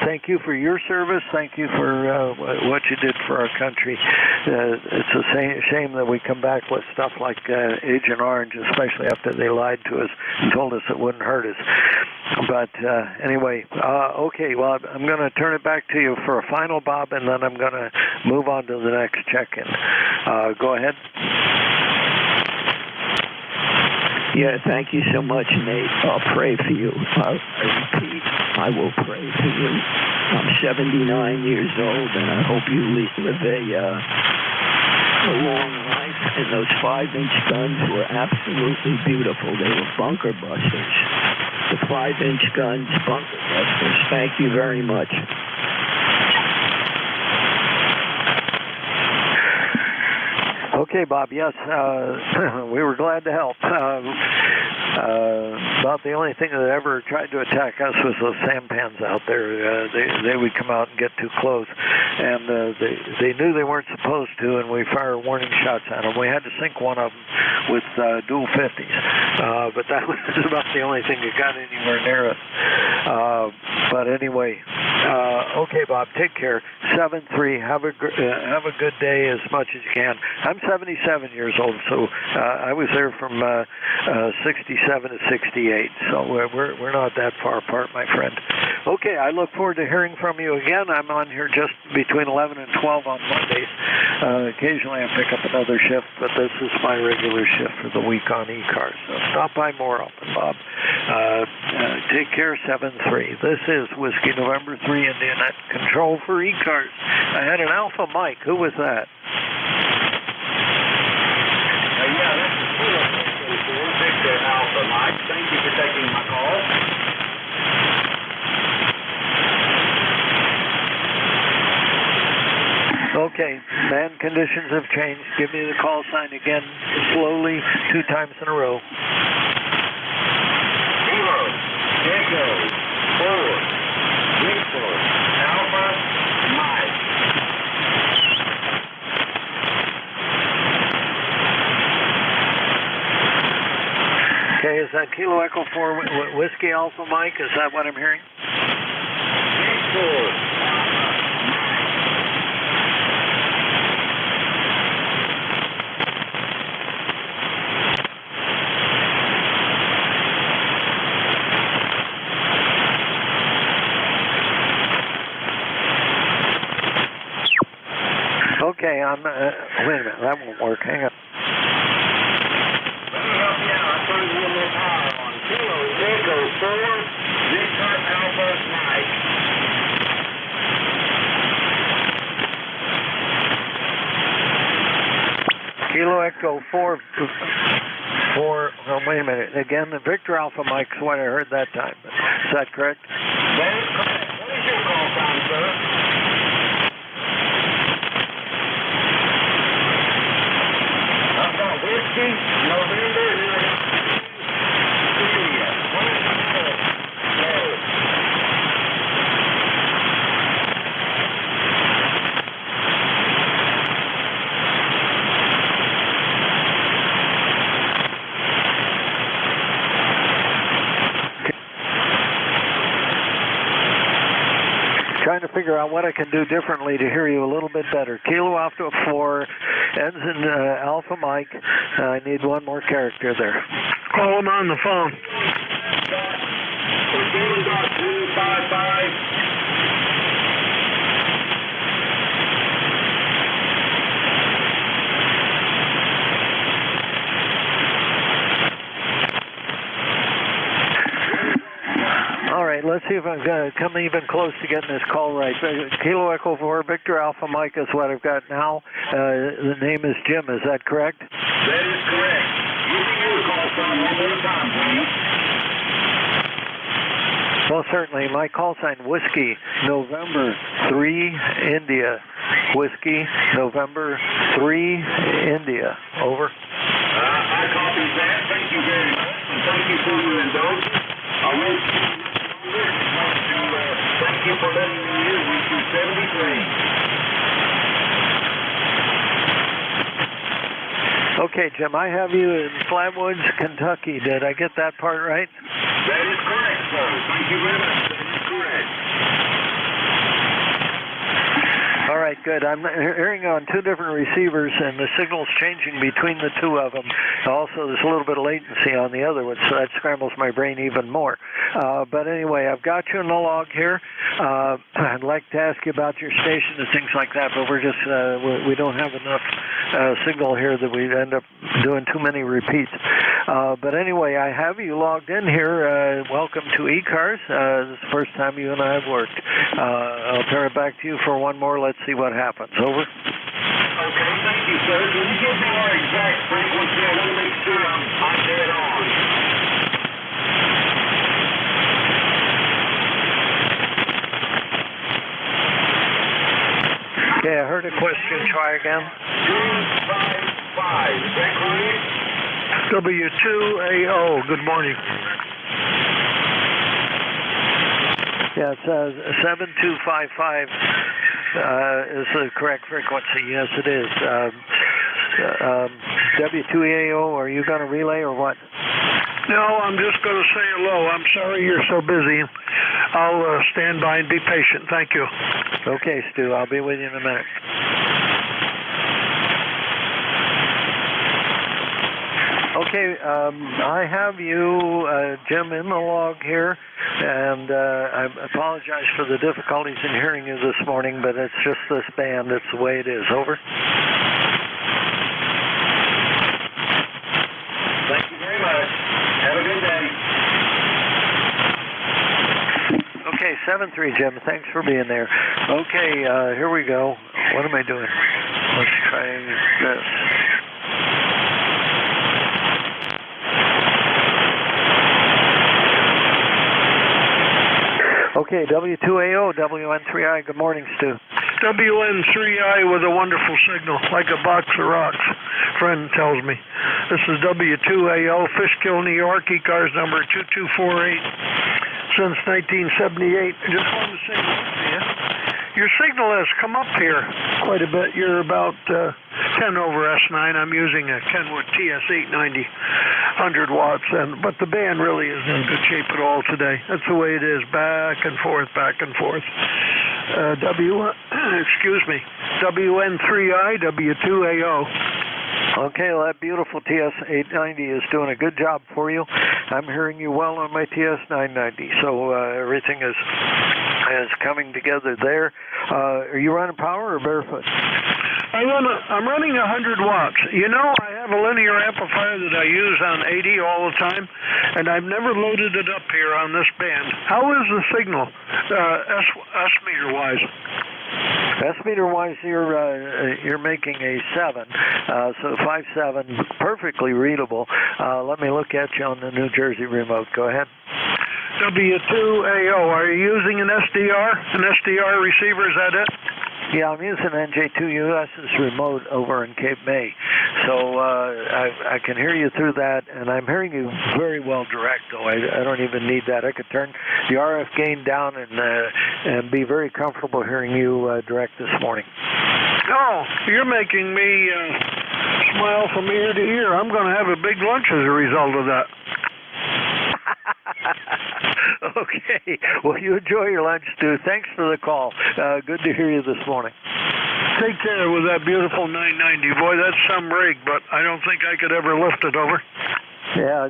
thank you for your service. Thank you for what you did for our country. It's a shame that we come back with stuff like Agent Orange, especially after they lied to us and told us it wouldn't hurt us. But anyway, okay, well, I'm going to turn it back to you for a final, Bob, and then I'm going to move on to the next check-in. Go ahead. Yeah, thank you so much, Nate. I'll pray for you. I repeat, I will pray for you. I'm 79 years old, and I hope you live a long life. And those 5-inch guns were absolutely beautiful. They were bunker busters. The 5-inch guns, bunker busters. Thank you very much. Okay, Bob, yes, we were glad to help. About the only thing that ever tried to attack us was those sampans out there. They would come out and get too close, and they knew they weren't supposed to, and we fired warning shots at them. We had to sink one of them with dual 50s, but that was about the only thing that got anywhere near us. But anyway, okay, Bob, take care. 7-3, have a good day as much as you can. I'm 77 years old, so I was there from 67 to 68, so we're not that far apart, my friend. Okay, I look forward to hearing from you again. I'm on here just between 11 and 12 on Mondays. Occasionally I pick up another shift, but this is my regular shift for the week on ECARS, so stop by more often, Bob. Take care, 7-3. This is Whiskey November 3 Indiana Control for ECARS. I had an Alpha Mike. Who was that? Yeah, this is Victor Alpha Mike. Thank you for taking my call. Okay, man, conditions have changed. Give me the call sign again, slowly, 2 times in a row. Kilo, Echo, 4, Victor, Alpha, Mike. Okay, is that Kilo Echo 4 Whiskey Alpha Mike? Is that what I'm hearing? Victor. Okay, wait a minute, that won't work. Hang on. Let me help you out. I'll turn you a little higher on Kilo Echo 4, Victor Alpha Mike. Kilo Echo 4, oh, wait a minute. Again, the Victor Alpha Mike's what I heard that time. Is that correct? That is correct. What is your call sign, sir? I've got Whiskey, November, India. What is the call? trying to figure out what I can do differently to hear you a little bit better. Kilo Alpha 4, ends in Alpha Mike. I need one more character there. Call him on the phone. 7.255. All right, let's see if I'm going to come even close to getting this call right. Kilo Echo 4, Victor Alpha Mike is what I've got now. The name is Jim, is that correct? That is correct. Give me your call sign one more time, please. Well, certainly. My call sign, Whiskey, November 3, India. Whiskey, November 3, India. Over. I copy that. Thank you very much. And thank you for your indulgence. I will thank you for letting me use Okay, Jim, I have you in Flatwoods, Kentucky. Did I get that part right? That is correct, sir. Thank you very much. That is correct. All right, good. I'm hearing on two different receivers, and the signal's changing between the two of them. Also, there's a little bit of latency on the other one, so that scrambles my brain even more. But anyway, I've got you in the log here. I'd like to ask you about your station and things like that, but we're just we don't have enough signal here that we end up doing too many repeats. But anyway, I have you logged in here. Welcome to ECARS. This is the first time you and I have worked. I'll turn it back to you for one more. Let's see what happens. Over. Okay, thank you, sir. Can you give me our exact frequency? I want to make sure I'm dead on. Okay, I heard a question. Try again. 255. Is that correct? W2AO. Good morning. Yeah, it's 7255 is the correct frequency. Yes, it is. W2AO, are you going to relay or what? No, I'm just going to say hello. I'm sorry you're so busy. I'll stand by and be patient. Thank you. Okay, Stu. I'll be with you in a minute. Okay, I have you, Jim, in the log here, and I apologize for the difficulties in hearing you this morning, but it's just this band. It's the way it is. Over. Thank you very much. Have a good day. Okay, 7-3, Jim. Thanks for being there. Okay, here we go. What am I doing? Let's try this. Okay, W2AO, WN3I. Good morning, Stu. WN3I with a wonderful signal, like a box of rocks, friend tells me. This is W2AO, Fishkill, New York, ECARS number 2248, since 1978. I just wanted to say to you, your signal has come up here quite a bit. You're about 10 over S9. I'm using a Kenwood TS890, 100 watts, but the band really isn't in good shape at all today. That's the way it is, back and forth, back and forth. WN3I, W2AO. Okay, well, that beautiful TS890 is doing a good job for you. I'm hearing you well on my TS990, so everything is coming together there. Are you running power or barefoot? I'm running 100 watts. You know, I have a linear amplifier that I use on 80 all the time, and I've never loaded it up here on this band. How is the signal, S-meter-wise? S-meter-wise, you're making a 7, so 5.7, perfectly readable. Let me look at you on the New Jersey remote. Go ahead. W2AO, are you using an SDR receiver, is that it? Yeah, I'm using NJ2US's remote over in Cape May, so I can hear you through that, and I'm hearing you very well direct, though. I don't even need that. I could turn the RF gain down and be very comfortable hearing you direct this morning. Oh, you're making me smile from ear to ear. I'm going to have a big lunch as a result of that. Okay. Well, you enjoy your lunch, Stu. Thanks for the call. Good to hear you this morning. Take care with that beautiful 990. Boy, that's some rig, but I don't think I could ever lift it over. Yeah,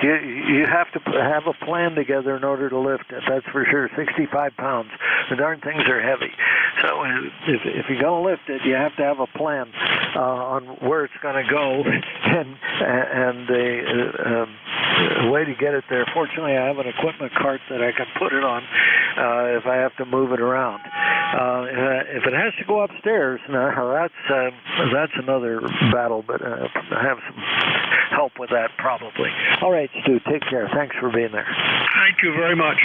you have to have a plan together in order to lift it. That's for sure. 65 pounds. The darn things are heavy. So if you're going to lift it, you have to have a plan on where it's going to go and the way to get it there. Fortunately, I have an equipment cart that I can put it on if I have to move it around. If it has to go upstairs, now that's another battle, but I have some help with that probably. All right, Stu, take care. Thanks for being there. Thank you very much.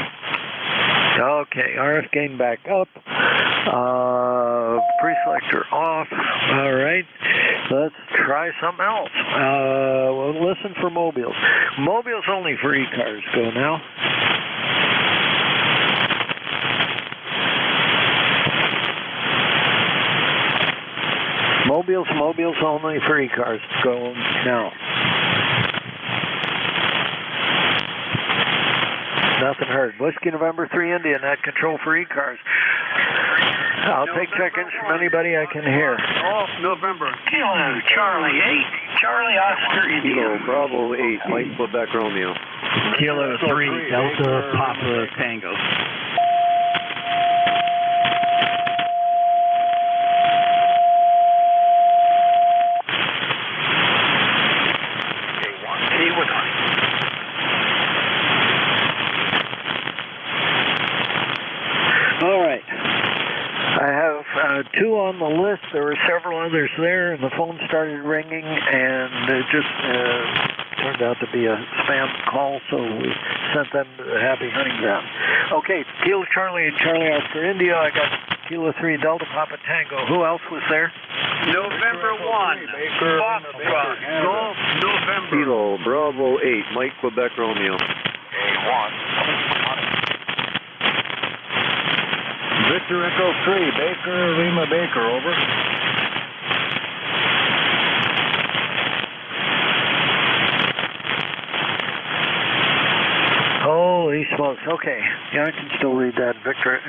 Okay, RF gain back up. Pre-selector off. All right, let's try something else. We'll listen for mobiles. Mobiles only for ECARS. Go now. Mobiles only for ECARS. Go now. Nothing heard. Whiskey November 3 India, net control for ECARS. I'll take check-ins from anybody I can hear. Off November. Kilo Charlie 8, Charlie Oscar India. Kilo Bravo 8, Mike Quebec Romeo. Kilo 3, Delta Papa Tango. All right. I have two on the list. There were several others there, and the phone started ringing, and it just turned out to be a spam call, so we sent them to the happy hunting ground. Okay, Kilo Charlie Oscar India. I got Kilo 3 Delta Papa Tango. Who else was there? November 1, Foxtrot, Golf, November. Kilo Bravo 8, Mike Quebec Romeo. Victor Echo 3, Baker, Lima Baker, over. Holy smokes. Okay. Yeah, I can still read that, Victor.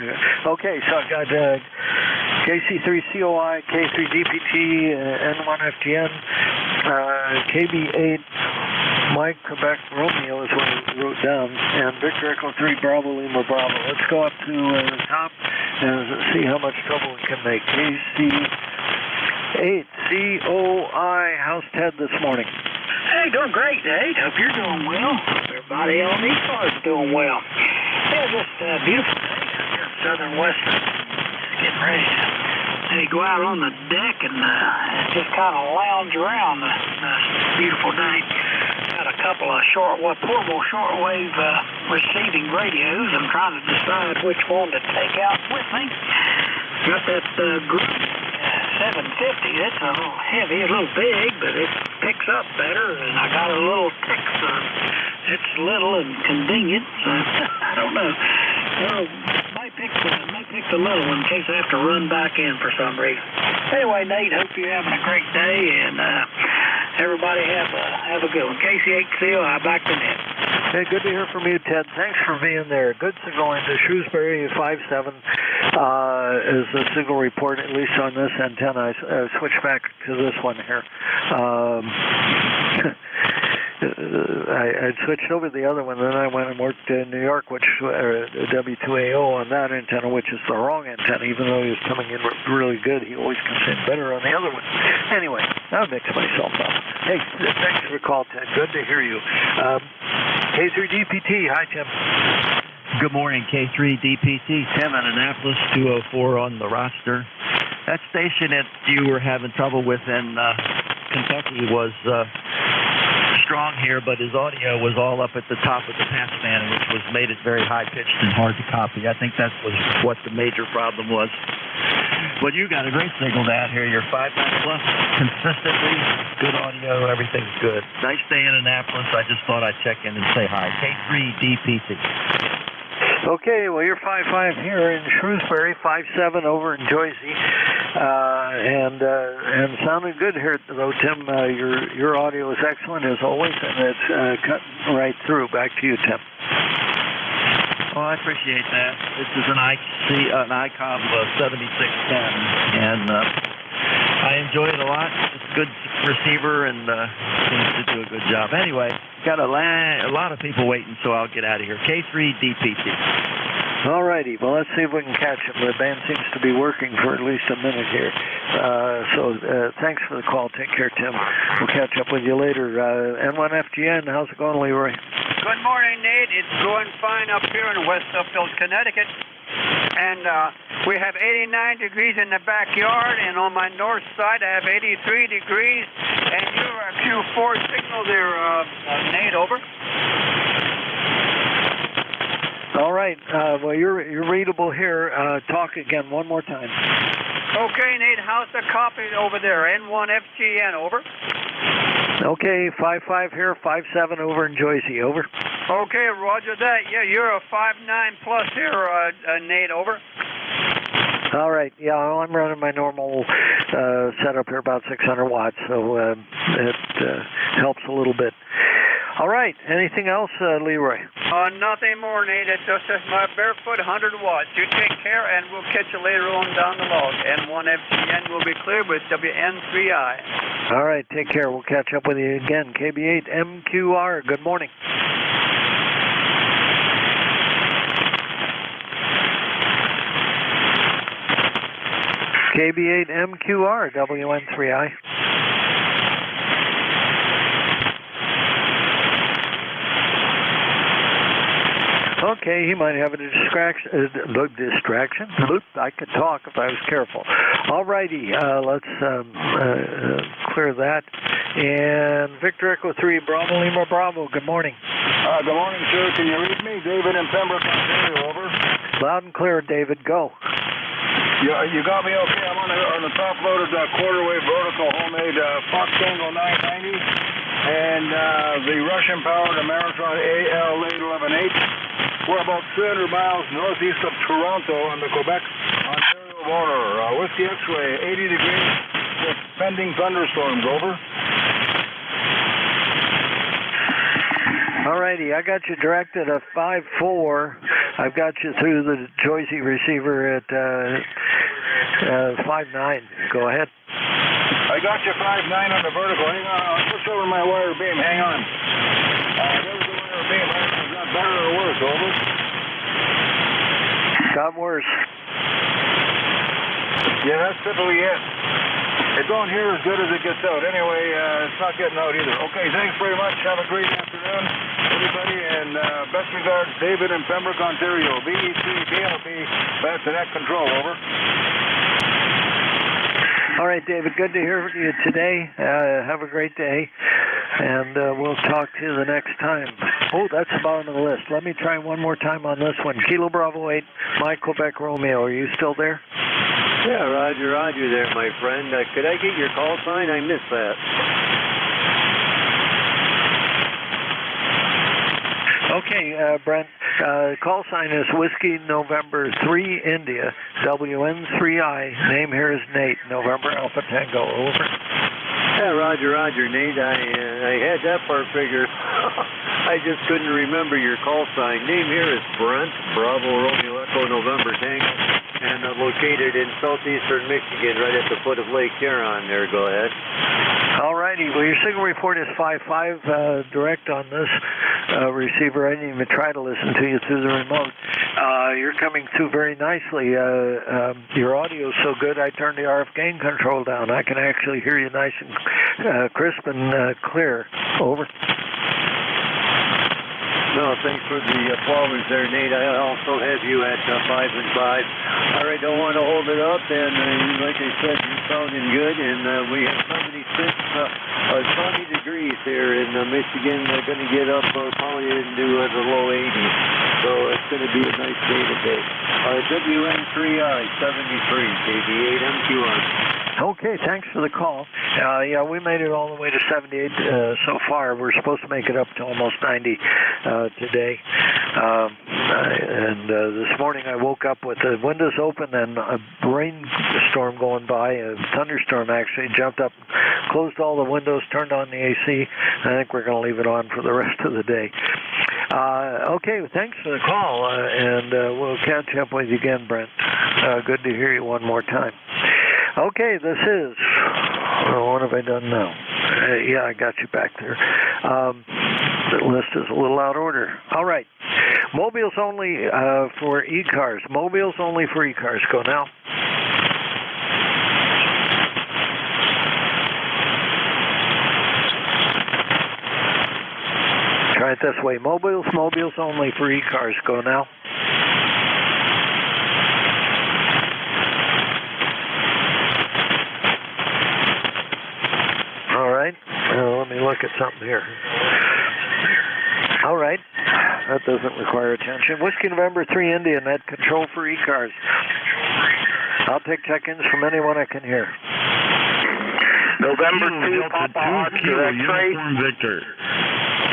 Okay, so I've got KC3COI, K3DPT, N1FTN, KB8, Mike Quebec Romeo is what I wrote down, and Victor Echo 3 Bravo Lima Bravo. Let's go up to the top and see how much trouble we can make. KC8 COI, how's Ted this morning? Hey, doing great, Dave. Hope you're doing well. Everybody on these cars is doing well. Yeah, just a beautiful day here in southern Western. Just getting ready to go out on the deck and just kind of lounge around this beautiful day. Got a couple of portable shortwave receiving radios. I'm trying to decide which one to take out with me. Got that group 750. It's a little heavy, a little big, but it picks up better. And I got a little Texan. It's little and convenient, so I don't know. Might pick the little one in case I have to run back in for some reason. Anyway, Nate, hope you're having a great day, and everybody have a good one. KC8CO, back to net. Hey, good to hear from you, Ted. Thanks for being there. Good signal into Shrewsbury 57 is the signal report, at least on this antenna. I switched back to this one here. I switched over to the other one, then I went and worked in New York, which W2AO on that antenna, which is the wrong antenna. Even though he was coming in really good, he always comes in better on the other one. Anyway, I'll mix myself up. Hey, thanks for the call, Ted. Good to hear you. K3DPT, hi, Tim. Good morning, K3DPT. Tim at Annapolis, 204 on the roster. That station that you were having trouble with in Kentucky was strong here, but his audio was all up at the top of the pass band, which made it very high-pitched and hard to copy. I think that was what the major problem was. But you got a great signal down here. You're 5.9 plus consistently. Good audio. Everything's good. Nice day in Annapolis. I just thought I'd check in and say hi. K3DPT. Okay, well, you're 5.5 here in Shrewsbury, 5.7 over in Joyce, and sounding good here, though, Tim. Your audio is excellent as always, and it's cutting right through. Back to you, Tim. Oh, I appreciate that. This is an ICOM 7610, and I enjoy it a lot. It's a good receiver and seems to do a good job. Anyway, got a lot of people waiting, so I'll get out of here. K3DPT. All righty. Well, let's see if we can catch him. The band seems to be working for at least a minute here. So thanks for the call. Take care, Tim. We'll catch up with you later. N1FGN, how's it going, Leroy? Good morning, Nate. It's going fine up here in West Upfield, Connecticut. And we have 89 degrees in the backyard, and on my north side I have 83 degrees. And you're a Q4 signal there, Nate, over. All right. Well, you're readable here. Talk again one more time. Okay, Nate, how's the copy over there? N1FGN, over. Okay, 5-5 here, 5-7 over in Joyce, over. Okay, roger that. Yeah, you're a 5-9 plus here, Nate, over. All right. Yeah, I'm running my normal setup here, about 600 watts, so it helps a little bit. All right. Anything else, Leroy? Nothing more, Nate. It's just my barefoot 100 watts. You take care, and we'll catch you later on down the log. N1FGN will be clear with WN3I. All right. Take care. We'll catch up with you again. KB8MQR, good morning. KB8MQR, WN3I. Okay, he might have a distraction. I could talk if I was careful. All righty, let's clear that. And Victor Echo 3, Bravo Lima Bravo, good morning. Good morning, sir. Can you read me? David in Pembroke, Ontario, over. Loud and clear, David, go. You got me okay. I'm on the top-loaded quarter-wave vertical homemade Fox Tango 990 and the Russian-powered Ameritron AL818. We're about 300 miles northeast of Toronto on the Quebec-Ontario border. Whiskey X-ray, 80 degrees with pending thunderstorms, over. All righty, I got you directed at 5-4. I've got you through the Joyce receiver at 5-9. Go ahead. I got you 5-9 on the vertical. Hang on, I'll switch over my wire beam. Hang on. There's the wire beam. Is that better or worse, over? Got worse. Yeah, that's typically it. It don't hear as good as it gets out. Anyway, it's not getting out either. Okay, thanks very much. Have a great afternoon, everybody, and best regards, David in Pembroke, Ontario. BEC, BLP, back to net control, over. All right, David, good to hear from you today. Have a great day, and we'll talk to you the next time. Oh, that's the bottom of the list. Let me try one more time on this one. Kilo Bravo 8, Mike Quebec Romeo. Are you still there? Yeah, Roger there, my friend. Could I get your call sign? I missed that. Okay, Brent. Call sign is Whiskey November 3 India, WN3I. Name here is Nate, November Alpha Tango, over. Yeah, Roger, Nate. I had that part figured. I just couldn't remember your call sign. Name here is Brent, Bravo Romeo Echo November Tango, and located in southeastern Michigan, right at the foot of Lake Huron there. Go ahead. All righty. Well, your signal report is 5-5 direct on this receiver. I didn't even try to listen to you through the remote. You're coming through very nicely. Your audio is so good, I turned the RF gain control down. I can actually hear you nice and crisp and clear. Over. No, thanks for the flowers there, Nate. I also have you at 5 and 5. All right, don't want to hold it up, and like I said, you're sounding good, and we have 20 degrees here in Michigan. They're going to get up probably into the low 80s, so it's going to be a nice day today. WN3I 73, KB8MQR. Okay, thanks for the call. Yeah, we made it all the way to 78 so far. We're supposed to make it up to almost 90 today. And this morning I woke up with the windows open and a rainstorm going by. A thunderstorm actually jumped up, closed all the windows, turned on the AC. I think we're going to leave it on for the rest of the day. Okay, thanks for the call, and we'll catch up with you again, Brent. Good to hear you one more time. Okay, this is... what have I done now? Yeah, I got you back there. The list is a little out of order. All right. Mobiles only for ECARS. Mobiles only for ECARS. Go now. Try it this way. Mobiles only for ECARS. Go now. All right. Let me look at something here. All right. That doesn't require attention. Whiskey November 3 India, net control for ECARS. I'll take check-ins from anyone I can hear. November 2, Papa Oscar, X-ray. Uniform Victor.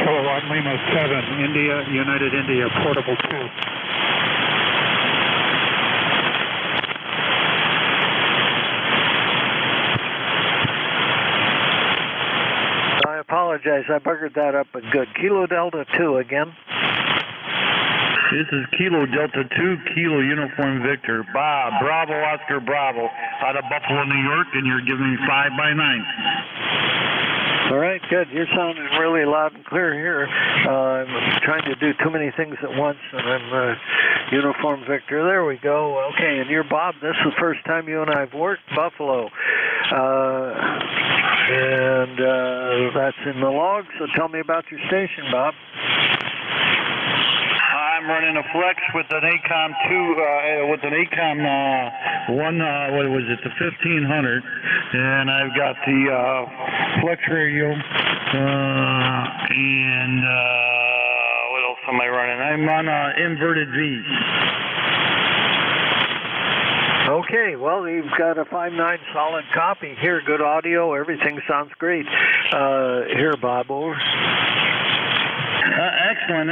Kilowatt Lima 7, India, United India, portable 2. I apologize, I buggered that up, but good. Kilo Delta 2 again. This is Kilo Delta 2, Kilo Uniform Victor. Bob, Bravo, Oscar, Bravo, out of Buffalo, New York, and you're giving me 5 by 9. All right, good. You're sounding really loud and clear here. I'm trying to do too many things at once, and I'm Uniform Victor. There we go. Okay, and you're Bob. This is the first time you and I have worked Buffalo. And that's in the log, so tell me about your station, Bob. I'm running a flex with an ACOM 2, with an ACOM 1, what was it, the 1500, and I've got the flex radio, and what else am I running? I'm on inverted V. Okay, well, you've got a 5.9 solid copy. Here, good audio, everything sounds great. Here, Bob, over. Excellent,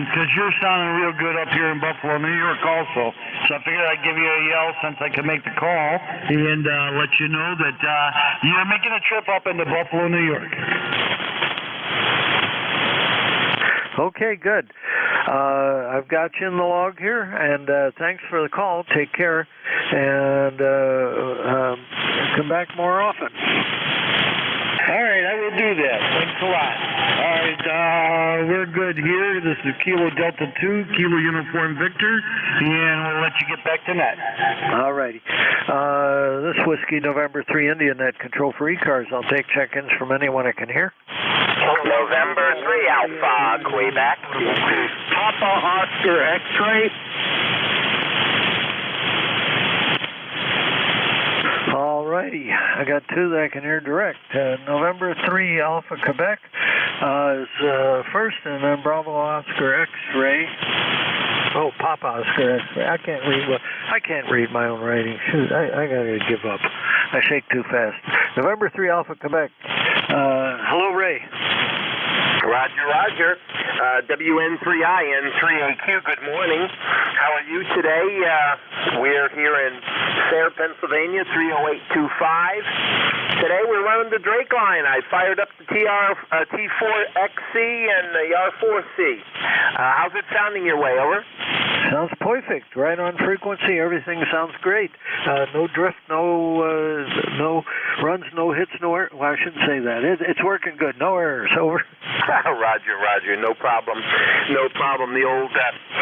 because you're sounding real good up here in Buffalo, New York also. So I figured I'd give you a yell since I can make the call and let you know that you're making a trip up into Buffalo, New York. Okay, good. I've got you in the log here, and thanks for the call. Take care, and come back more often. All right, I will do that. Thanks a lot. All right, we're good here. This is Kilo Delta 2, Kilo Uniform Victor, and we'll let you get back to net. All righty. This Whiskey November 3 India, net control for ECARS. I'll take check-ins from anyone I can hear. November 3 Alpha, Quebec. Papa Oscar, X-ray. All righty. I got two that I can hear direct. November 3 Alpha, Quebec is first, and then Bravo Oscar X-ray. Oh, Papa Oscar X-ray. I can't read my own writing. Shoot, I gotta give up. I shake too fast. November 3 Alpha, Quebec. Hello, Ray. Roger. WN3IN3AQ, good morning. How are you today? We're here in Fair, Pennsylvania, 30825. Today we're running the Drake line. I fired up the T4XC and the R4C. How's it sounding your way, over? Sounds perfect. Right on frequency. Everything sounds great. No drift, no runs, no hits, no errors. Well, I shouldn't say that. It's working good. No errors. Over. Roger. No problem. The old,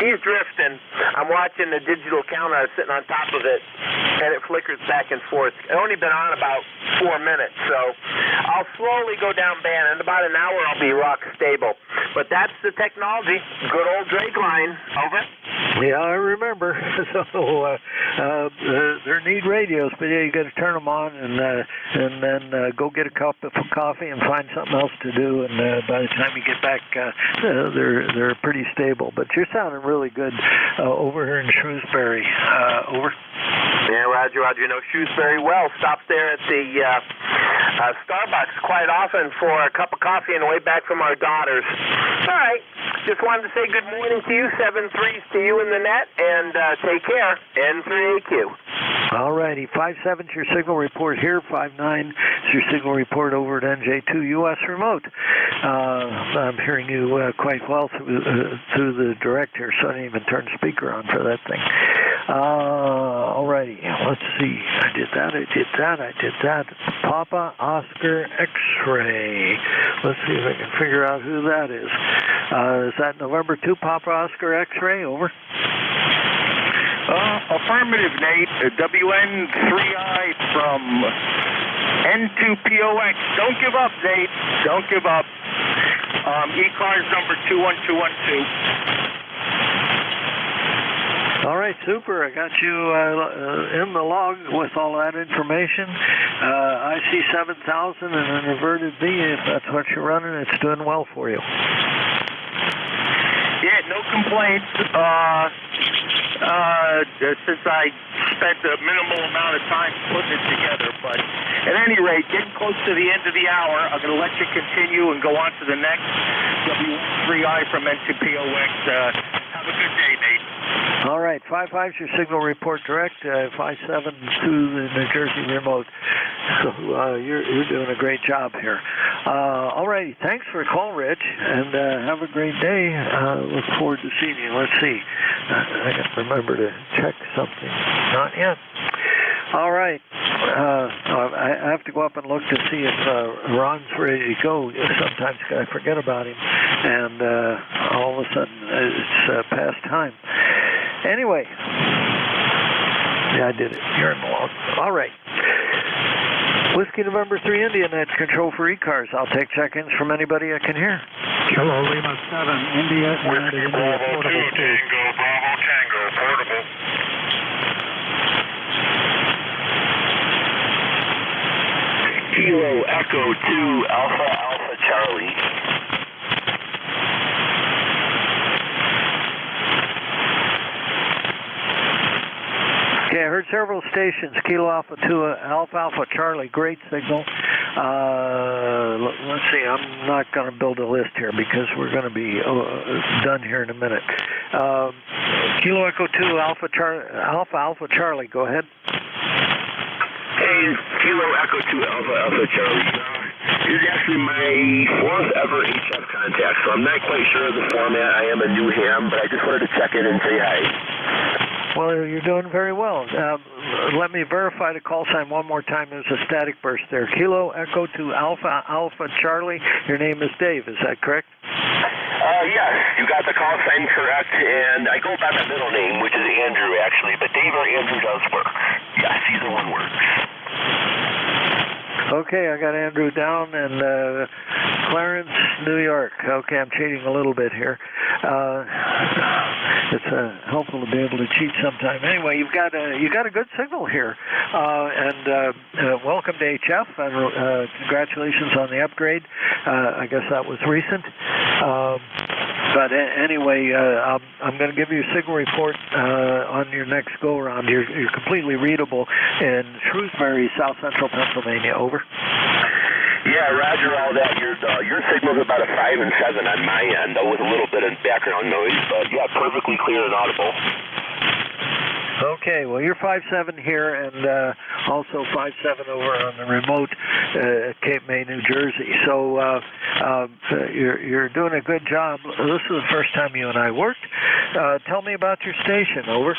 he's drifting. I'm watching the digital counter. I'm sitting on top of it, and it flickers back and forth. It's only been on about 4 minutes, so I'll slowly go down band. In about an hour, I'll be rock stable. But that's the technology. Good old Drake line. Over. Yeah, I remember. So they're neat radios, but yeah, you got to turn them on and then go get a cup of coffee and find something else to do. And by the time you get back, they're pretty stable. But you're sounding really good over here in Shrewsbury. Over. Yeah, Roger. Know Shrewsbury well. Stops there at the Starbucks quite often for a cup of coffee on the way back from our daughters. All right. Just wanted to say good morning to you. 7-3s to you in the net, and take care. N3AQ. All righty, 57 is your signal report here, 59 is your signal report over at NJ2US remote. I'm hearing you quite well through the direct here, so I didn't even turn the speaker on for that thing. All righty, let's see. I did that. Papa Oscar X-ray. Let's see if I can figure out who that is. Is that November 2 Papa Oscar X-ray? Over. Affirmative, Nate. WN3I from N2POX. Don't give up, Nate. Don't give up. ECARS number 21212. All right, super. I got you in the log with all that information. IC 7000 and an inverted V. If that's what you're running, it's doing well for you. Yeah, no complaints. Since I spent a minimal amount of time putting it together, but at any rate, getting close to the end of the hour, I'm going to let you continue and go on to the next W3I from N2POX. Have a good day, Nate. All right, 55 is your signal report direct, 57 to the New Jersey remote. So you're doing a great job here. All right, thanks for the call, Rich, and have a great day. Look forward to seeing you. Let's see. I got to remember to check something. Not yet. All right. I have to go up and look to see if Ron's ready to go. Sometimes I forget about him, and all of a sudden it's past time. Anyway, yeah, I did it. You're in the log. All right. Whiskey November 3 India Net Control for ECARS. I'll take check-ins from anybody I can hear. Kilo Lima 7, India, United India, portable 2. Tango, Bravo Tango, portable. Kilo Echo 2, Alpha Charlie. Okay, I heard several stations. Kilo Alpha 2, Alpha Charlie, great signal. Let's see, I'm not going to build a list here because we're going to be done here in a minute. Kilo Echo 2, Alpha Charlie, go ahead. Hey, Kilo Echo 2, Alpha Charlie. This is actually my 4th ever HF contact, so I'm not quite sure of the format. I am a new ham, but I just wanted to check in and say hi. Well, you're doing very well. Let me verify the call sign one more time. There's a static burst there. Kilo Echo to Alpha Charlie. Your name is Dave, is that correct? Yes, you got the call sign correct, and I go by my middle name, which is Andrew, actually, but Dave or Andrew does work. Yes, either one works. Okay, I got Andrew down, and Clarence, New York. Okay, I'm cheating a little bit here. It's helpful to be able to cheat sometime. Anyway, you got a good signal here, and welcome to HF, and congratulations on the upgrade. I guess that was recent. But anyway, I'm going to give you a signal report on your next go-around. You're completely readable in Shrewsbury, South Central Pennsylvania. Over. Yeah, roger all that. Your signal's about a 5 and 7 on my end, though, with a little bit of background noise. But yeah, perfectly clear and audible. Okay, well, you're 5-7 here, and also 5-7 over on the remote at Cape May, New Jersey. So you're doing a good job. This is the first time you and I worked. Tell me about your station. Over.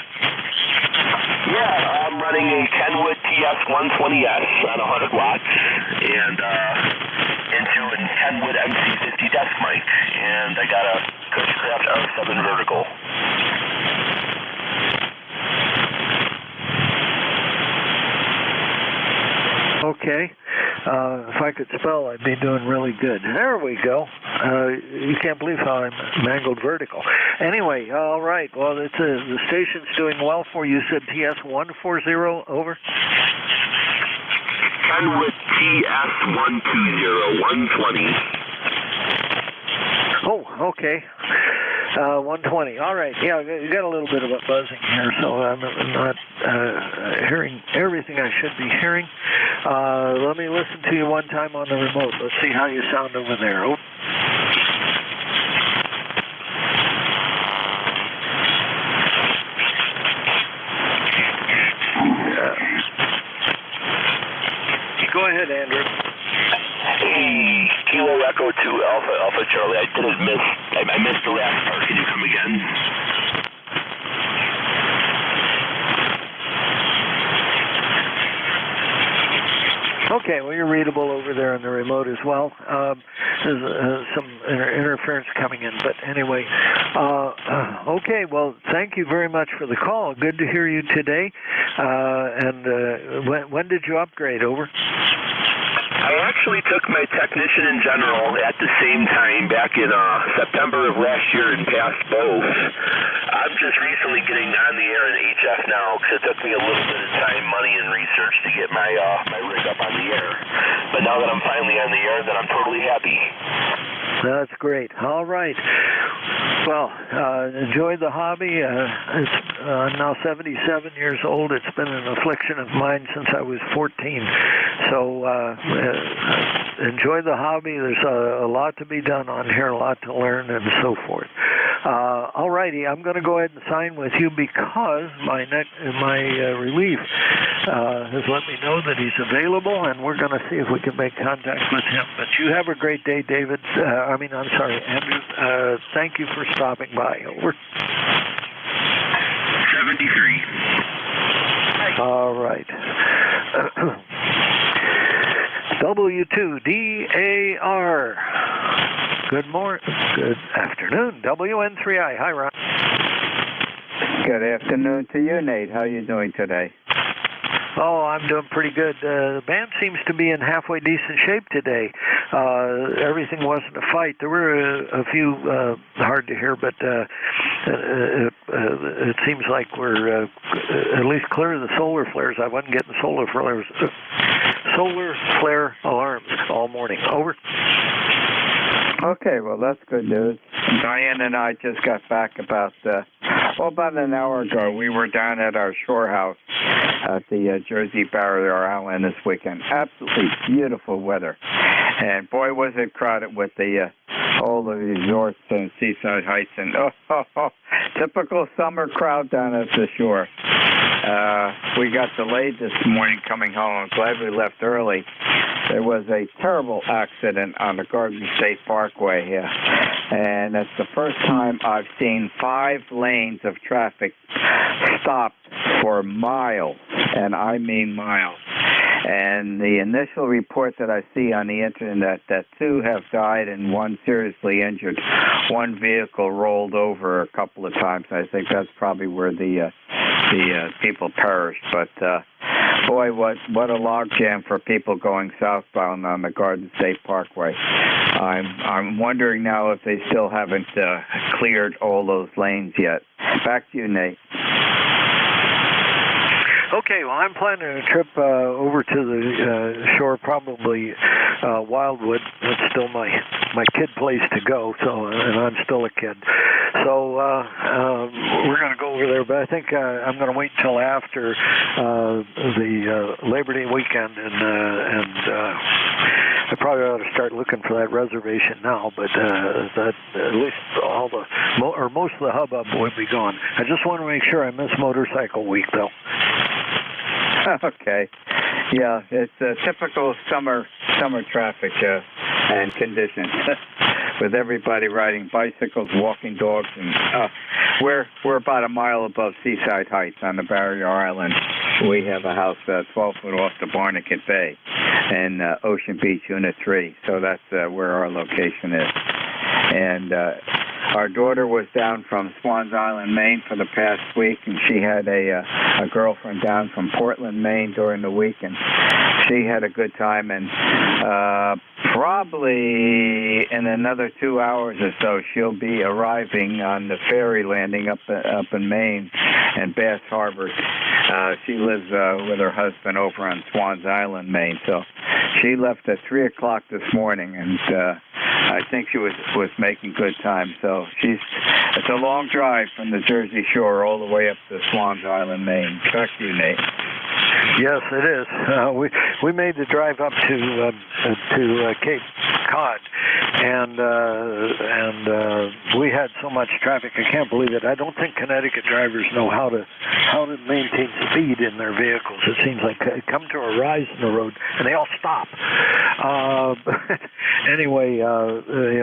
Yeah, I'm running a Kenwood TS120S on 100 watts, and into a Kenwood MC50 desk mic, and I got a Cushcraft R7 vertical. Okay. If I could spell, I'd be doing really good. There we go. You can't believe how I mangled vertical. Anyway, all right. Well, the station's doing well for you. You said TS140, over. Kenwood TS120, 120. Oh, okay. 120. All right. Yeah, you got a little bit of a buzzing here, so I'm not hearing everything I should be hearing. Let me listen to you one time on the remote. Let's see how you sound over there. Oh. should have missed. I missed the last part. Can you come again? Okay, well, you're readable over there on the remote as well. There's some interference coming in, but anyway. Okay, well, thank you very much for the call. Good to hear you today. When did you upgrade? Over. I actually took my technician in general at the same time back in September of last year and passed both. I'm just recently getting on the air in HF now because it took me a little bit of time, money, and research to get my rig up on the air. But now that I'm finally on the air, then I'm totally happy. That's great. All right. Well, enjoy the hobby. I'm now 77 years old. It's been an affliction of mine since I was 14. So enjoy the hobby. There's a lot to be done on here, a lot to learn, and so forth. All righty. I'm going to go ahead and sign with you because my relief has let me know that he's available, and we're going to see if we can make contact with him. But you have a great day, David. I'm sorry, Andrew. Thank you for stopping by. Over. 73. All right. W2DAR. Good morning. Good afternoon. WN3I. Hi, Ron. Good afternoon to you, Nate. How are you doing today? Oh, I'm doing pretty good. The band seems to be in halfway decent shape today. Everything wasn't a fight. There were a few hard to hear, but it seems like we're at least clear of the solar flares. I wasn't getting solar flare alarms all morning. Over. Okay, well, that's good news. Diane and I just got back about an hour ago. We were down at our shore house at the Jersey Barrier Island this weekend. Absolutely beautiful weather. And boy, was it crowded with all the resorts and Seaside Heights. And typical summer crowd down at the shore. We got delayed this morning coming home. I'm glad we left early. There was a terrible accident on the Garden State Parkway here. And it's the first time I've seen 5 lanes of traffic stopped for miles, and I mean miles. And the initial report that I see on the internet that 2 have died and 1 seriously injured. 1 vehicle rolled over a couple of times. I think that's probably where the people perished. But boy, what a logjam for people going southbound on the Garden State Parkway. I'm wondering now if they still haven't cleared all those lanes yet. Back to you, Nate. Okay, well, I'm planning a trip over to the shore, probably Wildwood. That's still my kid place to go, and I'm still a kid. So we're going to go over there, but I think I'm going to wait until after the Labor Day weekend, and I probably ought to start looking for that reservation now, but that at least most of the hubbub will be gone. I just want to make sure I miss Motorcycle Week, though. Okay. Yeah, it's a typical summer traffic and conditions with everybody riding bicycles, walking dogs, and we're about a mile above Seaside Heights on the Barrier Island. We have a house 12 foot off the Barnegat Bay in Ocean Beach, Unit 3. So that's where our location is. And our daughter was down from Swans Island, Maine for the past week, and she had a girlfriend down from Portland, Maine during the week, and she had a good time. And probably in another 2 hours or so, she'll be arriving on the ferry landing up in Maine and Bass Harbor. She lives with her husband over on Swans Island, Maine. So she left at 3 o'clock this morning, and I think she was making good time. So it's a long drive from the Jersey Shore all the way up to Swans Island, Maine. Back to you, Nate. Yes, it is. We made the drive up to Cape Cod, and we had so much traffic. I can't believe it. I don't think Connecticut drivers know how to maintain speed in their vehicles. It seems like they come to a rise in the road and they all stop. Anyway,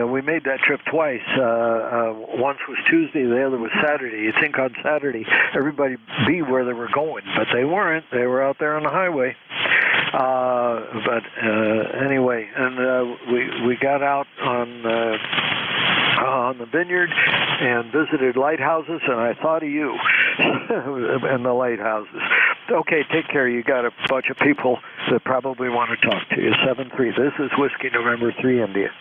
we made that trip twice. Once was Tuesday, the other was Saturday. You'd think on Saturday everybody be where they were going, but they weren't. They were out there on the highway. Anyway, and we got out on the vineyard and visited lighthouses, and I thought of you and the lighthouses. Okay, take care. You got a bunch of people that probably want to talk to you. 7-3. This is Whiskey November 3 India.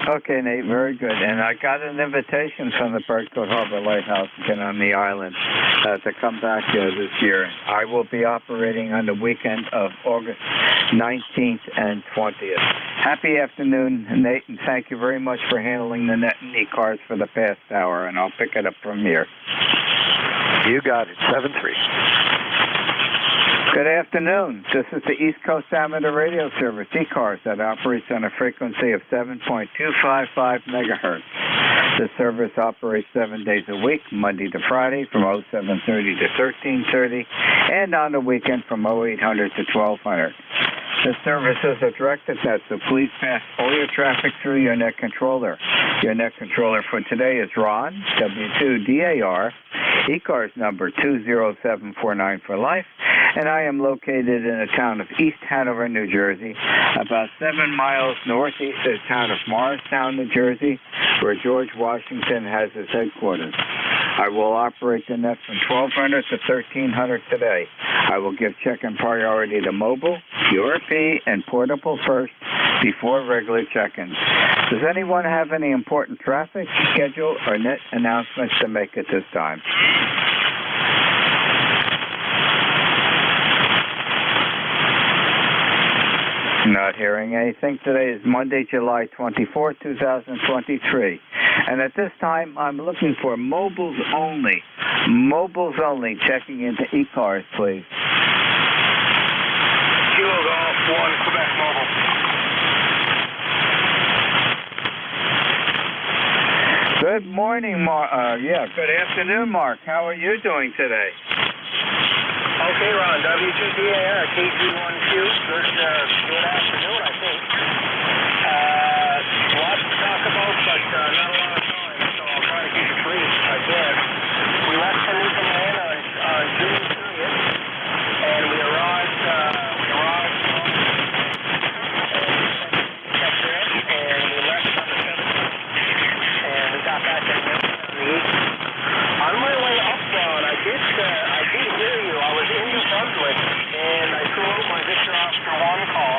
Okay, Nate, very good. And I got an invitation from the Bertcote Harbor Lighthouse again on the island to come back this year. I will be operating on the weekend of August 19th and 20th. Happy afternoon, Nate, and thank you very much for handling the net and ECARS for the past hour, and I'll pick it up from here. You got it. 7-3. Good afternoon. This is the East Coast Amateur Radio Service, ECARS, that operates on a frequency of 7.255 megahertz. The service operates 7 days a week, Monday to Friday from 0730 to 1330, and on the weekend from 0800 to 1200. The service is a directed net, so please pass all your traffic through your net controller. Your net controller for today is Ron, W2DAR, ECARS number 20749 for life, and I am located in the town of East Hanover, New Jersey, about 7 miles northeast of the town of Morristown, New Jersey, where George Washington has his headquarters. I will operate the net from 1200 to 1300 today. I will give check-in priority to mobile, URP, and portable first before regular check-ins. Does anyone have any important traffic, schedule, or net announcements to make at this time? Not hearing anything. Today is Monday, July 24, 2023. And at this time, I'm looking for mobiles only. Mobiles only. Checking into ECARS, please. Kilo Golf 1, Quebec Mobile. Good morning, Mark. Good afternoon, Mark. How are you doing today? Okay, Ron, W2DAR, KG1Q. Good afternoon, I think. Lots to talk about, but not a lot of time, so I'll try to keep it brief if I can. We left for Newfoundland on June 30th, and we arrived and we left on the 17th, and we got back on the 8th. On my way up, Ron, I did hear you. I was in New Brunswick, and I threw out my Victor Oscar 1 call,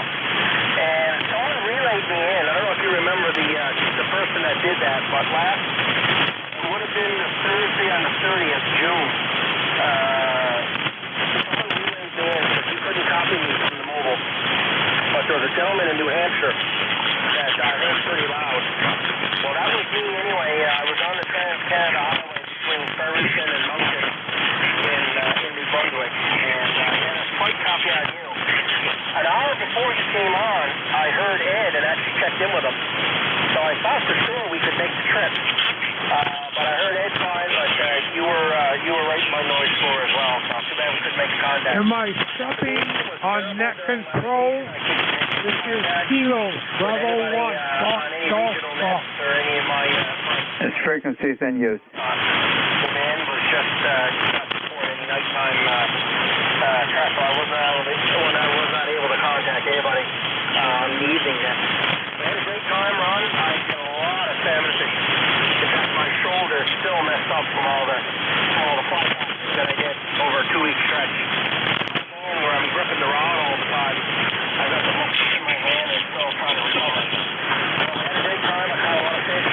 and someone relayed me in. I don't know if you remember the person that did that, but it would have been Thursday on the 30th, June. Someone relayed me in because you couldn't copy me from the mobile, but there was a gentleman in New Hampshire that I heard pretty loud. Well, that was me anyway. I was on the Trans-Canada Highway between Farrington and Moncton in New Brunswick, and I had a slight copy on you. An hour before you came on, I heard Ed and actually checked in with him. So I thought for sure we could make the trip. But I heard Ed fine, but you were right in my noise floor as well, so too bad we couldn't make contact. Am I stepping on net control? This is Kilo, Bravo 1, Golf. This frequency is in use. Demand was just before any nighttime traffic. I was not able to contact anybody in the evening then. We had a great time, Ron. I did a lot of salmon fishing. In fact, my shoulder is still messed up from all the fly catches that I did over a 2-week stretch. Where I'm gripping the rod all the time. I got the hook in my hand and still trying to recover. So I had a great time. I caught a lot of fish.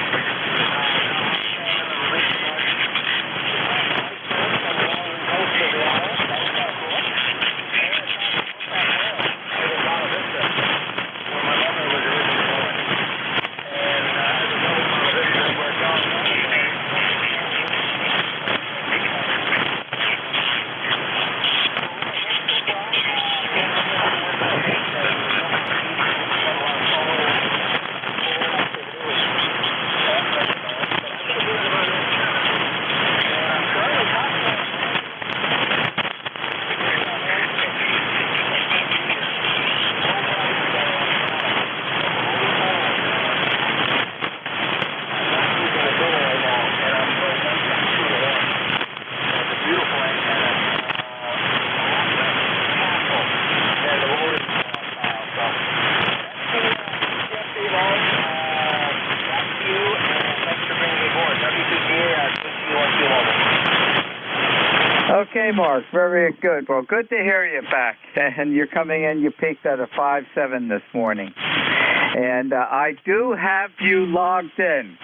Okay, Mark, very good. Well, good to hear you back. And you're coming in, you peaked at a 5.7 this morning. And I do have you logged in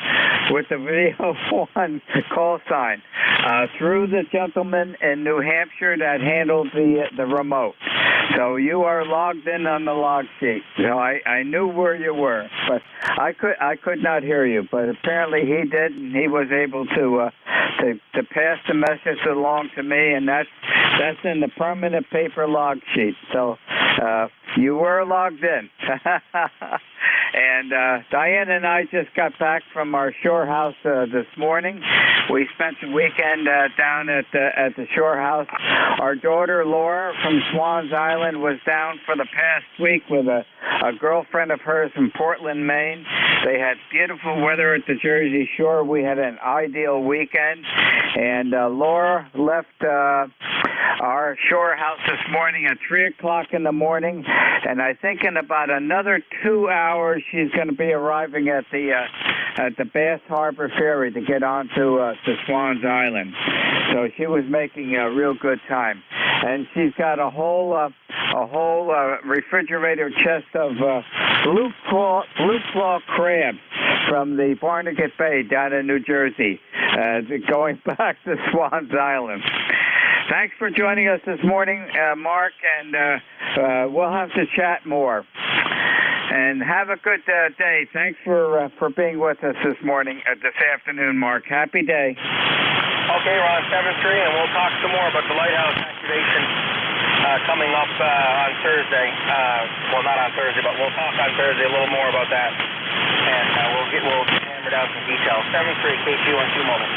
with the video 1 call sign through the gentleman in New Hampshire that handled the remote. So you are logged in on the log sheet. So I knew where you were, but I could not hear you. But apparently he did, and he was able to pass the message along to me, and that's in the permanent paper log sheet. So you were logged in. And Diane and I just got back from our shore house this morning. We spent the weekend down at the shore house. Our daughter Laura from Swans Island was down for the past week with a girlfriend of hers from Portland, Maine. They had beautiful weather at the Jersey Shore. We had an ideal weekend. And Laura left our shore house this morning at 3 o'clock in the morning. And I think in about another 2 hours, she's going to be arriving at the Bass Harbor Ferry to get on to Swans Island. So she was making a real good time. And she's got a whole refrigerator chest of blue claw crabs from the Barnegat Bay down in New Jersey, going back to Swans Island. Thanks for joining us this morning, Mark, and we'll have to chat more. And have a good day. Thanks for being with us this afternoon, Mark. Happy day. Okay, Ron, 7-3, and we'll talk some more about the lighthouse activation coming up on Thursday. Well, not on Thursday, but we'll talk on Thursday a little more about that, and we'll get hammered out some details. 7-3, KQ on 2 moments.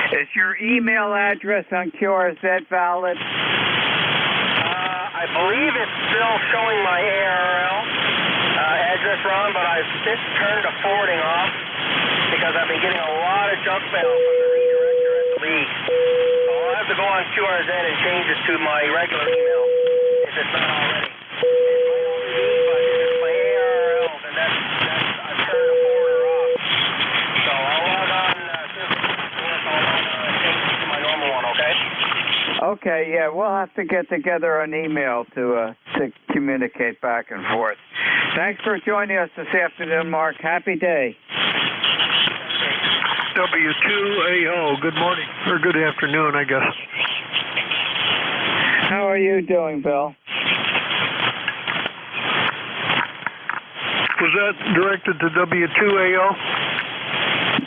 Is your email address on QRZ valid? I believe it's still showing my ARL address, Ron, but I've since turned the forwarding off because I've been getting a lot of junk mail from the redirector at the league. So I'll have to go on QRZ and change it to my regular email if it's not already. It might only be, but if it's my ARL, then I've turned the forwarder off. So I'll log on since I'll change it to my normal one, okay? Okay, yeah, we'll have to get together an email to communicate back and forth. Thanks for joining us this afternoon, Mark. Happy day. W2AO, good morning, or good afternoon, I guess. How are you doing, Bill? Was that directed to W2AO?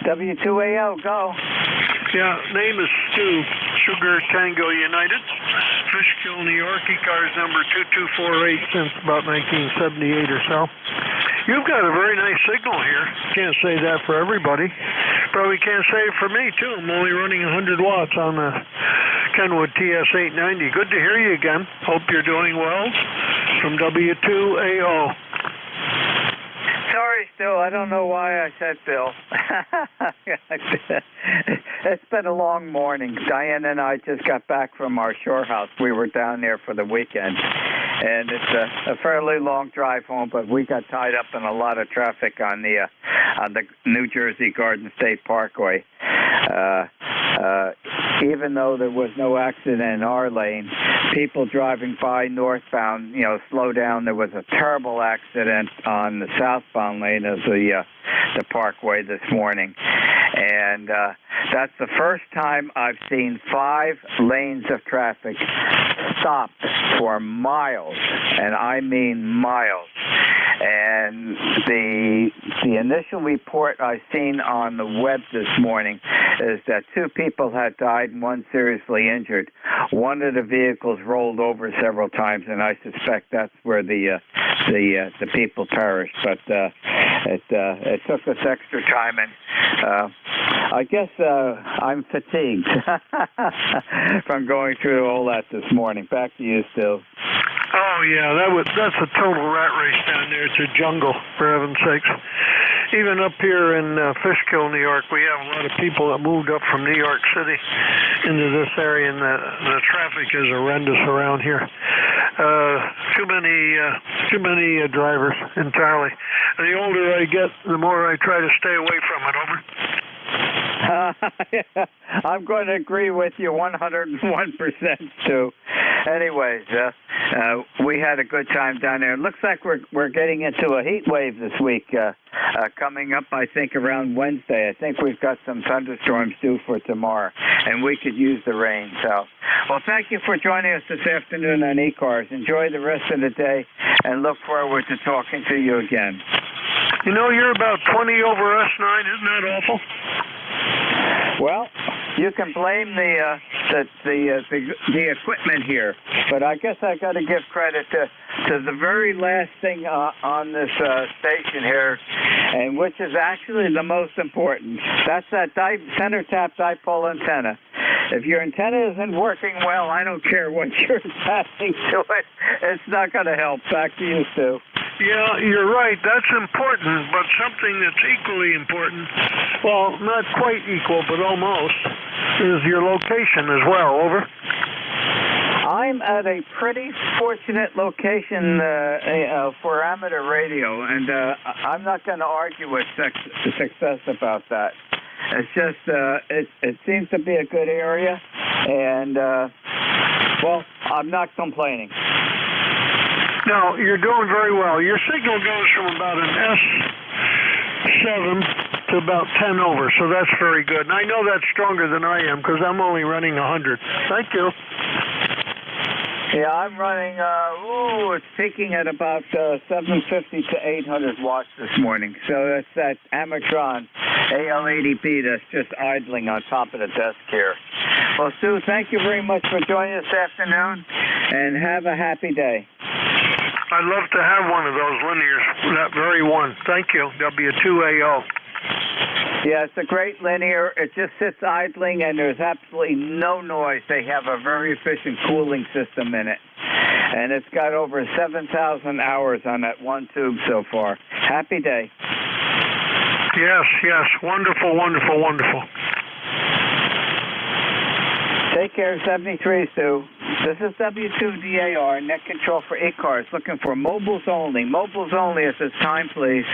W2AO, go. Yeah, name is Stu, Sugar Tango United, Fishkill, New York, ECARS number 2248 since about 1978 or so. You've got a very nice signal here. Can't say that for everybody. Probably can't say it for me, too. I'm only running 100 watts on the Kenwood TS890. Good to hear you again. Hope you're doing well. From W2AO. Sorry, Stu. I don't know why I said Bill. It's been a long morning. Diane and I just got back from our shore house. We were down there for the weekend. And it's a fairly long drive home, but we got tied up in a lot of traffic on the New Jersey Garden State Parkway. Even though there was no accident in our lane, people driving by northbound, slow down. There was a terrible accident on the southbound lane of the parkway this morning. And that's the first time I've seen 5 lanes of traffic stopped for miles, and I mean miles. And the initial report I've seen on the web this morning is that 2 people had died and 1 seriously injured. One of the vehicles rolled over several times, and I suspect that's where the people perished. But it took us extra time, and I guess I'm fatigued from going through all that this morning. Back to you, Stu. Oh, yeah, that's a total rat race down there. It's a jungle, for heaven's sakes. Even up here in Fishkill, New York, we have a lot of people that moved up from New York City into this area, and the traffic is horrendous around here. Too many drivers entirely. And the older I get, the more I try to stay away from it. Over. I'm going to agree with you 101%, Stu. Anyways, we had a good time down there. It looks like we're getting into a heat wave this week, coming up, I think, around Wednesday. I think we've got some thunderstorms due for tomorrow, and we could use the rain. So, well, thank you for joining us this afternoon on ECARS. Enjoy the rest of the day, and look forward to talking to you again. You know, you're about 20 over S9. Isn't that awful? Well, you can blame the equipment here, but I guess I got to give credit to the very last thing on this station here, and which is actually the most important. That's that center tap dipole antenna. If your antenna isn't working well, I don't care what you're attaching to it. It's not going to help. Back to you, Stu. Yeah, you're right. That's important, but something that's equally important, well, not quite equal, but almost, is your location as well. Over. I'm at a pretty fortunate location for amateur radio, and I'm not going to argue with success about that. It's just, it seems to be a good area, and, well, I'm not complaining. No, you're doing very well. Your signal goes from about an S7 to about 10 over, so that's very good. And I know that's stronger than I am because I'm only running 100. Thank you. Yeah, I'm running, it's peaking at about 750 to 800 watts this morning. So that's that Amatron AL80B that's just idling on top of the desk here. Well, Stu, thank you very much for joining us this afternoon, and have a happy day. I'd love to have one of those linears, that very one. Thank you. W2AO. Yeah, it's a great linear. It just sits idling, and there's absolutely no noise. They have a very efficient cooling system in it. And it's got over 7,000 hours on that one tube so far. Happy day. Yes, yes. Wonderful, wonderful, wonderful. Take care, 73, Stu. This is W2DAR, net control for ECARS, looking for mobiles only. Mobiles only at this time, please.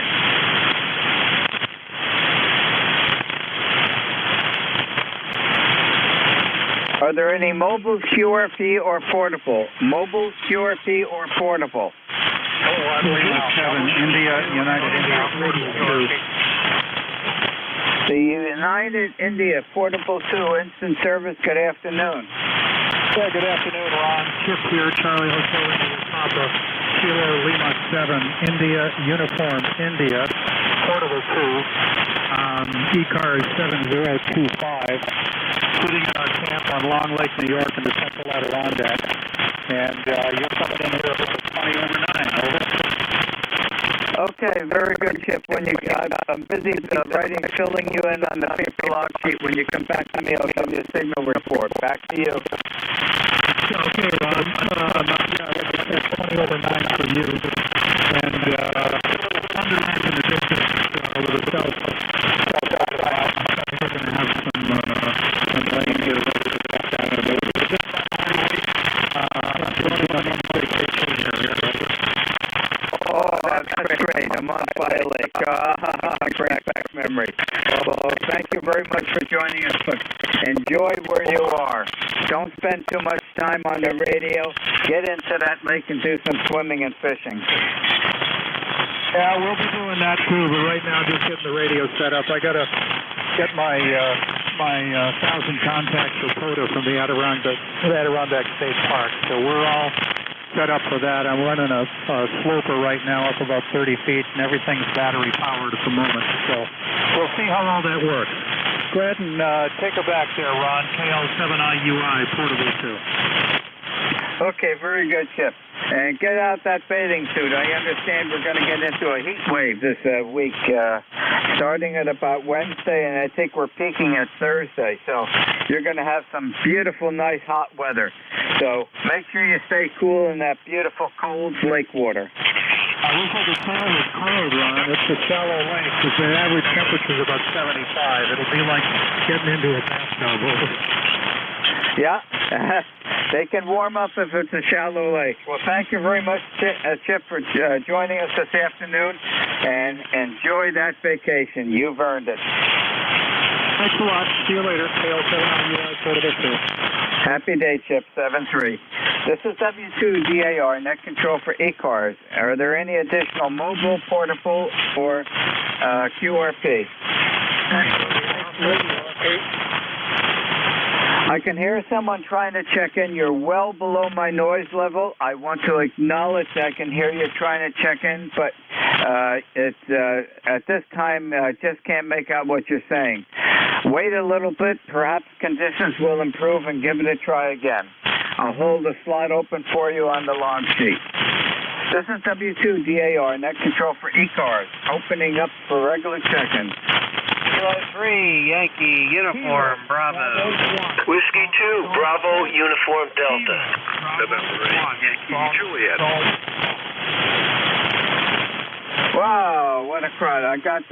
Are there any mobiles, QRP, or portable? Mobiles, QRP, or portable? 7, India, United India, 42. The United India Portable 2 instant service, good afternoon. Yeah, good afternoon, Ron. Chip here, Charlie Hotel India Papa, Kilo Lima 7, India, Uniform India, Portable 2, ECARS 7025, sitting in our camp on Long Lake, New York in the Central Adirondack, and you're coming in here at 20 over 9, over. Okay, very good, Chip. When I'm busy filling you in on the paper log sheet. When you come back to me, I'll give you a signal report. Back to you. Okay, Ron. That's 20 over 9 for you. And underneath in the distance with the cell phone. We're going to have some rain here. Oh, that's great. I'm on Fire Lake. Great back memory. Well, thank you very much for joining us. But enjoy where you are. Don't spend too much time on the radio. Get into that lake and do some swimming and fishing. Yeah, we'll be doing that too, but right now just getting the radio set up. I got to get my 1,000 contacts for POTA from the Adirondack State Park. So we're all set up for that. I'm running a sloper right now up about 30 feet, and everything's battery powered at the moment. So we'll see how all that works. Go ahead and take her back there, Ron. KL7IUI, Portable 2. Okay, very good, Chip. And get out that bathing suit. I understand we're going to get into a heat wave this week, starting at about Wednesday, and I think we're peaking at Thursday. So you're going to have some beautiful, nice, hot weather. So make sure you stay cool in that beautiful, cold lake water. I wish I could tell it's cold, Ron. It's a shallow lake, because the average temperature is about 75. It'll be like getting into a bathtub. Yeah, they can warm up if it's a shallow lake. Well, thank you very much, Chip, for joining us this afternoon, and enjoy that vacation. You've earned it. Thanks a lot. See you later. KL79US, go to Victor. Happy day, Chip 73. This is W2DAR, net control for ECARS. Are there any additional mobile, portable, or QRP? I can hear someone trying to check in. You're well below my noise level. I want to acknowledge that I can hear you trying to check in, but at this time, I just can't make out what you're saying. Wait a little bit. Perhaps conditions will improve and give it a try again. I'll hold the slot open for you on the launch sheet. This is W2DAR, net control for ECARS, opening up for regular check-in. Kilo 3, Yankee, Uniform, Bravo. Whiskey 2, Bravo, Uniform, Delta. November 8, Yankee, Juliet. Wow, what a crowd. I got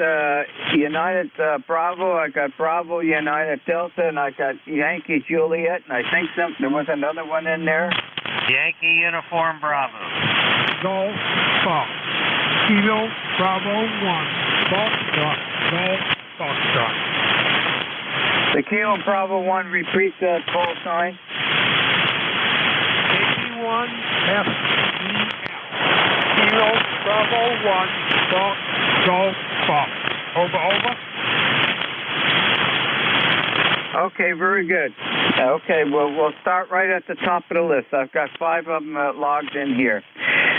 United Bravo, I got Bravo United Delta, and I got Yankee Juliet, and I think there was another one in there. Yankee Uniform, Bravo. Golf, Fox. Kilo, Bravo 1. Foxtrot, Golf, Foxtrot. The Kilo Bravo 1 repeat the call sign. 81 FEL. Kilo, Bravo 1, Fox, Golf, Fox. Over. Okay, very good. Okay, we'll start right at the top of the list. I've got 5 of them logged in here.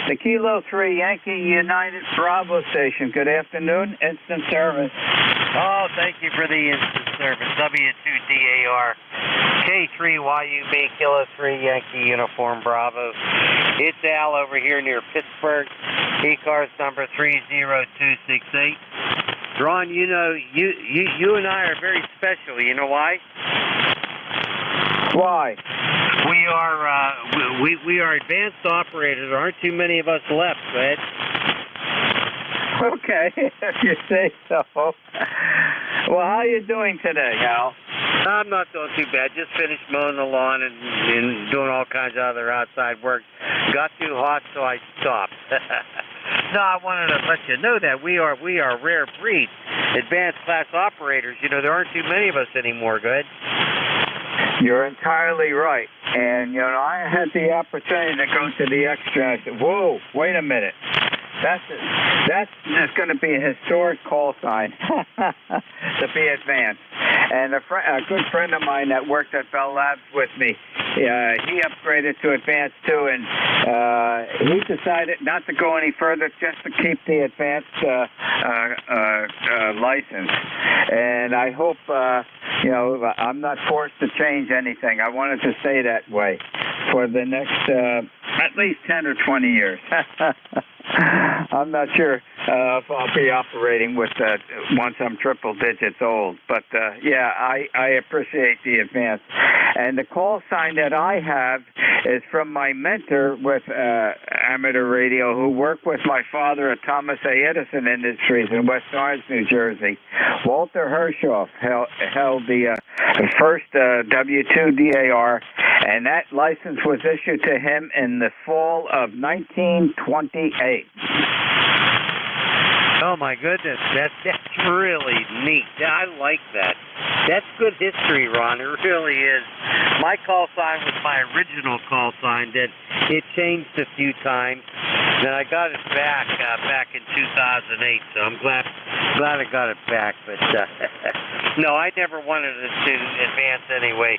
The Kilo 3 Yankee United Bravo station. Good afternoon. Instant service. Oh, thank you for the instant service. W2DAR, K3YUB, Kilo 3 Yankee Uniform, Bravo. It's Al over here near Pittsburgh. ECARS number 30268. Ron, you know, you and I are very special. You know why? Why? We are advanced operators. There aren't too many of us left, Ed. Okay, if you say so. Well, how are you doing today, Al? I'm not doing too bad. Just finished mowing the lawn and doing all kinds of other outside work. Got too hot, so I stopped. No, I wanted to let you know that we are a rare breed, advanced class operators. You know, there aren't too many of us anymore. Go ahead. You're entirely right. And, you know, I had the opportunity to go to the extra. I said, whoa, wait a minute. That's going to be a historic call sign to be advanced. And a good friend of mine that worked at Bell Labs with me, he upgraded to advanced too, and he decided not to go any further, just to keep the advanced license. And I hope, you know, I'm not forced to change anything. I wanted to stay that way for the next at least 10 or 20 years. I'm not sure if I'll be operating with that once I'm triple digits old. But, yeah, I appreciate the advance. And the call sign that I have is from my mentor with amateur radio who worked with my father at Thomas A. Edison Industries in West Orange, New Jersey. Walter Hershoff held the first W2DAR, and that license was issued to him in the fall of 1928. Oh my goodness, that's really neat. I like that. That's good history, Ron. It really is. My call sign was my original call sign. That it changed a few times. Then I got it back in 2008. So I'm glad I got it back. But no, I never wanted it to advance anyway,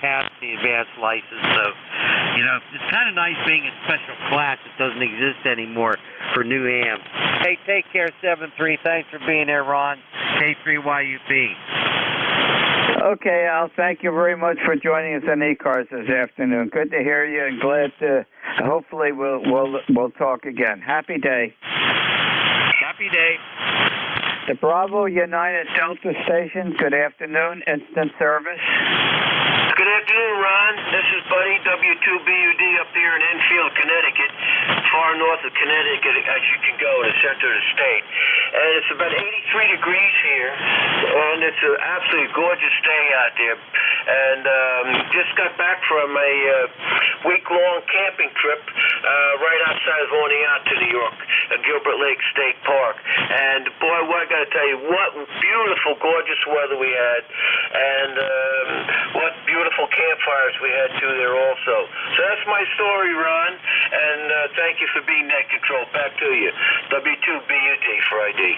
past the advanced license. So you know, it's kind of nice being a special class that doesn't exist anymore for new AMs. Hey, take care, 7-3. Thanks for being there, Ron. K3YUB. Okay, Al, thank you very much for joining us on ECARS this afternoon. Good to hear you, and glad to. Hopefully, we'll talk again. Happy day. Happy day. The Bravo United Delta station. Good afternoon. Instant service. Good afternoon, Ron. This is Buddy, W2BUD up here in Enfield, Connecticut, far north of Connecticut as you can go in the center of the state. And it's about 83 degrees here, and it's an absolutely gorgeous day out there. And just got back from a week-long camping trip right outside of Oneonta, New York. Gilbert Lake State Park. And boy, what I got to tell you, what beautiful, gorgeous weather we had, and what beautiful campfires we had too there also. So that's my story, Ron, and thank you for being net control. Back to you. W2BUD for ID.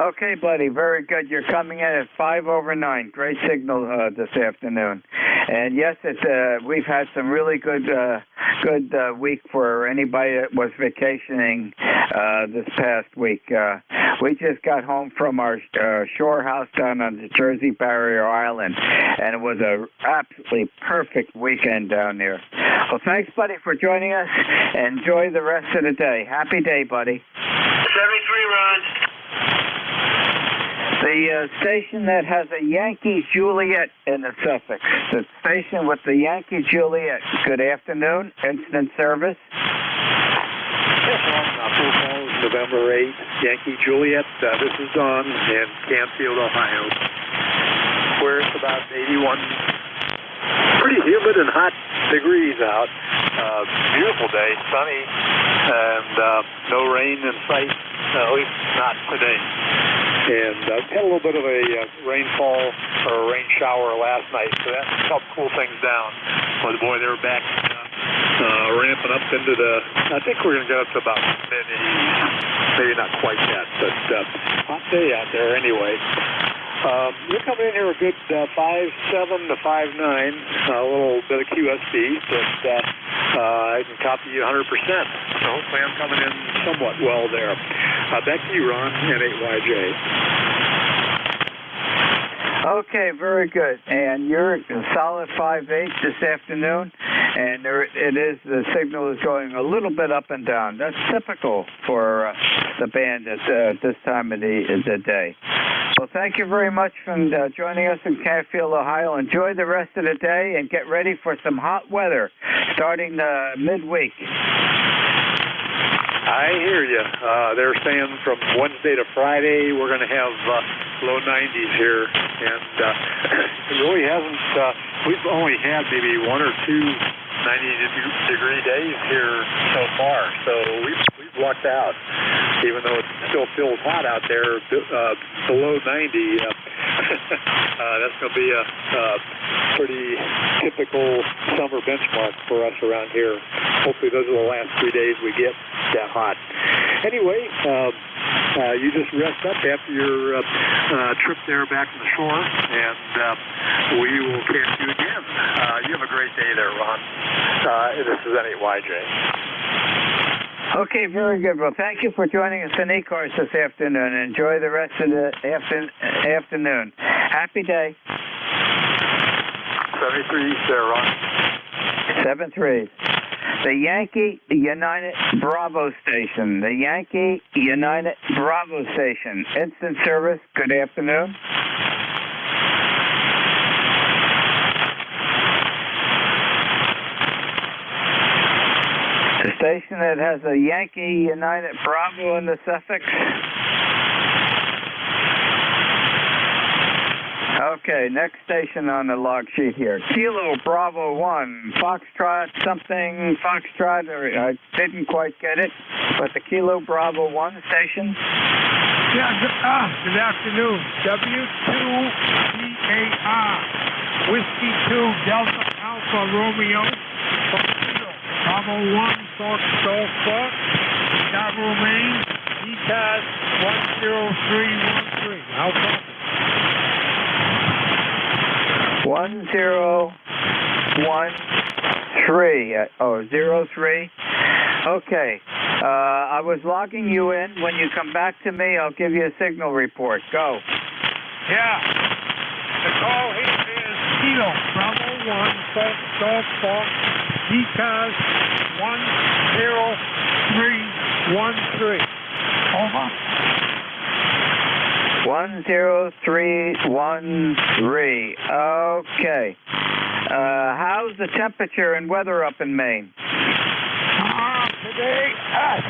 Okay, buddy, very good. You're coming in at 5/9. Great signal this afternoon. And yes, we've had some really good week for anybody that was vacationing this past week. We just got home from our shore house down on the Jersey Barrier Island, and it was a absolutely perfect weekend down there. Well, thanks, buddy, for joining us. Enjoy the rest of the day. Happy day, buddy. 73, Ron. The station that has a Yankee Juliet in the suffix. The station with the Yankee Juliet. Good afternoon. Instant service. Yes, on full call is November 8th. Yankee Juliet. This is Don in Canfield, Ohio, where it's about 81, pretty humid and hot degrees out. Beautiful day, sunny, and no rain in sight, at least not today. And had a little bit of a rainfall or a rain shower last night, so that helped cool things down. But boy, they were back ramping up into I think we're going to get up to about mid-80s, maybe not quite yet, but hot day out there anyway. You're coming in here a good 5.7 to 5.9, a little bit of QSB, but I can copy you 100%. So hopefully I'm coming in somewhat well there. Back to you, Ron, N8YJ. Okay, very good. And you're a solid 5.8 this afternoon, and the signal is going a little bit up and down. That's typical for the band at this time of the day. Well, thank you very much for joining us in Canfield, Ohio. Enjoy the rest of the day and get ready for some hot weather starting midweek. I hear you. They're saying from Wednesday to Friday we're going to have low 90s here, and it really hasn't. We've only had maybe one or two 90-degree days here so far, so we've lucked out. Even though it still feels hot out there, below 90, that's going to be a pretty typical summer benchmark for us around here. Hopefully those are the last 3 days we get that hot. Anyway, you just rest up after your trip there back to the shore, and we will catch you again. You have a great day there, Ron. This is N8YJ. Okay, very good. Well, thank you for joining us in ECARS this afternoon. Enjoy the rest of the afternoon. Happy day. 73 there, Ron. 73. The Yankee United Bravo Station. The Yankee United Bravo Station. Instant service. Good afternoon. The station that has a Yankee United Bravo in the suffix. Okay, next station on the log sheet here. Kilo Bravo 1, Foxtrot something, Foxtrot, I didn't quite get it, but the Kilo Bravo 1 station. Yeah, good afternoon. W2EAR, Whiskey 2, Delta Alpha Romeo, Bravo 1, Fox Golf Fox, Chicago, Maine, ECARS 10313. How copy? 1013. 03. Okay. I was logging you in. When you come back to me, I'll give you a signal report. Go. Yeah. The call here is Kilo Bravo 1, Fox Golf Fox, ECARS 10313. Over. 10313. Okay. How's the temperature and weather up in Maine? Today is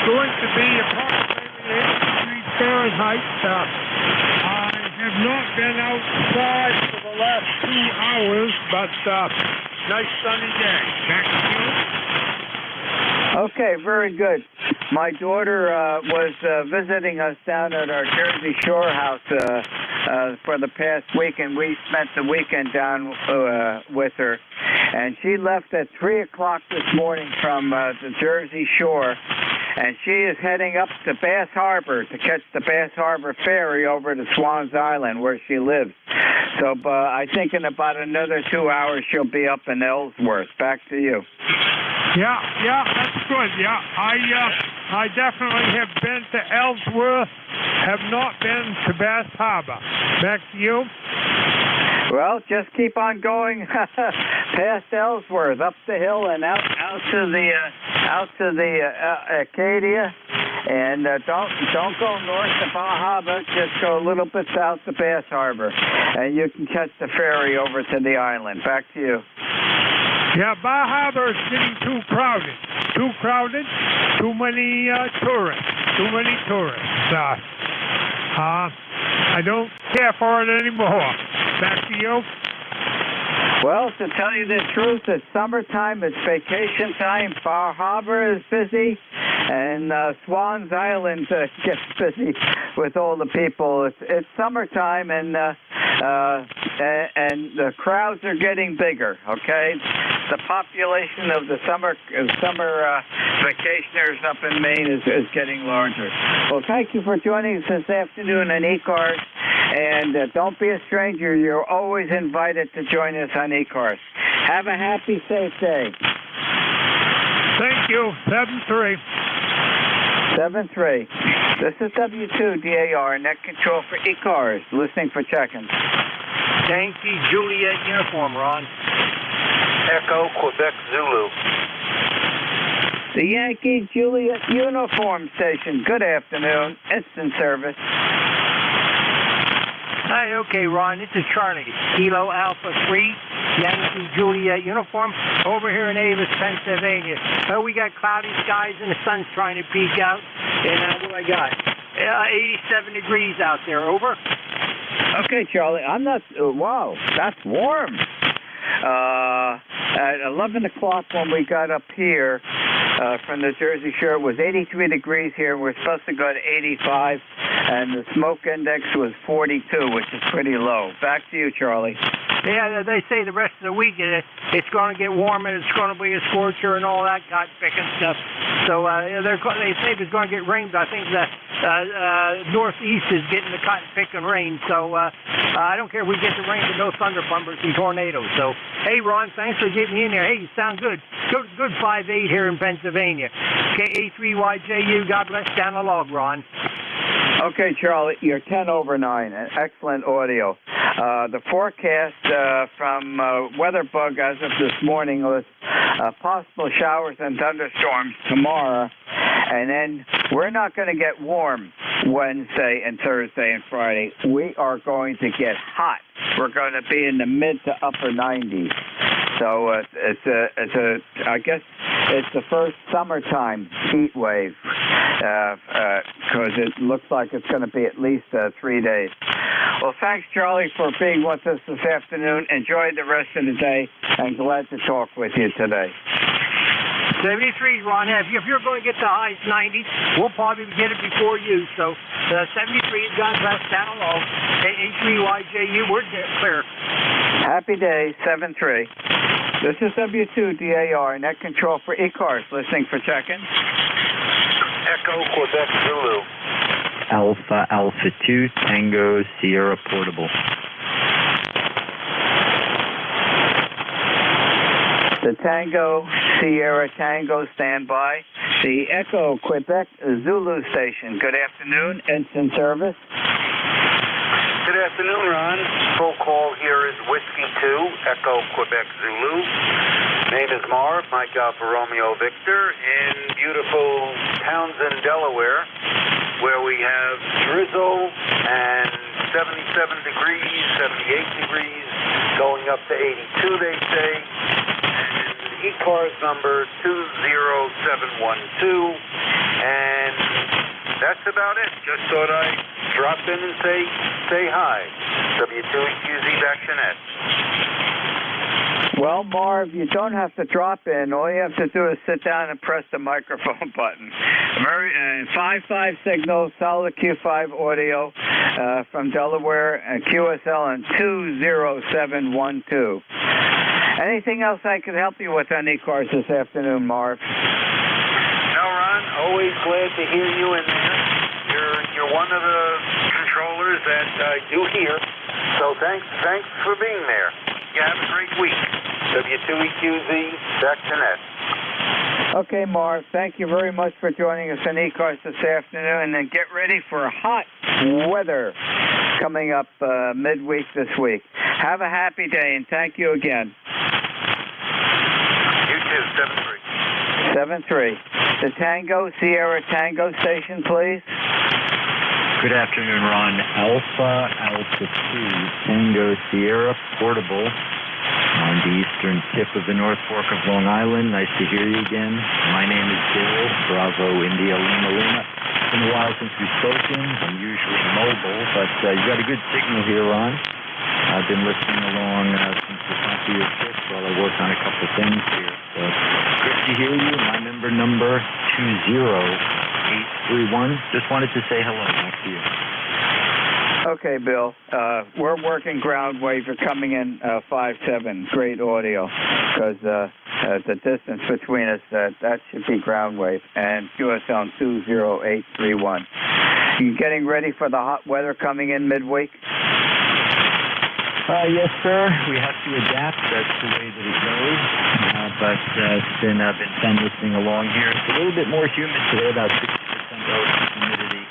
going to be approximately 8 degrees Fahrenheit. I have not been outside for the last 2 hours, but nice sunny day. Back to you. Okay, very good. My daughter was visiting us down at our Jersey Shore house for the past week, and we spent the weekend down with her. And she left at 3 o'clock this morning from the Jersey Shore, and she is heading up to Bass Harbor to catch the Bass Harbor ferry over to Swans Island, where she lives. So I think in about another 2 hours she'll be up in Ellsworth. Back to you. Yeah, that's good. Yeah, I definitely have been to Ellsworth, have not been to Bass Harbor. Back to you. Well, just keep on going past Ellsworth, up the hill, and out to the Acadia, and don't go north to Bar Harbor. Just go a little bit south to Bass Harbor, and you can catch the ferry over to the island. Back to you. Yeah, Bar Harbor is getting too crowded. Too crowded. Too many tourists. I don't care for it anymore. Back to you. Well, to tell you the truth, it's summertime. It's vacation time. Bar Harbor is busy, and Swans Island gets busy with all the people. It's summertime, and the crowds are getting bigger. Okay, the population of the summer vacationers up in Maine is getting larger. Well, thank you for joining us this afternoon on ECARS. And don't be a stranger. You're always invited to join us on ECARS. Have a happy, safe day. Thank you. 7-3. 7-3. This is W2DAR, net control for ECARS. Listening for check-ins. Yankee Juliet uniform, Ron. Echo Quebec Zulu. The Yankee Juliet uniform station. Good afternoon. Instant service. Hi, okay, Ron. This is Charlie. Kilo Alpha 3, Yankee Juliet uniform, over here in Avis, Pennsylvania. We got cloudy skies and the sun's trying to peek out. And what do I got? 87 degrees out there. Over. Okay, Charlie. I'm not. Wow, that's warm. At 11 o'clock when we got up here from the Jersey Shore, it was 83 degrees here. We're supposed to go to 85, and the smoke index was 42, which is pretty low. Back to you, Charlie. Yeah, they say the rest of the week it's going to get warm and it's going to be a scorcher and all that cotton picking stuff. So they say it's going to get rain, but I think the northeast is getting the cotton picking rain. So I don't care if we get the rain, but no thunder bumpers and tornadoes. So, hey, Ron, thanks for getting me in there. Hey, you sound good. Good 5-8 here in Pennsylvania. KA3YJU, God bless down the log, Ron. Okay, Charlie, you're 10 over 9. Excellent audio. The forecast from WeatherBug as of this morning was possible showers and thunderstorms tomorrow, and then we're not going to get warm Wednesday and Thursday and Friday. We are going to get hot. We're going to be in the mid to upper 90s. So I guess it's the first summertime heat wave because it looks like it's going to be at least 3 days. Well, thanks, Charlie, for being with us this afternoon. Enjoy the rest of the day, and glad to talk with you today. 73, Ron. If you're going to get the highs 90s, we'll probably get it before you. So 73, God bless down low. KA3YJU, we're clear. Happy day, 7-3. This is W2DAR, net control for ECARS. Listening for check-in. Echo Quebec Zulu. Alpha 2, Tango Sierra Portable. The Tango Sierra Tango standby. The Echo Quebec Zulu station. Good afternoon, instant service. Good afternoon, Ron. Full call here is Whiskey 2, Echo Quebec Zulu. Name is Marv, Mike Alpha Romeo Victor, in beautiful Townsend, Delaware, where we have drizzle and 77 degrees, 78 degrees, going up to 82, they say. And ECARS number 20712, and that's about it. Just thought I'd drop in and say hi. W2QZ Vaccinet. Well, Well, Marv, you don't have to drop in. All you have to do is sit down and press the microphone button. 5-5 signal, solid Q5 audio from Delaware, and QSL and 20712. Anything else I could help you with on ECARS this afternoon, Marv? No, Ron, always glad to hear you in there. You're one of the controllers that I do hear, so thanks for being there. You have a great week. W2EQZ.net. Okay, Marv, thank you very much for joining us on ECARS this afternoon, and then get ready for hot weather coming up midweek this week. Have a happy day, and thank you again. You too, 7-3. The Tango, Sierra Tango station, please. Good afternoon, Ron. Alpha 2, Tango Sierra Portable on the eastern tip of the North Fork of Long Island. Nice to hear you again. My name is Bill, Bravo India Lima Lima. It's been a while since we've spoken. I'm usually mobile, but you got a good signal here, Ron. I've been listening along since the top of your shift while I work on a couple of things here. So good to hear you. My number 20831. Just wanted to say hello. Back to you. Okay, Bill. We're working ground wave. You're coming in 5-7. Great audio, because the distance between us, that should be ground wave. And QSL 20831. You getting ready for the hot weather coming in midweek? Yes, sir. We have to adapt. That's the way that it goes. But it's been fun listening along here. It's a little bit more humid today, about 60% relative humidity.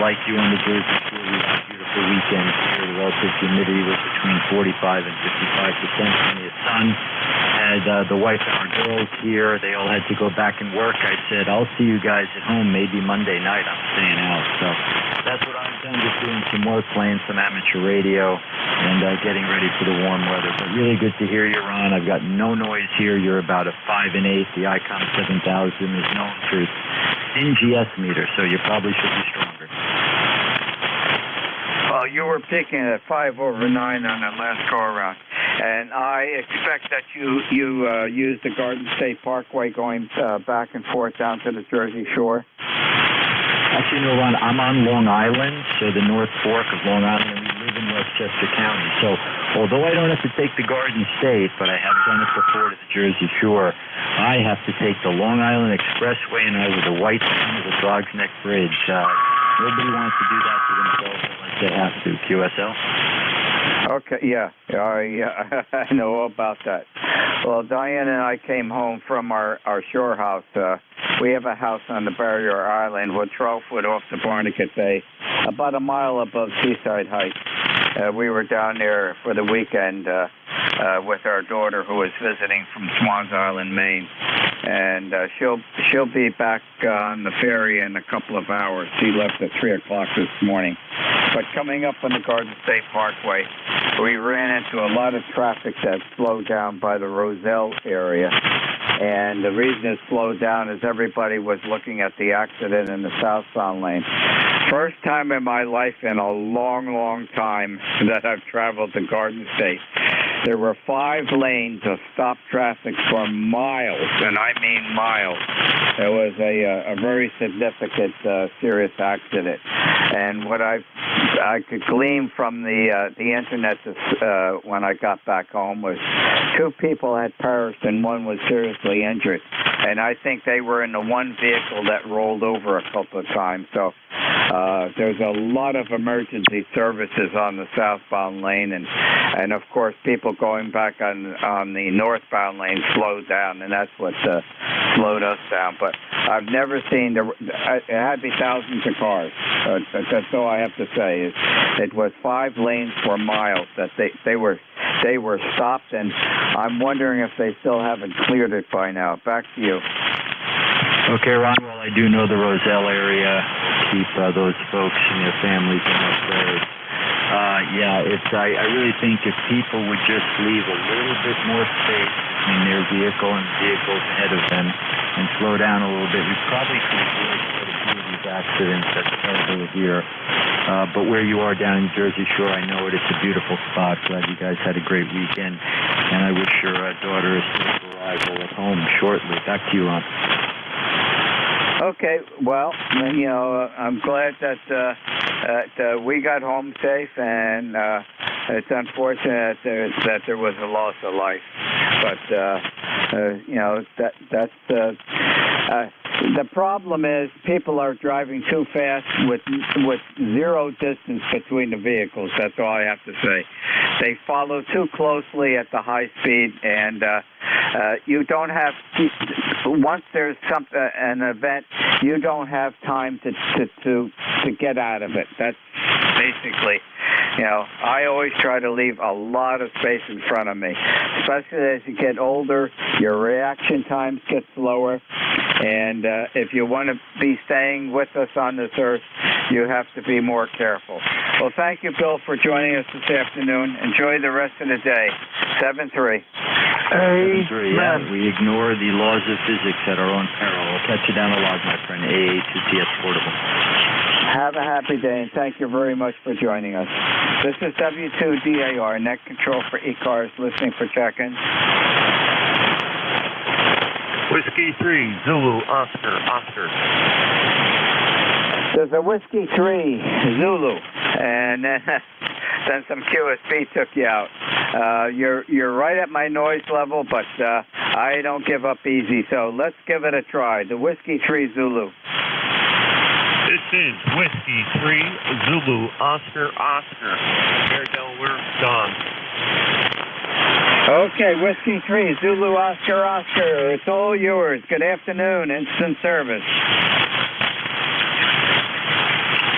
Like you on the Jersey Shore, we had a beautiful weekend here. The relative humidity was between 45 and 55%. Plenty of sun. Had the wife and our girls here. They all had to go back and work. I said, I'll see you guys at home maybe Monday night. I'm staying out. So that's what I've done, just doing some work, playing some amateur radio, and getting ready for the warm weather. But really good to hear you, Ron. I've got no noise here. You're about a 5 and 8. The ICOM 7000 is known for its NGS meter, so you probably should be stronger. Well, you were peaking at 5/9 on that last go-around. And I expect that you used the Garden State Parkway going back and forth down to the Jersey Shore. Actually, no, Ron, I'm on Long Island, so the North Fork of Long Island, and we live in Westchester County. So although I don't have to take the Garden State, but I have done it before to the Jersey Shore, I have to take the Long Island Expressway and over the White Line of the Frog's Neck Bridge. Nobody wants to do that to themselves unless they have to. QSL? Okay, yeah, I know all about that. Well, Diane and I came home from our shore house. We have a house on the Barrier Island. We're 12 foot off the Barnegat Bay, about a mile above Seaside Heights. We were down there for the weekend with our daughter, who was visiting from Swans Island, Maine. And she'll be back on the ferry in a couple of hours. She left at 3 o'clock this morning. But coming up on the Garden State Parkway, we ran into a lot of traffic that slowed down by the Roselle area. And the reason it slowed down is everybody was looking at the accident in the southbound lane. First time in my life in a long, long time that I've traveled to Garden State. There were 5 lanes of stop traffic for miles, and I mean miles. It was a very significant, serious accident. And what I could glean from the internet when I got back home was 2 people had perished and 1 was seriously injured. And I think they were in the one vehicle that rolled over a couple of times. So there's a lot of emergency services on the southbound lane, and of course people going back on the northbound lane slowed down, and that's what slowed us down. But I've never seen it had to be thousands of cars. That's all I have to say. It was 5 lanes for miles that they were stopped, and I'm wondering if they still haven't cleared it by now. Back to you. Okay, Ron. Well, I do know the Roselle area. Keep those folks and their families in our prayers. I really think if people would just leave a little bit more space between their vehicle and vehicles ahead of them and slow down a little bit, we probably could avoid quite a few of these accidents. That's terrible to hear. But where you are down in the Jersey Shore, I know it. It's a beautiful spot. Glad you guys had a great weekend. And I wish your daughter a safe arrival at home shortly. Back to you, Ron. Okay, well, I'm glad that we got home safe, and it's unfortunate that there was a loss of life. But that's the problem is people are driving too fast with zero distance between the vehicles. That's all I have to say. They follow too closely at the high speed, and you don't have once there's an event, you don't have time to get out of it. That's basically, I always try to leave a lot of space in front of me, especially as you get older. Your reaction times get slower, and if you want to be staying with us on this earth, you have to be more careful. Well, thank you, Bill, for joining us this afternoon. Enjoy the rest of the day. 7-3. Yeah, we ignore the laws of physics at our own peril. I'll catch you down the log, my friend. AA2TS Portable. Have a happy day, and thank you very much for joining us. This is W2DAR, Net Control for ECARS, listening for check-in. Whiskey 3, Zulu, Oscar. There's a Whiskey 3, Zulu, and then some QSB took you out. You're right at my noise level, but I don't give up easy, so let's give it a try. The Whiskey 3, Zulu. This is Whiskey 3, Zulu, Oscar. Air Delaware, Don. Okay, Whiskey 3, Zulu, Oscar. It's all yours. Good afternoon, instant service.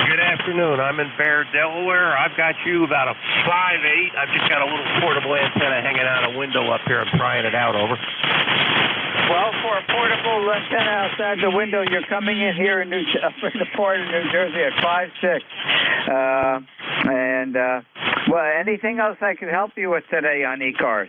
Good afternoon. I'm in Bear, Delaware. I've got you about a 5'8". I've just got a little portable antenna hanging out a window up here. I'm trying it out. Over. Well, for a portable antenna outside the window, you're coming in here in the port of New Jersey at 5'6". Well, anything else I could help you with today on ECARS?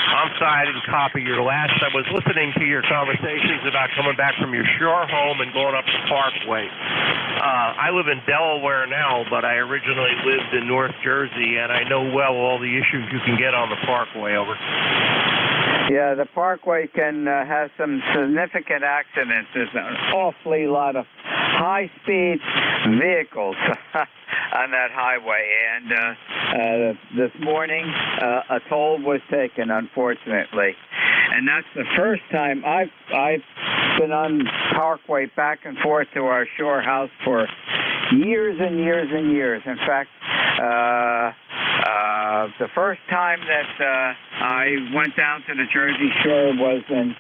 I'm sorry I didn't copy your last. I was listening to your conversations about coming back from your shore home and going up the Parkway. I live in Delaware now, but I originally lived in North Jersey, and I know well all the issues you can get on the Parkway. Over. Yeah, the Parkway can have some significant accidents. There's an awfully lot of high-speed vehicles on that highway. And this morning, a toll was taken, unfortunately. And that's the first time I've been on Parkway back and forth to our shore house for years and years and years. In fact, the first time that I went down to the Jersey Shore was in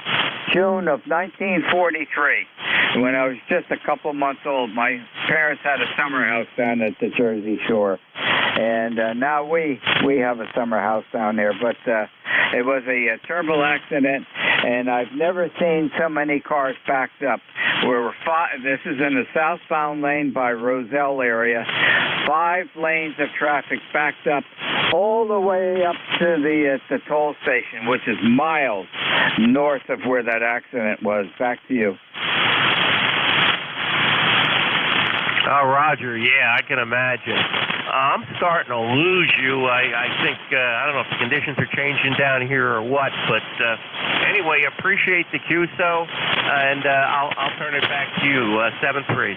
June of 1943, when I was just a couple months old. My parents had a summer house down at the Jersey Shore, and now we have a summer house down there. But it was a terrible accident, and I've never seen so many cars backed up. This is in the southbound lane by Roselle area. 5 lanes of traffic backed up all the way up to the toll station, which is miles north of where that accident was. Back to you. Oh, Roger, yeah, I can imagine. I'm starting to lose you. I think, I don't know if the conditions are changing down here or what, but anyway, appreciate the QSO, and I'll turn it back to you, 7-3.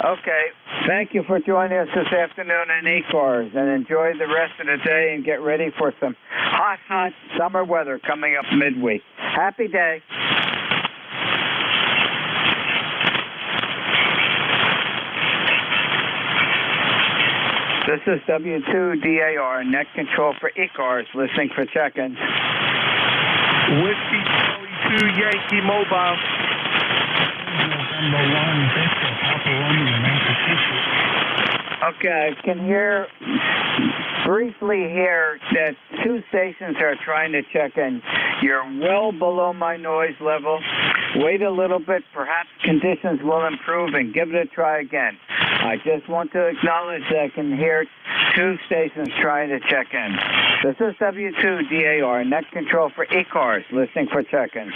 Okay, thank you for joining us this afternoon on ECARS, and enjoy the rest of the day and get ready for some hot summer weather coming up midweek. Happy day. This is W2DAR, Net Control for ECARS, listening for check-in. Whiskey 2 Yankee Mobile. Okay, I can briefly hear that 2 stations are trying to check in. You're well below my noise level. Wait a little bit, perhaps conditions will improve, and give it a try again. I just want to acknowledge that I can hear 2 stations trying to check in. This is W2DAR, Net Control for ECARS, listening for check-in.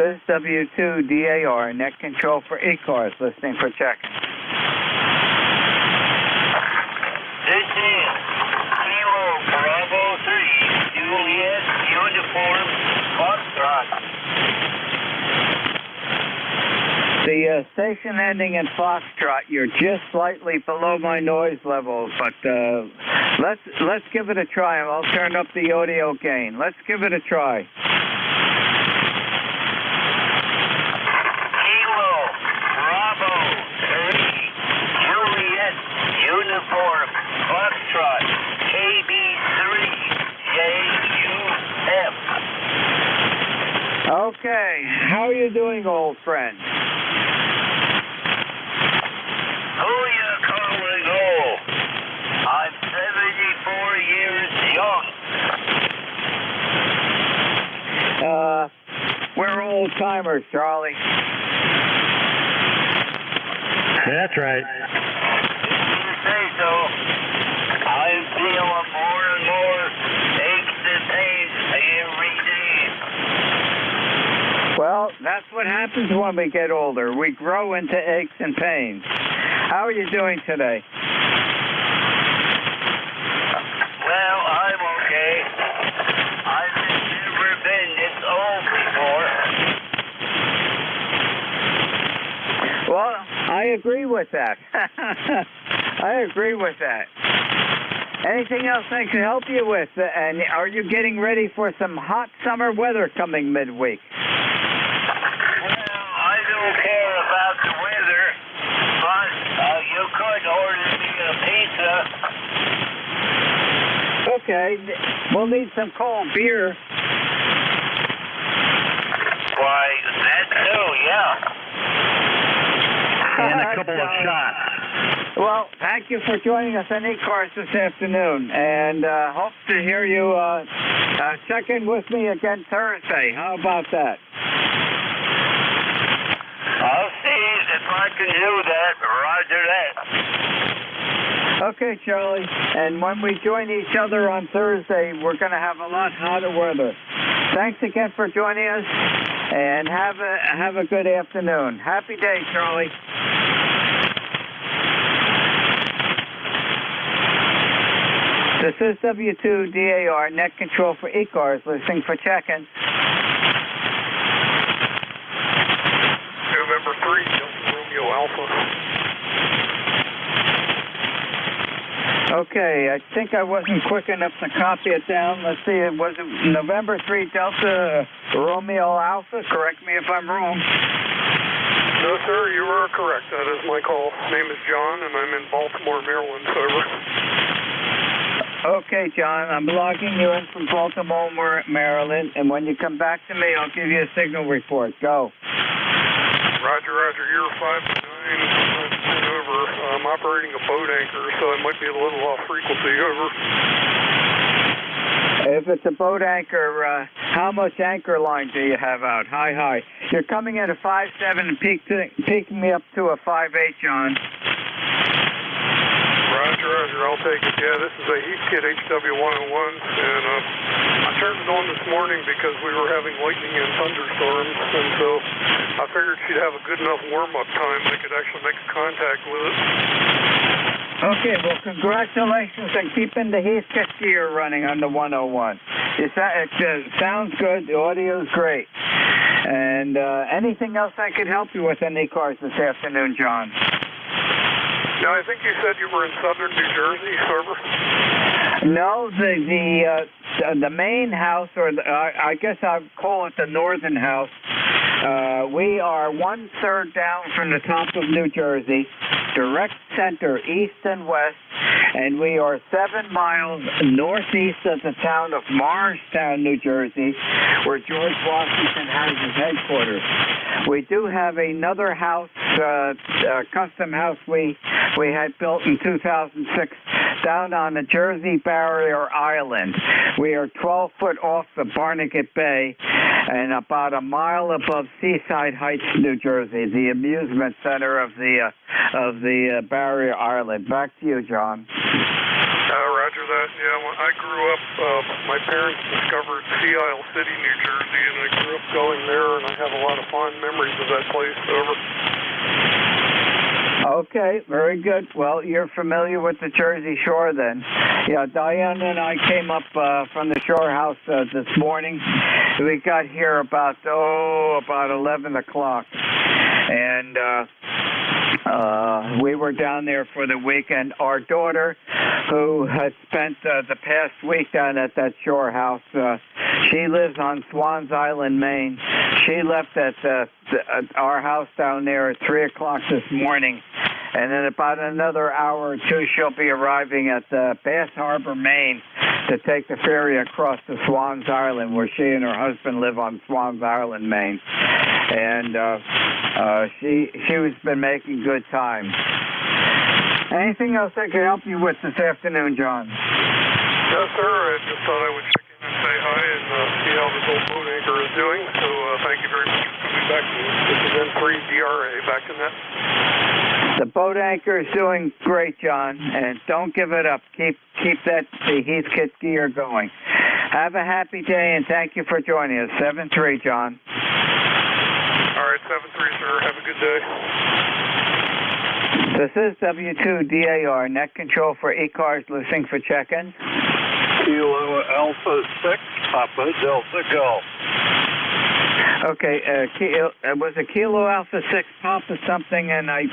is W2DAR, net control for ECARS, listening for checking. This is Kilo Bravo 3, Juliet Uniform Foxtrot. The station ending in Foxtrot, you're just slightly below my noise level, but let's give it a try. I'll turn up the audio gain. Let's give it a try. Kilo Bravo 3, Juliet Uniform Foxtrot, KB3JUF. Okay, how are you doing, old friend? Who you calling old? I'm 74 years young. We're old timers, Charlie. That's right. You say so. I'm feeling more and more aches and pains every day. Well, that's what happens when we get older. We grow into aches and pains. How are you doing today? Well, I'm okay. I've never been this old before. Well, I agree with that. I agree with that. Anything else I can help you with? And are you getting ready for some hot summer weather coming midweek? I don't care about the weather, but you could order me a pizza. Okay, we'll need some cold beer. Why, that too, yeah. And a couple of shots. Well, thank you for joining us on ECARS this afternoon, and hope to hear you check in with me again Thursday. How about that? I'll see if I can do that. Roger that. Okay, Charlie. And when we join each other on Thursday, we're going to have a lot hotter weather. Thanks again for joining us, and have a good afternoon. Happy day, Charlie. This is W2DAR, net control for ECARS, listening for check-in. November 3, Delta Romeo Alpha. Okay, I think I wasn't quick enough to copy it down. Let's see, it was November 3 Delta Romeo Alpha. Correct me if I'm wrong. No, sir, you are correct. That is my call. Name is John, and I'm in Baltimore, Maryland. Over. Okay, John, I'm logging you in from Baltimore, Maryland, and when you come back to me, I'll give you a signal report. Go. Roger, roger. You're 5-9. Over. I'm operating a boat anchor, so it might be a little off frequency. Over. If it's a boat anchor, how much anchor line do you have out? Hi. You're coming in at 5.7 and peaking me up to a 5.8, John. Roger, I'll take it. Yeah, this is a Heat Kit HW101, and I turned it on this morning because we were having lightning and thunderstorms, and so I figured she'd have a good enough warm-up time I could actually make contact with it. Okay, well, congratulations on keeping the Heat Kit gear running on the 101. It sounds good. The audio's great. And anything else I could help you with in ECARS this afternoon, John? Now, I think you said you were in southern New Jersey, Server? No, the main house, or I guess I'd call it the northern house. We are 1/3 down from the top of New Jersey, direct center, east and west, and we are 7 miles northeast of the town of Morristown, New Jersey, where George Washington has his headquarters. We do have another house, a custom house we had built in 2006 down on the Jersey Barrier Island. We are 12 foot off the Barnegat Bay and about a mile above Seaside Heights, New Jersey, the amusement center of the Barrier Island. Back to you, John. Roger that. Yeah, when I grew up, my parents discovered Sea Isle City, New Jersey, and I grew up going there, and I have a lot of fond memories of that place. Over. Okay, very good. Well, you're familiar with the Jersey Shore then. Yeah, Diane and I came up from the shore house this morning. We got here about 11 o'clock. And we were down there for the weekend. Our daughter, who had spent the past week down at that shore house, she lives on Swans Island, Maine. She left at our house down there at 3 o'clock this morning. And in about another hour or two, she'll be arriving at Bass Harbor, Maine, to take the ferry across to Swans Island, where she and her husband live on Swans Island, Maine. And she's been making good time. Anything else I can help you with this afternoon, John? Yes, sir. I just thought I would check in and say hi and see how this old boat anchor is doing. So thank you very much for coming back. This is N3DRA back in that. The boat anchor is doing great, John, and don't give it up. Keep the Heathkit gear going. Have a happy day, and thank you for joining us. 7-3, John. All right, 7-3, sir. Have a good day. This is W2DAR, net control for ECARS, listening for check-ins. Kilo Alpha 6, Papa Delta Golf. Okay, was a Kilo Alpha 6 Papa something, and I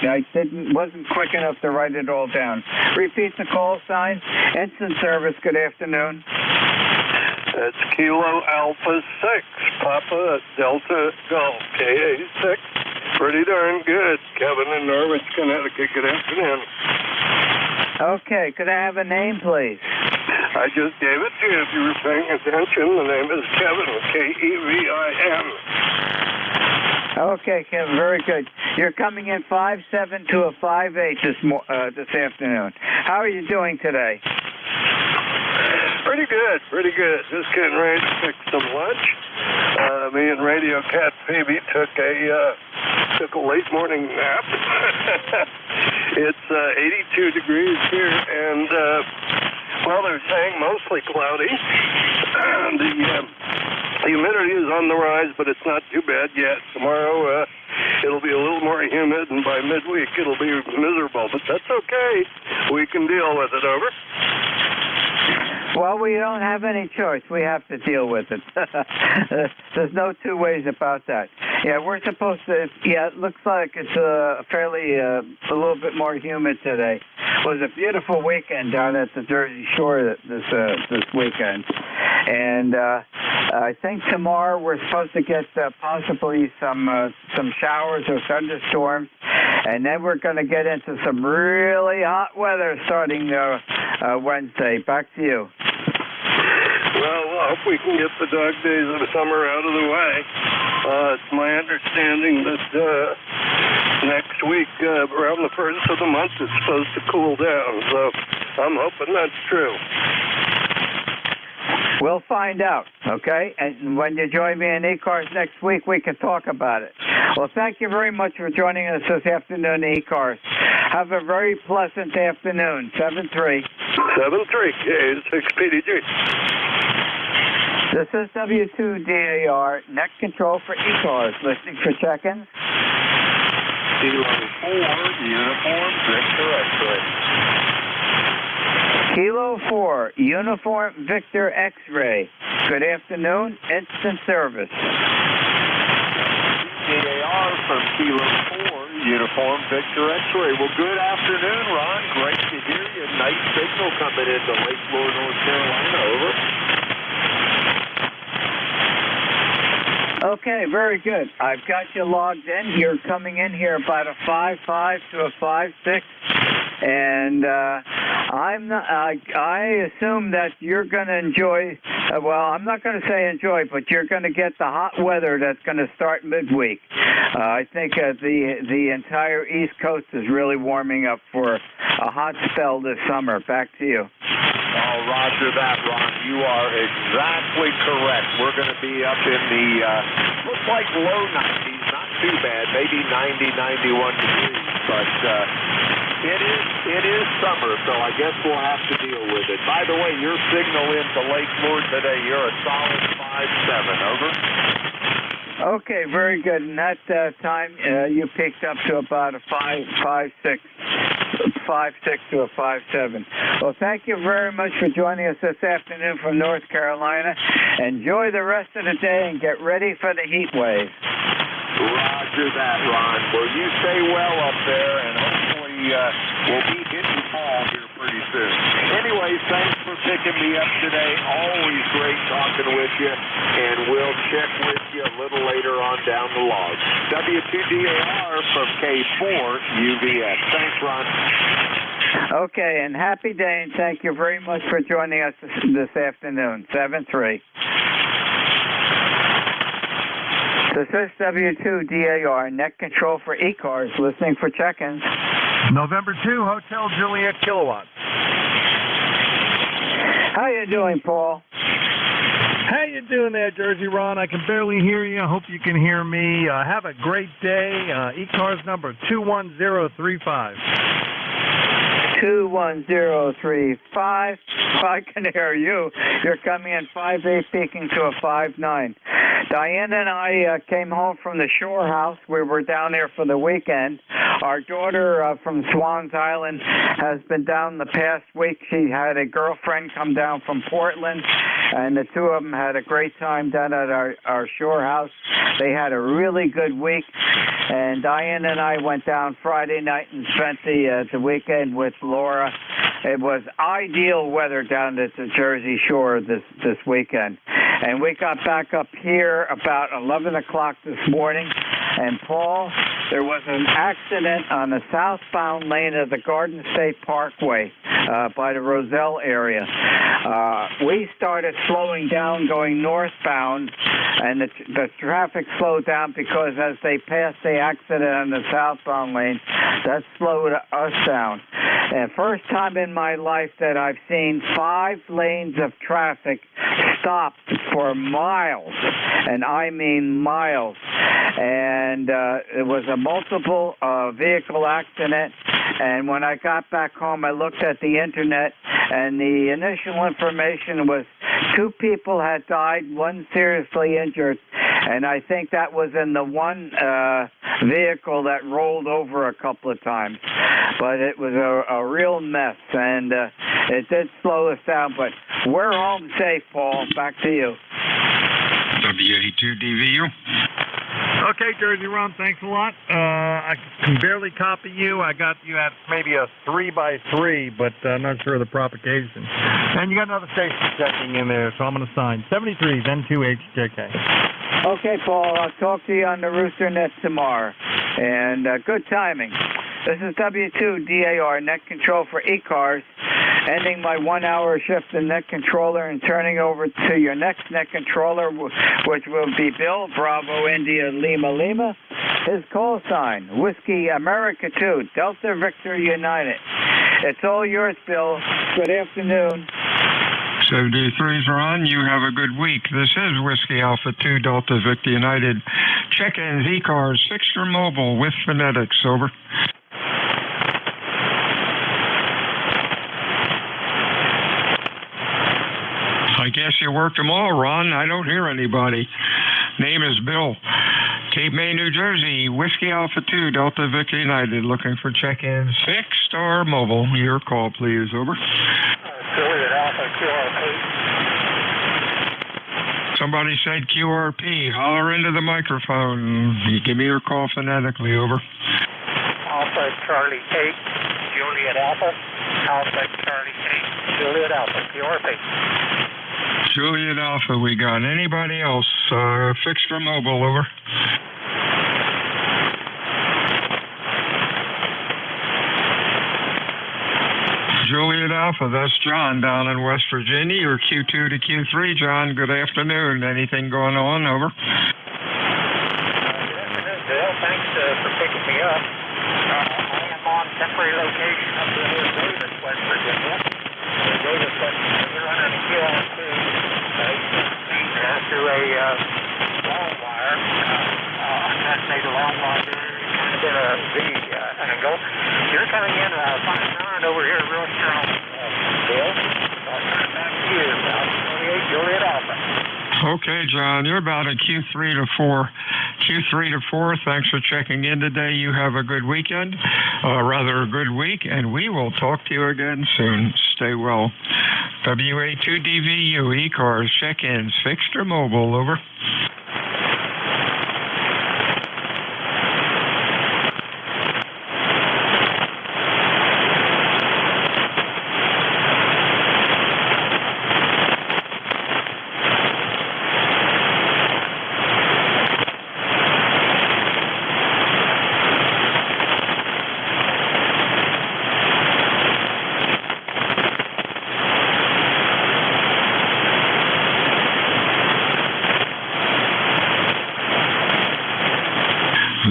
wasn't quick enough to write it all down. Repeat the call sign. Instant service. Good afternoon. It's Kilo Alpha 6, Papa Delta Golf, KA6. Pretty darn good. Kevin in Norwich, Connecticut. Good afternoon. Okay, could I have a name, please? I just gave it to you if you were paying attention. The name is Kevin, Kevin. Okay, Kevin, very good. You're coming in 5-7 to a 5-8 this afternoon. How are you doing today? Pretty good, pretty good. Just getting ready to fix some lunch. Me and Radio Cat Baby took a late morning nap. It's 82 degrees here, and well, they're saying mostly cloudy. The humidity is on the rise, but it's not too bad yet. Tomorrow, it'll be a little more humid, and by midweek, it'll be miserable. But that's okay. We can deal with it. Over. Well, we don't have any choice. We have to deal with it. There's no two ways about that. Yeah, we're supposed to. Yeah, it looks like it's fairly a little bit more humid today. It was a beautiful weekend down at the Jersey Shore this weekend, and I think tomorrow we're supposed to get possibly some showers or thunderstorms, and then we're going to get into some really hot weather starting Wednesday. Back to you. Well, I hope we can get the dog days of the summer out of the way. It's my understanding that next week, around the first of the month, it's supposed to cool down. So I'm hoping that's true. We'll find out, okay? And when you join me in ECARS next week, we can talk about it. Well, thank you very much for joining us this afternoon, ECARS. Have a very pleasant afternoon. 7-3. 7-3, K6PDG. This is W2DAR, net control for ECARS, listening for check-ins. Kilo 4, uniform, Victor X-ray. Kilo 4, uniform, Victor X-ray. Good afternoon, instant service. DAR from Kilo 4, uniform, Victor X-ray. Well, good afternoon, Ron. Great to hear you. Nice signal coming into Lake Lure, North Carolina. Over. Okay, very good. I've got you logged in. You're coming in here about a 5-5 to a 5-6, and I assume that you're going to enjoy. Well, I'm not going to say enjoy, but you're going to get the hot weather that's going to start midweek. I think the entire East Coast is really warming up for a hot spell this summer. Back to you. Oh, roger that, Ron. You are exactly correct. We're going to be up in the, looks like low 90s, not too bad, maybe 90, 91 degrees, but it is summer, so I guess we'll have to deal with it. By the way, your signal into Lake Lure today, you're a solid 5-7, over. Okay, very good. And that time you picked up to about a 5.6 to a 5.7. Well, thank you very much for joining us this afternoon from North Carolina. Enjoy the rest of the day and get ready for the heat wave. Roger that, Ron. Well, you stay well up there, and hopefully we'll be hitting fall here pretty soon. Anyways, thanks for picking me up today. Always great talking with you, and we'll check with you a little later on down the log. W2DAR from K4UVX. Thanks, Ron. Okay, and happy day, and thank you very much for joining us this afternoon. 7-3. This is W2DAR, net control for ECARS, listening for check-ins. November 2, Hotel Juliet Kilowatt. How you doing, Paul? How you doing there, Jersey Ron? I can barely hear you. I hope you can hear me. Have a great day. ECARS number 21035. 21035. I can hear you. You're coming in 5.8, peaking to a 5.9. Diana and I came home from the Shore House. We were down there for the weekend. Our daughter from Swans Island has been down the past week. She had a girlfriend come down from Portland, and the two of them had a great time down at our Shore House. They had a really good week, and Diana and I went down Friday night and spent the weekend with Laura. It was ideal weather down at the Jersey Shore this weekend. And we got back up here about 11 o'clock this morning. And, Paul, there was an accident on the southbound lane of the Garden State Parkway by the Roselle area. We started slowing down going northbound, and the traffic slowed down because as they passed the accident on the southbound lane, that slowed us down. And first time in my life that I've seen 5 lanes of traffic stopped for miles, and I mean miles. And it was a multiple vehicle accident. And when I got back home, I looked at the internet, and the initial information was 2 people had died, 1 seriously injured. And I think that was in the one vehicle that rolled over a couple of times. But it was a real mess, and it did slow us down. But we're home safe, Paul. Back to you. W82DVU. Okay, Jersey Ron, thanks a lot. I can barely copy you. I got you at maybe a 3x3, but I'm not sure of the propagation. And you got another station checking in there, so I'm going to sign 73 N2HJK. Okay, Paul, I'll talk to you on the Rooster Net tomorrow. And good timing. This is W2DAR, net control for ECARS, ending my 1-hour shift in net controller and turning over to your next net controller, which will be Bill, Bravo, India, Lima, Lima. His call sign, Whiskey America 2, Delta Victor United. It's all yours, Bill. Good afternoon. 73's Ron, you have a good week. This is Whiskey Alpha 2, Delta Victor United. Check-ins, ECARS, Fixture Mobile with Phonetics, over. I guess you worked them all, Ron. I don't hear anybody. Name is Bill. Cape May, New Jersey, Whiskey Alpha 2, Delta Victor United, looking for check-ins, fixed or mobile. Your call, please, over. Juliet Alpha, QRP. Somebody said QRP. Holler into the microphone. You give me your call phonetically, over. Alpha Charlie 8, Juliet Alpha. Alpha Charlie 8, Juliet Alpha, QRP. Juliet Alpha, we got anybody else? Fixed or mobile, over. Juliet Alpha, that's John down in West Virginia. You're Q2 to Q3, John. Good afternoon. Anything going on, over? Good afternoon, Bill. Thanks for picking me up. I am on temporary location up in Davis, West Virginia. Davis, West Virginia, running a QRP through a long wire. Fascinated long wire, kind of in a V angle. You're coming in 5-9 over here, real strong, Bill. I'll turn it back to you. 28 Juliet Alpha. Okay, John, you're about a Q3 to 4. Q3 to 4, thanks for checking in today. You have a good weekend, rather a good week, and we will talk to you again soon. Stay well. WA2DVU, ECARS, check-ins, fixed or mobile, over.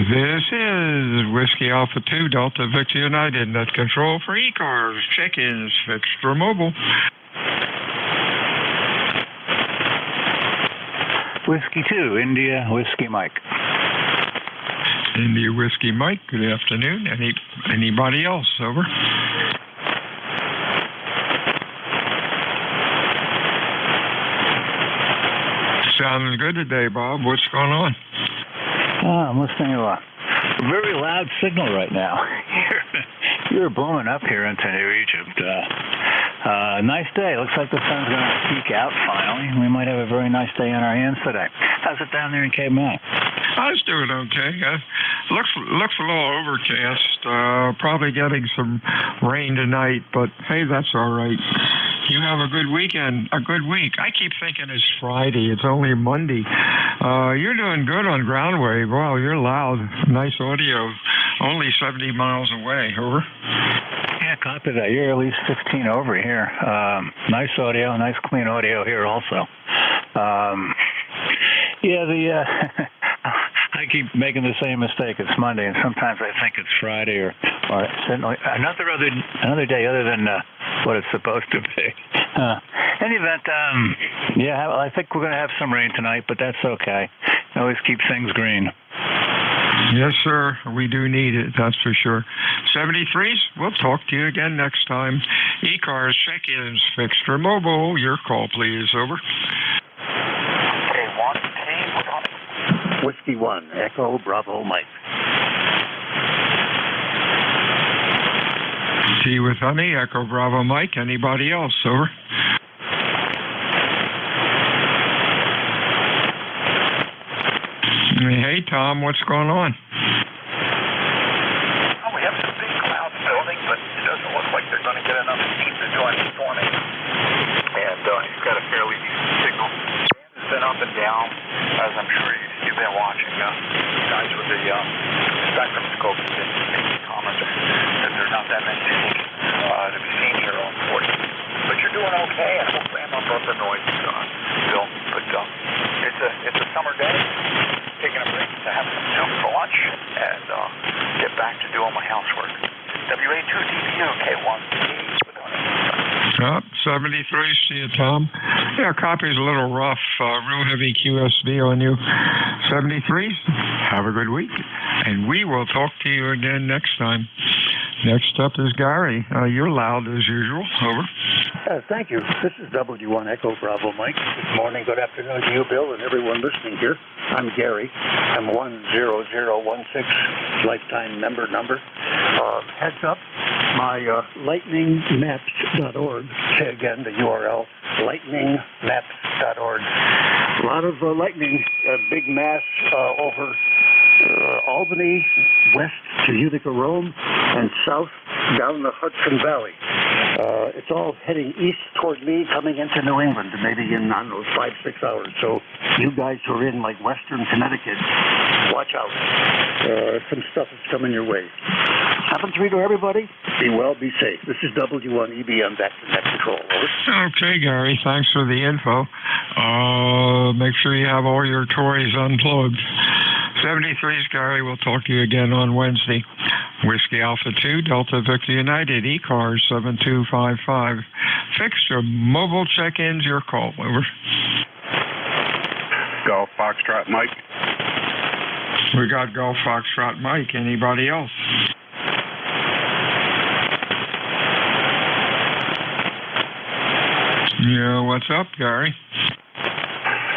This is Whiskey Alpha 2, Delta Victor United, net control for ECARS, check-ins, fixed or mobile. Whiskey 2, India Whiskey Mike. India Whiskey Mike, good afternoon. Anybody else, over? Sounds good today, Bob. What's going on? I'm listening to a very loud signal right now. You're booming up here into New Egypt. Nice day. Looks like the sun's going to peek out finally. We might have a very nice day on our hands today. How's it down there in Cape May? I was doing okay. Looks a little overcast. Probably getting some rain tonight, but hey, that's all right. You have a good weekend, a good week. I keep thinking it's Friday. It's only Monday. You're doing good on ground wave. Wow, you're loud. Nice audio. Only 70 miles away. Over. Yeah, copy that. You're at least 15 over here. Nice audio, nice clean audio here also. I keep making the same mistake. It's Monday, and sometimes I think it's Friday or certainly another day other than what it's supposed to be. Any event, I think we're going to have some rain tonight, but that's okay. Always keep things green. Yes, sir. We do need it, that's for sure. 73s, we'll talk to you again next time. ECARS, check-ins, fixed or mobile. Your call, please. Over. Whiskey 1, Echo Bravo Mike. Tea with honey, Echo Bravo Mike. Anybody else? Over. Hey, Tom, what's going on? Oh, we have some big clouds building, but it doesn't look like they're going to get enough heat to do any storming. And he's got a fairly decent signal. It's been up and down, as I'm sure you've been watching. Guys with the spectrum scope have been making comments that there are not that many things to be seen here, unfortunately. But you're doing okay, and hopefully I'm not above the noise, Bill. But it's a summer day. Taking a break to have some soup for lunch and get back to doing my housework. WA2DVU, K1. 73, see you, Tom. Yeah, copy's a little rough. Real heavy QSB on you. 73s, have a good week. And we will talk to you again next time. Next up is Gary. You're loud as usual. Over. Thank you. This is W1 Echo Bravo Mike. Good morning, good afternoon to you, Bill, and everyone listening here. I'm Gary. I'm 10016, lifetime member number. Heads up, my lightningmaps.org. Say again the URL, lightningmaps.org. A lot of lightning, big mass over Albany, west to Utica, Rome, and south down the Hudson Valley. It's all heading east toward me, coming into New England, maybe in, 5-6 hours. So you guys who are in, like, western Connecticut, watch out. Some stuff is coming your way. Happens to be to everybody. Be well, be safe. This is W1EB. I'm back to net control. Over. Okay, Gary. Thanks for the info. Make sure you have all your toys unplugged. 73s, Gary. We'll talk to you again on Wednesday. Whiskey Alpha 2, Delta Victor United, ECARS 7255. Fixed or mobile check-ins, your call. Over. Golf Foxtrot Mike. We got Golf Foxtrot Mike. Anybody else? Yeah, what's up, Gary?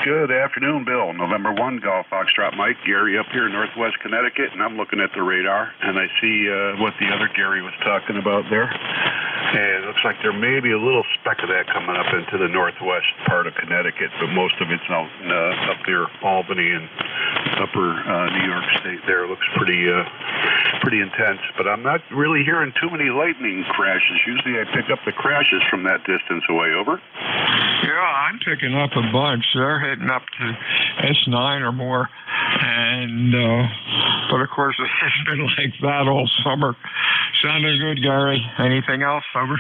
Good afternoon, Bill. November 1, Golf Foxtrot Mike, Gary up here in northwest Connecticut, and I'm looking at the radar, and I see what the other Gary was talking about there. And it looks like there may be a little speck of that coming up into the northwest part of Connecticut, but most of it's out up near Albany and upper New York State there. It looks pretty intense, but I'm not really hearing too many lightning crashes. Usually I pick up the crashes from that distance away. Over. Yeah, I'm picking up a bunch. They're hitting up to S9 or more, and but of course it's been like that all summer. Sounding good, Gary. Anything else? Over.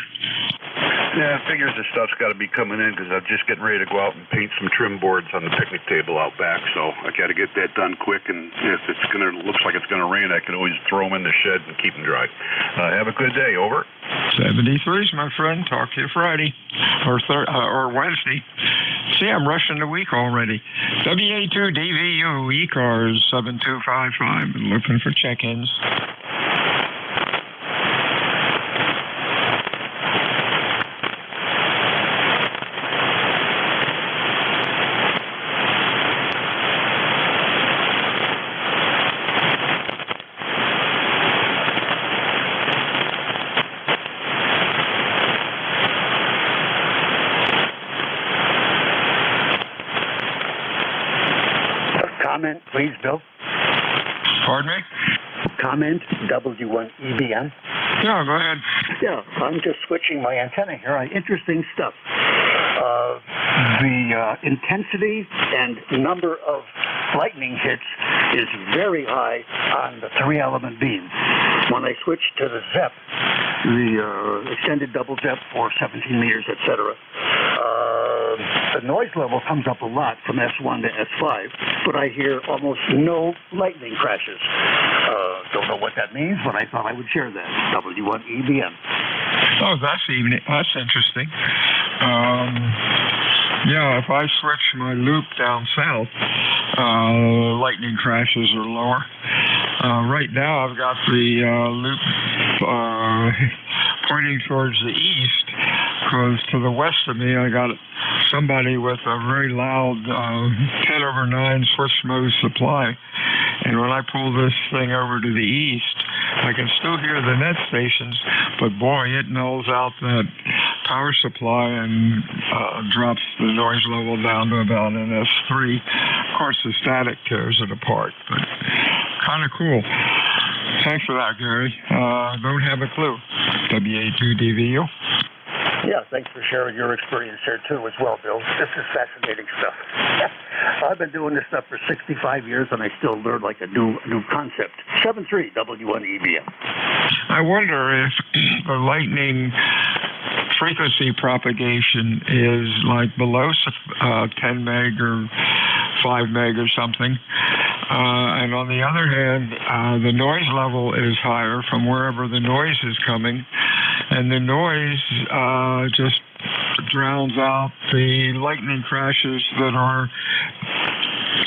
Yeah, figures the stuff's got to be coming in because I'm just getting ready to go out and paint some trim boards on the picnic table out back. So I got to get that done quick. And if it's looks like it's gonna rain, I can always throw them in the shed and keep them dry. Have a good day. Over. 73s, my friend. Talk to you Friday or Wednesday. See, I'm rushing the week already. WA2DVU ECARS 7255 and looking for check-ins. Comment, please, Bill. Pardon me? Comment, W1EBM. Yeah, go ahead. Yeah, I'm just switching my antenna here. Interesting stuff. The intensity and number of lightning hits is very high on the 3-element beam. When I switch to the ZEP, the extended double ZEP for 17 meters, etc., the noise level comes up a lot from S1 to S5, but I hear almost no lightning crashes. Don't know what that means, but I thought I would share that. W1EBM. Oh, that's interesting. Yeah, if I switch my loop down south, lightning crashes are lower. Right now, I've got the loop pointing towards the east, because to the west of me, I got somebody with a very loud 10/9 switch mode supply. And when I pull this thing over to the east, I can still hear the net stations, but boy, it nulls out that power supply and drops the noise level down to about an S3. Of course, the static tears it apart, but kind of cool. Thanks for that, Gary. Don't have a clue. WA2DVU. Yeah, thanks for sharing your experience there, too, as well, Bill. This is fascinating stuff. I've been doing this stuff for 65 years, and I still learn like a new concept. 7-3, W1EBM. I wonder if the lightning frequency propagation is like below 10 meg or 5 meg or something. And on the other hand, the noise level is higher from wherever the noise is coming. And the noise just drowns out the lightning crashes that are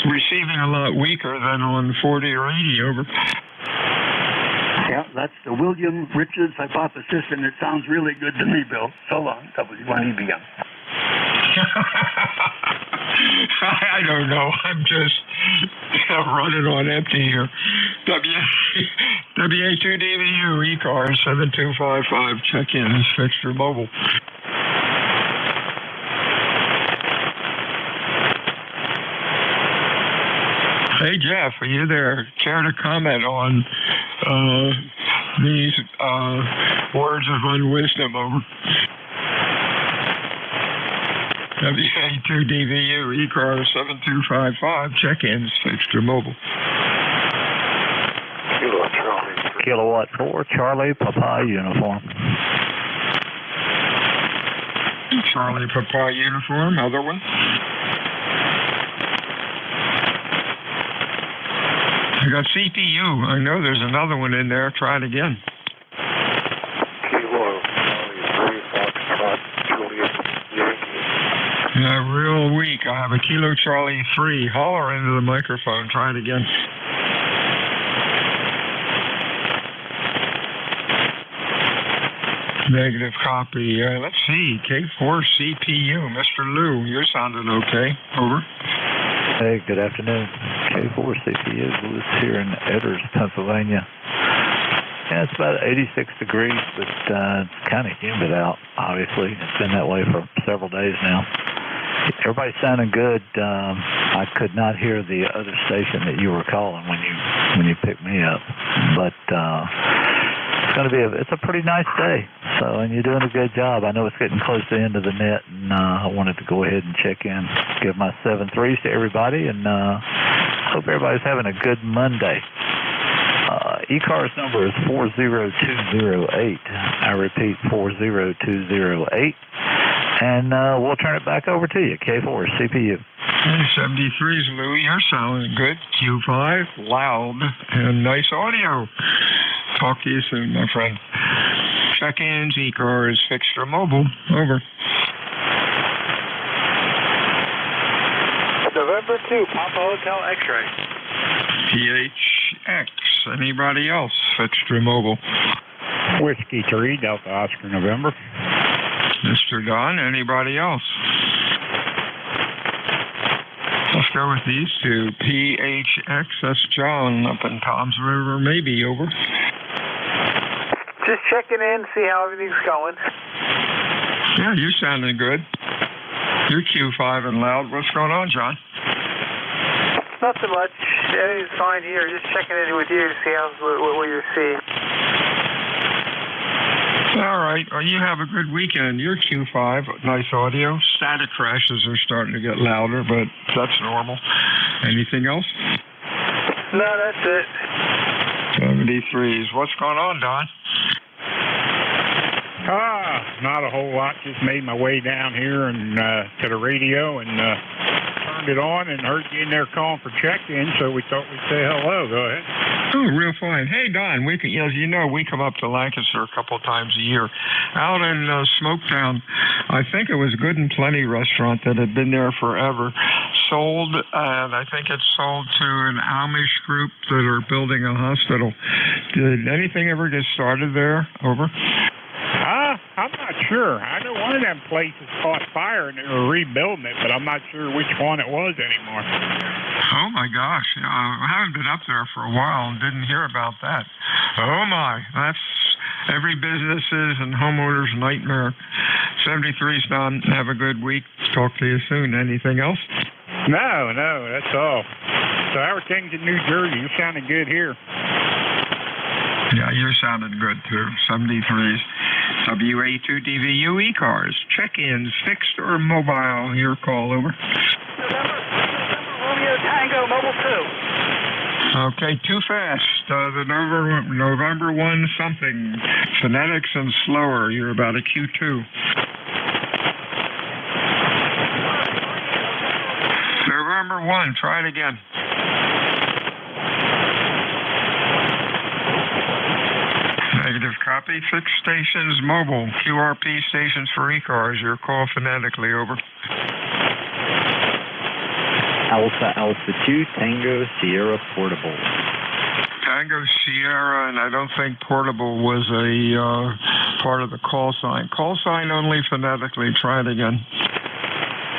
receiving a lot weaker than on 40 or 80 over. Yeah, that's the William Richards hypothesis, and it sounds really good to me, Bill. So long, W1EBM. I don't know. I'm just running on empty here. WA2DVU ECARS 7255 check-ins fixture mobile. Hey Jeff, are you there? Care to comment on these words of unwisdom over? WA2DVU ECARS 7255 check-ins fixture mobile. Kilowatt 4, Charlie, Papa uniform. Charlie, Papa uniform, other one. I got CPU. I know there's another one in there. Try it again. Yeah, real weak. I have a Kilo Charlie 3. Holler into the microphone. Try it again. Negative copy. Let's see. K4 CPU. Mr. Lou, you're sounding okay. Over. Hey, good afternoon. K4 CPU, Lewis here in Edders, Pennsylvania. Yeah, it's about 86 degrees, but it's kind of humid out, obviously. It's been that way for several days now. Everybody's sounding good. I could not hear the other station that you were calling when you picked me up, but it's going to be it's a pretty nice day. So, and you're doing a good job. I know it's getting close to the end of the net, and I wanted to go ahead and check in, give my 7-3s to everybody, and hope everybody's having a good Monday. ECARS number is 40208. I repeat, 40208. And we'll turn it back over to you, K4 CPU. Hey, 73's Lou, you're sounding good. Q5, loud, and nice audio. Talk to you soon, my friend. Check-ins, ECARS, fixed or mobile. Over. November 2, Papa Hotel X-ray. PHX. Anybody else? Fixed or mobile? Whiskey 3, Delta Oscar November. Mr. Don, anybody else? Let's go with these two. PHX, that's John up in Toms River, maybe. Over. Just checking in, see how everything's going. Yeah, you're sounding good. You're Q5 and loud. What's going on, John? Nothing much. Everything's fine here. Just checking in with you to see what you're seeing. All right. Well, you have a good weekend. You're Q5. Nice audio. Static crashes are starting to get louder, but that's normal. Anything else? No, that's it. 73s. What's going on, Don? Not a whole lot. Just made my way down here and to the radio and turned it on and heard you in there calling for check-in, so we thought we'd say hello. Go ahead. Oh, real fine. Hey, Don, as you know, we come up to Lancaster a couple of times a year. Out in Smoketown, I think it was Good and Plenty restaurant that had been there forever. Sold, and I think it's sold to an Amish group that are building a hospital. Did anything ever get started there? Over. I'm not sure. I know one of them places caught fire and they were rebuilding it, but I'm not sure which one it was anymore. Oh, my gosh. I haven't been up there for a while and didn't hear about that. Oh, my. That's every business's and homeowner's nightmare. 73's Don. Have a good week. Talk to you soon. Anything else? No, that's all. So how are things in New Jersey? You're sounding good here. Yeah, you're sounding good, too. 73's. WA2DVU ECARS. Check-ins, fixed or mobile. Your call, over. November Romeo Tango, mobile 2. Okay, too fast. The November 1 something. Phonetics and slower. You're about a Q2. November 1. Try it again. Negative copy. Fixed stations, mobile. QRP stations for ECARS. Your call phonetically, over. Alpha 2, Tango Sierra Portable. Tango Sierra, and I don't think Portable was a part of the call sign. Call sign only phonetically. Try it again.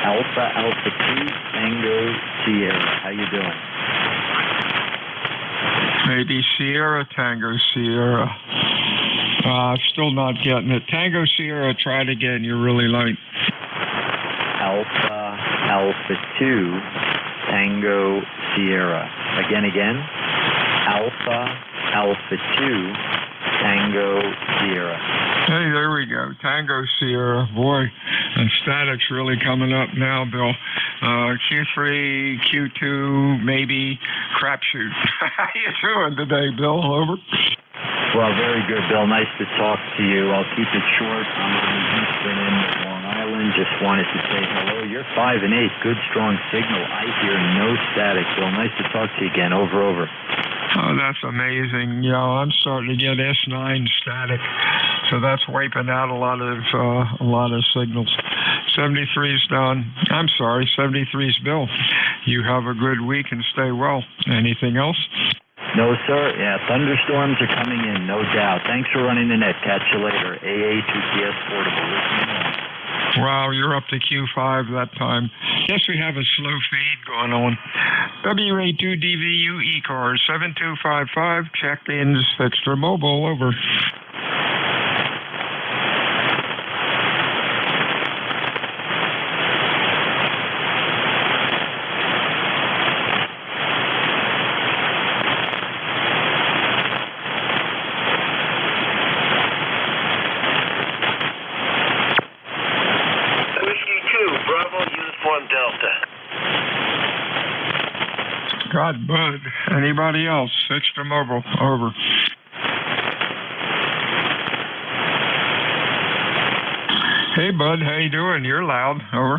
Alpha 2, Tango Sierra. How you doing? Maybe Sierra, Tango Sierra. Still not getting it. Tango Sierra, try it again. You're really light. Alpha 2, Tango Sierra. Again. Alpha 2, Tango Sierra. Hey, there we go. Tango Sierra. Boy, and static's really coming up now, Bill. Q3, Q2, maybe crapshoot. How you doing today, Bill? Over. Well, very good, Bill. Nice to talk to you. I'll keep it short. I'm on the eastern end of Long Island. Just wanted to say hello. You're 5 and 8. Good, strong signal. I hear no static, Bill. Nice to talk to you again. Over. Oh, that's amazing. I'm starting to get S9 static, so that's wiping out a lot of signals. 73's Don. I'm sorry, 73's Bill. You have a good week and stay well. Anything else? No, sir. Yeah, thunderstorms are coming in, no doubt. Thanks for running the net. Catch you later. AA2TS Portable. Listening on. Wow, you're up to Q5 that time. Yes, we have a slow feed going on. WA2DVU ECARS 7255, check-ins, extra mobile, over. God, Bud. Anybody else? Extra mobile. Over. Hey, Bud. How you doing? You're loud. Over.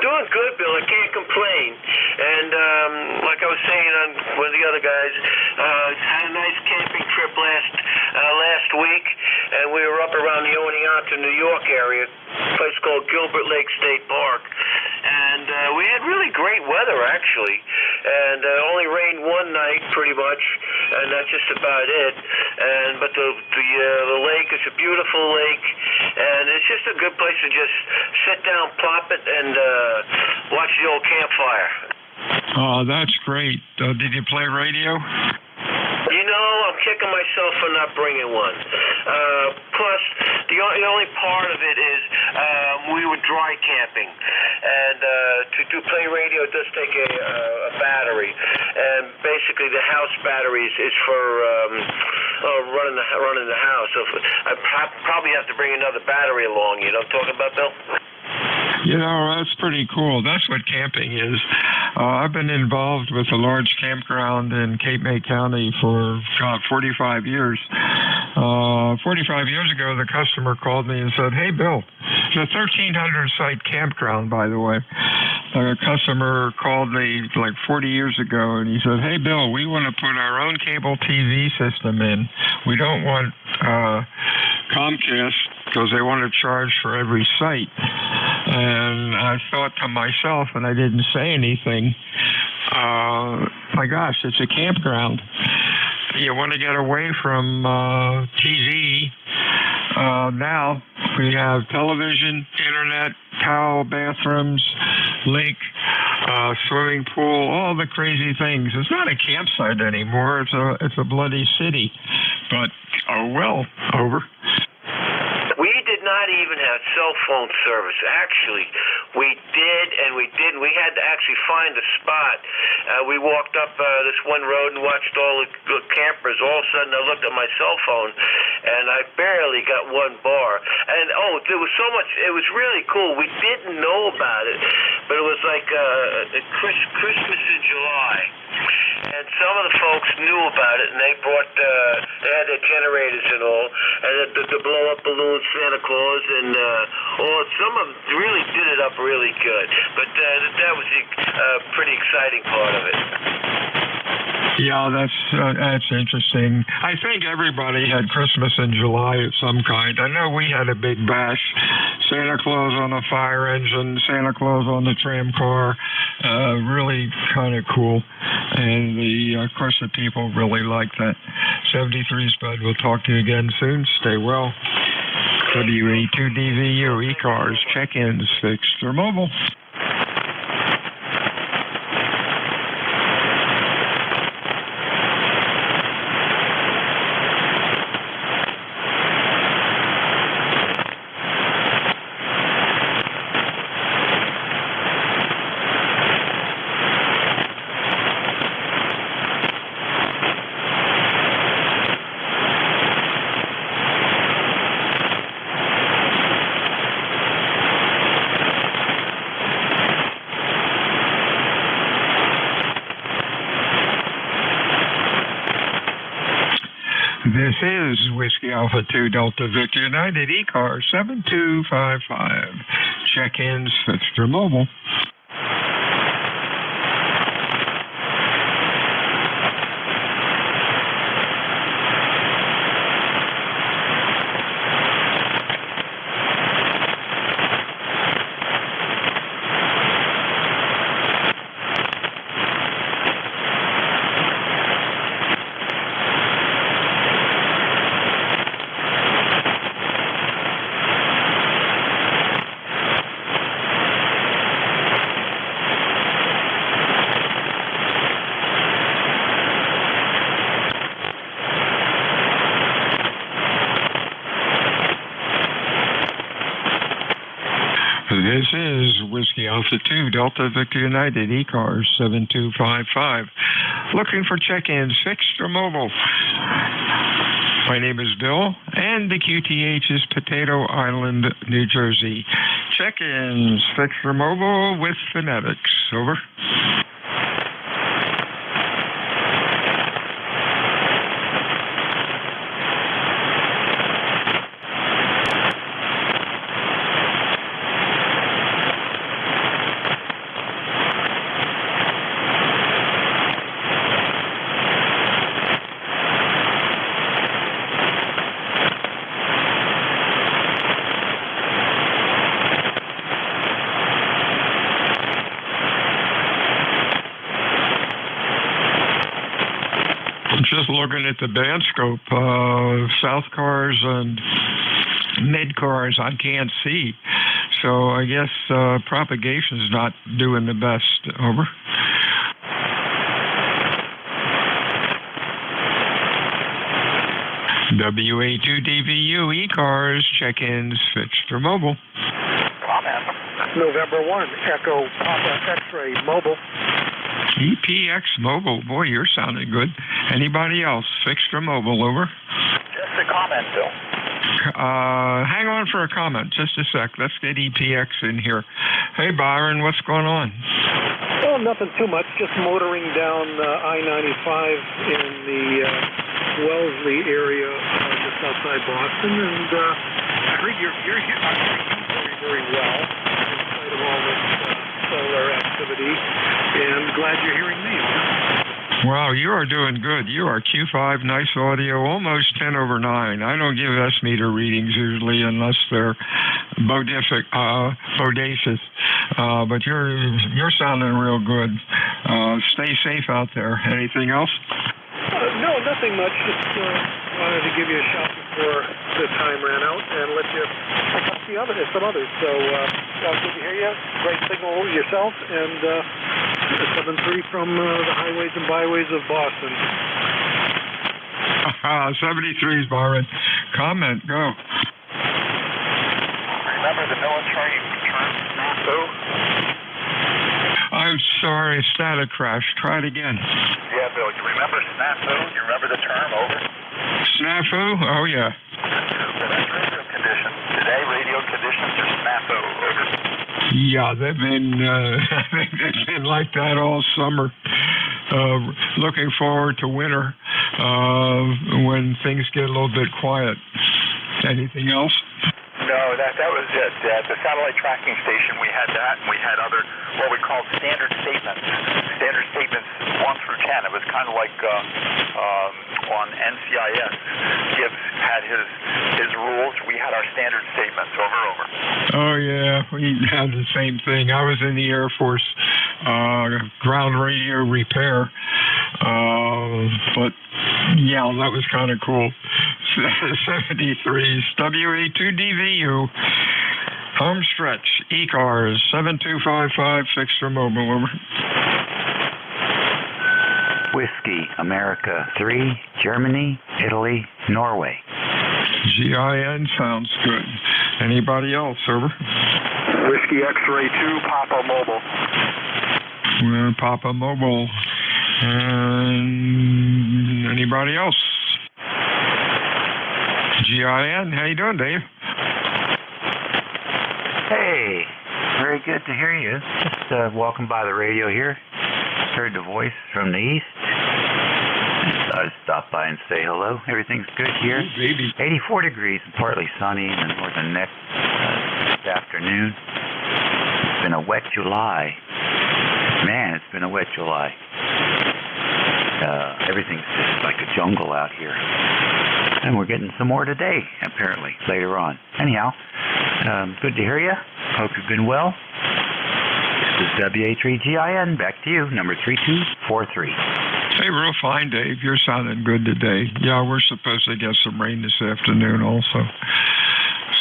Doing good, Bill. I can't complain. And like I was saying on one of the other guys, had a nice camping trip last week, and we were up around the Oneonta, New York area, a place called Gilbert Lake State Park. And we had really great weather, actually, and only rained one night, pretty much, and that's just about it. But the lake is a beautiful lake, and it's just a good place to just sit down, plop it, and watch the old campfire. Oh, that's great. Did you play radio? You know, I'm kicking myself for not bringing one. Plus, the only part of it is we were dry camping, and to play radio, it does take a battery, and basically the house batteries is for running the house. So I probably have to bring another battery along. You know what I'm talking about, Bill? You know, that's pretty cool. That's what camping is. I've been involved with a large campground in Cape May County for 45 years. 45 years ago, the customer called me and said, "Hey, Bill," it's a 1,300-site campground, by the way. A customer called me like 40 years ago, and he said, "Hey, Bill, we want to put our own cable TV system in. We don't want Comcast because they want to charge for every site." And I thought to myself, and I didn't say anything, my gosh, it's a campground. You want to get away from TV. Now we have television, internet, towel, bathrooms, lake, swimming pool, all the crazy things. It's not a campsite anymore. It's a bloody city. But, oh well, over. We did not even have cell phone service. Actually, we did, and we didn't. We had to actually find a spot. We walked up this one road and watched all the campers. All of a sudden, I looked at my cell phone, and I barely got one bar. And, there was so much. It was really cool. We didn't know about it, but it was like Christmas in July. And some of the folks knew about it, and they they had their generators and all, and the blow-up balloons, Santa Claus, and some of them really did it up really good. But that was the pretty exciting part of it. Yeah, that's interesting. I think everybody had Christmas in July of some kind. I know we had a big bash. Santa Claus on a fire engine, Santa Claus on the tram car. Really kind of cool. And of course, the people really like that. 73's Bud. We'll talk to you again soon. Stay well. WA2DVU ECARS check-ins fixed or mobile. This is Whiskey Alpha 2 Delta Victor United ECARS 7255. Check-ins fixed or mobile. Alpha 2, Delta Victor United, ECARS 7255. Looking for check-ins, fixed or mobile. My name is Bill, and the QTH is Potato Island, New Jersey. Check-ins, fixed or mobile with phonetics. Over. Just looking at the band scope, South Cars and Mid Cars I can't see. So I guess propagation's not doing the best. Over. WA2DVU, ECARS, check-ins, fixed or mobile. November 1, Echo Papa X-Ray Mobile. EPX Mobile. Boy, you're sounding good. Anybody else? Fixed or mobile? Over. Just a comment, Bill. Hang on for a comment. Just a sec. Let's get EPX in here. Hey, Byron, what's going on? Well, nothing too much. Just motoring down I-95 in the Wellesley area just outside Boston, and I heard you're hearing you very, very well in spite of all this solar activity, and glad you're hearing me. Wow, you are doing good. You are Q5, nice audio, almost 10 over 9. I don't give S-meter readings usually unless they're bodacious, but you're sounding real good. Stay safe out there. Anything else? No, nothing much. Just wanted to give you a shout before the time ran out and let you pick up some others. So good to hear you. Great signal yourself, and 7-3 from the highways and byways of Boston. 73's Byron. Comment, go. Remember the military term snafu? I'm sorry, static crash. Try it again. Yeah, Bill, you remember snafu? You remember the term? Over. Snafu? Oh, yeah. Well, that's radio conditions. Today, radio conditions are snafu. Over. Yeah, they've been like that all summer. Looking forward to winter when things get a little bit quiet. Anything else? No, that was it. At the satellite tracking station, we had that, and we had other, what we called standard statements. Standard statements 1 through 10. It was kind of like on NCIS. Gibbs had his rules. We had our standard statements. Over. Oh, yeah. We had the same thing. I was in the Air Force ground radio repair. But, yeah, that was kind of cool. 73's WA2DVU. Home stretch, ECARS 7255, fixed or mobile. Over. Whiskey, America 3, Germany, Italy, Norway. GIN sounds good. Anybody else? Over. Whiskey X-Ray 2, Papa Mobile. Papa Mobile. And anybody else? GIN, how you doing, Dave? Hey, very good to hear you. Just walking by the radio here. Heard the voice from the east. I thought I'd stop by and say hello. Everything's good here. Ooh, baby. 84 degrees and partly sunny in the northern neck this afternoon. It's been a wet July. Man, it's been a wet July. Everything's just like a jungle out here. And we're getting some more today, apparently, later on. Anyhow, good to hear you. Hope you've been well. This is WA3GIN. Back to you, number 3243. Hey, real fine, Dave. You're sounding good today. Yeah, we're supposed to get some rain this afternoon also.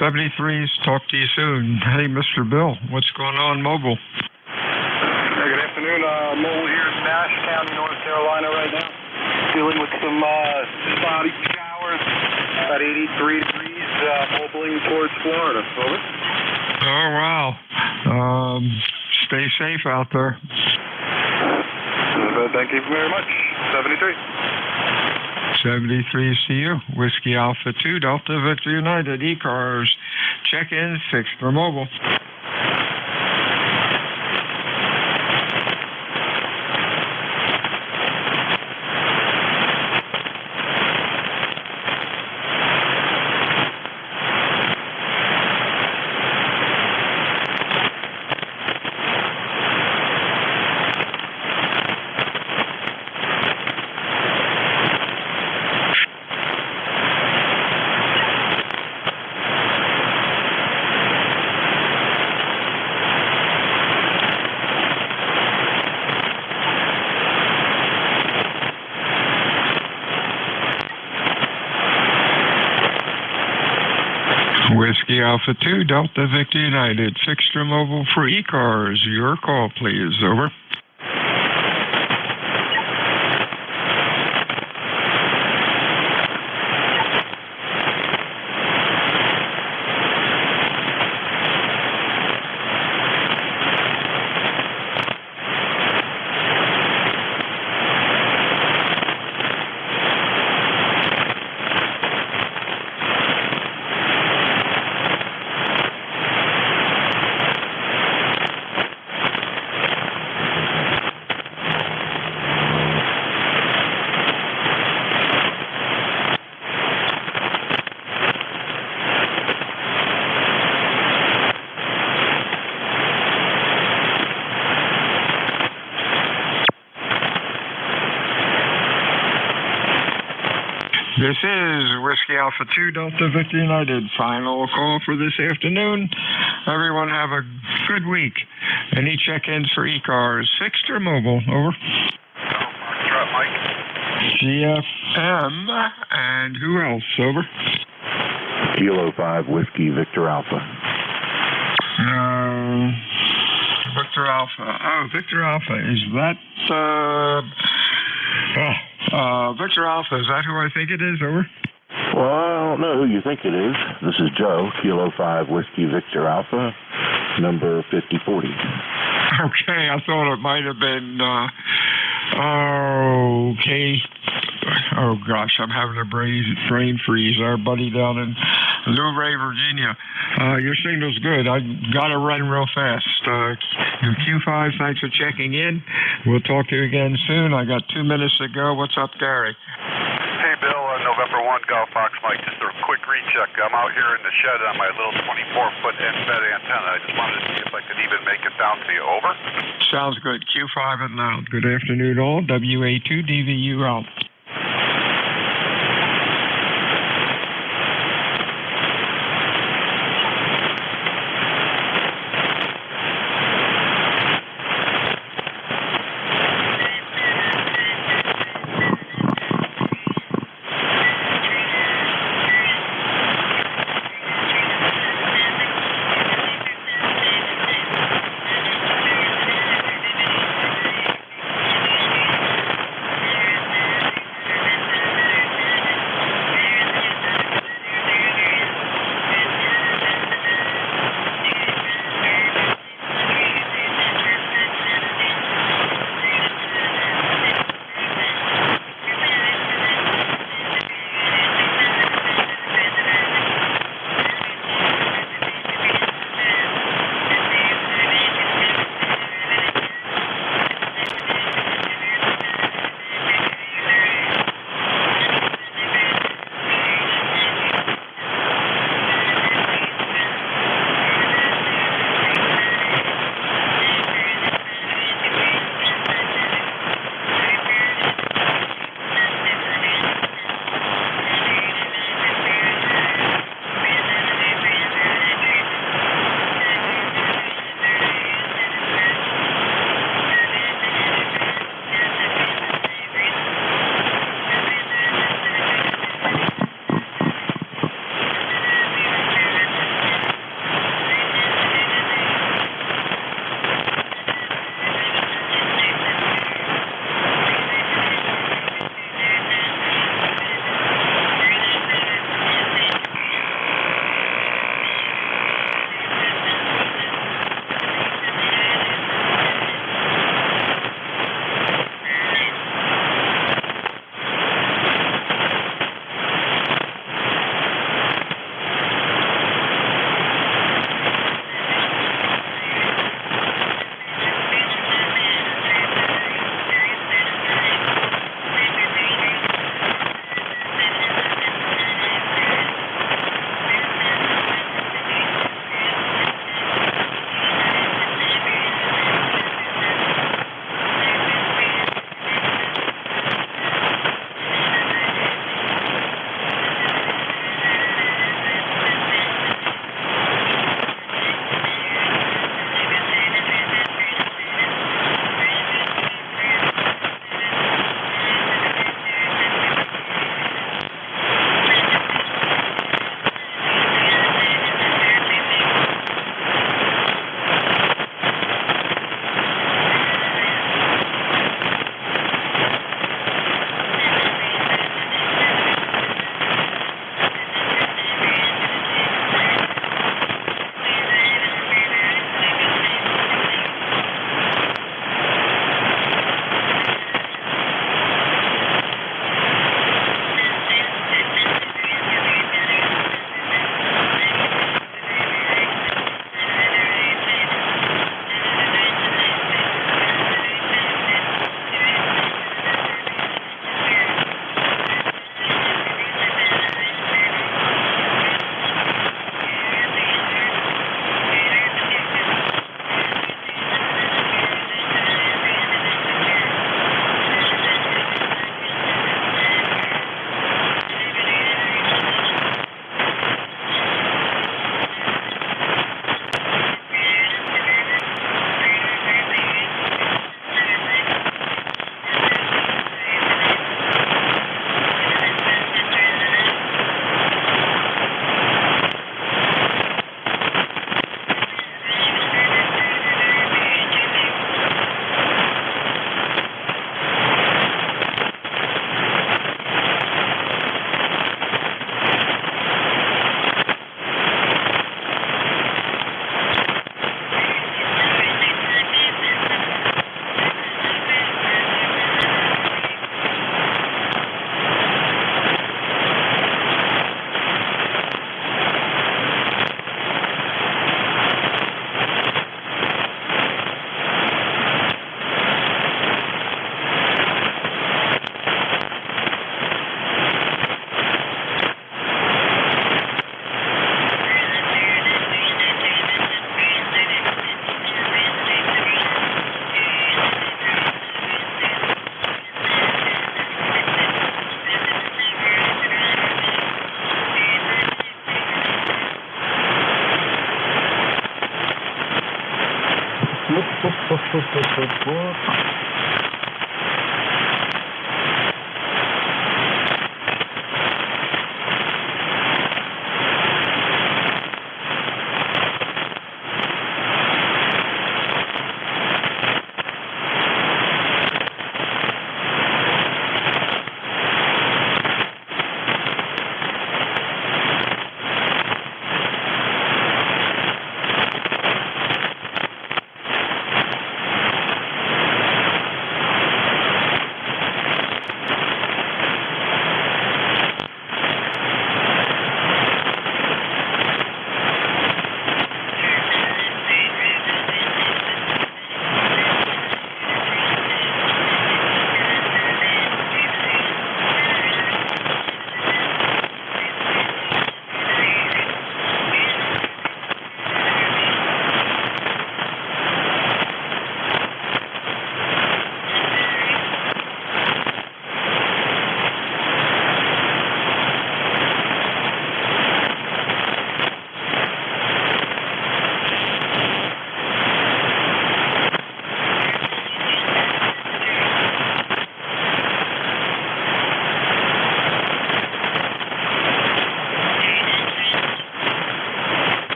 73's, talk to you soon. Hey, Mr. Bill, what's going on mobile? Hey, good afternoon. Mobile here in Nash County, North Carolina right now. Dealing with some spotty showers. About 83 degrees, mobiling towards Florida. Over. Oh, wow. Stay safe out there. Thank you very much. 73. 73 to you. Whiskey Alpha 2, Delta Victor United, ECARS. Check-in, fixed for mobile. Whiskey Alpha 2, Delta Victor United, fixed or mobile for ECARS. Your call, please. Over. This is Whiskey Alpha 2, Delta Victor United. Final call for this afternoon. Everyone have a good week. Any check-ins for ECARS, fixed or mobile? Over. GFM, and who else? Over. Kilo 5, Whiskey Victor Alpha. Victor Alpha. Oh, Victor Alpha. Is that... Victor Alpha, is that who I think it is? Over. Well, I don't know who you think it is. This is Joe, Kilo 5, Whiskey Victor Alpha, number 5040. Okay, I thought it might have been, okay. Oh, gosh, I'm having a brain freeze. Our buddy down in Luray, Virginia. Your signal's good. I got to run real fast. Q5, thanks for checking in. We'll talk to you again soon. I got 2 minutes to go. What's up, Gary? Hey, Bill, November 1, Golf Fox Mike. Just a quick recheck. I'm out here in the shed on my little 24-foot end-fed antenna. I just wanted to see if I could even make it down to you. Over. Sounds good. Q5 and loud. Good afternoon, all. WA2DVU out.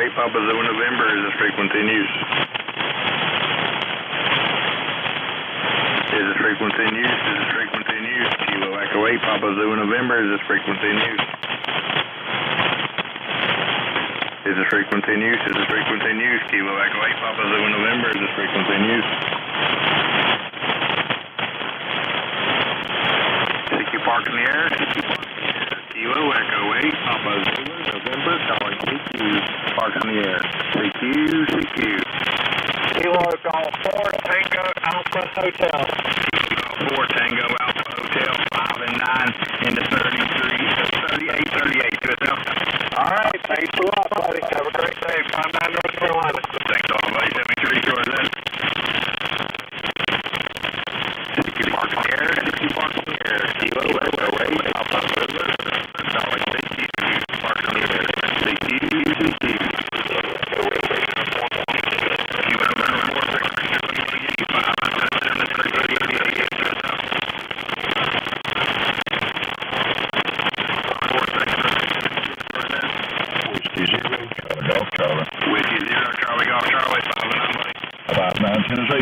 8, Papa Zulu November, is this frequency in use? Is this frequency in use? Is this frequency in use? Kilo Echo 8, Papa Zulu November, is this frequency in use? Is this frequency in use? Is this frequency in use? Kilo Echo 8, Papa Zulu November, is this frequency in use? CQ Park in the air, CQ Park in the air. Kilo Echo 8, Papa Zulu November, calling CQ Park in the air. CQ, CQ. Kilo Golf 4 Tango Alpha Hotel. Kilo Golf 4 Tango Alpha Hotel, 5 and 9 into 38, 38 to itself. All right, thanks a lot, buddy. Have a great day. 59 North Carolina. Thanks a lot, buddy. 73 Shores End. CQ Park in the air, CQ Park in the air. Kilo Echo 8, Alpha Zulu, calling CQ Park in the air. CQ, CQ.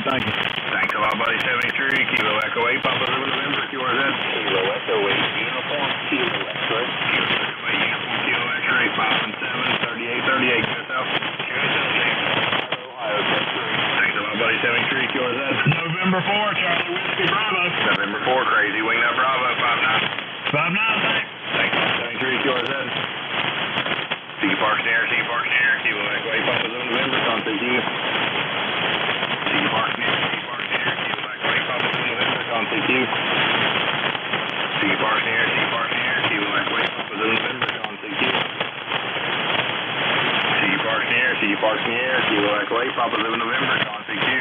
Thank you. Thanks a lot, buddy. 73, Kilo Echo 8, Papa Zulu November, QRZ. Kilo Echo 8, Uniform, Kilo X-Ray. Kilo Echo 8, Uniform, Kilo X-Ray, 5 and 7, 38, 38 to yourself. Ohio, thanks a lot, buddy. 73, QRZ. November 4, Charlie Whiskey, Bravo. November 4, Crazy Wing Nut Bravo, 5-9. 5-9, thanks. Thanks, 73, QRZ. CQ Parks in the air, CQ Parks in the air, Kilo Echo 8, Papa Zulu November, contact you. CQ Parks in the air, CQ Parks in the air, Kilo Echo 8, Papa Zulu November, contact you. CQ Parks in the air, CQ Parks in the air, Kilo Echo 8, Papa Zulu November, contact you. CQ Parks in the air, CQ Parks in the air, Kilo Echo 8, Papa Zulu November, contact you.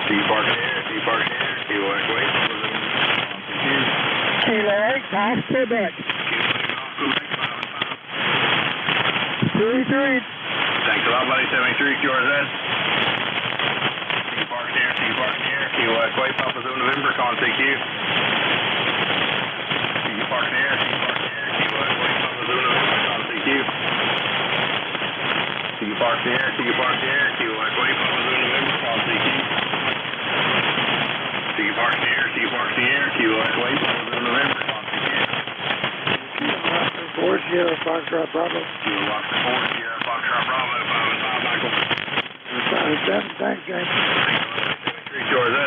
CQ Parks in the air, CQ Parks in the air, Kilo Echo 8, Papa Zulu November, contact you. Kilo 8, Golf Quebec. 33. Thanks a lot, buddy. 73, QRZ. CQ Parks in the air, CQ Parks in the air, Kilo Echo 8, Papa Zulu November, contact you. CQ Parks in the air, CQ Parks in the air, Kilo Echo 8, Papa Zulu November, contact you. CQ Parks in the air, CQ Parks in the air, Kilo Echo 8, Papa Zulu November, contact you. CQ Parks in the air, CQ Parks in the air, Kilo Echo 8, Papa Zulu November, contact you. Ford Sierra Foxtrot Bravo. Kilo Oscar 4 Sierra Foxtrot Bravo, 5 and 5, Michael. 5-7, thanks, James. 73 QRZ.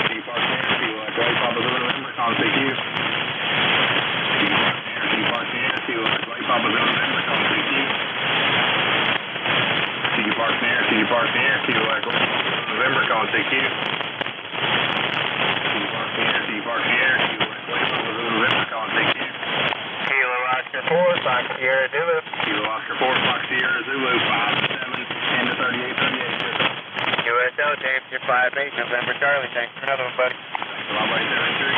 CQ Parks in the air, Kilo Echo 8, Papa Zulu November, contact you. CQ Parks in the air, Kilo Echo 8, Papa Zulu November, contact you. CQ Parks in the air, CQ Parks in the air, Kilo Echo 8, Papa Zulu November, contact you. CQ Parks in the air, CQ Parks in the air, Kilo Echo 8, Papa Zulu November, contact you. Kilo Oscar 4 Fox Sierra Zulu. Kilo Oscar 4 Fox Sierra Zulu, 5 and 7, 10 to 38, 38. USO, James, 5-8, November Charlie. Thanks for another one, buddy. Thanks a lot, buddy. 73.